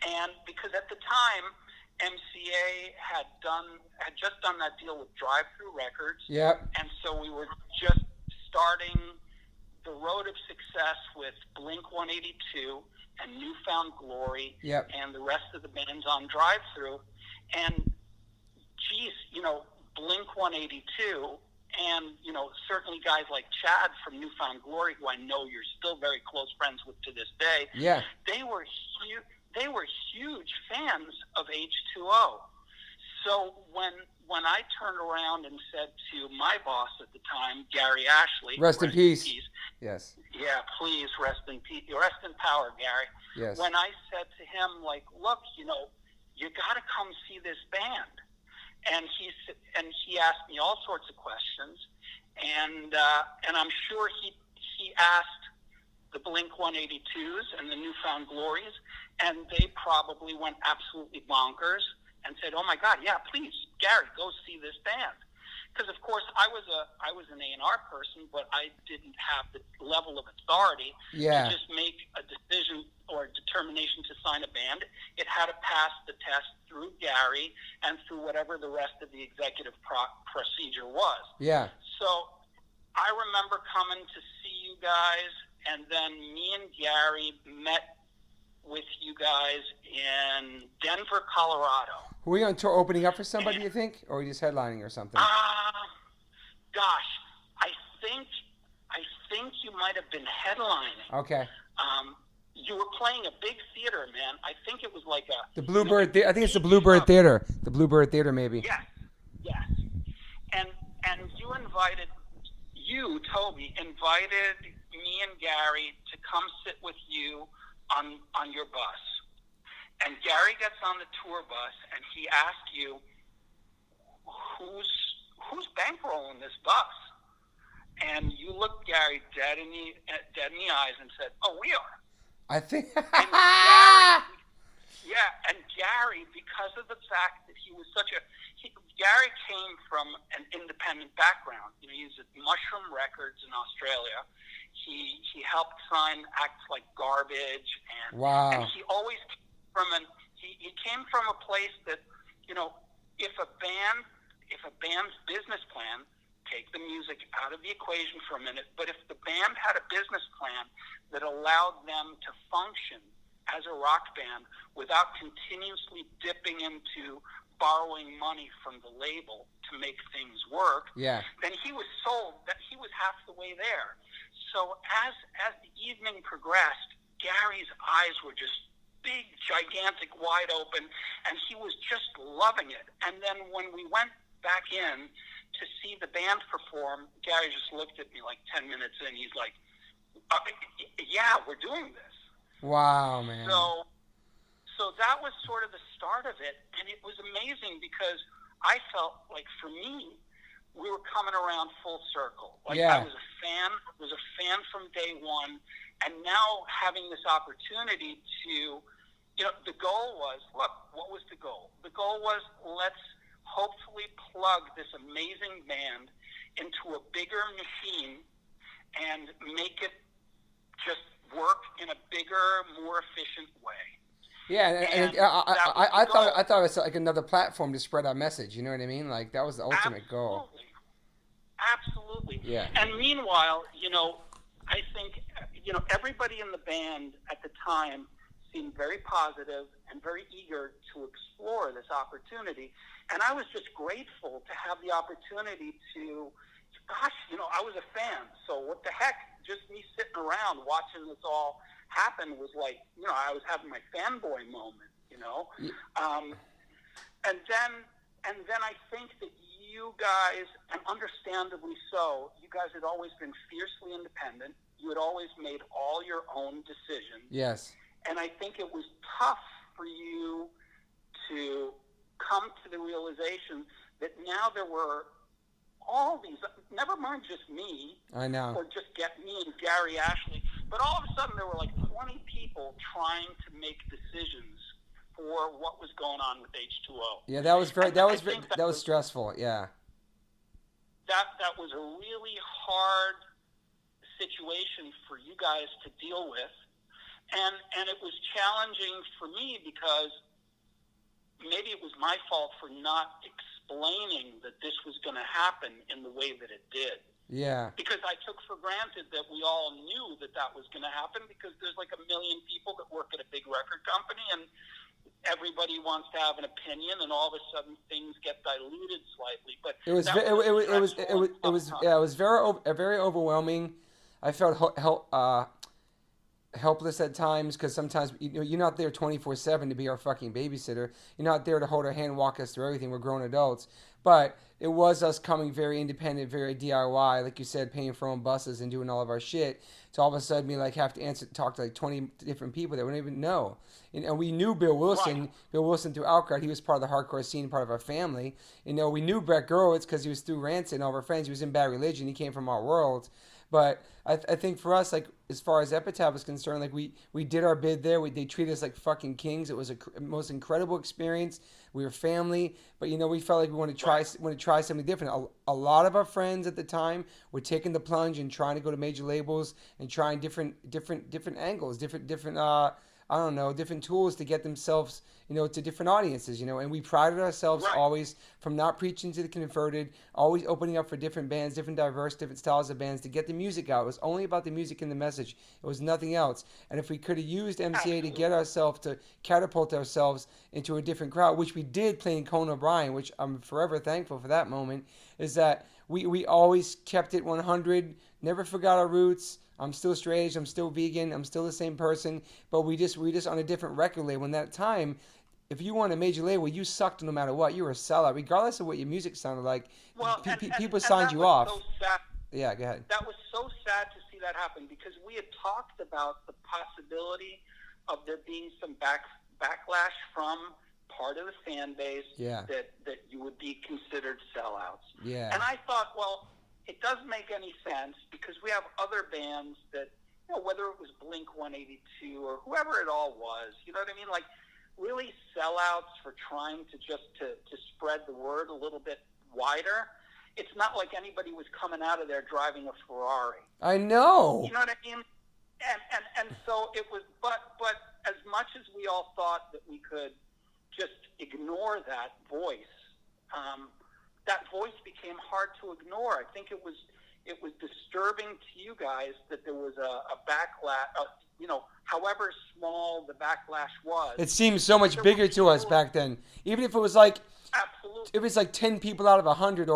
And because at the time, MCA had just done that deal with Drive-Thru Records. Yep. And so we were just starting the road of success with Blink-182 and Newfound Glory. Yep. And the rest of the bands on Drive-Thru. And, geez, Blink-182 and, certainly guys like Chad from Newfound Glory, who I know you're still very close friends with to this day. Yeah. They were huge fans of H2O. So when I turned around and said to my boss at the time, Gary Ashley, rest in peace. Yes. Yeah, please rest in peace. Rest in power, Gary. Yes. When I said to him, like, look, you got to come see this band. And he asked me all sorts of questions, and I'm sure he asked the Blink-182s and the Newfound Glories, and they probably went absolutely bonkers and said, "Oh my God, yeah, please, Gary, go see this band." Because of course I was an A&R person, but I didn't have the level of authority to just make a decision or a determination to sign a band. It had to pass the test through Gary and through whatever the rest of the executive procedure was. Yeah. So I remember coming to see you guys, and then me and Gary met with you guys in Denver, Colorado. Were you on tour opening up for somebody, you think? Or were you just headlining or something? gosh, I think you might have been headlining. Okay. You were playing a big theater, man. I think it was like the Bluebird. I think it's the Bluebird Theater. The Bluebird Theater, maybe. Yes. And Toby, invited me and Gary to come sit with you on your bus. And Gary gets on the tour bus and he asked you, who's bankrolling this bus? And you looked Gary dead in the eyes and said, "Oh, we are." I think. And Gary, because of the fact that he was Gary came from an independent background. You know, he was at Mushroom Records in Australia. He helped sign acts like Garbage, and he always he came from a place that, you know, if a band's business plan, take the music out of the equation for a minute, but if the band had a business plan that allowed them to function as a rock band without continuously dipping into borrowing money from the label to make things work, then he was sold that he was half the way there. So as the evening progressed, Gary's eyes were just big, gigantic, wide open, and he was just loving it. And then when we went back in to see the band perform, Gary just looked at me like 10 minutes in. He's like, yeah, we're doing this. Wow, man. So that was sort of the start of it, and it was amazing because I felt like, for me, we were coming around full circle. Like, I was a fan from day one, and now having this opportunity to, you know, the goal was, look, what was the goal? The goal was, let's hopefully plug this amazing band into a bigger machine and make it just work in a bigger, more efficient way. Yeah, and I thought it was like another platform to spread our message. You know what I mean? Like, that was the ultimate goal. Absolutely. Yeah. And meanwhile, you know, I think, you know, everybody in the band at the time seemed very positive and very eager to explore this opportunity. And I was just grateful to have the opportunity to, gosh, you know, I was a fan. So what the heck? Just me sitting around watching this all happen was like, you know, I was having my fanboy moment, you know. And then I think that you guys, and understandably so, you guys had always been fiercely independent. You had always made all your own decisions. Yes. And I think it was tough for you to come to the realization that now there were all these, never mind just me, I know, or just get me and Gary Ashley, but all of a sudden there were like 20 people trying to make decisions for what was going on with H2O. Yeah, that was stressful. Yeah. That was a really hard situation for you guys to deal with, and it was challenging for me because maybe it was my fault for not explaining that this was going to happen in the way that it did. Yeah. Because I took for granted that we all knew that was going to happen, because there's like a million people that work at a big record company, and everybody wants to have an opinion, and all of a sudden things get diluted slightly. But it was very overwhelming. I felt helpless at times, because sometimes, you know, you're not there 24/7 to be our fucking babysitter. You're not there to hold our hand, walk us through everything. We're grown adults. But it was us coming very independent, very DIY, like you said, paying for our own buses and doing all of our shit. So all of a sudden we like have to talk to like 20 different people that we don't even know. And we knew Bill Wilson. Right. Bill Wilson through Outcry. He was part of the hardcore scene, part of our family. You know, we knew Brett Gurewitz because he was through Rancid and all of our friends. He was in Bad Religion. He came from our world. But I think for us, like, as far as Epitaph is concerned, like, we did our bid there. They treated us like fucking kings. It was a most incredible experience. We were family, but, you know, we felt like we wanted to try something different. A lot of our friends at the time were taking the plunge and trying to go to major labels and trying different angles, different I don't know, different tools to get themselves, to different audiences, and we prided ourselves always from not preaching to the converted, always opening up for different bands, different styles of bands to get the music out. It was only about the music and the message. It was nothing else. And if we could have used MCA to get ourselves, to catapult ourselves into a different crowd, which we did playing Conan O'Brien, which I'm forever thankful for that moment, is that we always kept it 100, never forgot our roots. I'm still straight edge, I'm still vegan, I'm still the same person, but we just on a different record label. In that time, if you weren't a major label, you sucked no matter what. You were a sellout, regardless of what your music sounded like. Well, people signed you off. So sad. Yeah, go ahead. That was so sad to see that happen because we had talked about the possibility of there being some backlash from part of the fan base that you would be considered sellouts. Yeah. And I thought, well, it doesn't make any sense because we have other bands that, whether it was Blink-182 or whoever it all was, you know what I mean? Like, really sellouts for trying to just to spread the word a little bit wider. It's not like anybody was coming out of there driving a Ferrari. I know. You know what I mean? And so it was, but as much as we all thought that we could just ignore that voice, that voice became hard to ignore. I think it was disturbing to you guys that there was a backlash, however small the backlash was. It seemed so much bigger to us back then. Even if it was like, absolutely, it was like 10 people out of 100,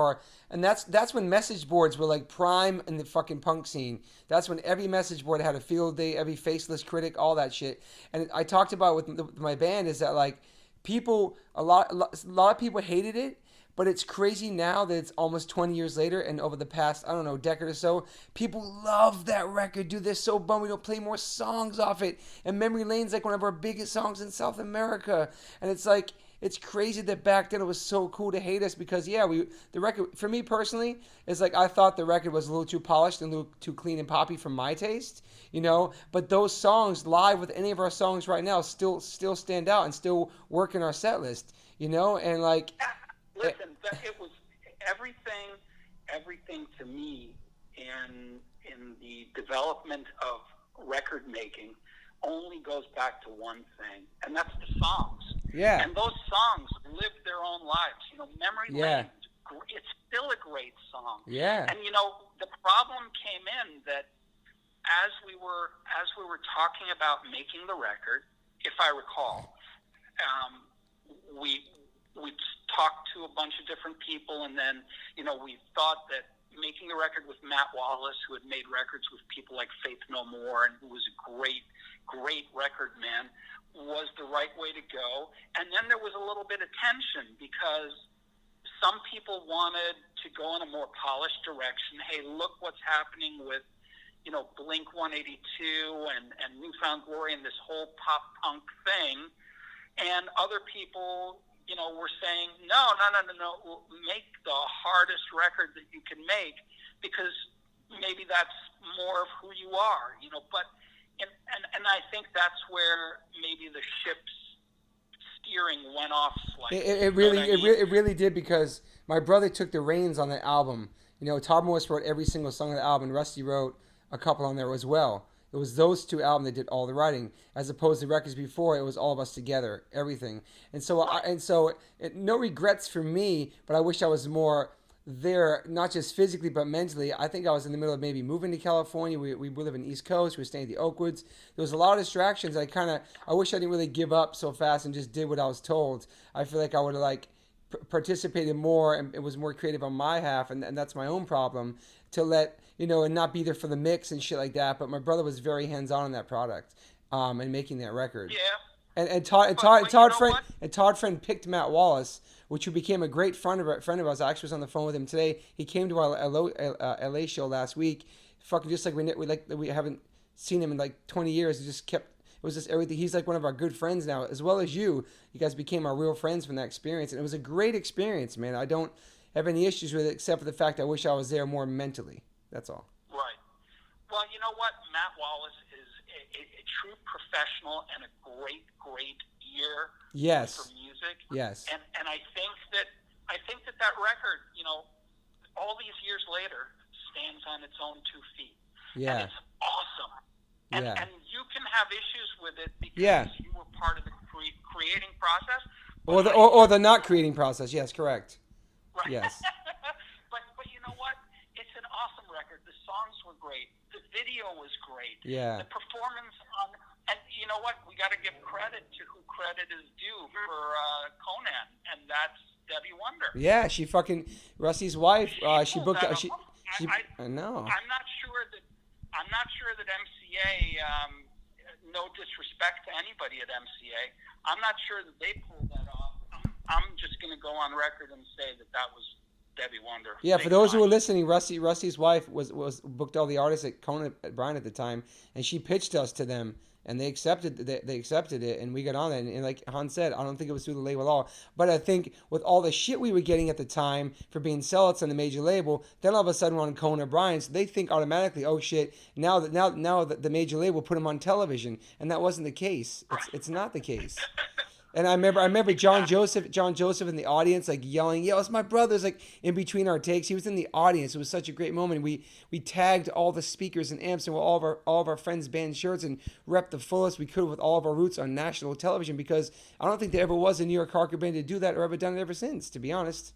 and that's when message boards were like prime in the fucking punk scene. That's when every message board had a field day, every faceless critic, all that shit. And I talked about with my band is that like a lot of people hated it. But it's crazy now that it's almost 20 years later and over the past, I don't know, decade or so, people love that record. Dude, they're so bummed we don't play more songs off it. And Memory Lane's like one of our biggest songs in South America. And it's like, it's crazy that back then it was so cool to hate us because, the record, for me personally, is like I thought the record was a little too polished and a little too clean and poppy for my taste, But those songs live with any of our songs right now still stand out and still work in our set list, And like... Listen, it was everything to me in the development of record making only goes back to one thing, and that's the songs. Yeah. And those songs lived their own lives. Memory Lane, it's still a great song. Yeah. And the problem came in that as we were talking about making the record, if I recall, we talked to a bunch of different people, and then, we thought that making a record with Matt Wallace, who had made records with people like Faith No More, and who was a great, great record man, was the right way to go. And then there was a little bit of tension because some people wanted to go in a more polished direction. Hey, look what's happening with, Blink-182 and Newfound Glory and this whole pop punk thing. And other people... we're saying, no, make the hardest record that you can make because maybe that's more of who you are, but, and I think that's where maybe the ship's steering went off slightly. It really did because my brother took the reins on the album. Toby Morse wrote every single song on the album, and Rusty wrote a couple on there as well. It was those two albums that did all the writing, as opposed to records before. It was all of us together, everything. And so, no regrets for me. But I wish I was more there, not just physically but mentally. I think I was in the middle of maybe moving to California. We live in the East Coast. We were staying at the Oakwoods. There was a lot of distractions. I wish I didn't really give up so fast and just did what I was told. I feel like I would have participated more and it was more creative on my half, and that's my own problem to let and not be there for the mix and shit like that. But my brother was very hands-on in that product and making that record. Yeah. And Todd Friend picked Matt Wallace, which became a great friend of ours. I actually was on the phone with him today. He came to our LA show last week. Fucking just like we haven't seen him in like 20 years. It just kept. It was just everything. He's like one of our good friends now, as well as you. You guys became our real friends from that experience, and it was a great experience, man. I don't have any issues with it except for the fact I wish I was there more mentally. That's all. Right. Well, you know what? Matt Wallace is a true professional and a great, great ear for music. Yes. And I think that record, all these years later, stands on its own 2 feet. Yeah. And it's awesome. And, Yeah. and you can have issues with it because Yeah. you were part of the creating process. Or the not creating process. Yes, correct. Right. Yes. but you know what? It's an awesome record. The songs were great. The video was great. Yeah. The performance on, and you know what? We got to give credit to who credit is due for Conan, and that's Debbie Wonder. Yeah, she fucking Rusty's wife. She booked. I know. I'm not sure that MCA. No disrespect to anybody at MCA. I'm not sure that they pulled that off. I'm just going to go on record and say that was Debbie Wonder. Yeah, for those who are listening, Rusty's wife was booked all the artists at Conan at Bryan at the time, and she pitched us to them, and they accepted it, and we got on it. And like Han said, I don't think it was through the label at all, but I think with all the shit we were getting at the time for being sellouts on the major label, then all of a sudden we're on Conan O'Brien, so they think automatically, oh shit, now that the major label put them on television, and that wasn't the case. It's not the case. And I remember John Joseph in the audience, like yelling, "Yo, it's my brothers!" Like in between our takes, he was in the audience. It was such a great moment. We tagged all the speakers and amps and all of our friends' band shirts and repped the fullest we could with all of our roots on national television, because I don't think there ever was a New York hardcore band to do that or ever done it ever since. To be honest.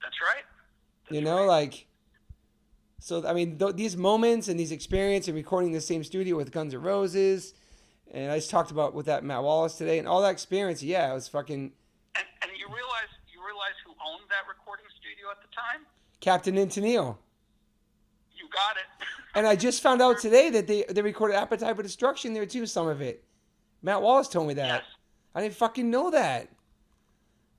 That's right. So I mean, these moments and these experiences and recording in the same studio with Guns N' Roses. And I just talked about with that Matt Wallace today, and all that experience. Yeah, it was fucking. And you realize who owned that recording studio at the time? Captain Intonil. You got it. And I just found out today that they recorded Appetite for Destruction there too. Some of it. Matt Wallace told me that. Yes. I didn't fucking know that.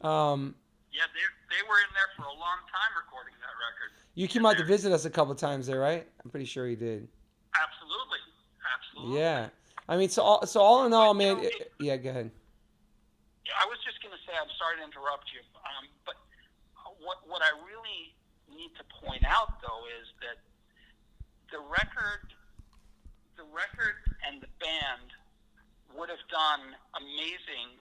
Yeah, they were in there for a long time recording that record. You came out to visit us a couple times there, right? I'm pretty sure you did. Absolutely. Yeah. I mean, so all in all, man. Yeah, go ahead. I was just going to say, I'm sorry to interrupt you, but what I really need to point out, though, is that the record and the band would have done amazing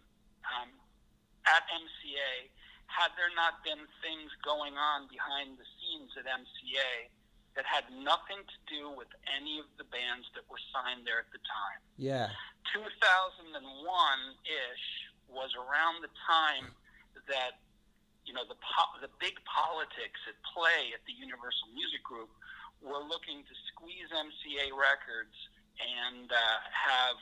at MCA had there not been things going on behind the scenes at MCA that had nothing to do with any of the bands that were signed there at the time. Yeah. 2001-ish was around the time that, you know, the big politics at play at the Universal Music Group were looking to squeeze MCA Records and have,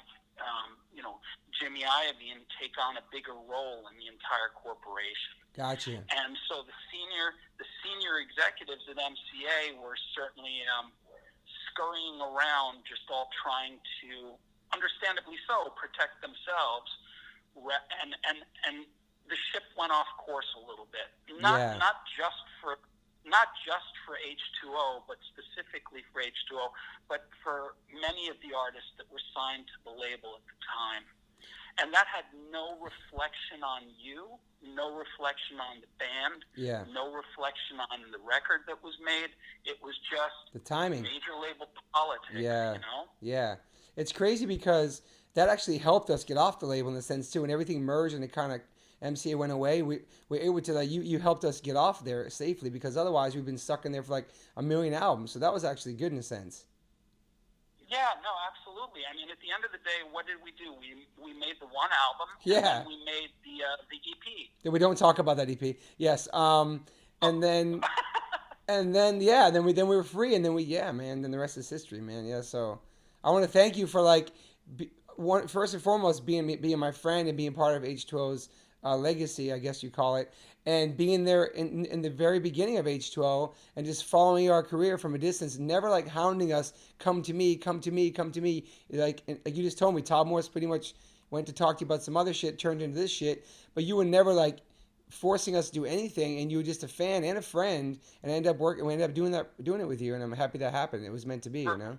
Jimmy Iovine take on a bigger role in the entire corporation. Gotcha. And so the senior executives at MCA were certainly scurrying around, just all trying to, understandably so, protect themselves. And the ship went off course a little bit. Not just for H2O, but specifically for H2O, but for many of the artists that were signed to the label at the time. And that had no reflection on you, no reflection on the band, no reflection on the record that was made. It was just the timing, major label politics. Yeah, you know? Yeah. It's crazy because that actually helped us get off the label in a sense too, and everything merged and it kind of MCA went away. We were able to you helped us get off there safely, because otherwise we've been stuck in there for like a million albums. So that was actually good in a sense. Yeah, no, absolutely. I mean, at the end of the day, what did we do? We made the one album. Yeah. And we made the EP. Yeah, we don't talk about that EP. Yes. And then then we were free, and then then the rest is history, man. Yeah. So I want to thank you for first and foremost being my friend and being part of H2O's legacy, I guess you call it, and being there in the very beginning of H2O and just following our career from a distance, never like hounding us, come to me. Like you just told me, Toby Morse pretty much went to talk to you about some other shit, turned into this shit, but you were never like forcing us to do anything, and you were just a fan and a friend, and we ended up doing it with you, and I'm happy that happened. It was meant to be, you know?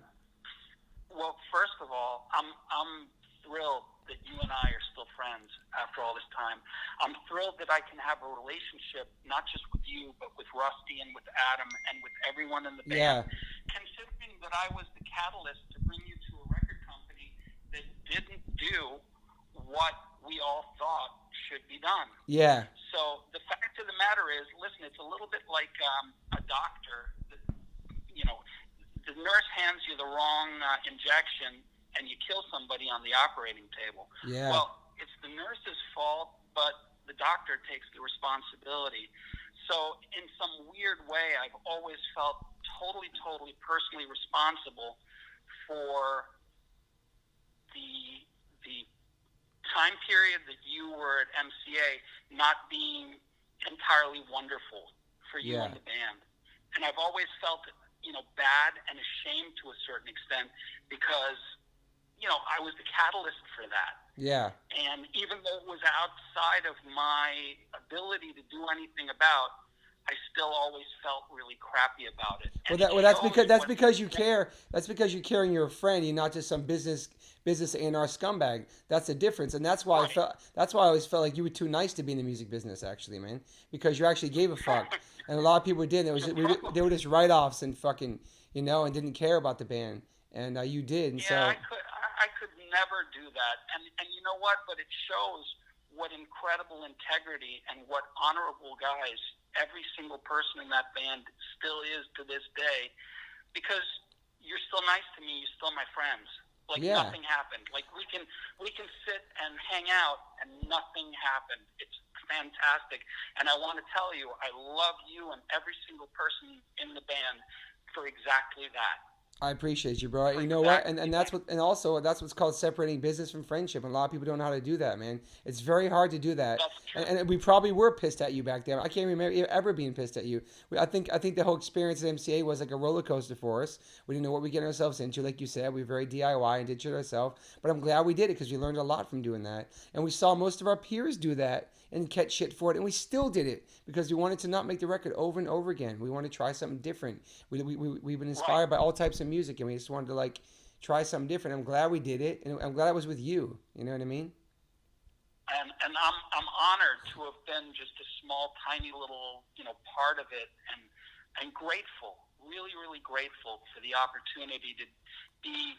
Well, first of all, I'm thrilled that you and I are still friends after all this time. I'm thrilled that I can have a relationship, not just with you, but with Rusty and with Adam and with everyone in the band. Yeah. Considering that I was the catalyst to bring you to a record company that didn't do what we all thought should be done. Yeah. So the fact of the matter is, listen, it's a little bit like a doctor. the nurse hands you the wrong injection and you kill somebody on the operating table. Yeah. Well, it's the nurse's fault, but the doctor takes the responsibility. So in some weird way, I've always felt totally personally responsible for the time period that you were at MCA not being entirely wonderful for you and the band. And I've always felt, bad and ashamed to a certain extent because, I was the catalyst for that. Yeah. And even though it was outside of my ability to do anything about, I still always felt really crappy about it. That's because you care. That's because you care and you're a friend. You're not just some business A&R scumbag. That's the difference, and that's why I always felt like you were too nice to be in the music business, actually, man. Because you actually gave a fuck, and a lot of people did. They were just write-offs and fucking, and didn't care about the band, and you did. And I could never do that, and you know what? But it shows what incredible integrity and what honorable guys every single person in that band still is to this day, because you're still nice to me, you're still my friends. Like nothing happened. Like we can sit and hang out and nothing happened. It's fantastic. And I want to tell you, I love you and every single person in the band for exactly that. I appreciate you, bro. You know what? And that's what's called separating business from friendship. And a lot of people don't know how to do that, man. It's very hard to do that. And we probably were pissed at you back then. I can't remember ever being pissed at you. I think the whole experience at MCA was like a roller coaster for us. We didn't know what we were getting ourselves into. Like you said, we were very DIY and did shit ourselves. But I'm glad we did it because we learned a lot from doing that. And we saw most of our peers do that and catch shit for it. And we still did it because we wanted to not make the record over and over again. We wanted to try something different. We've been inspired by all types of music, and we just wanted to try something different. I'm glad we did it, and I'm glad I was with you. You know what I mean? And I'm honored to have been just a small, tiny little part of it, and grateful, really, really grateful for the opportunity to be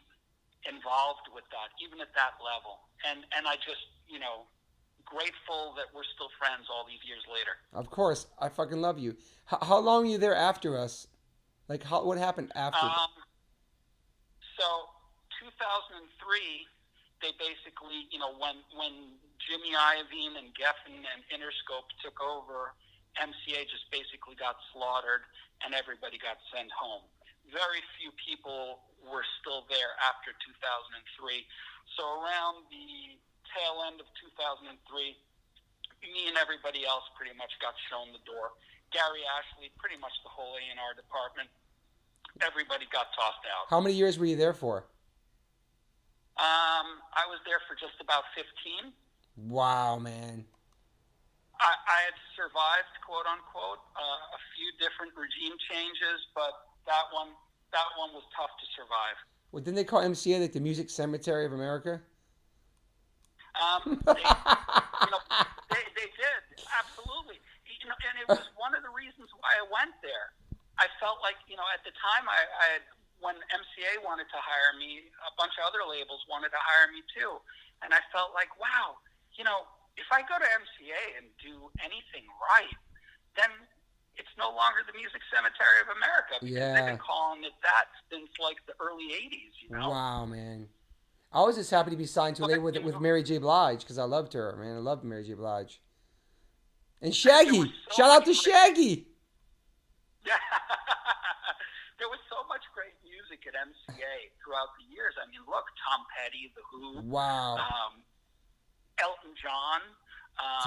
involved with that, even at that level. And I just grateful that we're still friends all these years later. Of course, I fucking love you. How long were you there after us? What happened after? So 2003, they basically, when Jimmy Iovine and Geffen and Interscope took over, MCA just basically got slaughtered and everybody got sent home. Very few people were still there after 2003. So around the tail end of 2003, me and everybody else pretty much got shown the door. Gary Ashley, pretty much the whole A&R department, everybody got tossed out. How many years were you there for? I was there for just about 15. Wow, man. I had survived, quote unquote, a few different regime changes, but that one was tough to survive. Well, didn't they call MCA the Music Cemetery of America? They did, absolutely. And it was one of the reasons why I went there. I felt like, at the time, when MCA wanted to hire me, a bunch of other labels wanted to hire me too. And I felt like, wow, if I go to MCA and do anything right, then it's no longer the Music Cemetery of America, because they've been calling it that since the early 80s, Wow, man. I was just happy to be signed to a label with Mary J. Blige because I loved her, man. I loved Mary J. Blige. And Shaggy. Shout out to Shaggy. Yeah. There was so much great music at MCA throughout the years. I mean, look, Tom Petty, The Who. Wow. Elton John.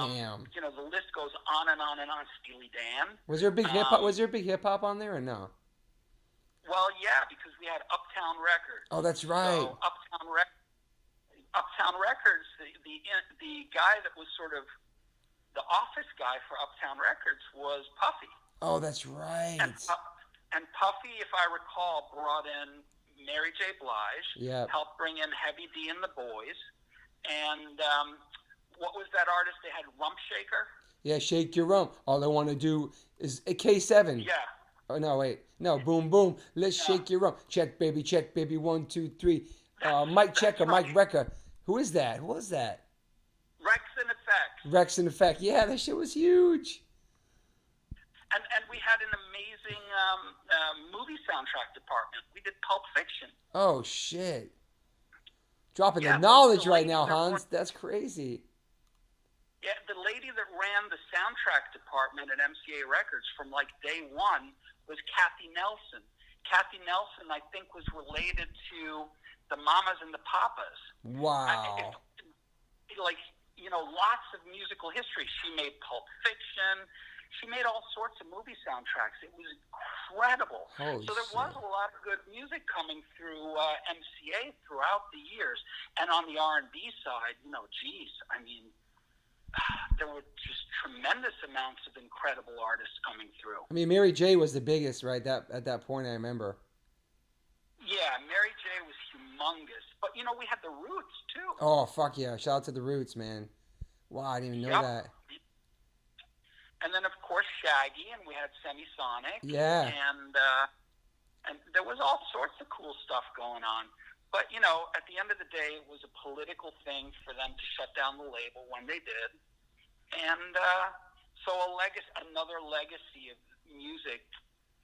Damn. The list goes on and on and on. Steely Dan. Was there a big hip hop? Was there a big hip hop on there or no? Well, yeah, because we had Uptown Records. Oh, that's right. So Uptown Records, the guy that was sort of the office guy for Uptown Records was Puffy. Oh, that's right. And Puffy, if I recall, brought in Mary J. Blige. Yeah. Helped bring in Heavy D and the Boys. And what was that artist? They had Rump Shaker. Yeah, Shake Your Rump. All I want to do is K7. Yeah. Oh, no, wait. No, boom, boom. Let's shake your rump. Check, baby, 1, 2, 3. Mike Checker, Mike Wrecker. Who is that? Who was that? Rex in Effect. Rex in Effect. Yeah, that shit was huge. And we had an amazing movie soundtrack department. We did Pulp Fiction. Oh, shit. Dropping Yeah, the knowledge the right lady now, that Hans. That's crazy. Yeah, the lady that ran the soundtrack department at MCA Records from like day one was Kathy Nelson. Kathy Nelson, I think, was related to the Mamas and the Papas. Wow. Like, you know, lots of musical history. She made Pulp Fiction. She made all sorts of movie soundtracks. It was incredible. Holy so there was a lot of good music coming through MCA throughout the years. And on the R&B side, you know, geez, I mean, there were just tremendous amounts of incredible artists coming through. I mean, Mary J was the biggest, right? At that point, I remember. Yeah, Mary J was humongous. But, you know, we had the Roots, too. Oh, fuck yeah. Shout out to the Roots, man. Wow, I didn't even know that. And then, of course, Shaggy, and we had Semisonic. Yeah. And there was all sorts of cool stuff going on. But, you know, at the end of the day, it was a political thing for them to shut down the label when they did. And so another legacy of music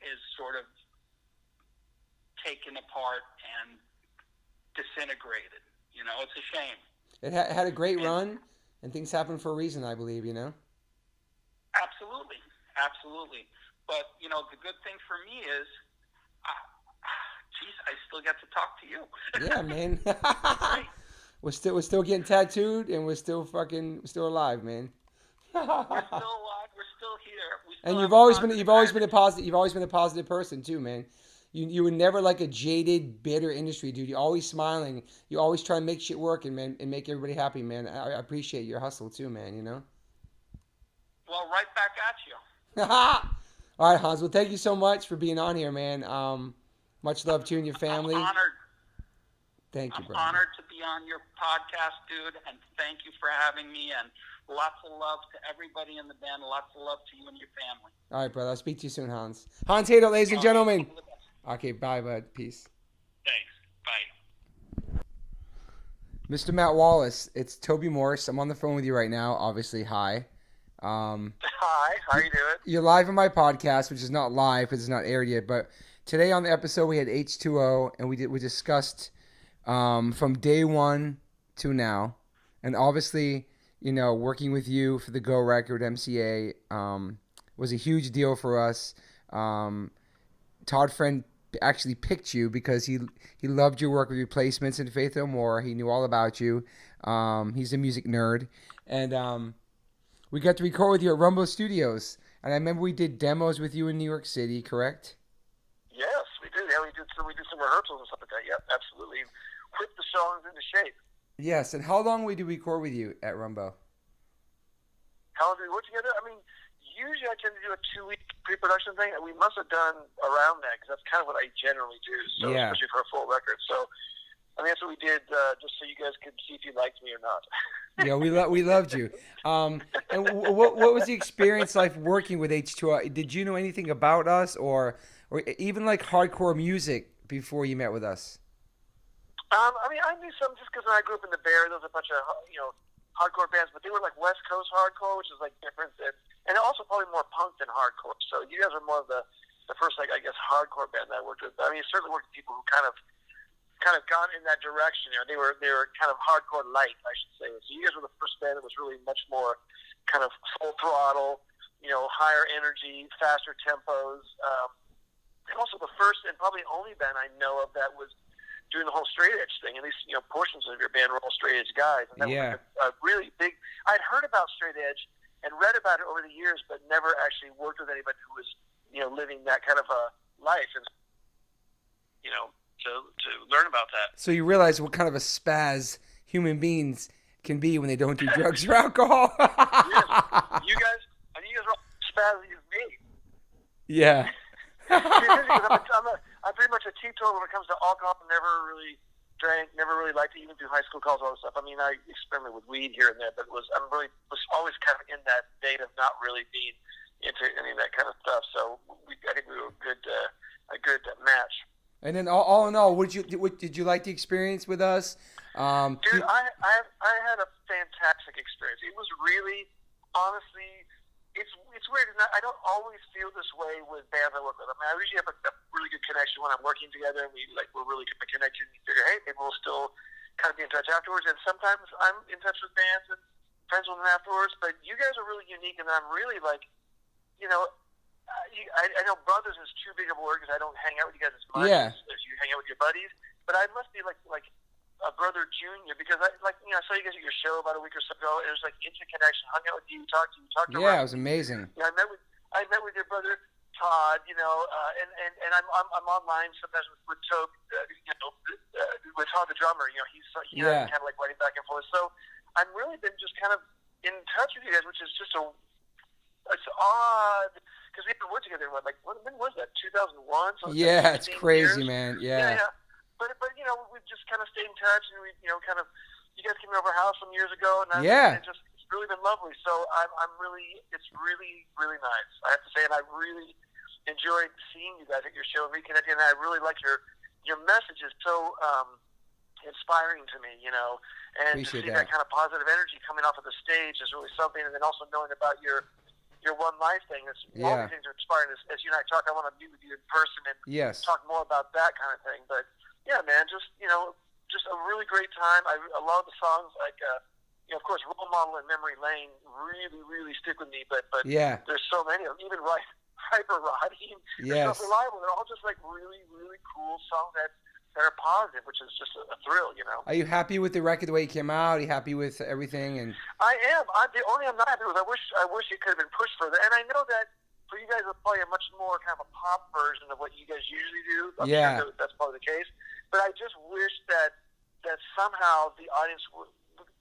is sort of taken apart and disintegrated. You know, it's a shame. It had a great run, and things happen for a reason, I believe, you know? Absolutely. Absolutely. But, you know, the good thing for me is, geez, I still get to talk to you. Yeah, man. We're still getting tattooed, and we're still alive, man. We're still alive. We're still here. And you've always been a positive person too, man. You were never like a jaded, bitter industry dude. You're always smiling. You always try to make shit work and make everybody happy, man. I appreciate your hustle too, man. You know. Well, right back at you. All right, Hans. Well, thank you so much for being on here, man. Much love to you and your family. I'm honored. Thank you, bro. I'm honored to be on your podcast, dude, and thank you for having me. And lots of love to everybody in the band. Lots of love to you and your family. All right, brother. I'll speak to you soon, Hans. Hans Hader, ladies and gentlemen. Okay, bye, bud. Peace. Thanks. Bye. Mr. Matt Wallace, it's Toby Morse. I'm on the phone with you right now. Obviously, hi. Hi, how you doing? You're live on my podcast, which is not live because it's not aired yet. But today on the episode, we had H2O, and we discussed from day one to now. And obviously, you know, working with you for the Go Record MCA was a huge deal for us. Todd Friend actually picked you because he loved your work with Replacements and Faith No More. He knew all about you. He's a music nerd. And we got to record with you at Rumble Studios. And I remember we did demos with you in New York City, correct? Yes, we did. Yeah, we did some rehearsals and stuff like that. Yep, absolutely. Whipped the songs into shape. Yes, and how long we do we record with you at Rumbo? How long did we work together? I mean, usually I tend to do a 2-week pre-production thing, and we must have done around that because that's kind of what I generally do, so yeah. Especially for a full record. So, I mean, that's what we did just so you guys could see if you liked me or not. Yeah, we loved you. And what was the experience like working with H2O? Did you know anything about us or even like hardcore music before you met with us? I mean, I knew some just because when I grew up in the Bay, there was a bunch of, hardcore bands, but they were like West Coast hardcore, which is like different and also probably more punk than hardcore. So you guys are more of the first, like, I guess, hardcore band that I worked with. But I mean, certainly worked with people who kind of gone in that direction. You know, they were kind of hardcore light, I should say. So you guys were the first band that was really much more kind of full throttle, higher energy, faster tempos. And also the first and probably only band I know of that was doing the whole straight edge thing. At least, portions of your band were all straight edge guys. And that was a really big... I'd heard about straight edge and read about it over the years, but never actually worked with anybody who was, living that kind of a life. And, to learn about that. So you realize what kind of a spaz human beings can be when they don't do drugs or alcohol. Yes. You guys are all spazzy as me. Yeah. I'm pretty much a teetotaler when it comes to alcohol. Never really drank, never really liked to even do high school calls, all that stuff. I mean, I experimented with weed here and there, but was always kind of in that vein of not really being into any of that kind of stuff. So I think we were a good match. And then all in all, did you like the experience with us? Dude, I had a fantastic experience. It was really, honestly, it's weird. I don't always feel this way with bands I work with. I mean, I usually have a really good connection when I'm working together, and we're really connected. And you figure, hey, maybe we'll still kind of be in touch afterwards. And sometimes I'm in touch with bands and friends with them afterwards. But you guys are really unique, and I'm really like, you know, I know brothers is too big of a word because I don't hang out with you guys as much as you hang out with your buddies. But I must be like a brother junior because I saw you guys at your show about a week or so ago. It was like instant connection. Hung out with you, talked to you. Yeah, it was amazing. Yeah, I met with your brother Todd. You know, and I'm online sometimes with Toby. With Todd the drummer. You know, he's kind of like writing back and forth. So I've really been just kind of in touch with you guys, which is just it's odd because we haven't worked together. When was that? 2001. So yeah, it's crazy, years. man. Yeah. But you know, we've just kind of stayed in touch, and we you guys came over our house some years ago, and it's really been lovely. So it's really really nice. I have to say, and I really enjoyed seeing you guys at your show and reconnecting. And I really like your message is so inspiring to me, you know, and Appreciate to see that kind of positive energy coming off of the stage is really something. And then also knowing about your One Life thing, all these things are inspiring. As you and I talk, I want to meet with you in person and talk more about that kind of thing. But yeah, man, just a really great time. I love the songs like, of course, Role Model and Memory Lane really, really stick with me. But there's so many of them. Even Hyper Roadies, Self-Reliable. They're all just like really, really cool songs that are positive, which is just a thrill, you know. Are you happy with the record the way it came out? Are you happy with everything? And I am. The only I'm not happy with, I wish it could have been pushed further. And I know that for you guys, it's probably a much more kind of a pop version of what you guys usually do. I'm sure that's probably the case. But I just wish that somehow the audience,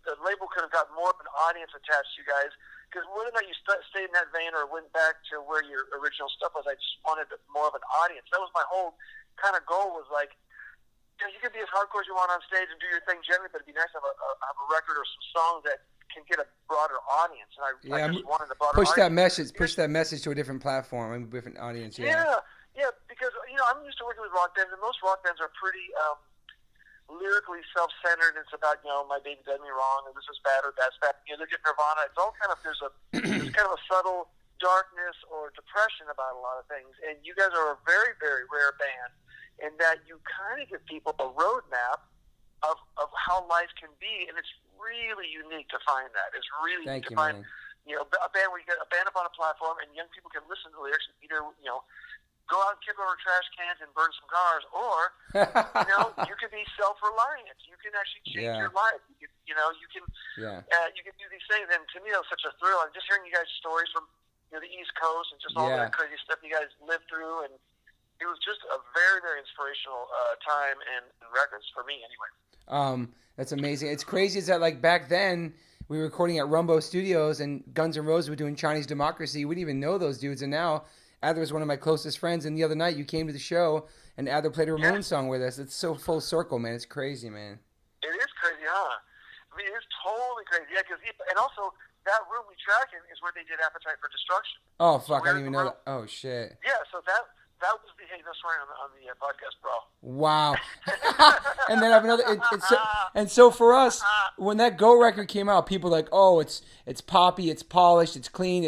the label could have got more of an audience attached to you guys. Because whether or not you stayed in that vein or went back to where your original stuff was, I just wanted more of an audience. That was my whole kind of goal, was like, you can be as hardcore as you want on stage and do your thing generally, but it'd be nice to have a record or some songs that can get a broader audience. And I just wanted a broader audience. Push that message to a different platform, a different audience. Yeah, because I'm used to working with rock bands, and most rock bands are pretty lyrically self-centered. It's about my baby did me wrong, and this is bad or that's bad. Look at Nirvana. It's all kind of there's kind of a subtle darkness or depression about a lot of things. And you guys are a very, very rare band in that you kind of give people a roadmap of how life can be, and it's really unique to find that. It's really unique to find, a band where you get a band up on a platform and young people can listen to lyrics and either, go out and kick over trash cans and burn some cars, or, you can be self-reliant. You can actually change your life. You can do these things. And to me, that was such a thrill. And just hearing you guys' stories from, the East Coast and just all that crazy stuff you guys lived through, and it was just a very, very inspirational time and records for me, anyway. That's amazing. It's crazy. Is that like back then we were recording at Rumbo Studios and Guns N' Roses were doing Chinese Democracy. We didn't even know those dudes, and now Adler was one of my closest friends. And the other night you came to the show and Adler played a Ramones song with us. It's so full circle, man. It's crazy, man. It is crazy, huh? I mean, it is totally crazy. Yeah, and also that room we track in is where they did Appetite for Destruction. Oh fuck! I didn't even know that. Oh shit. Yeah, so that was the hey, no swearing on the podcast, bro. Wow. And then I have another. And so for us, when that Go record came out, people were like, oh, it's poppy, it's polished, it's clean,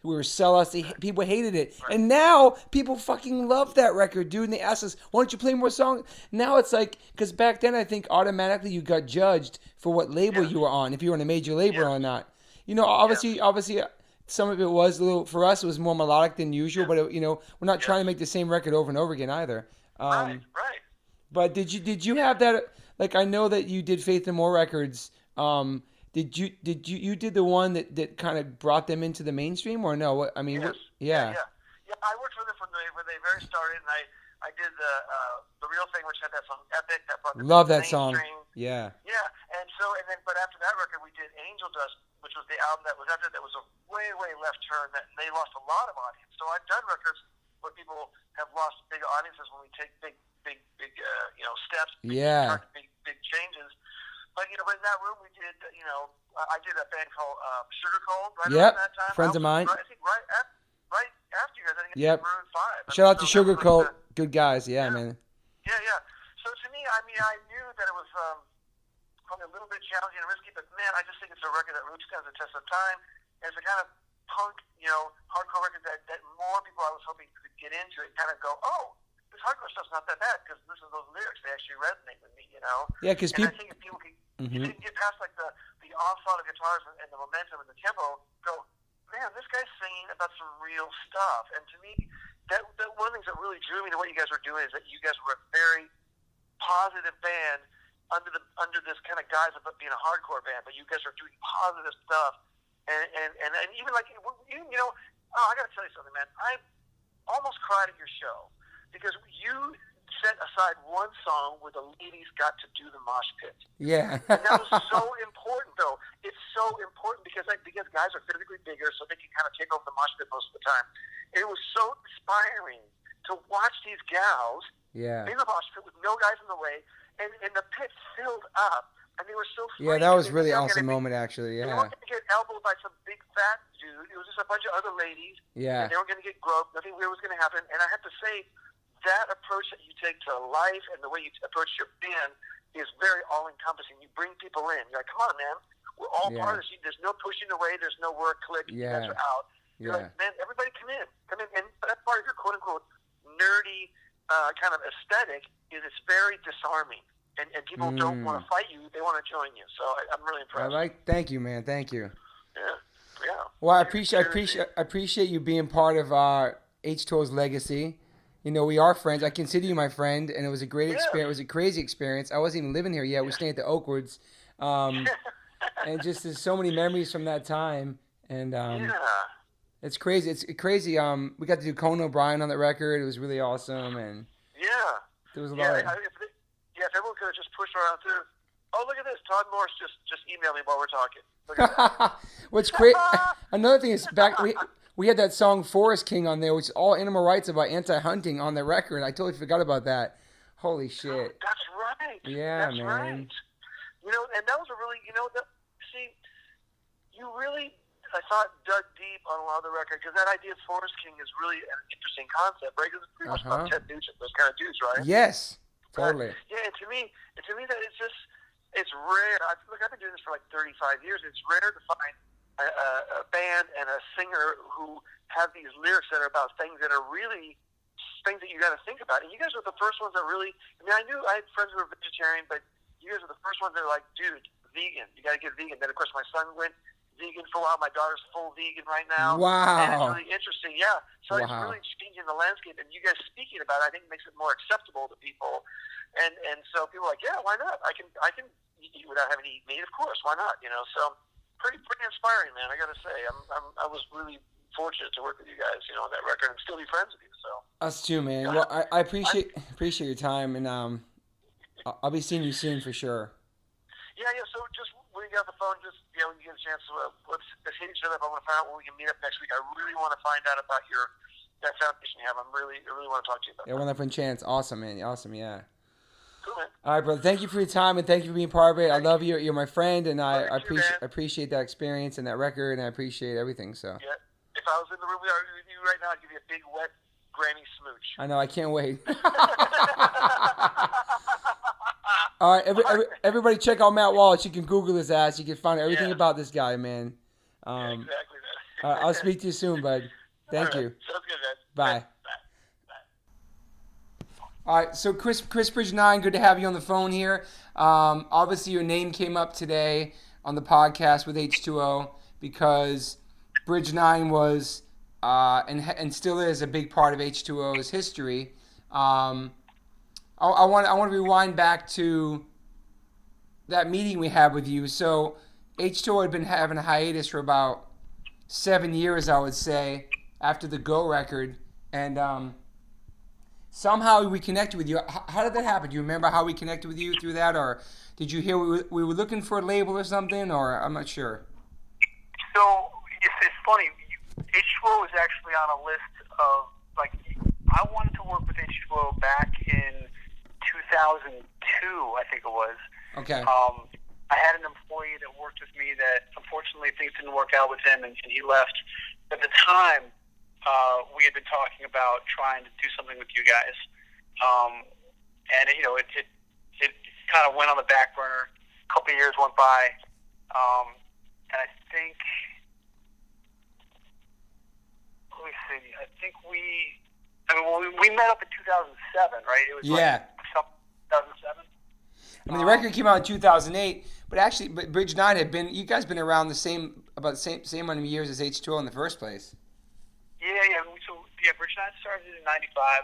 we were sell us. People hated it, and now people fucking love that record, dude. And they asked us, why don't you play more songs? Now it's like, because back then I think automatically you got judged for what label you were on, if you were on a major label or not. Obviously. Some of it was a little, for us, it was more melodic than usual, but we're not trying to make the same record over and over again either. Right. But did you have that? Like, I know that you did Faith No More records. Did you did the one that kind of brought them into the mainstream, or no? I mean, Yeah. I worked with them from when they very started, and I did the Real Thing, which had that song Epic that brought them love to the that song. mainstream. Yeah. But after that record, we did Angel Dust, which was the album that was after that was a way left turn that they lost a lot of audience. So I've done records where people have lost big audiences when we take big steps, big changes. But in that room we did I did a band called Sugar Cold around that time. Friends of mine. I think right after you guys. I think it's Maroon 5. Shout out to Sugar Cold, good guys. Yeah, man. Yeah. So to me, I mean, I knew that it was probably a little bit challenging and risky, but man, I just think it's a record that really stands the test of time. And it's a kind of punk, hardcore records that more people I was hoping could get into it, kind of go, oh, this hardcore stuff's not that bad because listen to those lyrics, they actually resonate with me, Yeah, because I think if people can get past like the onslaught of guitars and the momentum and the tempo, go, man, this guy's singing about some real stuff. And to me, that one of the things that really drew me to what you guys were doing is that you guys were a very positive band under this kind of guise of being a hardcore band, but you guys are doing positive stuff. And even like, I got to tell you something, man. I almost cried at your show because you set aside one song where the ladies got to do the mosh pit. Yeah. And that was so important, though. It's so important because guys are physically bigger, so they can kind of take over the mosh pit most of the time. It was so inspiring to watch these gals in the mosh pit with no guys in the way, and the pit filled up. And they were so free. Yeah, that was really awesome moment, actually. Yeah. They weren't going to get elbowed by some big fat dude. It was just a bunch of other ladies. Yeah. And they weren't going to get groped. Nothing weird was going to happen. And I have to say, that approach that you take to life and the way you approach your band is very all-encompassing. You bring people in. You're like, come on, man. We're all part of this. There's no pushing away. There's no work click. You guys are out. You're like, man, everybody come in. Come in. And that part of your quote-unquote nerdy kind of aesthetic is it's very disarming. And people don't want to fight you; they want to join you. So I'm really impressed. Thank you, man. Thank you. Yeah. Well, I appreciate you being part of H2O's legacy. We are friends. I consider you my friend, and it was a great experience. It was a crazy experience. I wasn't even living here yet. We're staying at the Oakwoods, and just there's so many memories from that time. And it's crazy. It's crazy. We got to do Conan O'Brien on that record. It was really awesome, and there was a lot. If everyone could have just pushed around through. Oh, look at this. Todd Morse just emailed me while we're talking. Look at that. What's great? Another thing is we had that song Forest King on there, which is all animal rights about anti-hunting on the record. I totally forgot about that. Holy shit. Oh, that's right. Yeah, that's man. Right. And that was a really, you really, I thought, dug deep on a lot of the record because that idea of Forest King is really an interesting concept, right? Because it's pretty much about Ted Nugent, those kind of dudes, right? Yes. Totally. Yeah, and to me that it's rare. I've been doing this for like 35 years. It's rare to find a band and a singer who have these lyrics that are about things that are really things that you got to think about. And you guys were the first ones that really. I knew I had friends who were vegetarian, but you guys were the first ones that were like, dude, vegan. You got to get vegan. Then of course my son went vegan for a while. My daughter's full vegan right now. Wow. And it's really interesting. Yeah. So it's really changing the landscape. And you guys speaking about it, I think makes it more acceptable to people. And so people are like, yeah, why not? I can eat without having to eat meat. Of course, why not? So pretty inspiring, man. I got to say, I was really fortunate to work with you guys, on that record and still be friends with you. So us too, man. Well, I appreciate your time, and I'll be seeing you soon for sure. Yeah. So just when you get off the phone, just when you get a chance, let's hit each other up. I want to find out when we can meet up next week. I really want to find out about that foundation you have. I really want to talk to you about. Yeah, OneLifeOne Chance, awesome, man. Awesome, yeah. Cool, man. All right, brother. Thank you for your time and thank you for being part of it. I love you. You're my friend, and I appreciate that experience and that record, and I appreciate everything. So. Yeah. If I was in the room with you right now, I'd give you a big wet granny smooch. I know. I can't wait. All right, everybody check out Matt Wallace. You can Google his ass. You can find everything about this guy, man. Exactly, man. I'll speak to you soon, bud. Thank you. Sounds good, man. Bye. All right, so Chris Bridge 9, good to have you on the phone here. Obviously, your name came up today on the podcast with H2O because Bridge 9 was and still is a big part of H2O's history. I want to rewind back to that meeting we had with you. So H2O had been having a hiatus for about 7 years, I would say, after the Go record, and somehow we connected with you. How did that happen? Do you remember how we connected with you through that, or did you hear we were looking for a label or something, or I'm not sure. So it's funny. H2O was actually on a list of, I wanted to work with H2O back in 2002, I think it was. Okay. I had an employee that worked with me that unfortunately things didn't work out with him, and he left. At the time, we had been talking about trying to do something with you guys, and it kind of went on the back burner. A couple of years went by, and I think let me see. I think we met up in 2007, right? It was Yeah. Like 2007. I mean, the record came out in 2008, but Bridge 9 had been, you guys been around about the same amount of years as H2O in the first place. Yeah. So Bridge 9 started in '95.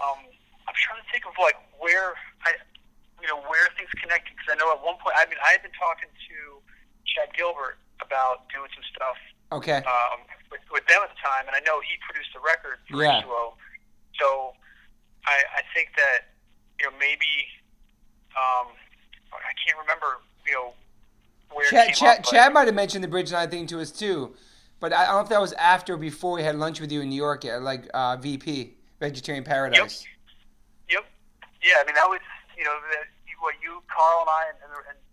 I'm trying to think of like where things connected, because I know at one point, I had been talking to Chad Gilbert about doing some stuff. Okay. With them at the time, and I know he produced the record for H2O. So I think that maybe I can't remember where it came up. Chad might have mentioned the Bridge 9 thing to us too, but I don't know if that was after or before we had lunch with you in New York at VP Vegetarian Paradise. Yep. Yeah, I mean that was you, Carl, and I,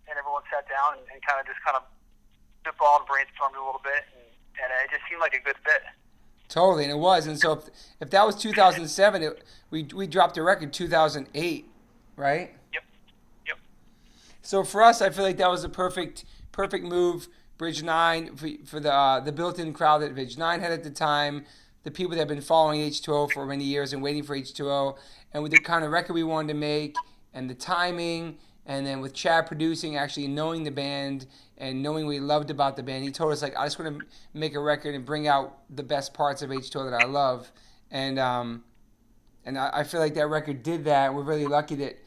and everyone sat down and kind of spitballed and brainstormed a little bit, and it just seemed like a good fit. Totally, and it was. And so if that was 2007, we dropped the record 2008, right? Yep. So for us, I feel like that was a perfect move. Bridge 9 for the built-in crowd that Bridge 9 had at the time, the people that have been following H2O for many years and waiting for H2O, and with the kind of record we wanted to make, and the timing, and then with Chad producing, actually knowing the band and knowing what he loved about the band, he told us, like, I just want to make a record and bring out the best parts of H2O that I love. And I feel like that record did that. We're really lucky that,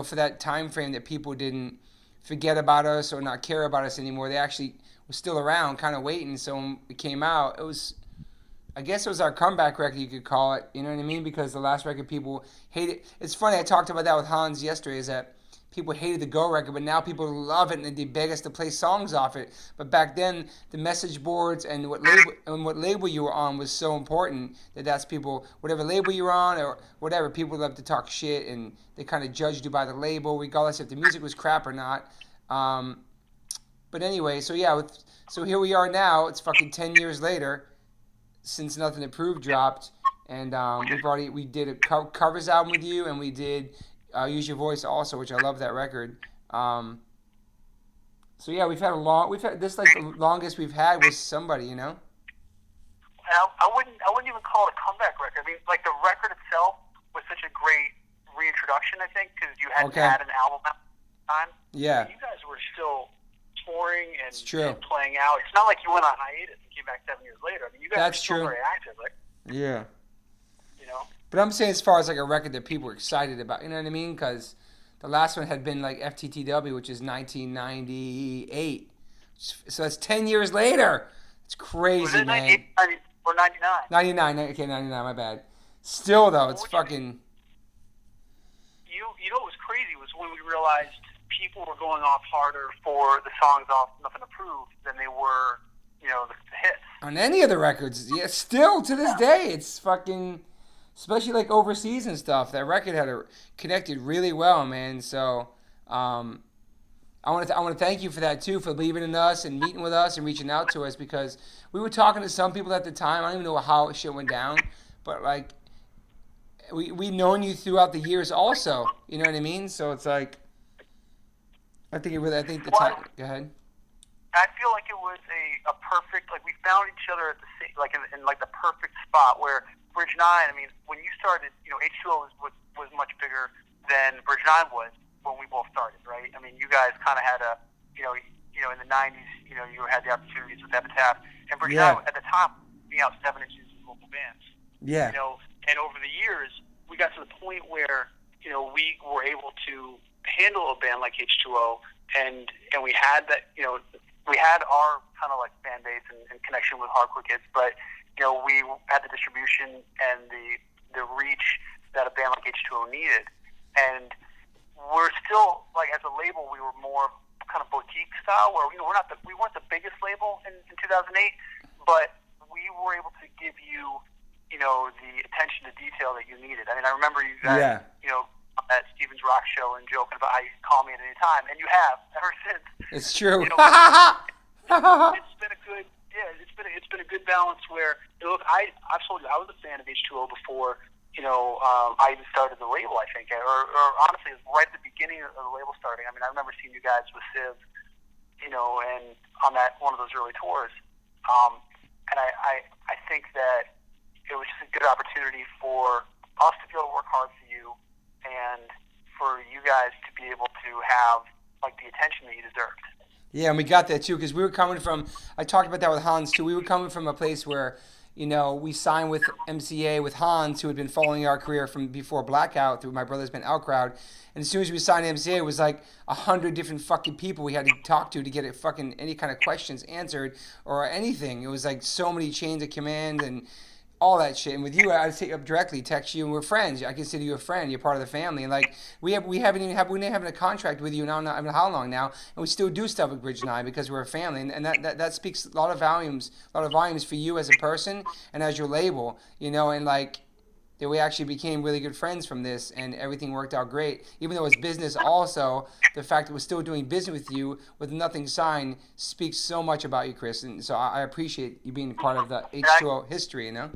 for that time frame, that people didn't forget about us or not care about us anymore. They actually were still around, kind of waiting. So when it came out, I guess it was our comeback record, you could call it. You know what I mean? Because the last record, people hated. It's funny, I talked about that with Hans yesterday, is that people hated the Go record, but now people love it and they beg us to play songs off it. But back then, the message boards and what label you were on was so important that's people, whatever label you're on or whatever, people love to talk shit and they kind of judged you by the label, regardless if the music was crap or not. But anyway, so here we are now. It's fucking 10 years later since Nothing to Prove dropped, and we did a covers album with you, and we did Use Your Voice also, which I love that record. So yeah, we've had this, like, the longest we've had with somebody, I wouldn't even call it a comeback record. I mean, like, the record itself was such a great reintroduction, I think, because you hadn't had an album at the time. Yeah. You guys were still touring and playing out. It's not like you went on hiatus and came back 7 years later. I mean, you guys were still very active, right? Yeah. But I'm saying as far as like a record that people were excited about, you know what I mean? Because the last one had been like FTTW, which is 1998. So that's 10 years later. It's crazy, was it man. 98 or 99? 99. Okay, 99. My bad. Still though, it's fucking. You know what was crazy was when we realized people were going off harder for the songs off Nothing to Prove than they were, the hits. On any of the records, yeah. Still to this day, it's fucking. Especially like overseas and stuff, that record connected really well, man. So I want to thank you for that too, for believing in us and meeting with us and reaching out to us, because we were talking to some people at the time. I don't even know how shit went down, but like we known you throughout the years also. You know what I mean? So it's like I think the time. Go ahead. I feel like it was a perfect, like, we found each other at the same, like in like the perfect spot where Bridge 9, I mean, when you started, H2O was much bigger than Bridge 9 was when we both started, right? I mean, you guys kind of had in the 90s, you had the opportunities with Epitaph, and Bridge 9 at the time being out 7 inches with local bands. Yeah. And over the years, we got to the point where, we were able to handle a band like H2O, and we had that, we had our kind of like fan base and connection with hardcore kids, but we had the distribution and the reach that a band like H2O needed, and we're still, like, as a label, we were more kind of boutique style, where we weren't the biggest label in 2008, but we were able to give you the attention to detail that you needed. I mean, I remember you guys at Steven's Rock Show and joking about how you can call me at any time, and you have ever since. It's true. It's been a good, it's been a good balance where, look, I've told you I was a fan of H2O before, I even started the label, I think, or honestly, it was right at the beginning of the label starting. I mean, I remember seeing you guys with Civ, and on one of those early tours, and I think that it was just a good opportunity for us to be able to work hard for you and for you guys to be able to have like the attention that you deserved. Yeah, and we got that too because we were coming from. I talked about that with Hans too. We were coming from a place where, you know, we signed with MCA with Hans, who had been following our career from before Blackout through My Brother's Band Outcrowd. And as soon as we signed MCA, it was like 100 different fucking people we had to talk to get it fucking any kind of questions answered or anything. It was like so many chains of command and all that shit. And with you, I'd hit you up directly, text you, and we're friends. I consider you a friend. You're part of the family. And like we didn't have a contract with you now. I mean, how long now? And we still do stuff with Bridge 9 because we're a family. And that speaks a lot of volumes for you as a person and as your label. You know, and like that we actually became really good friends from this, and everything worked out great. Even though it's business, also the fact that we're still doing business with you with nothing signed speaks so much about you, Chris. And so I appreciate you being part of the H2O history. You know.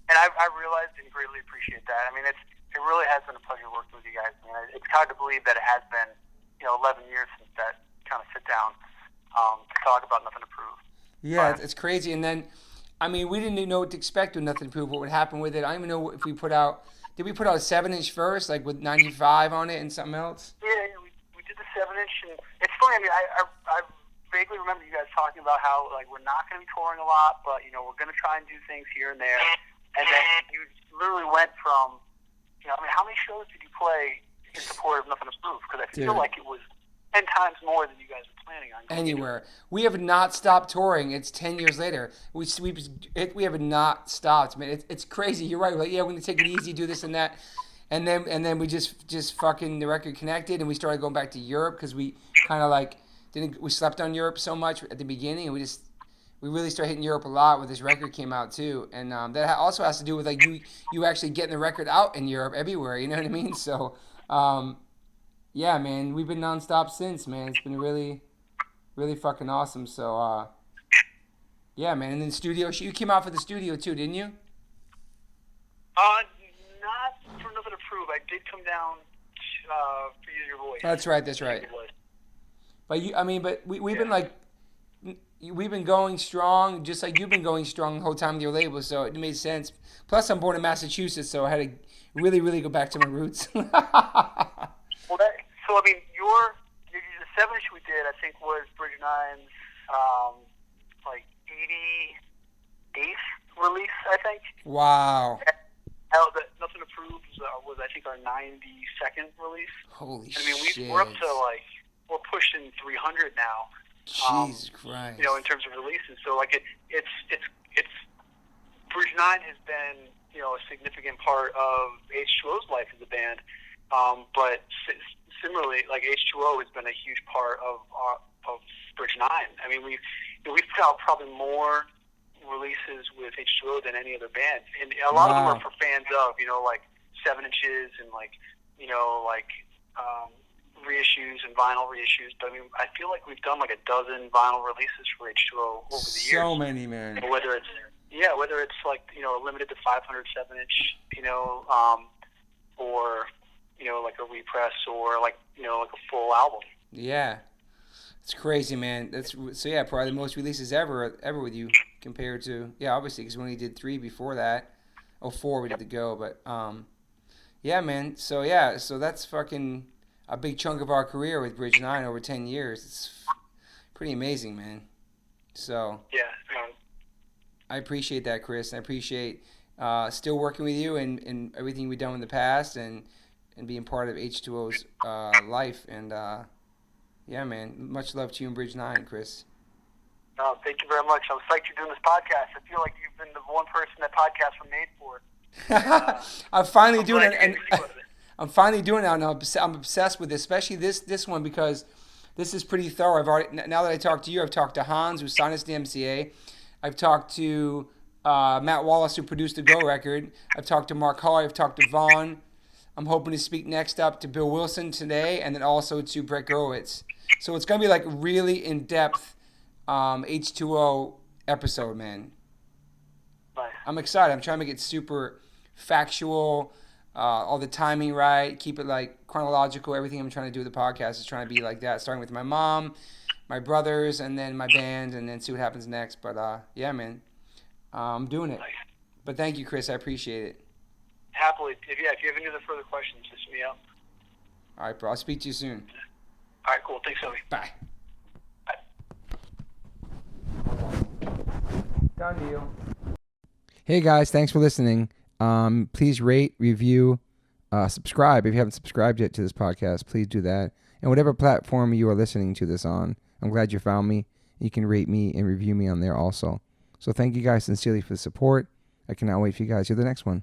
And I realized and greatly appreciate that. I mean, it really has been a pleasure working with you guys. I mean, it's hard to believe that it has been, 11 years since that kind of sit down to talk about Nothing to Prove. Yeah, it's crazy. And then, I mean, we didn't even know what to expect with Nothing to Prove, what would happen with it. I don't even know if we put out, did we put out a 7-inch first, like with 95 on it and something else? Yeah, we did the 7-inch. And it's funny, I mean, I vaguely remember you guys talking about how, like, we're not going to be touring a lot, but, we're going to try and do things here and there. And then you literally went from, I mean, how many shows did you play in support of Nothing to Prove? Because I feel like it was 10 times more than you guys were planning on. Anywhere. We have not stopped touring. It's 10 years later. We have not stopped, man. It's crazy. You're right. Like, yeah, we're going to take it easy, do this and that. And then we just fucking, the record connected, and we started going back to Europe because we kind of like, we slept on Europe so much at the beginning, and we really started hitting Europe a lot when this record came out too, and that also has to do with like you actually getting the record out in Europe everywhere. You know what I mean? So, yeah, man, we've been nonstop since, man. It's been really, really fucking awesome. So, yeah, man. And then studio, you came out for the studio too, didn't you? Not for Nothing to Prove. I did come down for Use Your Voice. That's right. But we've been like. We've been going strong, just like you've been going strong the whole time with your label, so it made sense. Plus, I'm born in Massachusetts, so I had to really, really go back to my roots. So, I mean, the 7-inch we did, I think, was Bridge 9's, like, 88th release, I think. Wow. Nothing to Prove was, I think, our 92nd release. Holy shit. I mean, we're up to, like, we're pushing 300 now. Jesus Christ. In terms of releases. So, like, it's Bridge 9 has been, a significant part of H2O's life as a band. But similarly, like, H2O has been a huge part of Bridge 9. I mean, we've put out probably more releases with H2O than any other band. And a lot of them are for fans of, like 7 inches and reissues and vinyl reissues, but I mean, I feel like we've done like a dozen vinyl releases for H2O over the years. So many, man. Whether it's like, limited to 500 7-inch, or, like a repress or like, like a full album. Yeah. It's crazy, man. Probably the most releases ever with you compared to, obviously, because we only did 3 before that. 4 we did to go, but, yeah, man. So that's fucking a big chunk of our career with Bridge 9 over 10 years. It's pretty amazing, man. So yeah, I appreciate that, Chris. I appreciate still working with you and everything we've done in the past and being part of H2O's life. And yeah, man, much love to you and Bridge 9, Chris. No, thank you very much. I'm psyched you're doing this podcast. I feel like you've been the one person that podcasts were made for. I'm finally doing it, and I'm finally doing it now. I'm obsessed with this, especially this one, because this is pretty thorough. Now that I talked to you, I've talked to Hans, who signed us to the MCA. I've talked to Matt Wallace, who produced the Go record. I've talked to Mark Hall. I've talked to Vaughn. I'm hoping to speak next up to Bill Wilson today, and then also to Brett Gurewitz. So it's going to be like really in-depth H2O episode, man. Nice. I'm excited. I'm trying to make it super factual, all the timing right, keep it like chronological. Everything I'm trying to do with the podcast is trying to be like that, starting with my mom, my brothers, and then my band, and then see what happens next. But yeah, man, I'm doing it. But thank you, Chris. I appreciate it. Happily. If you have any other further questions, just hit me up. All right, bro. I'll speak to you soon. All right, cool. Thanks, Toby. Bye. Done deal. Hey, guys. Thanks for listening. Please rate, review, subscribe. If you haven't subscribed yet to this podcast, please do that. And whatever platform you are listening to this on, I'm glad you found me. You can rate me and review me on there also. So thank you guys sincerely for the support. I cannot wait for you guys to hear the next one.